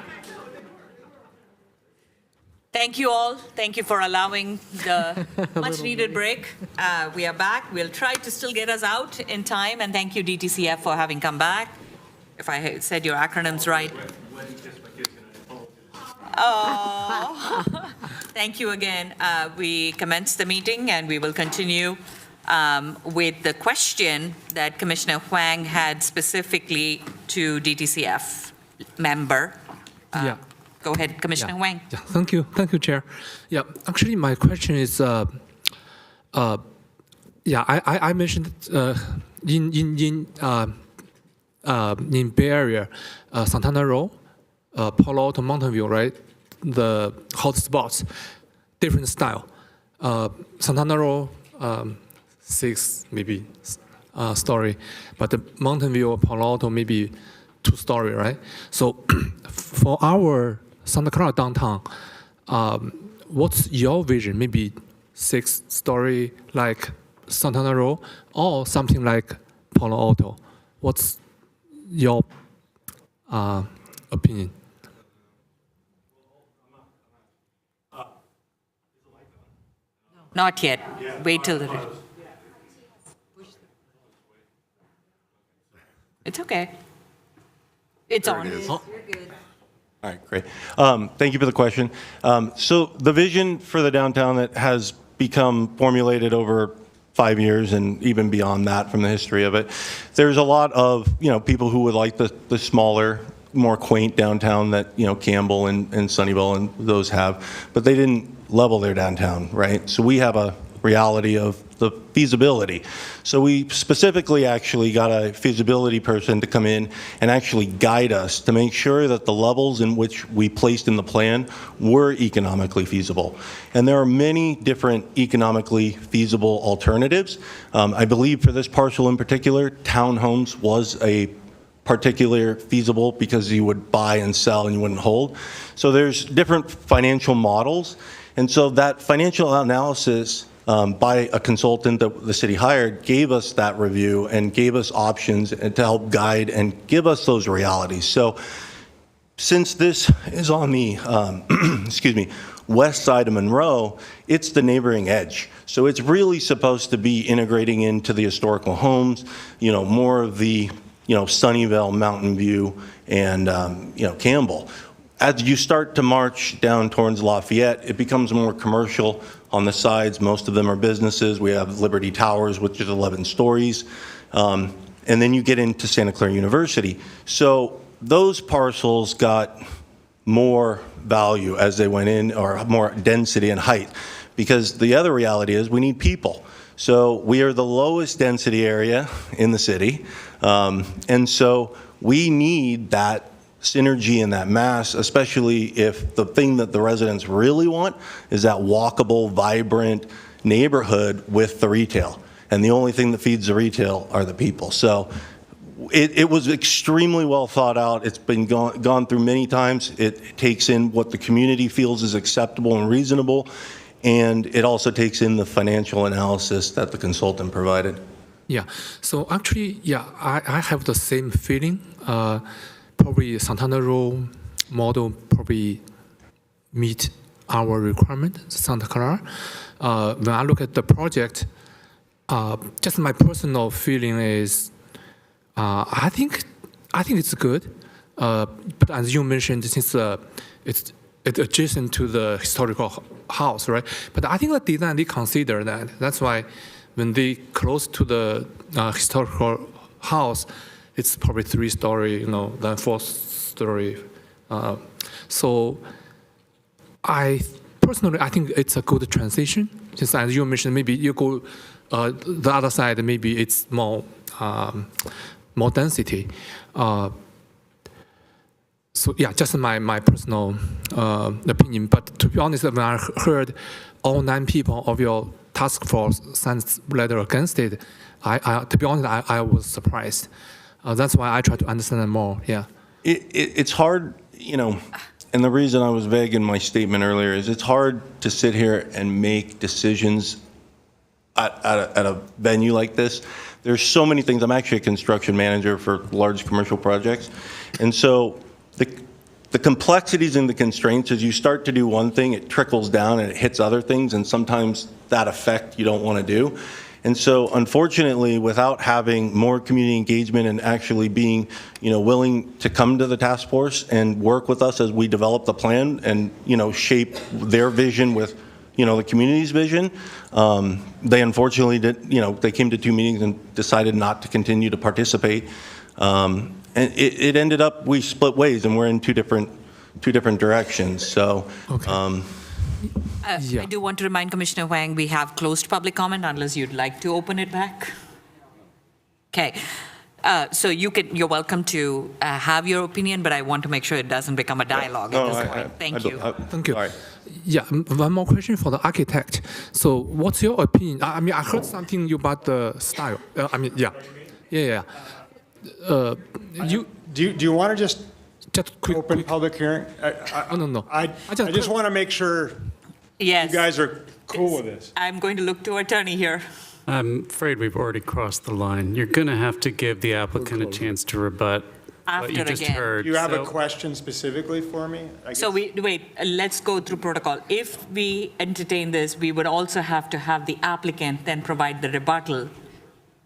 Thank you all. Thank you for allowing the much-needed break. We are back. We'll try to still get us out in time. And thank you, DTCF, for having come back. If I said your acronyms right. Oh, thank you again. We commence the meeting and we will continue with the question that Commissioner Huang had specifically to DTCF member. Yeah. Go ahead, Commissioner Huang. Yeah, thank you, Chair. Yeah, actually, my question is, I mentioned in Bay Area, Santana Row, Palo Alto, Mountain View, right? The hot spots, different style. Santana Row, 6 maybe story, but the Mountain View, Palo Alto maybe 2-story, right? So for our Santa Clara downtown, what's your vision? Maybe 6-story like Santana Row or something like Palo Alto? What's your opinion? Not yet. Wait till the. It's okay. It's There on. it is. You're good. All right, great. Thank you for the question. So the vision for the downtown that has become formulated over 5 years and even beyond that from the history of it, there's a lot of, people who would like the smaller, more quaint downtown that, Campbell and Sunnyvale and those have, but they didn't level their downtown, right? So we have a reality of the feasibility. So we specifically actually got a feasibility person to come in and actually guide us to make sure that the levels in which we placed in the plan were economically feasible. And there are many different economically feasible alternatives. I believe for this parcel in particular, townhomes was a particular feasible because you would buy and sell and you wouldn't hold. So there's different financial models. And so that financial analysis by a consultant that the city hired gave us that review and gave us options to help guide and give us those realities. So since this is on the, west side of Monroe, it's the neighboring edge. So it's really supposed to be integrating into the historical homes, more of the, Sunnyvale, Mountain View, and, Campbell. As you start to march down towards Lafayette, it becomes more commercial on the sides. Most of them are businesses. We have Liberty Towers, which is 11 stories. And then you get into Santa Clara University. So those parcels got more value as they went in, or more density and height, because the other reality is we need people. So we are the lowest density area in the city. And so we need that synergy and that mass, especially if the thing that the residents really want is that walkable, vibrant neighborhood with the retail. And the only thing that feeds the retail are the people. So it was extremely well thought out. It's been gone through many times. It takes in what the community feels is acceptable and reasonable. And it also takes in the financial analysis that the consultant provided. Yeah, so actually, I have the same feeling. Probably Santana Row model probably meet our requirement, Santa Clara. When I look at the project, just my personal feeling is, I think it's good. But as you mentioned, since it's adjacent to the historical house, right? But I think the design, they consider that. That's why when they close to the historical house, it's probably 3-story, then 4-story. So I personally, I think it's a good transition. Just as you mentioned, maybe you go the other side, maybe it's more density. So yeah, just my personal opinion. But to be honest, when I heard all 9 people of your task force signed letter against it, to be honest, I was surprised. That's why I try to understand it more. Yeah. It's hard, and the reason I was vague in my statement earlier is it's hard to sit here and make decisions at a venue like this There's so many things. I'm actually a construction manager for large commercial projects. And so the complexities and the constraints, as you start to do one thing, it trickles down and it hits other things, and sometimes that effect you don't want to do. And so unfortunately, without having more community engagement and actually being, willing to come to the task force and work with us as we develop the plan and, shape their vision with, the community's vision, they unfortunately did, they came to 2 meetings and decided not to continue to participate. And it ended up, we split ways and we're in two different directions. So, I do want to remind Commissioner Huang, we have closed public comment unless you'd like to open it back. Okay. So you're welcome to have your opinion, but I want to make sure it doesn't become a dialogue at this point. Thank you. Thank you. Yeah, one more question for the architect. So what's your opinion? I mean, I heard something about the style. Yeah. Do you want to just open public hearing? No. I just want to make sure Yes. you guys are cool with this. I'm going to look to attorney here. I'm afraid we've already crossed the line. You're going to have to give the applicant a chance to rebut what you After just again. heard. Do you have a So- question specifically for me? So wait, let's go through protocol. If we entertain this, we would also have to have the applicant then provide the rebuttal.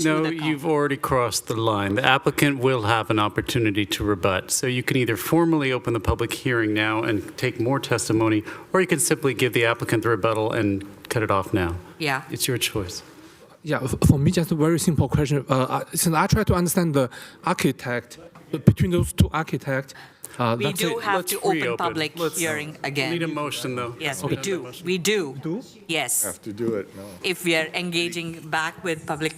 No, you've already crossed the line. The applicant will have an opportunity to rebut. So you can either formally open the public hearing now and take more testimony, or you can simply give the applicant the rebuttal and cut it off now. Yeah. It's your choice. Yeah, for me, just a very simple question. Since I try to understand the architect, between those two architects, We do have to open public hearing again. Need a motion, though. Yes, we do. We do. Yes. Have to do it, no. If we are engaging back with public,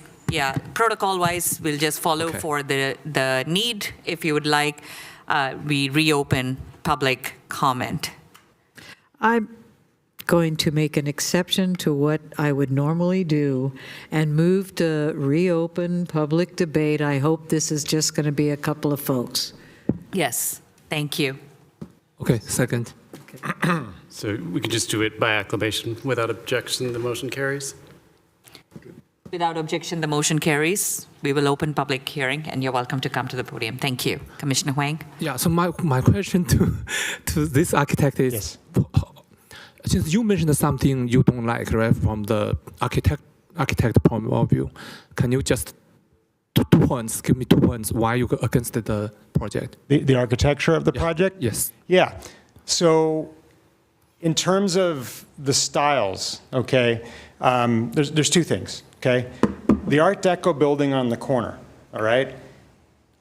protocol-wise, we'll just follow for the need. If you would like, we reopen public comment. I'm going to make an exception to what I would normally do and move to reopen public debate. I hope this is just going to be a couple of folks. Yes, thank you. Okay, second. So we can just do it by acclamation. Without objection, the motion carries. Without objection, the motion carries. We will open public hearing, and you're welcome to come to the podium. Thank you. Commissioner Huang? Yeah, so my question to this architect is, since you mentioned something you don't like, right, from the architect point of view, can you just give me 2 points why you go against the project? The architecture of the project? Yes. Yeah. So in terms of the styles, okay, there's 2 things, okay? The Art Deco building on the corner, all right?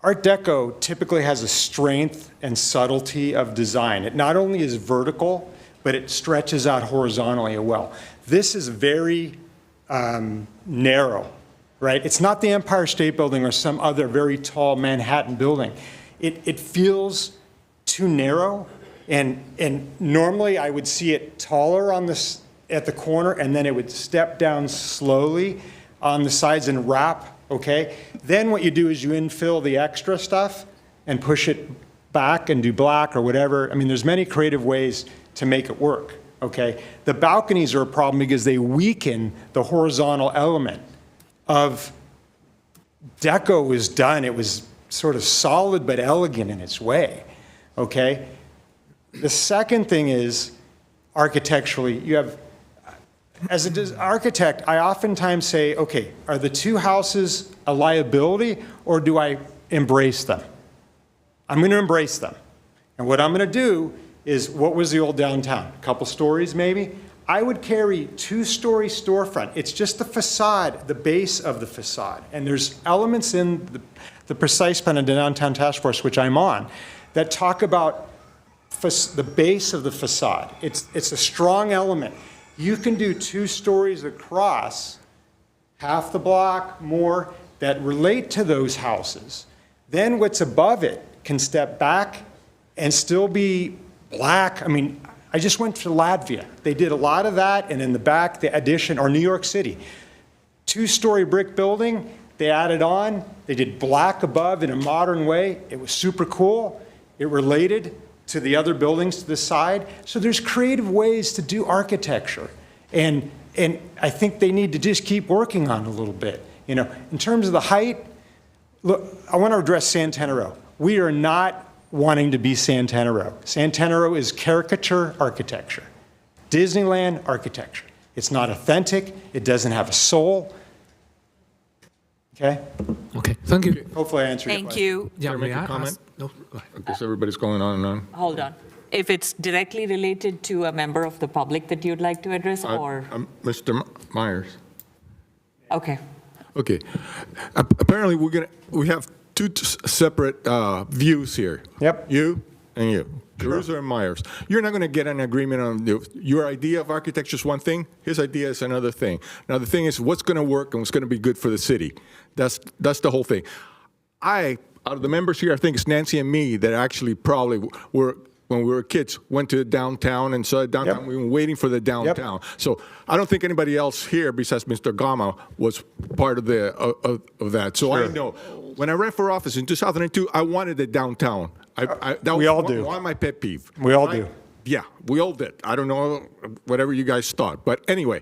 Art Deco typically has a strength and subtlety of design. It not only is vertical, but it stretches out horizontally as well. This is very narrow, right? It's not the Empire State Building or some other very tall Manhattan building. It feels too narrow, and normally I would see it taller on this at the corner, and then it would step down slowly on the sides and wrap, okay? Then what you do is you infill the extra stuff and push it back and do black or whatever. I mean, there's many creative ways to make it work, okay? The balconies are a problem because they weaken the horizontal element of Deco was done. It was sort of solid but elegant in its way, okay? The second thing is architecturally, you have, as an architect, I oftentimes say, okay, are the 2 houses a liability or do I embrace them? I'm going to embrace them. And what I'm going to do is, what was the old downtown? A couple stories maybe? I would carry 2-story storefront. It's just the facade, the base of the facade. And there's elements in the precise plan of the Downtown Task Force, which I'm on, that talk about the base of the facade. It's a strong element. You can do 2 stories across, half the block, more, that relate to those houses. Then what's above it can step back and still be black. I mean, I just went to Latvia. They did a lot of that, and in the back, the addition, or New York City. 2-story brick building, they added on, they did black above in a modern way. It was super cool. It related to the other buildings to the side. So there's creative ways to do architecture. And I think they need to just keep working on it a little bit. You know, in terms of the height, look, I want to address Santana Row. We are not wanting to be Santana Row. Santana Row is caricature architecture, Disneyland architecture. It's not authentic. It doesn't have a soul. Okay? Okay, thank you. Hopefully I answered your Thank question. you. Yeah, Can I make may a I comment? ask- No, I guess everybody's going on and on. Hold on. If it's directly related to a member of the public that you'd like to address, or, Mr. Myers. okay. Okay. Apparently, we have two separate views here. Yep. You and you. Caruso and Myers. You're not going to get an agreement on your idea of architecture is one thing. His idea is another thing. Now, the thing is, what's going to work and what's going to be good for the city. That's the whole thing. Out of the members here, I think it's Nancy and me that actually probably were, when we were kids, went to downtown and saw downtown. Yep. We were waiting for the downtown. So I don't think anybody else here besides Mr. Gama was part of of that. So I know when I ran for office in 2002, I wanted the downtown. That We all was do. one of my pet peeve. We all do. Yeah, we all did. I don't know whatever you guys thought, but anyway.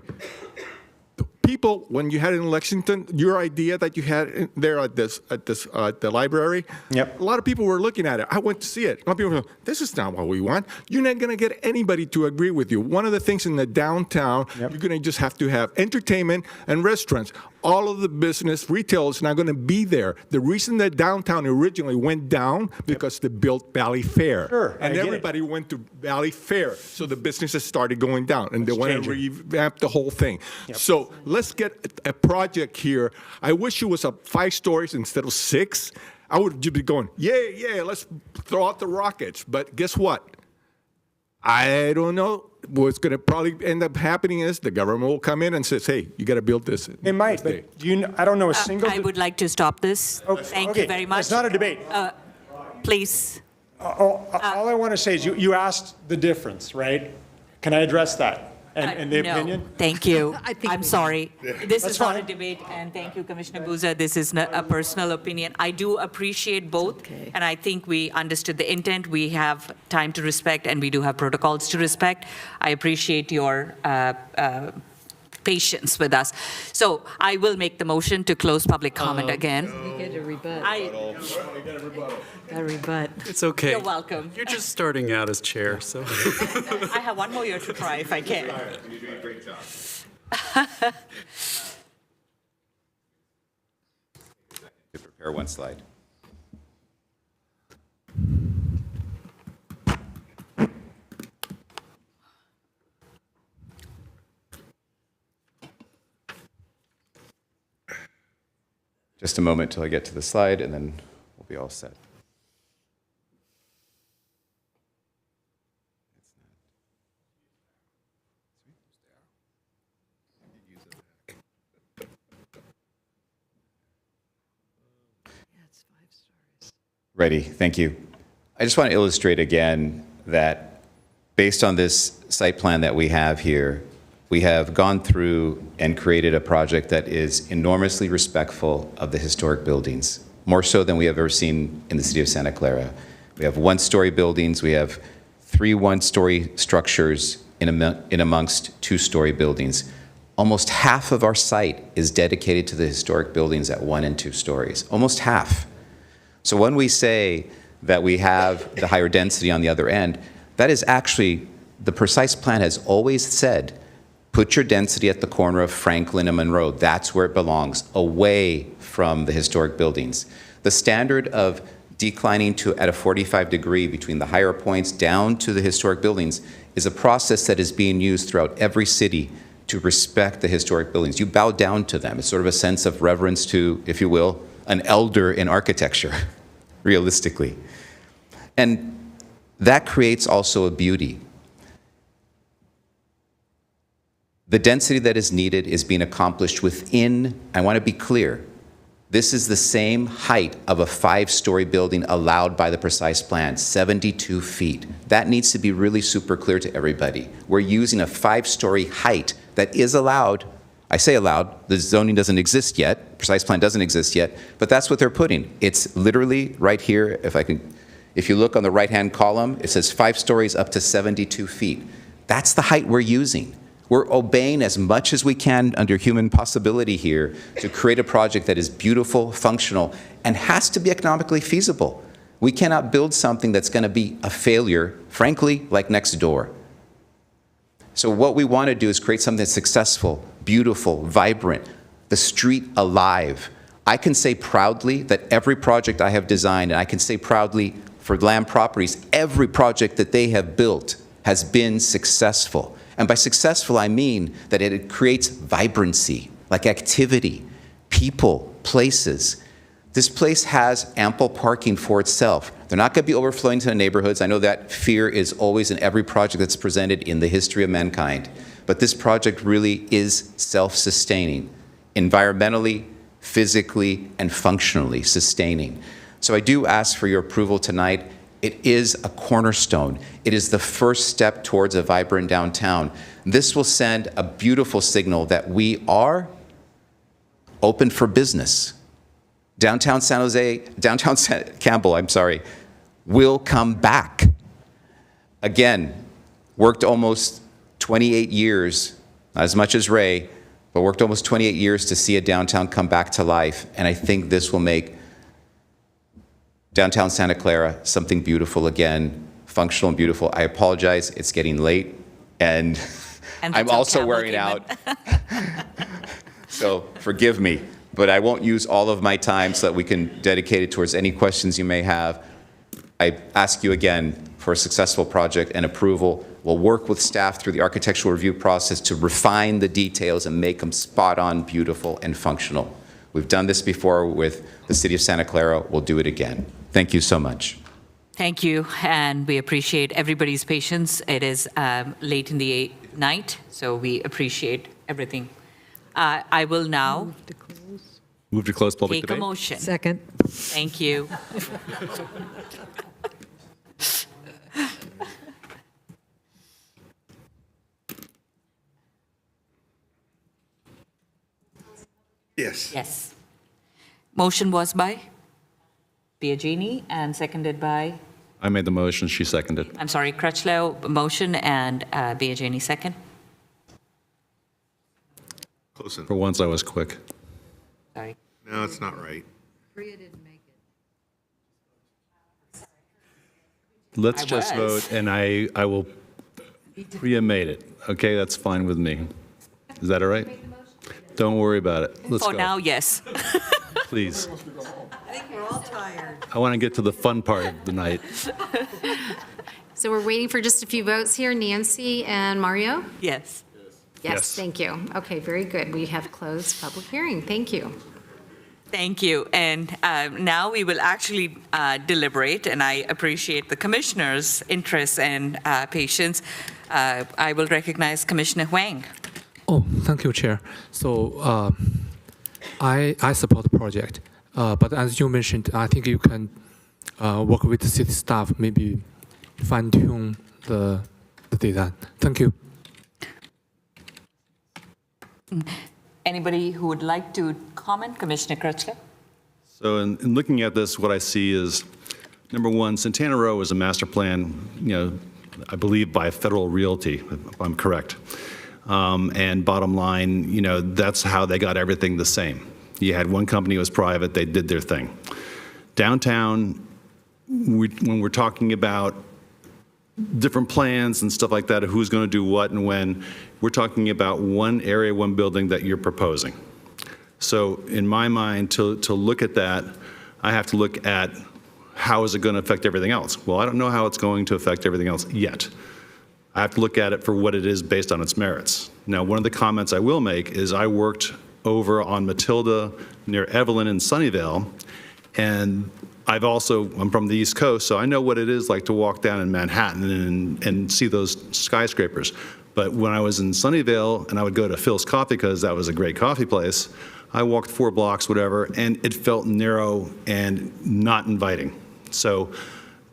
People, when you had it in Lexington, your idea that you had there at the library, Yep. a lot of people were looking at it. I went to see it. A lot of people were going, this is not what we want. You're not going to get anybody to agree with you. One of the things in the downtown, you're going to just have to have entertainment and restaurants. All of the business, retail is not going to be there. The reason that downtown originally went down because they built Valley Fair. Sure, I and get it. everybody went to Valley Fair. So the businesses started going down and they It's want to changing. revamp the whole thing. So let's get a project here. I wish it was 5 stories instead of 6. I would just be going, yeah, let's throw out the rockets. But guess what? I don't know. What's going to probably end up happening is the government will come in and says, hey, you got to build this. It might, but I don't know a single. I would like to stop this. Thank you very much. It's not a debate. Please. All I want to say is you asked the difference, right? Can I address that and the No, opinion? Thank you. I'm sorry. This That's is not a fine. debate, and thank you, Commissioner Boozer. This is not a personal opinion. I do appreciate both, and I think we understood the intent. We have time to respect, and we do have protocols to respect. I appreciate your patience with us. So I will make the motion to close public comment again. You get a rebut. A rebut. It's okay. You're welcome. You're just starting out as chair, so. I have one more year to try if I can. You're doing a great job. To prepare one slide. Just a moment till I get to the slide, and then we'll be all set. Ready, thank you. I just want to illustrate again that based on this site plan that we have here, we have gone through and created a project that is enormously respectful of the historic buildings, more so than we have ever seen in the city of Santa Clara. We have one-story buildings, we have 3 one-story structures in amongst 2-story buildings. Almost half of our site is dedicated to the historic buildings at 1 and 2 stories, almost half. So when we say that we have the higher density on the other end, that is actually, the precise plan has always said, put your density at the corner of Franklin and Monroe. That's where it belongs, away from the historic buildings. The standard of declining at a 45-degree between the higher points down to the historic buildings is a process that is being used throughout every city to respect the historic buildings. You bow down to them. It's sort of a sense of reverence to, if you will, an elder in architecture, realistically. And that creates also a beauty. The density that is needed is being accomplished within, I want to be clear, this is the same height of a 5-story building allowed by the precise plan, 72 feet. That needs to be really super clear to everybody. We're using a 5-story height that is allowed. I say allowed, the zoning doesn't exist yet, precise plan doesn't exist yet, but that's what they're putting. It's literally right here, if you look on the right-hand column, it says 5 stories up to 72 feet. That's the height we're using. We're obeying as much as we can under human possibility here to create a project that is beautiful, functional, and has to be economically feasible. We cannot build something that's going to be a failure, frankly, like next door. So what we want to do is create something that's successful, beautiful, vibrant, the street alive. I can say proudly that every project I have designed, and I can say proudly for Lamb Properties, every project that they have built has been successful. And by successful, I mean that it creates vibrancy, like activity, people, places. This place has ample parking for itself. They're not going to be overflowing to the neighborhoods. I know that fear is always in every project that's presented in the history of mankind. But this project really is self-sustaining, environmentally, physically, and functionally sustaining. So I do ask for your approval tonight. It is a cornerstone. It is the first step towards a vibrant downtown. This will send a beautiful signal that we are open for business. Downtown San Jose, downtown Campbell, will come back. Again, worked almost 28 years, not as much as Ray, but worked almost 28 years to see a downtown come back to life. And I think this will make downtown Santa Clara something beautiful again, functional and beautiful. I apologize, it's getting late, and I'm also wearing out. So forgive me, but I won't use all of my time so that we can dedicate it towards any questions you may have. I ask you again for a successful project and approval. We'll work with staff through the architectural review process to refine the details and make them spot on, beautiful, and functional. We've done this before with the City of Santa Clara. We'll do it again. Thank you so much. Thank you, and we appreciate everybody's patience. It is late in the night, so we appreciate everything. I will now Move to close public take debate. a motion. Second. Thank you. Yes. Yes. Motion was by Biagini and seconded by, I made the motion, she seconded. I'm sorry, Crutchlow, motion, and Biagini second. Close enough. For once, I was quick. Sorry. No, it's not right. Let's I just was. vote, and I will, Priya made it. Okay, that's fine with me. Is that all right? Don't worry about it. Let's For go. now, yes. Please. I think we're all tired. I want to get to the fun part of the night. So we're waiting for just a few votes here. Nancy and Mario? Yes. Yes, thank you. Okay, very good. We have closed public hearing. Thank you. Thank you. And now we will actually deliberate, and I appreciate the commissioner's interest and patience. I will recognize Commissioner Huang. Oh, thank you, Chair. So I support the project, but as you mentioned, I think you can work with the city staff, maybe fine-tune the design. Thank you. Anybody who would like to comment? Commissioner Crutchlow? So in looking at this, what I see is, number one, Santana Row is a master plan, I believe by Federal Realty, if I'm correct. And bottom line, that's how they got everything the same. You had one company, it was private, they did their thing. Downtown, when we're talking about different plans and stuff like that, of who's going to do what and when, we're talking about one area, one building that you're proposing. So in my mind, to look at that, I have to look at how is it going to affect everything else? Well, I don't know how it's going to affect everything else yet. I have to look at it for what it is based on its merits. Now, one of the comments I will make is I worked over on Matilda near Evelyn in Sunnyvale, and I'm from the East Coast, so I know what it is like to walk down in Manhattan and see those skyscrapers. But when I was in Sunnyvale and I would go to Phil's Coffee because that was a great coffee place, I walked 4 blocks, whatever, and it felt narrow and not inviting. So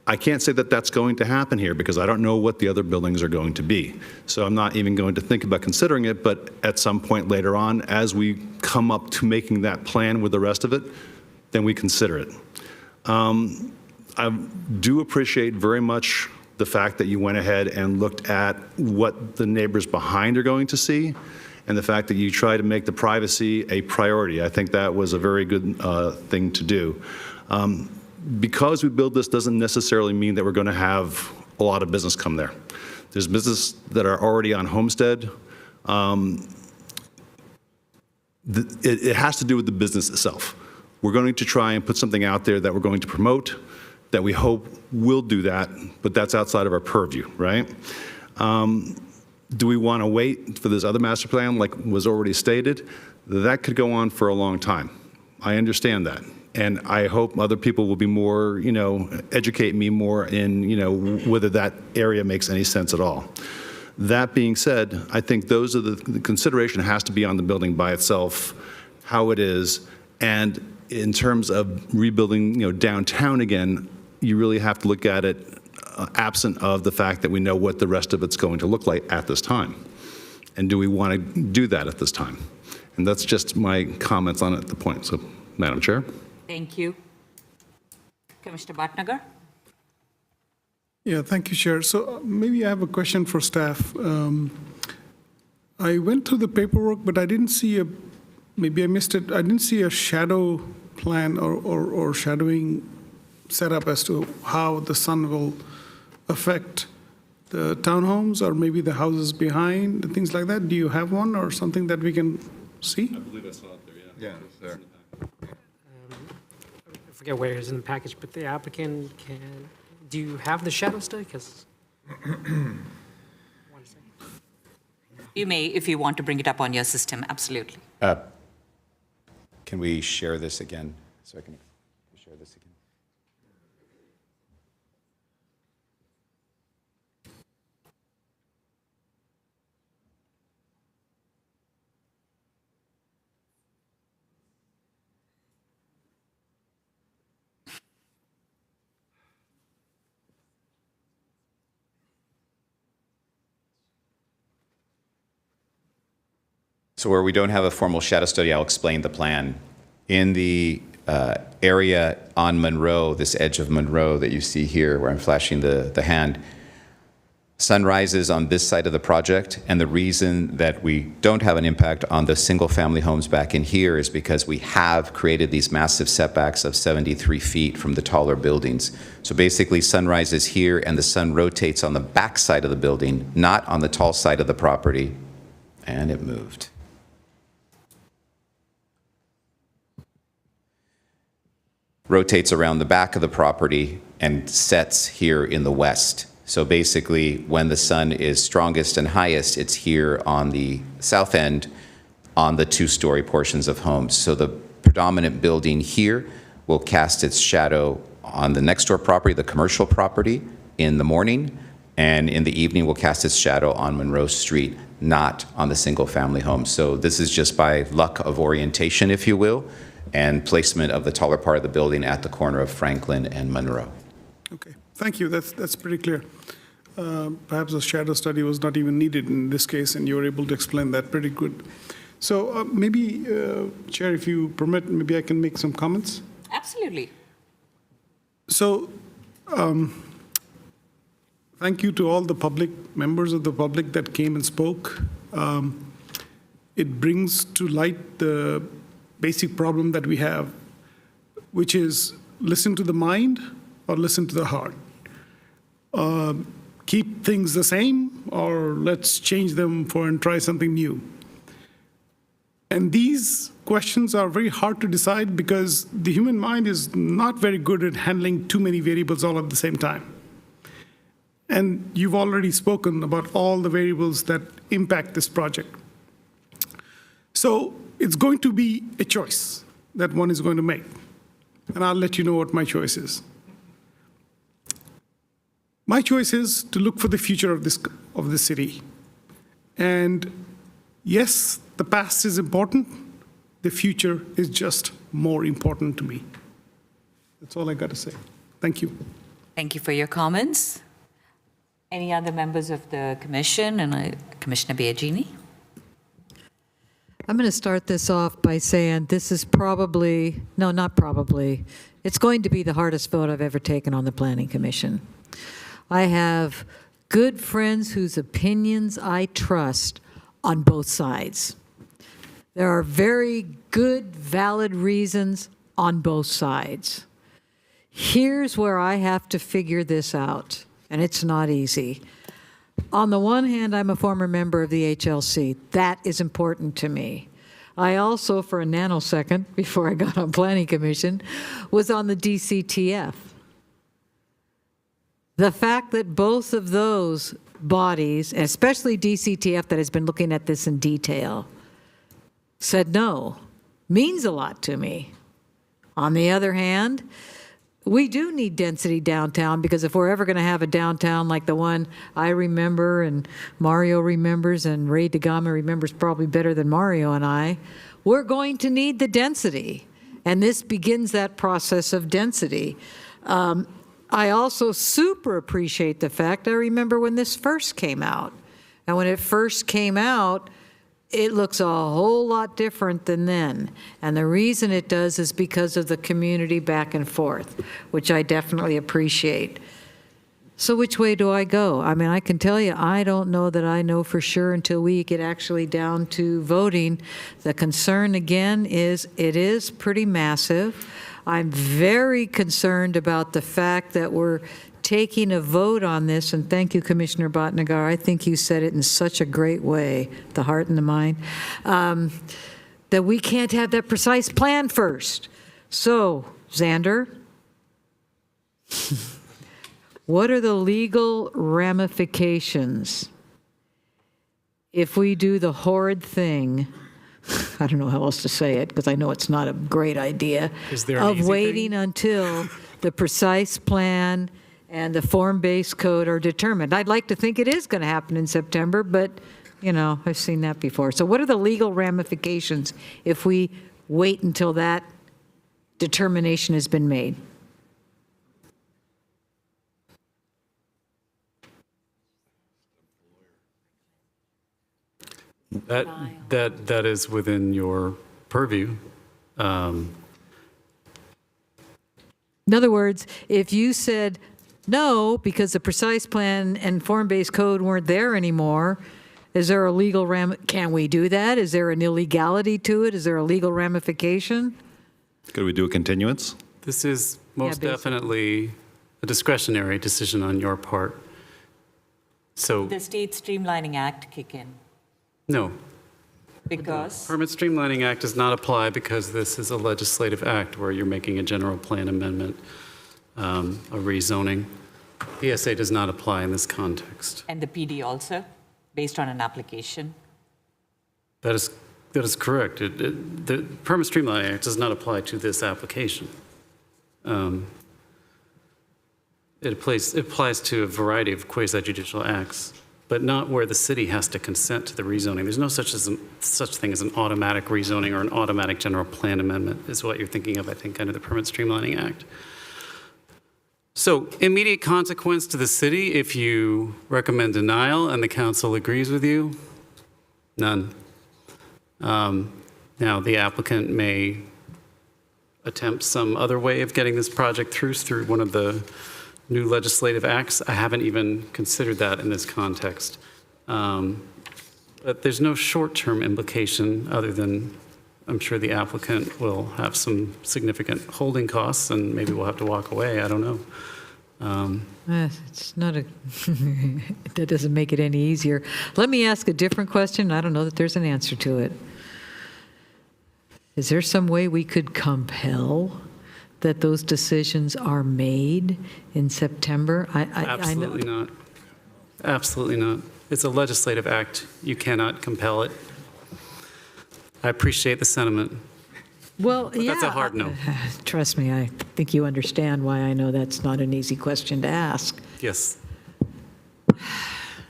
I can't say that that's going to happen here because I don't know what the other buildings are going to be. So I'm not even going to think about considering it, but at some point later on, as we come up to making that plan with the rest of it, then we consider it. I do appreciate very much the fact that you went ahead and looked at what the neighbors behind are going to see, and the fact that you try to make the privacy a priority. I think that was a very good thing to do. Because we build this doesn't necessarily mean that we're going to have a lot of business come there. There's business that are already on Homestead. It has to do with the business itself. We're going to try and put something out there that we're going to promote, that we hope will do that, but that's outside of our purview, right? Do we want to wait for this other master plan, like was already stated? That could go on for a long time. I understand that. And I hope other people will be more, educate me more in, whether that area makes any sense at all. That being said, I think those are the consideration has to be on the building by itself, how it is, and in terms of rebuilding, downtown again, you really have to look at it absent of the fact that we know what the rest of it's going to look like at this time. And do we want to do that at this time? And that's just my comments on it at the point. So, Madam Chair. Thank you. Commissioner Bhatnagar? Yeah, thank you, Chair. So maybe I have a question for staff. I went through the paperwork, but I didn't see maybe I missed it. I didn't see a shadow plan or shadowing setup as to how the sun will affect the townhomes or maybe the houses behind, things like that. Do you have one or something that we can see? I believe I saw it there, yeah. Yeah, it's there. I forget where it is in the package, but the applicant can, do you have the shadow study? 'Cause You may, if you want to bring it up on your system, absolutely. Can we share this again? So I can share this again. So where we don't have a formal shadow study, I'll explain the plan. In the area on Monroe, this edge of Monroe that you see here, where I'm flashing the hand, sun rises on this side of the project, and the reason that we don't have an impact on the single-family homes back in here is because we have created these massive setbacks of 73 feet from the taller buildings. So basically, sun rises here, and the sun rotates on the back side of the building, not on the tall side of the property, and it moved. Rotates around the back of the property and sets here in the west. So basically, when the sun is strongest and highest, it's here on the south end on the two-story portions of homes. So the predominant building here will cast its shadow on the next door property, the commercial property, in the morning, and in the evening will cast its shadow on Monroe Street, not on the single-family homes. So this is just by luck of orientation, if you will, and placement of the taller part of the building at the corner of Franklin and Monroe. Okay, thank you. That's pretty clear. Perhaps a shadow study was not even needed in this case, and you were able to explain that pretty good. So maybe, Chair, if you permit, maybe I can make some comments. Absolutely. So, thank you to all the public, members of the public that came and spoke. It brings to light the basic problem that we have, which is listen to the mind or listen to the heart. Keep things the same or let's change them and try something new. And these questions are very hard to decide because the human mind is not very good at handling too many variables all at the same time. And you've already spoken about all the variables that impact this project. So it's going to be a choice that one is going to make. And I'll let you know what my choice is. My choice is to look for the future of this city. And yes, the past is important. The future is just more important to me. That's all I got to say. Thank you. Thank you for your comments. Any other members of the commission? And Commissioner Biagini? I'm going to start this off by saying this is probably, no, not probably, it's going to be the hardest vote I've ever taken on the Planning Commission. I have good friends whose opinions I trust on both sides. There are very good, valid reasons on both sides. Here's where I have to figure this out, and it's not easy. On the one hand, I'm a former member of the HLC. That is important to me. I also, for a nanosecond, before I got on Planning Commission, was on the DCTF. The fact that both of those bodies, especially DCTF that has been looking at this in detail, said no, means a lot to me. On the other hand, we do need density downtown, because if we're ever going to have a downtown like the one I remember and Mario remembers and Ray DeGama remembers probably better than Mario and I, we're going to need the density. And this begins that process of density. I also super appreciate the fact, I remember when this first came out. And when it first came out, it looks a whole lot different than then. And the reason it does is because of the community back and forth, which I definitely appreciate. So which way do I go? I mean, I can tell you, I don't know that I know for sure until we get actually down to voting. The concern, again, is it is pretty massive. I'm very concerned about the fact that we're taking a vote on this, and thank you, Commissioner Bhatnagar. I think you said it in such a great way, the heart and the mind, that we can't have that precise plan first. So, Xander, what are the legal ramifications if we do the horrid thing? I don't know how else to say it, because I know it's not a great idea, of waiting until the precise plan and the form-based code are determined. I'd like to think it is going to happen in September, but, you know, I've seen that before. So what are the legal ramifications if we wait until that determination has been made? That is within your purview. In other words, if you said no, because the precise plan and form-based code weren't there anymore, is there a legal can we do that? Is there an illegality to it? Is there a legal ramification? Could we do a continuance? This is most definitely a discretionary decision on your part. So The State Streamlining Act kick in? no. Because? Permit Streamlining Act does not apply because this is a legislative act where you're making a general plan amendment, a rezoning. PSA does not apply in this context. And the PD also, based on an application? That is correct. The Permit Streamlining Act does not apply to this application. It applies to a variety of quasi-judicial acts, but not where the city has to consent to the rezoning. There's no such thing as an automatic rezoning or an automatic general plan amendment is what you're thinking of, I think, under the Permit Streamlining Act. So immediate consequence to the city if you recommend denial and the council agrees with you? None. Now, the applicant may attempt some other way of getting this project through one of the new legislative acts. I haven't even considered that in this context. But there's no short-term implication other than I'm sure the applicant will have some significant holding costs and maybe we'll have to walk away. I don't know. It's not that doesn't make it any easier. Let me ask a different question. I don't know that there's an answer to it. Is there some way we could compel that those decisions are made in September? Absolutely not. Absolutely not. It's a legislative act. You cannot compel it. I appreciate the sentiment. Well, but that's a hard no. Trust me, I think you understand why I know that's not an easy question to ask. Yes.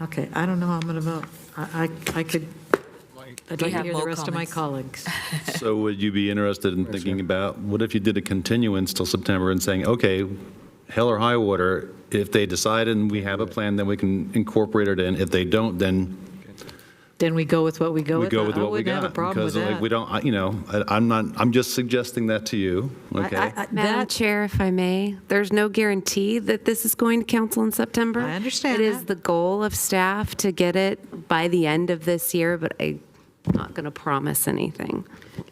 Okay, I don't know how I'm going to vote. I'd like to hear the rest of my colleagues. So would you be interested in thinking about, what if you did a continuance till September and saying, okay, hell or high water, if they decide and we have a plan, then we can incorporate it in. If they don't, then then we go with what we go We with. go with I what we wouldn't have a got. problem Because with like, that. we don't, I'm not, I'm just suggesting that to you, okay? Madam Chair, if I may, there's no guarantee that this is going to council in September. I understand It is that. the goal of staff to get it by the end of this year, but I'm not going to promise anything.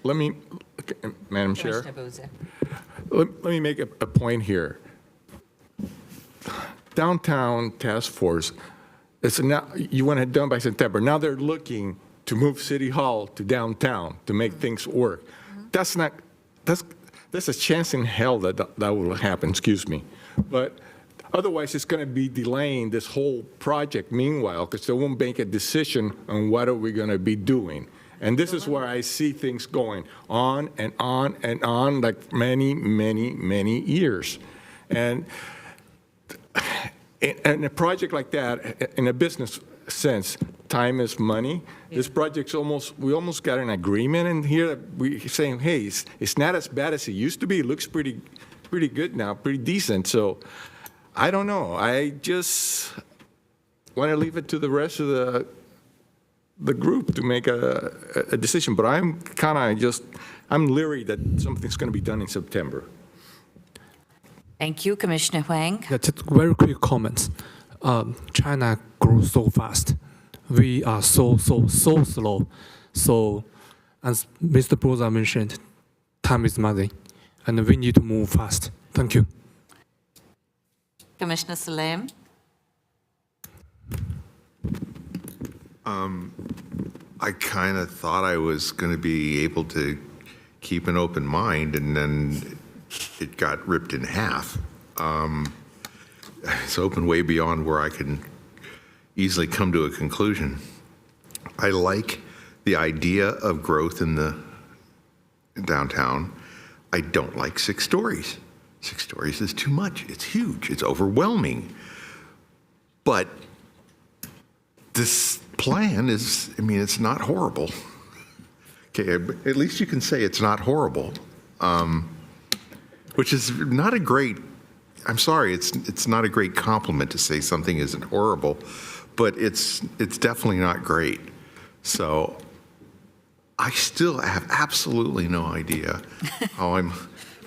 Let me, Madam Chair, Commissioner Bozia. let me make a point here. Downtown Task Force, it's now, you want it done by September. Now they're looking to move City Hall to downtown to make things work. That's not, that's a chance in hell that that will happen, excuse me. But otherwise, it's going to be delaying this whole project meanwhile, because they won't make a decision on what are we going to be doing. And this is where I see things going on and on and on, like many, many, many years. And in a project like that, in a business sense, time is money. This project's we almost got an agreement in here that we're saying, hey, it's not as bad as it used to be. It looks pretty good now, pretty decent. So I don't know. I just want to leave it to the rest of the group to make a decision. But I'm I'm leery that something's going to be done in September. Thank you, Commissioner Huang. Yeah, just very quick comments. China grows so fast. We are so slow. So, as Mr. Boza mentioned, time is money, and we need to move fast. Thank you. Commissioner Salem. I kind of thought I was going to be able to keep an open mind, and then it got ripped in half. It's open way beyond where I can easily come to a conclusion. I like the idea of growth in the downtown. I don't like 6 stories. 6 stories is too much. It's huge. It's overwhelming. But this plan is, it's not horrible. Okay, at least you can say it's not horrible, which is not a great, I'm sorry, it's not a great compliment to say something isn't horrible, but it's definitely not great. So I still have absolutely no idea how I'm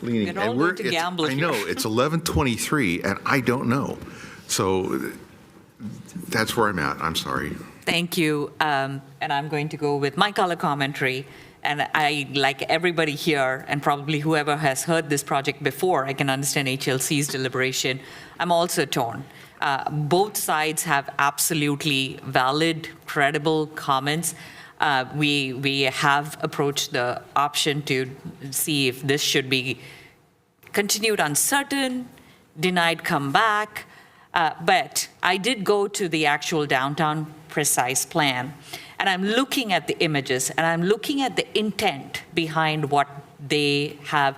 leaning. We're all going to gamble I know, here. it's 11:23 and I don't know. So that's where I'm at, I'm sorry. Thank you. And I'm going to go with my color commentary. And I, like everybody here, and probably whoever has heard this project before, I can understand HLC's deliberation. I'm also torn. Both sides have absolutely valid, credible comments. We have approached the option to see if this should be continued uncertain, denied come back. But I did go to the actual downtown precise plan, and I'm looking at the images, and I'm looking at the intent behind what they have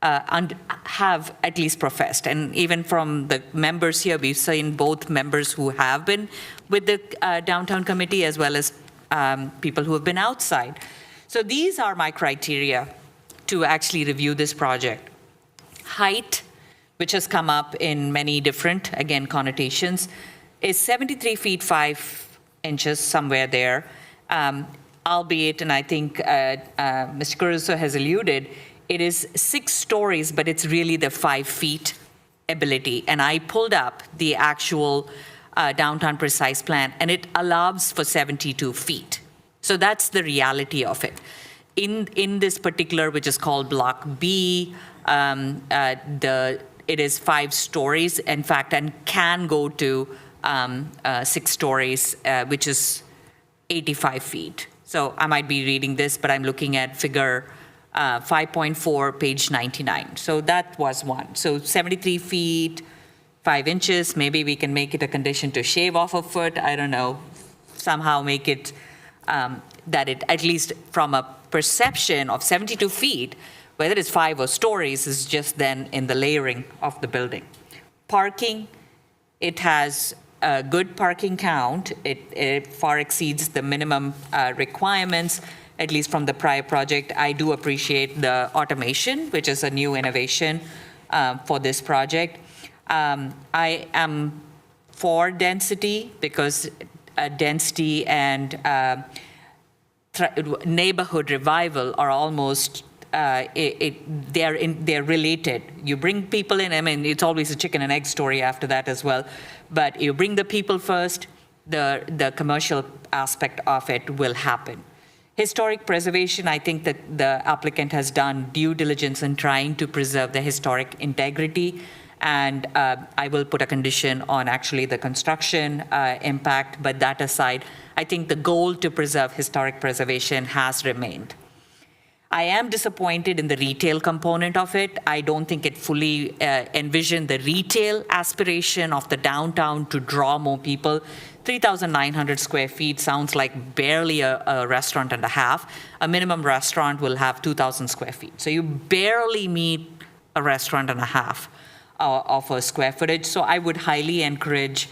at least professed. And even from the members here, we've seen both members who have been with the downtown committee as well as people who have been outside. So these are my criteria to actually review this project. Height, which has come up in many different, again, connotations, is 73 feet 5 inches, somewhere there, albeit, and I think Mr. Caruso has alluded, it is 6 stories, but it's really the 5 feet ability. And I pulled up the actual downtown precise plan, and it allows for 72 feet. So that's the reality of it. In this particular, which is called Block B, it is 5 stories, in fact, and can go to 6 stories, which is 85 feet. So I might be reading this, but I'm looking at figure 5.4, page 99. So that was one. So 73 feet, 5 inches. Maybe we can make it a condition to shave off a foot. I don't know. Somehow make it that it, at least from a perception of 72 feet, whether it's 5 or stories, is just then in the layering of the building. Parking, it has a good parking count. It far exceeds the minimum requirements, at least from the prior project. I do appreciate the automation, which is a new innovation for this project. I am for density because density and neighborhood revival are almost they're related. You bring people in. I mean, it's always a chicken and egg story after that as well. But you bring the people first, the commercial aspect of it will happen. Historic preservation, I think that the applicant has done due diligence in trying to preserve the historic integrity. And I will put a condition on actually the construction impact. But that aside, I think the goal to preserve historic preservation has remained. I am disappointed in the retail component of it. I don't think it fully envisioned the retail aspiration of the downtown to draw more people. 3,900 square feet sounds like barely a restaurant and a half. A minimum restaurant will have 2,000 square feet. So you barely meet a restaurant and a half of a square footage. So I would highly encourage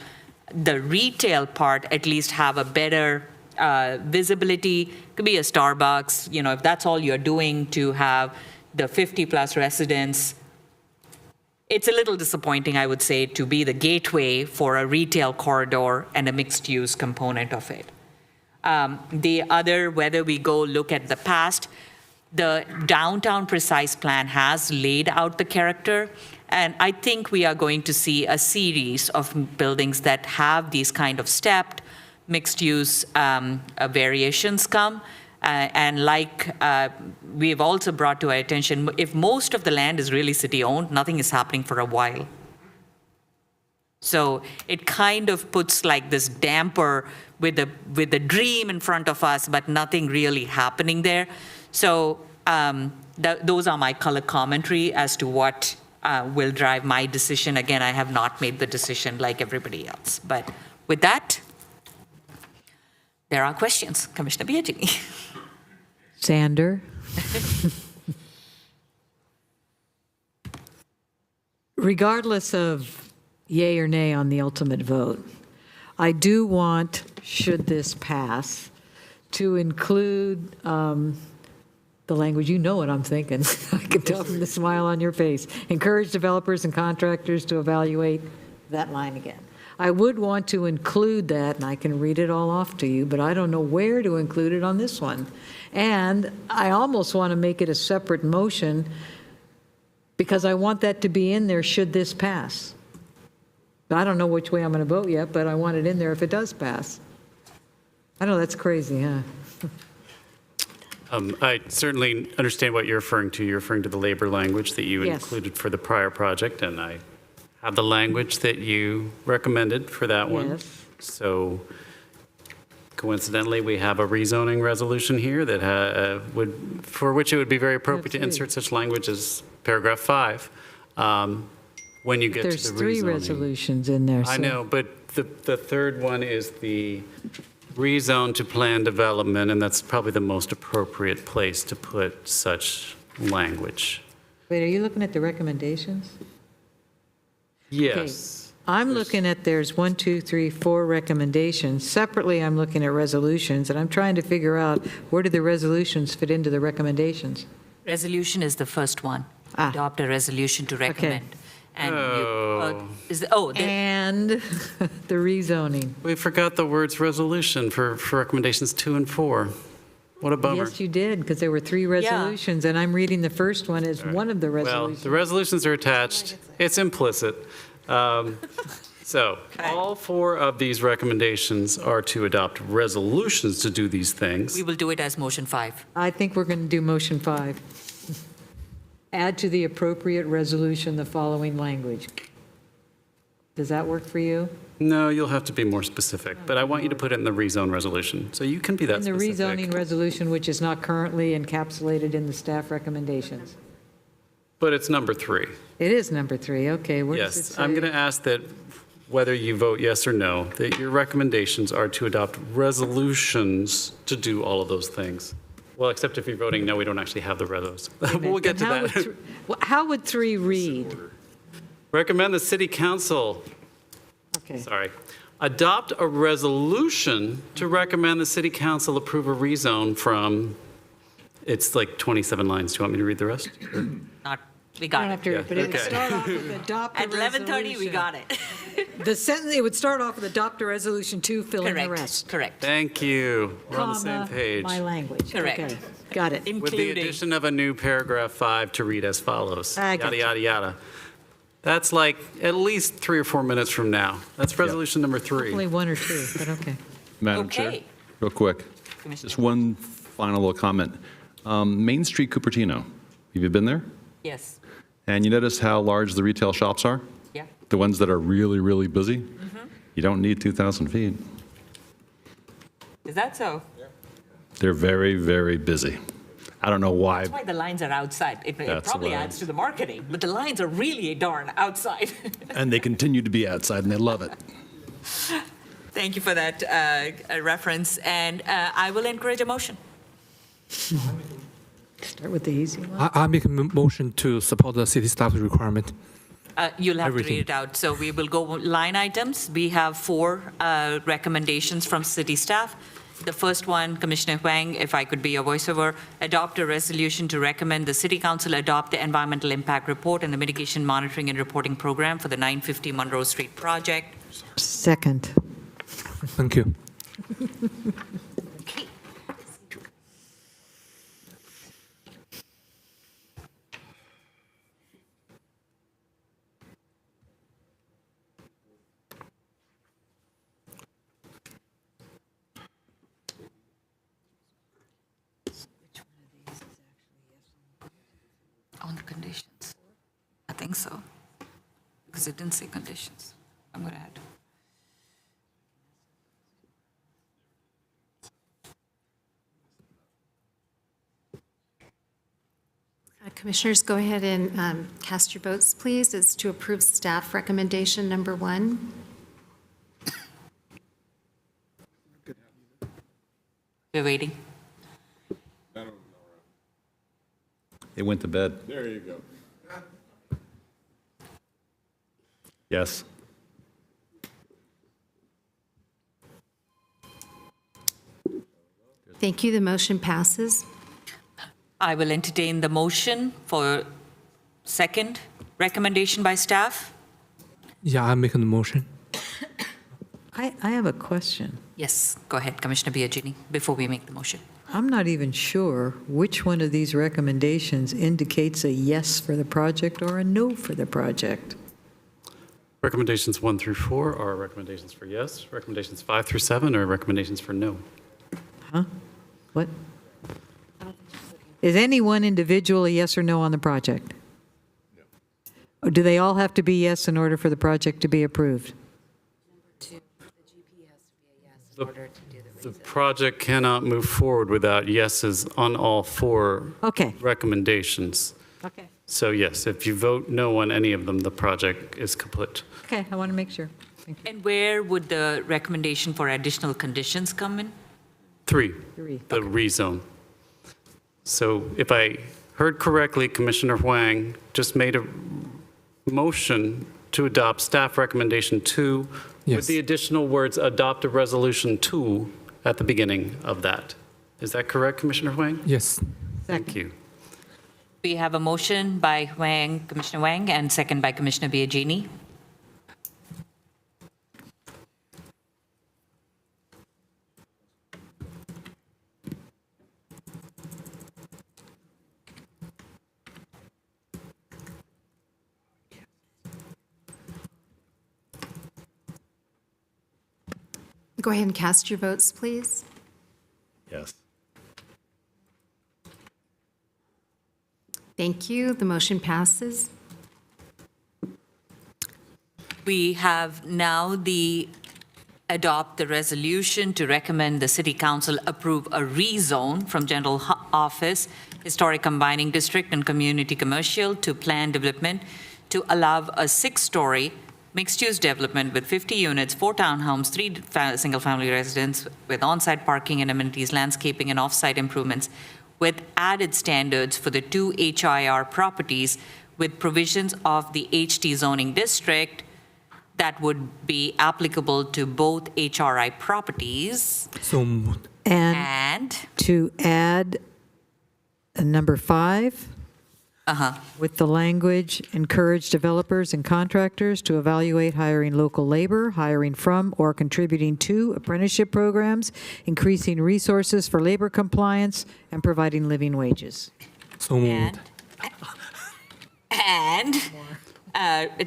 the retail part at least have a better visibility. Could be a Starbucks, you know, if that's all you're doing to have the 50 plus residents. It's a little disappointing, I would say, to be the gateway for a retail corridor and a mixed-use component of it. The other, whether we go look at the past, the downtown precise plan has laid out the character, and I think we are going to see a series of buildings that have these kind of stepped mixed-use variations come. And like we've also brought to our attention, if most of the land is really city-owned, nothing is happening for a while. So it kind of puts like this damper with the dream in front of us, but nothing really happening there. So those are my color commentary as to what will drive my decision. Again, I have not made the decision like everybody else. But with that, there are questions. Commissioner Biagini. Sander? Regardless of yay or nay on the ultimate vote, I do want, should this pass, to include the language, you know what I'm thinking. I can tell from the smile on your face. Encourage developers and contractors to evaluate that line again. I would want to include that, and I can read it all off to you, but I don't know where to include it on this one. And I almost want to make it a separate motion because I want that to be in there should this pass. I don't know which way I'm going to vote yet, but I want it in there if it does pass. I know that's crazy, huh? I certainly understand what you're referring to. You're referring to the labor language that you Yes. included for the prior project, and I have the language that you recommended for that one. Yes. So coincidentally, we have a rezoning resolution here that for which it would be very appropriate to insert such language as paragraph 5 when you get to the rezoning. There's 3 resolutions in there. I so- know, but the third one is the rezone to plan development, and that's probably the most appropriate place to put such language. Wait, are you looking at the recommendations? Yes. I'm looking at, there's 1, 2, 3, 4 recommendations. Separately, I'm looking at resolutions, and I'm trying to figure out where do the resolutions fit into the recommendations? Resolution is the first one. Adopt a resolution to recommend. And and the rezoning. We forgot the words resolution for recommendations 2 and 4. What a bummer. Yes, you did, because there were 3 resolutions, and I'm reading the first one as one of the Well, resolutions. the resolutions are attached. It's implicit. So all 4 of these recommendations are to adopt resolutions to do these things. we will do it as motion 5. I think we're going to do motion 5. Add to the appropriate resolution the following language. Does that work for you? No, you'll have to be more specific, but I want you to put it in the rezone resolution, so you can be that In the specific. rezoning resolution, which is not currently encapsulated in the staff recommendations. But it's number 3. It is number 3, okay. Where does it Yes, say? I'm going to ask that whether you vote yes or no, that your recommendations are to adopt resolutions to do all of those things. Well, except if you're voting no, we don't actually have the resos. We'll get to Then that. How would 3 read? Recommend the city council, Okay. sorry, adopt a resolution to recommend the city council approve a rezone from, it's like 27 lines. Do you want me to read the rest? We got it. But it would okay. start off with adopt a At 11:30, we resolution. got it. The sentence, it would start off with adopt a resolution 2, fill in the Correct, rest. correct. Thank you. We're on the same Comma, page. My language. Correct. Okay, got it. With the addition of a new paragraph 5 to read as follows. I got Yada, you. yada, yada. That's like at least 3 or 4 minutes from now. That's resolution number 3. Only 1 or 2, but okay. Madam Chair, Okay. real quick, Commissioner. just one final little comment. Main Street, Cupertino, have you been there? Yes, And you notice how large the retail shops are? yeah. The ones that are really, really busy? You don't need 2,000 feet. Is that so? They're very, very busy. I don't know why. That's why the lines are outside. It That's probably why. adds to the marketing, but the lines are really darn outside. And they continue to be outside, and they love it. Thank you for that reference, and I will encourage a motion. Start with the easy one. I make a motion to support the city staff's requirement. You'll have Everything. to read it out. So we will go line items. We have 4 recommendations from city staff. The first one, Commissioner Huang, if I could be your voiceover, adopt a resolution to recommend the City Council adopt the environmental impact report and the mitigation monitoring and reporting program for the 950 Monroe Street project. Second. Thank you. Okay. On the conditions. I think so. Because it didn't say conditions. I'm going to add. Commissioners, go ahead and cast your votes, please. It's to approve staff recommendation number 1. We're waiting. They went to bed. There you go. Yes. Thank you. The motion passes. I will entertain the motion for second recommendation by staff. Yeah, I make a motion. I have a question. Yes, go ahead, Commissioner Biagini, before we make the motion. I'm not even sure which one of these recommendations indicates a yes for the project or a no for the project. Recommendations 1 through 4 are recommendations for yes. Recommendations 5 through 7 are recommendations for no. Huh? What? Is any one individual a yes or no on the project? Or do they all have to be yes in order for the project to be approved? The project cannot move forward without yeses on all 4 Okay. recommendations. Okay. So yes, if you vote no on any of them, the project is kaput. Okay, I want to make sure. Thank you. And where would the recommendation for additional conditions come in? 3, 3. the rezone. So if I heard correctly, Commissioner Huang just made a motion to adopt staff recommendation 2 with Yes. the additional words, adopt a resolution 2 at the beginning of that. Is that correct, Commissioner Huang? Yes. Thank you. We have a motion by Huang, Commissioner Huang, and second by Commissioner Biagini. Go ahead and cast your votes, please. Yes. Thank you. The motion passes. We have now the adopt the resolution to recommend the City Council approve a rezone from General Office, Historic Combining District and Community Commercial to Planned Development to allow a 6-story mixed-use development with 50 units, 4 townhomes, 3 single-family residents with on-site parking and amenities, landscaping, and off-site improvements with added standards for the 2 HIR properties with provisions of the HT zoning district that would be applicable to both HRI properties. So moved. And And to add number 5, with the language, encourage developers and contractors to evaluate hiring local labor, hiring from or contributing to apprenticeship programs, increasing resources for labor compliance, and providing living wages. So moved. And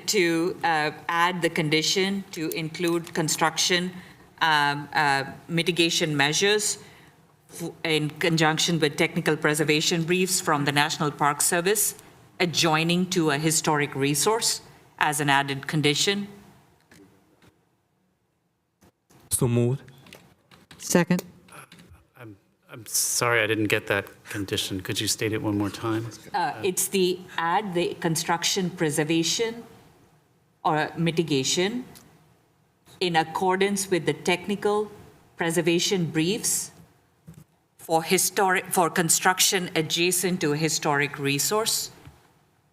to add the condition to include construction mitigation measures in conjunction with technical preservation briefs from the National Park Service adjoining to a historic resource as an added condition. So moved. Second. I'm sorry, I didn't get that condition. Could you state it one more time? It's the construction preservation or mitigation in accordance with the technical preservation briefs for construction adjacent to a historic resource.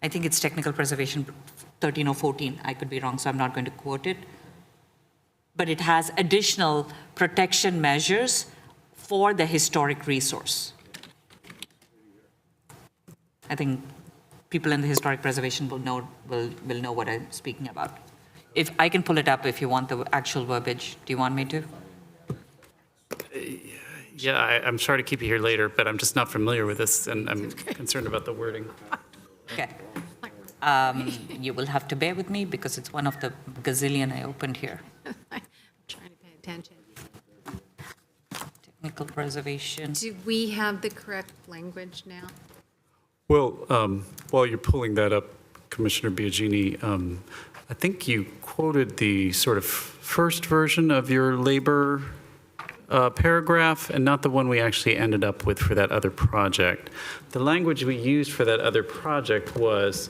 I think it's technical preservation 13 or 14. I could be wrong, so I'm not going to quote it. But it has additional protection measures for the historic resource. I think people in the historic preservation will know what I'm speaking about. If I can pull it up if you want the actual verbiage. Do you want me to? Yeah, I'm sorry to keep you here later, but I'm just not familiar with this, and I'm concerned about the wording. Okay. You will have to bear with me because it's one of the gazillion I opened here. I'm trying to pay attention. Technical preservation. Do we have the correct language now? Well, while you're pulling that up, Commissioner Biagini, I think you quoted the sort of first version of your labor paragraph and not the one we actually ended up with for that other project. The language we used for that other project was,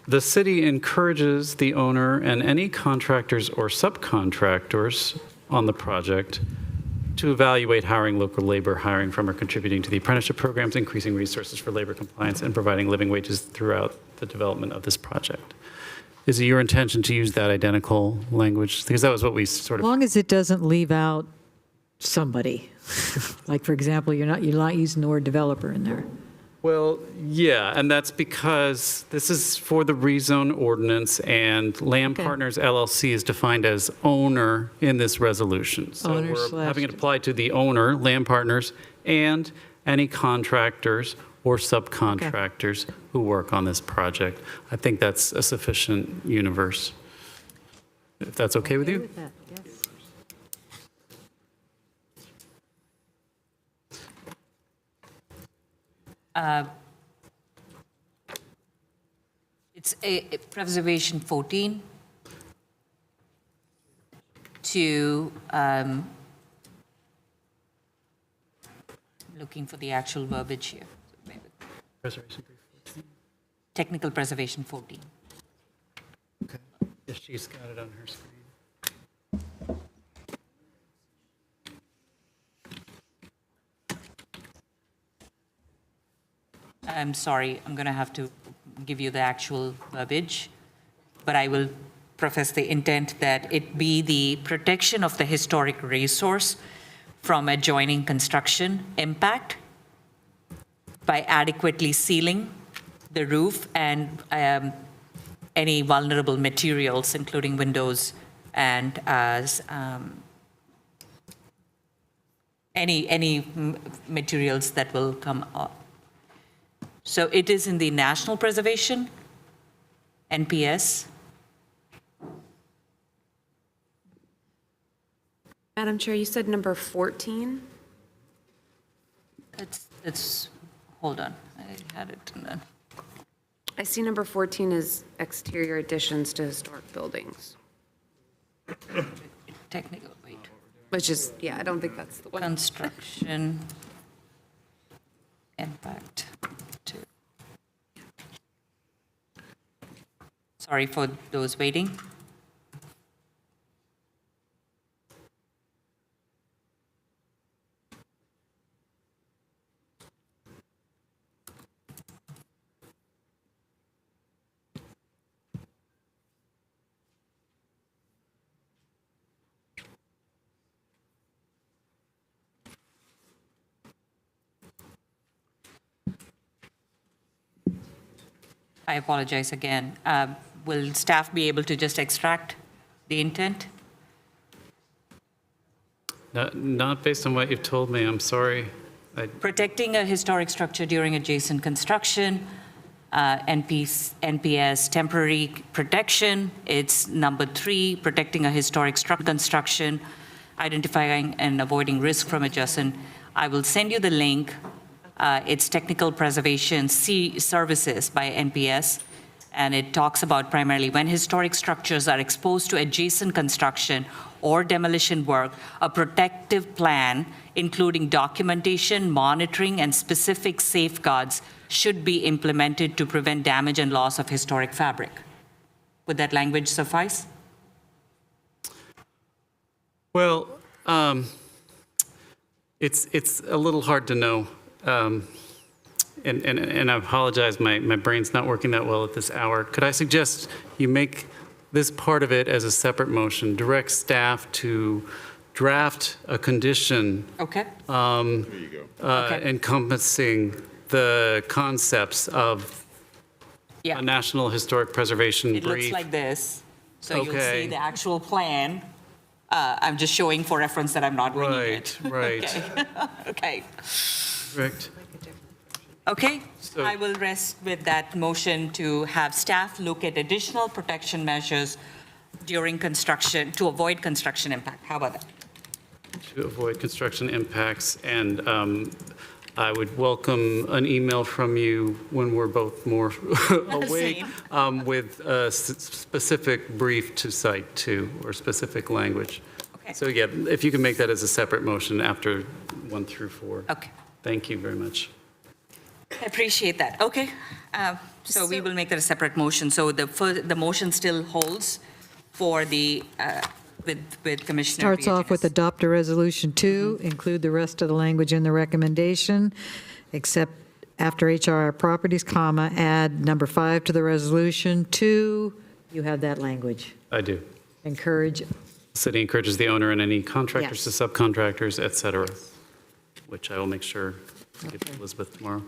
the city encourages the owner and any contractors or subcontractors on the project to evaluate hiring local labor, hiring from or contributing to the apprenticeship programs, increasing resources for labor compliance, and providing living wages throughout the development of this project. Is it your intention to use that identical language? Because that was what we sort As of... long as it doesn't leave out somebody. Like, for example, you're not using the word developer in there. Well, yeah, and that's because this is for the rezone ordinance, and Lamb Partners LLC is defined as owner in this resolution. So Owner we're having it slash- apply to the owner, Lamb Partners, and any contractors or subcontractors who work on this project. I think that's a sufficient universe. If that's okay with you? It's a preservation 14 to, looking for the actual verbiage here. Preservation brief 14. Technical preservation 14. Okay. Yes, she's got it on her screen. I'm sorry, I'm going to have to give you the actual verbiage, but I will profess the intent that it be the protection of the historic resource from adjoining construction impact by adequately sealing the roof and any vulnerable materials, including windows and any materials that will come up. So it is in the National Preservation, NPS. Madam Chair, you said number 14? It's, hold on, I had it in the, I see number 14 is exterior additions to historic buildings, technical, wait. which is, yeah, I don't think that's the one. Construction impact. Sorry for those waiting. I apologize again. Will staff be able to just extract the intent? Not based on what you've told me, I'm sorry. Protecting a historic structure during adjacent construction, NPS temporary protection. It's number 3, protecting a historic construction, identifying and avoiding risk from adjacent. I will send you the link. It's Technical Preservation Services by NPS, and it talks about primarily when historic structures are exposed to adjacent construction or demolition work, a protective plan, including documentation, monitoring, and specific safeguards should be implemented to prevent damage and loss of historic fabric. Would that language suffice? Well, it's a little hard to know. And I apologize, my brain's not working that well at this hour. Could I suggest you make this part of it as a separate motion, direct staff to draft a condition Okay. encompassing the concepts of a National Historic Preservation It brief. looks like this. So you'll Okay. see the actual plan. I'm just showing for reference that I'm not reading it. Right. Okay. Correct. Okay, I will rest with that motion to have staff look at additional protection measures during construction to avoid construction impact. How about that? To avoid construction impacts, and I would welcome an email from you when we're both more awake with a specific brief to cite to, or specific language. Okay. So yeah, if you can make that as a separate motion after 1 through 4. Okay. Thank you very much. I appreciate that. Okay, so we will make that a separate motion. So the motion still holds for the, with Commissioner Starts off with adopt a resolution 2, include the rest of the language in the recommendation, except after HRR properties, comma, add number 5 to the resolution. 2, you have that language. I do. Encourage. City encourages the owner and any contractors Yes. to subcontractors, et cetera, which I will make sure to give to Elizabeth tomorrow.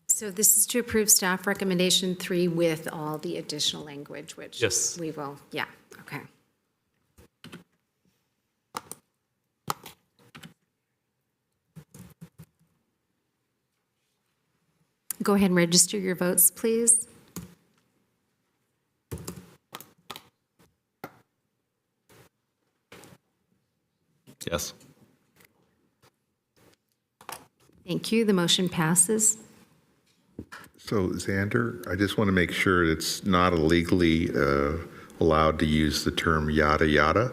So this is to approve staff recommendation 3 with all the additional language, which Yes. we will, yeah, okay. Go ahead and register your votes, please. Yes. Thank you. The motion passes. So Xander, I just want to make sure it's not illegally allowed to use the term yada yada.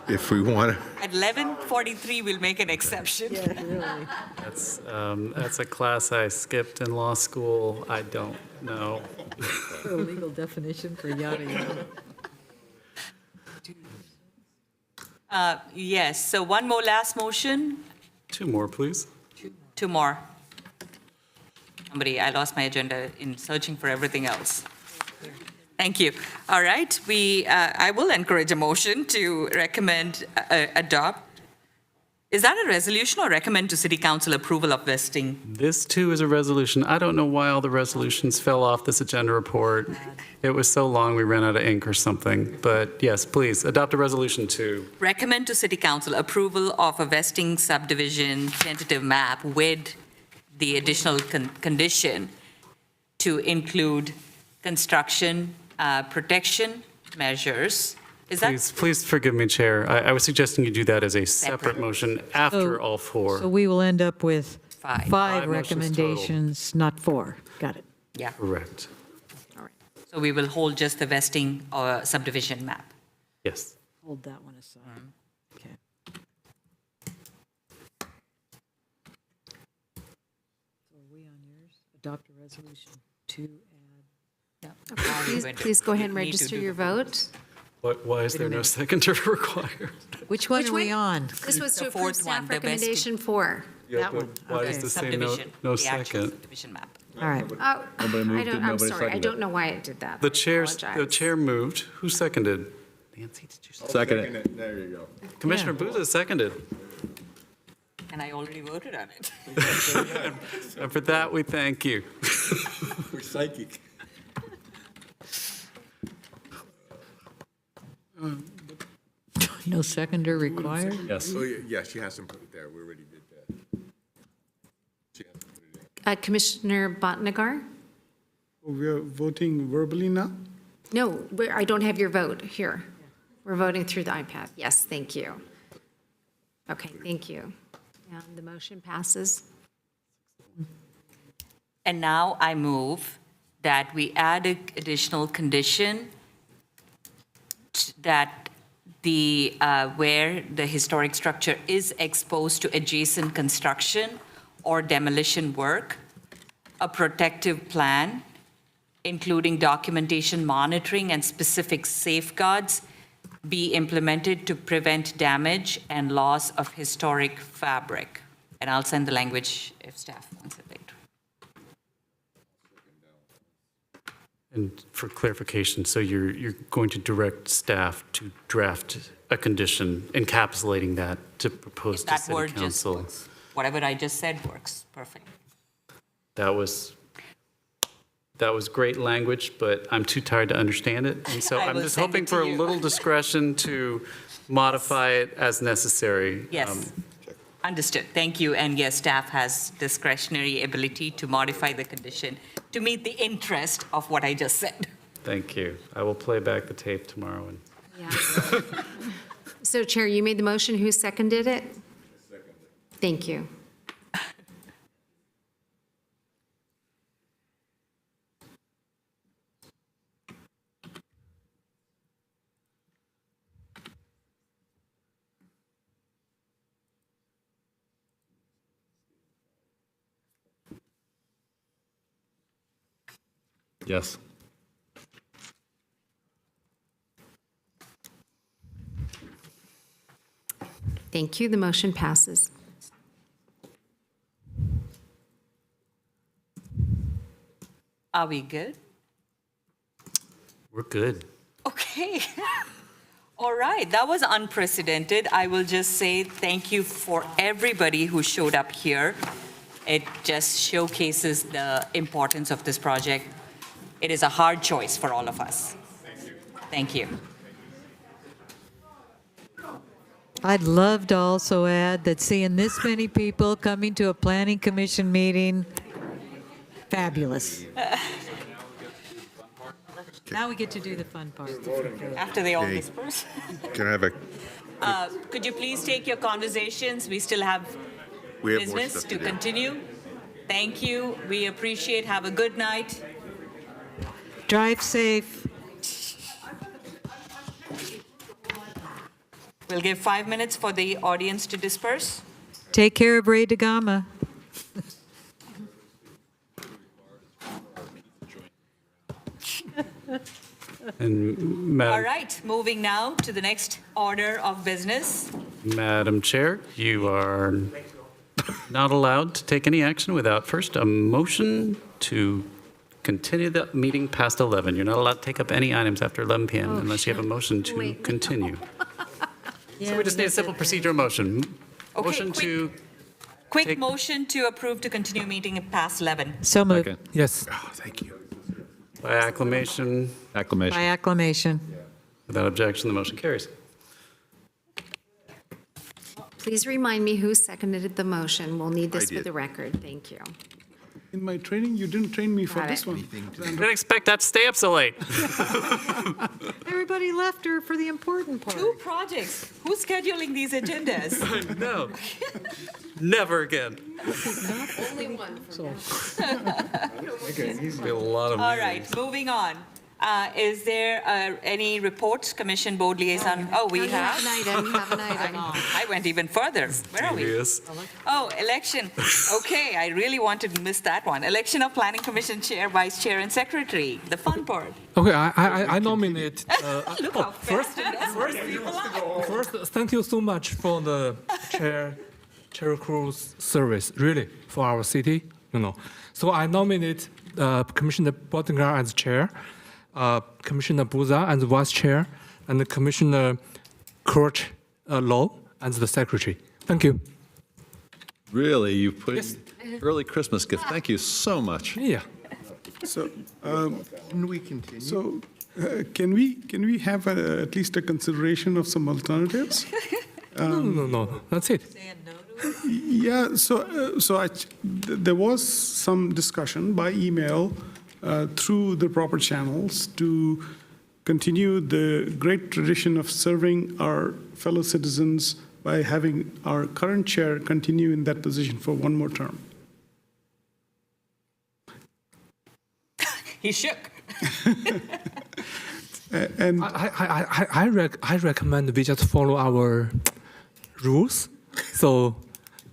If we want to. At 11:43, we'll make an exception. That's a class I skipped in law school. I don't know. A legal definition for yada yada. Yes, so one more last motion, 2 more, please. 2 more. Somebody, I lost my agenda in searching for everything else. Thank you. All right, I will encourage a motion to recommend, adopt. Is that a resolution or recommend to City Council approval of vesting? This too is a resolution. I don't know why all the resolutions fell off this agenda report. It was so long we ran out of ink or something. But yes, please, adopt a resolution 2. Recommend to City Council approval of a vesting subdivision tentative map with the additional condition to include construction protection measures. Is that? Please forgive me, Chair. I was suggesting you do that as a separate motion after all 4. So we will end up with 5. 5 motions total. recommendations, not 4. Got it. Yeah. Correct. So we will hold just the vesting subdivision map. Yes. Hold that one aside. Okay. So are we on yours? Adopt a resolution 2 add. Please go ahead and register your vote. Why is there no seconder required? Which one Which are we one? on? This was to The approve fourth staff one, the best- recommendation 4. That one. Why Okay. does this say no, Subdivision, no the actual second? subdivision map. All right. Oh, I'm sorry, I don't know why I did that. The I the apologize. chair moved. Who seconded? Nancy, did you Second it. There you go. Commissioner Booza seconded. And I already voted on it. And for that, we thank you. We're psychic. No seconder required? Yes. Oh, yeah, she hasn't put it there. We already did that. She hasn't put it in. Commissioner Bhatnagar? We're voting verbally now? No, I don't have your vote here. We're voting through the iPad. Yes, thank you. Okay, thank you. And the motion passes. And now I move that we add an additional condition that where the historic structure is exposed to adjacent construction or demolition work, a protective plan, including documentation, monitoring, and specific safeguards, be implemented to prevent damage and loss of historic fabric. And I'll send the language if staff wants it later. And for clarification, so you're going to direct staff to draft a condition encapsulating that to propose If to that city word just council? works. Whatever I just said works, perfect. That was great language, but I'm too tired to understand it. And so I I'm will just send hoping it to for a you. little discretion to modify it as necessary. Yes, understood, thank you. And yes, staff has discretionary ability to modify the condition to meet the interest of what I just said. Thank you. I will play back the tape tomorrow. And Yeah. So Chair, you made the motion. Who seconded it? Thank you. Yes. Thank you. The motion passes. Are we good? we're good. Okay. All right, that was unprecedented. I will just say thank you for everybody who showed up here. It just showcases the importance of this project. It is a hard choice for all of us. Thank you. I'd love to also add that seeing this many people coming to a planning commission meeting, fabulous. Now we get to do the fun part. After they all Okay. disperse. Can I have a, Could you please take your conversations? We still have we have more business stuff to to do. continue. Thank you. We appreciate. Have a good night. Drive safe. We'll give 5 minutes for the audience to disperse. Take care of Ray DeGama. And All Madam, right, moving now to the next order of business. Madam Chair, you are not allowed to take any action without first a motion to continue the meeting past 11. You're not allowed to take up any items after 11 p.m. unless you have a motion to Wait. continue. So we just need a simple procedural motion. Okay, Motion to, Quick Take- motion to approve to continue meeting past 11. So moved. Second. Yes. Oh, thank you. by acclamation, Acclamation. By acclamation. without objection, the motion carries. Please remind me who seconded the motion. We'll need this I for did. the record. Thank you. In my training, you didn't train me for Got this it. one. Didn't expect that to stay up so late. Everybody left her for the important part. 2 projects. Who's scheduling these agendas? No. Never again. Only one. Be a lot of All right, moving on. Is there any reports, Commission Board Liaison? Oh, we have? Have an item. I went even further. Where are we? Oh, election. Okay, I really wanted to miss that one. Election of Planning Commission Chair, Vice Chair, and Secretary, the fun part. Okay, I nominate. Look how fast it does. First, thank you so much for the chair crew's service, really, for our city. So I nominate Commissioner Bottinger as chair, Commissioner Buza as vice chair, and Commissioner Kurt Low as the secretary. Thank you. Really, you put early Christmas gift. Thank you so much. Yeah. So, Can we continue? so can we have at least a consideration of some alternatives? No. That's it. Yeah, there was some discussion by email through the proper channels to continue the great tradition of serving our fellow citizens by having our current chair continue in that position for one more term. He shook. And I recommend we just follow our rules. So,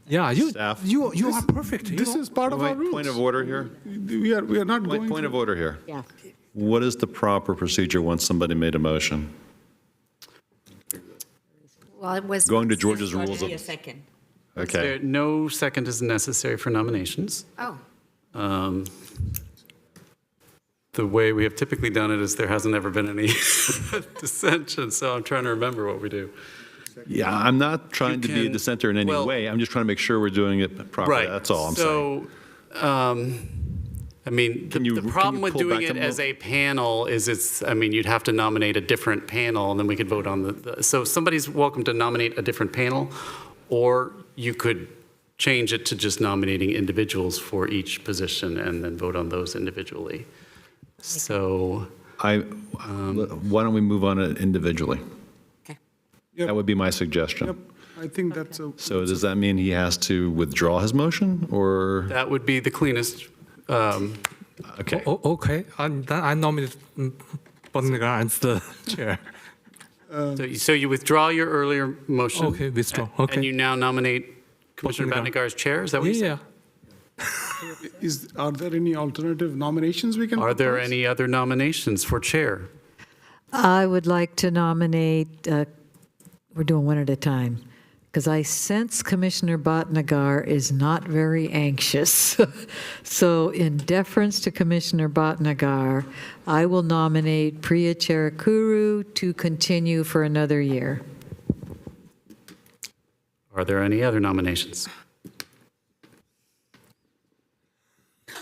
yeah, you are perfect. This is part of our rules. Point of order here. We are not going. Point of order here. Yeah. What is the proper procedure once somebody made a motion? Well, it was. Going to Georgia's rules of. A second. Okay. No second is necessary for nominations. Oh, The way we have typically done it is there hasn't ever been any dissension, so I'm trying to remember what we do. Yeah, I'm not trying to be a can- dissenter in any well- way. I'm just trying to make sure we're doing it properly. Right. That's all I'm saying. So, I mean, the problem with pull doing back it some as a panel is you'd have to nominate a different panel, and then we could vote on so somebody's welcome to nominate a different panel, or you could change it to just nominating individuals for each position and then vote on those individually. So, why don't we move on it individually? Okay. That would be my suggestion. Yep, I think that's a. So does that mean he has to withdraw his motion, or? that would be the cleanest. Okay. Okay, and then I nominate Bottinger as the chair. So you withdraw your earlier motion. Okay, withdraw. And Okay. you now nominate Commissioner Bottinger. Batnagar as chair? Is that what you said? Yeah. Are there any alternative nominations we can? Are there propose? any other nominations for chair? I would like to nominate, we're doing one at a time, because I sense Commissioner Bhatnagar is not very anxious. So in deference to Commissioner Bhatnagar, I will nominate Priya Cherakuru to continue for another year. Are there any other nominations? I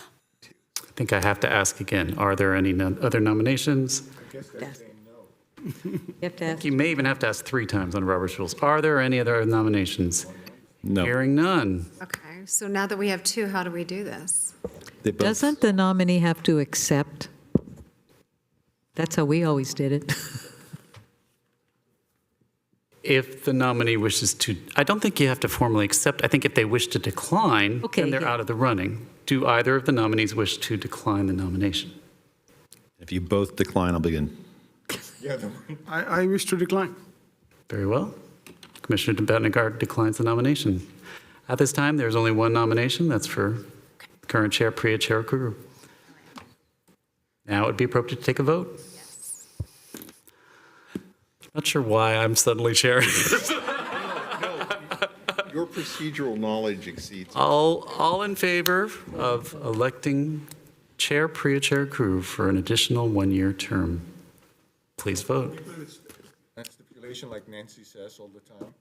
think I have to ask again. Are there any other nominations? You have to ask. You may even have to ask 3 times on Robert's rules. Are there any other nominations? No. Hearing none. okay. So now that we have 2, how do we do this? They both- Doesn't the nominee have to accept? That's how we always did it. If the nominee wishes to, I don't think you have to formally accept. I think if they wish to decline, Okay, then they're yeah. out of the running. Do either of the nominees wish to decline the nomination? If you both decline, I'll begin. I wish to decline. Very well. Commissioner Batnagar declines the nomination. At this time, there's only one nomination. That's for current chair, Priya Cherakuru. Now it would be appropriate to take a vote. Not sure why I'm suddenly chairing. Your procedural knowledge exceeds. All in favor of electing Chair Priya Cherakuru for an additional 1-year term, please vote. That stipulation, like Nancy says all the time.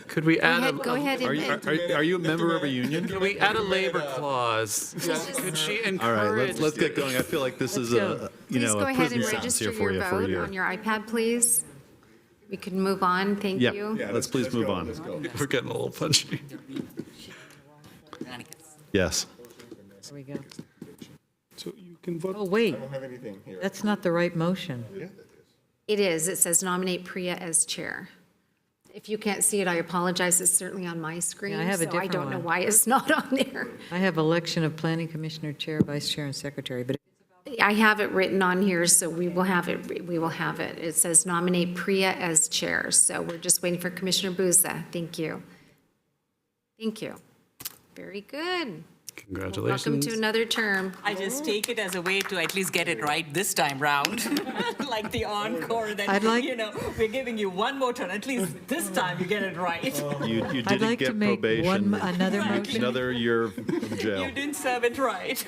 Could we add a... Go ahead Are you a member of a union? Can we add a labor clause? Could she All right, encourage... let's get going. I feel like this is a, Please go a ahead prison and sentence register here for your you for a vote year. on your iPad, please. We can move on. Thank Yeah, you. let's please move on. We're getting a little punchy. Yes. There we go. So you can vote. Oh, wait, I don't have anything here. that's not the right motion. It is. It says nominate Priya as chair. If you can't see it, I apologize. It's certainly on my screen. Yeah, I have a so I different don't know one. why it's not on there. I have election of planning commissioner, chair, vice chair, and secretary, but I have it written on here, so we will have it. We will have it. It says nominate Priya as chair. So we're just waiting for Commissioner Buza. Thank you. Thank you. Very good. Congratulations. Welcome to another term. I just take it as a way to at least get it right this time round, like the encore. That we're giving you one more turn. At least this time you get it right. You I'd didn't like to get make probation. another motion. Another year of jail. You didn't serve it right.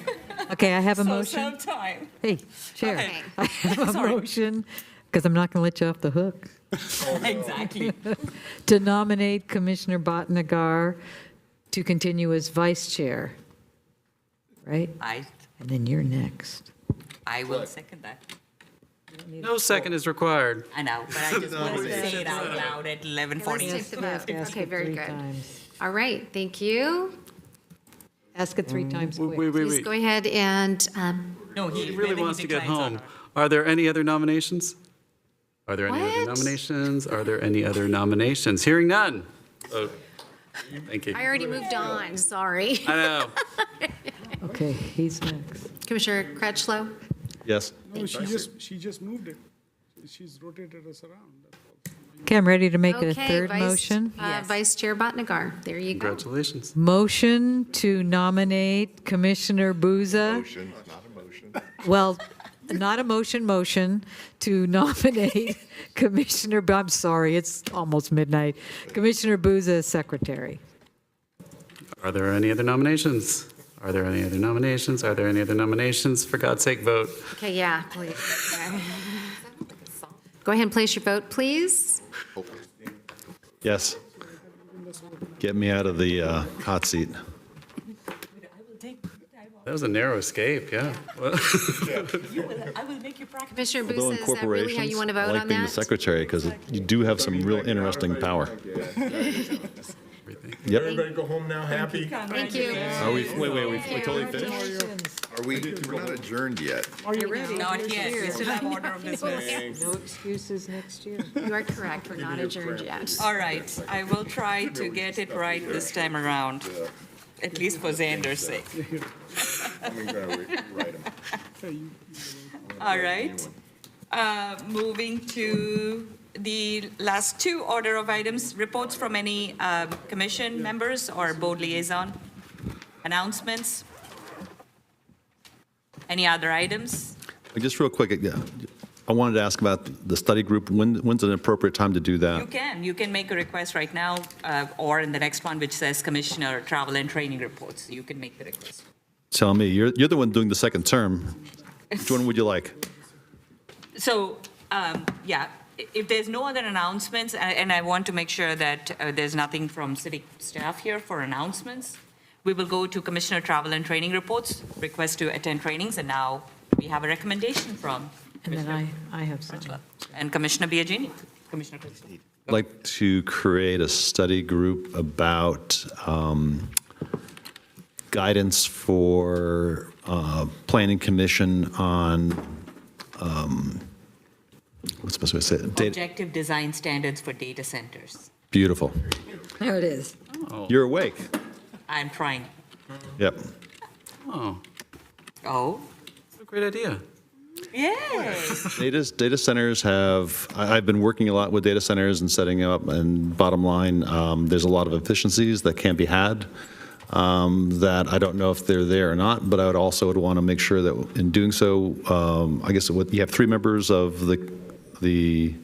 Okay, I have a So motion. serve time. Hey, Chair, Okay. I have a Sorry. motion, because I'm not going to let you off the hook, Exactly. to nominate Commissioner Bhatnagar to continue as vice chair. Right? And then you're next. I will second that. No second is required. I know, but I just wanted to say it out loud at 11:40. Let's take the vote. Ask Okay, it very 3 good. times. All right, thank you. Ask it 3 times quick. Please go ahead and, No, He really wants to get home. Are there any other nominations? Are there any other What? nominations? Are there any other nominations? Hearing none. Oh, thank you. I already moved on, sorry. I know. Okay, he's next. Commissioner Crutchlow? Yes. No, she just moved it. She's rotated us around. Okay, I'm ready to make a Okay, third Vice- motion. Vice Chair Bhatnagar, there you go. Congratulations. Motion to nominate Commissioner Buza. Motion, not a motion. Well, not a motion to nominate Commissioner, I'm sorry, it's almost midnight. Commissioner Buza as secretary. Are there any other nominations? Are there any other nominations? Are there any other nominations? For God's sake, vote. Okay, yeah, please. Go ahead and place your vote, please. Yes. Get me out of the hot seat. That was a narrow escape, yeah. I will make you practice. Commissioner Although in Buza, is that really how you corporations, want to I vote like on being the that? secretary because you do have some real interesting power. Yep. Everybody go home now happy? Thank you. Are we, we totally finished? We're not adjourned yet. Are you ready? Not yet. We still have order of business. No excuses next year. You are correct, we're not adjourned yet. All right, I will try to get it right this time around, at least for Xander's sake. I'm gonna write them. All right. Moving to the last 2 order of items, reports from any commission members or board liaison, announcements. Any other items? Just real quick, I wanted to ask about the study group. When's an appropriate time to do that? You can make a request right now or in the next one, which says Commissioner Travel and Training Reports. You can make the request. Tell me, you're the one doing the second term. Which one would you like? So, yeah, if there's no other announcements, and I want to make sure that there's nothing from city staff here for announcements, we will go to Commissioner Travel and Training Reports, request to attend trainings, and now we have a recommendation from And then I have some. and Commissioner Biagini. Commissioner Crutchlow. I'd like to create a study group about guidance for Planning Commission on, what's the best way to say it? Data. Objective design standards for data centers. Beautiful. There it is. You're awake. I'm trying. Yep. Oh, Oh, what a great idea. yay. Data centers have, I've been working a lot with data centers and setting up, and bottom line, there's a lot of efficiencies that can be had that I don't know if they're there or not, but I would also want to make sure that in doing so, I guess you have 3 members of the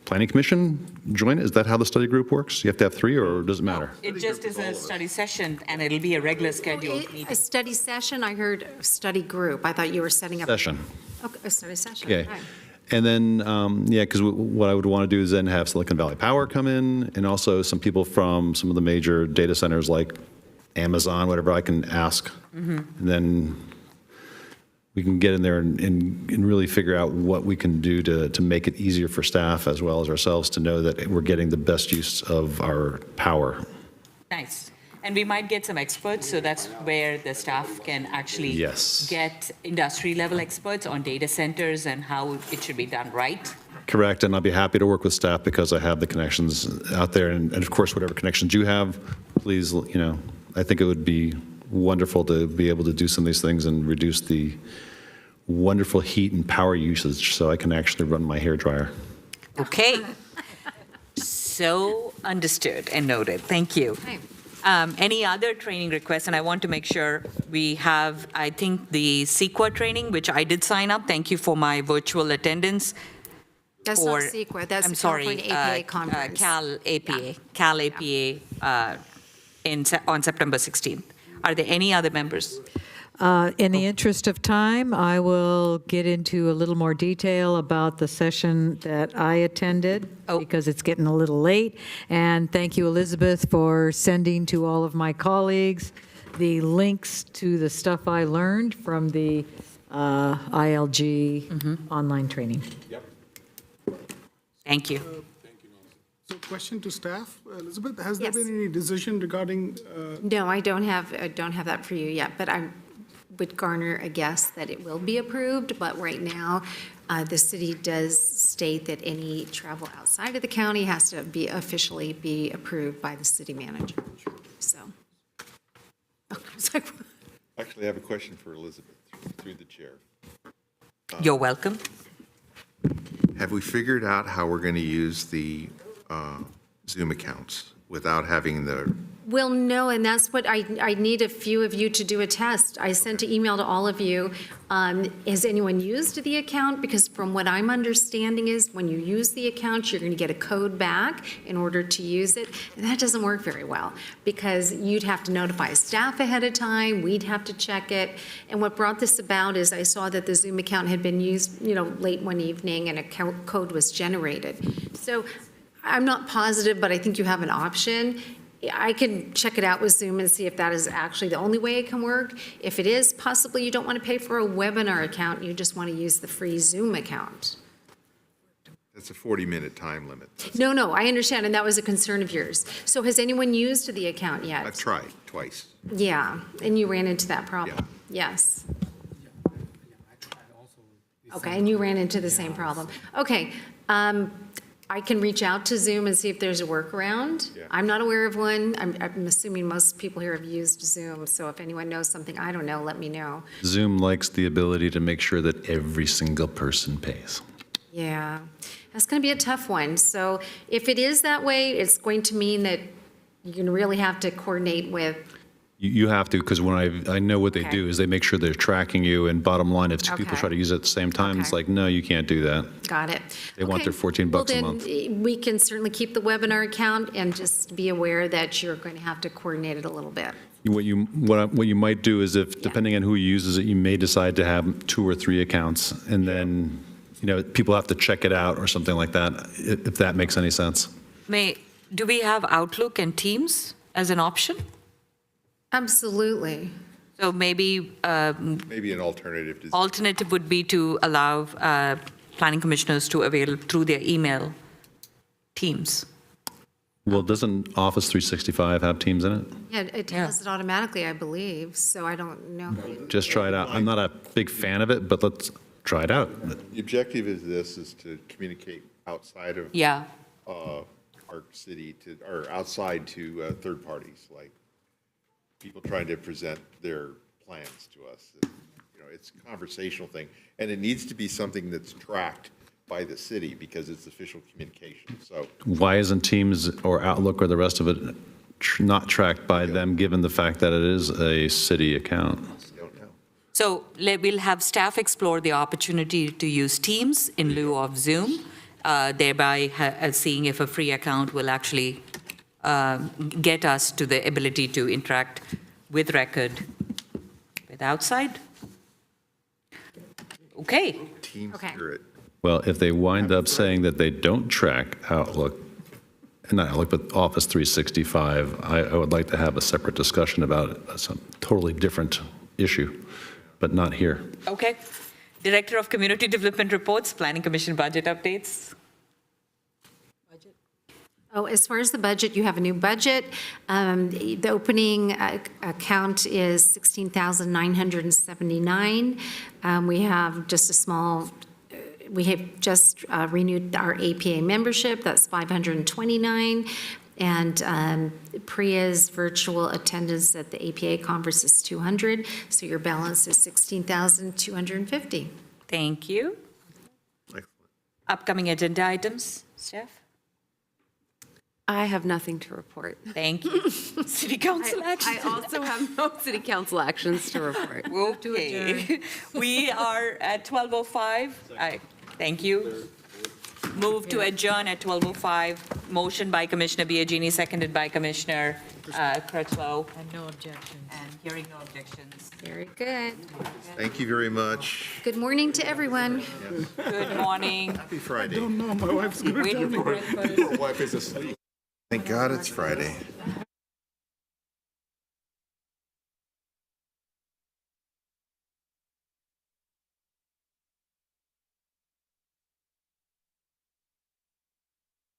Planning Commission join? Is that how the study group works? You have to have 3, or does it matter? It just is a study session, and it'll be a regular scheduled A meeting. study session, I heard study group. I thought you were setting up. Session. Okay, a study session. Okay. Right. And then, yeah, because what I would want to do is then have Silicon Valley Power come in, and also some people from some of the major data centers like Amazon, whatever I can ask. And then we can get in there and really figure out what we can do to make it easier for staff as well as ourselves to know that we're getting the best use of our power. Nice. And we might get some experts, so that's where the staff can actually Yes. get industry-level experts on data centers and how it should be done right. Correct, and I'll be happy to work with staff because I have the connections out there, and of course, whatever connections you have, please, I think it would be wonderful to be able to do some of these things and reduce the wonderful heat and power usage so I can actually run my hair dryer. Okay. So understood and noted. Thank you. Okay. Any other training requests? And I want to make sure we have, I think, the CEQA training, which I did sign up. Thank you for my virtual attendance. That's not CEQA, that's I'm the sorry, California APA conference. Cal APA on September 16th. Are there any other members? In the interest of time, I will get into a little more detail about the session that I attended because it's getting a little late. And thank you, Elizabeth, for sending to all of my colleagues the links to the stuff I learned from the ILG online training. Yep. Thank you. So question to staff, Elizabeth, has there been any decision regarding? No, I don't have that for you yet, but I would garner a guess that it will be approved. But right now, the city does state that any travel outside of the county has to be officially be approved by the city manager. So. Actually, I have a question for Elizabeth through the chair. You're welcome. Have we figured out how we're going to use the Zoom accounts without having the? Well, no, and that's what I need a few of you to do a test. I sent an email to all of you. Has anyone used the account? Because from what I'm understanding is when you use the account, you're going to get a code back in order to use it. And that doesn't work very well because you'd have to notify staff ahead of time. We'd have to check it. And what brought this about is I saw that the Zoom account had been used, late one evening and a code was generated. So I'm not positive, but I think you have an option. I can check it out with Zoom and see if that is actually the only way it can work. If it is, possibly you don't want to pay for a webinar account, you just want to use the free Zoom account. That's a 40-minute time limit. No, I understand, and that was a concern of yours. So has anyone used the account yet? I've tried twice. Yeah, and you ran into that problem? Yes. Okay, and you ran into the same problem. Okay, I can reach out to Zoom and see if there's a workaround. Yeah. I'm not aware of one. I'm assuming most people here have used Zoom, so if anyone knows something I don't know, let me know. Zoom likes the ability to make sure that every single person pays. Yeah, that's going to be a tough one. So if it is that way, it's going to mean that you're going to really have to coordinate with. You have to, because when I know what they do is they make sure they're tracking you, and bottom line, if two people Okay. try to use it at the same time, it's like, no, you can't do that. Got it. They want their $14 a month. Well, then we can certainly keep the webinar account and just be aware that you're going to have to coordinate it a little bit. What you might do is if, depending on who uses it, you may decide to have 2 or 3 accounts, and then, people have to check it out or something like that, if that makes any sense. Do we have Outlook and Teams as an option? Absolutely. So maybe Maybe an alternative. alternative would be to allow planning commissioners to avail through their email Teams. Well, doesn't Office 365 have Teams in it? Yeah, it does it automatically, I believe, so I don't know. Just try it out. I'm not a big fan of it, but let's try it out. The objective is to communicate outside of Yeah. our city or outside to third parties, like people trying to present their plans to us. It's a conversational thing, and it needs to be something that's tracked by the city because it's official communication. So Why isn't Teams or Outlook or the rest of it not tracked by them, given the fact that it is a city account? So we'll have staff explore the opportunity to use Teams in lieu of Zoom, thereby seeing if a free account will actually get us to the ability to interact with record with outside. Okay. Team Okay. spirit. Well, if they wind up saying that they don't track Outlook, not Outlook, but Office 365, I would like to have a separate discussion about it. That's a totally different issue, but not here. Okay. Director of Community Development reports, Planning Commission budget updates. Oh, as far as the budget, you have a new budget. The opening account is $16,979. We have just a small, we have just renewed our APA membership, that's $529. And Priya's virtual attendance at the APA conference is 200, so your balance is 16,250. Thank you. Upcoming agenda items, Steph? I have nothing to report. Thank you. City council action. I also have no city council actions to report. Okay. We are at 12:05. Thank you. Move to adjourn at 12:05. Motion by Commissioner Biagini, seconded by Commissioner Crutchlow. And no objection. And hearing no objections. Very good. Thank you very much. Good morning to everyone. Good morning. Happy Friday. I don't know, my wife's going to tell Waiting me. for breakfast. Wife is asleep. Thank God it's Friday.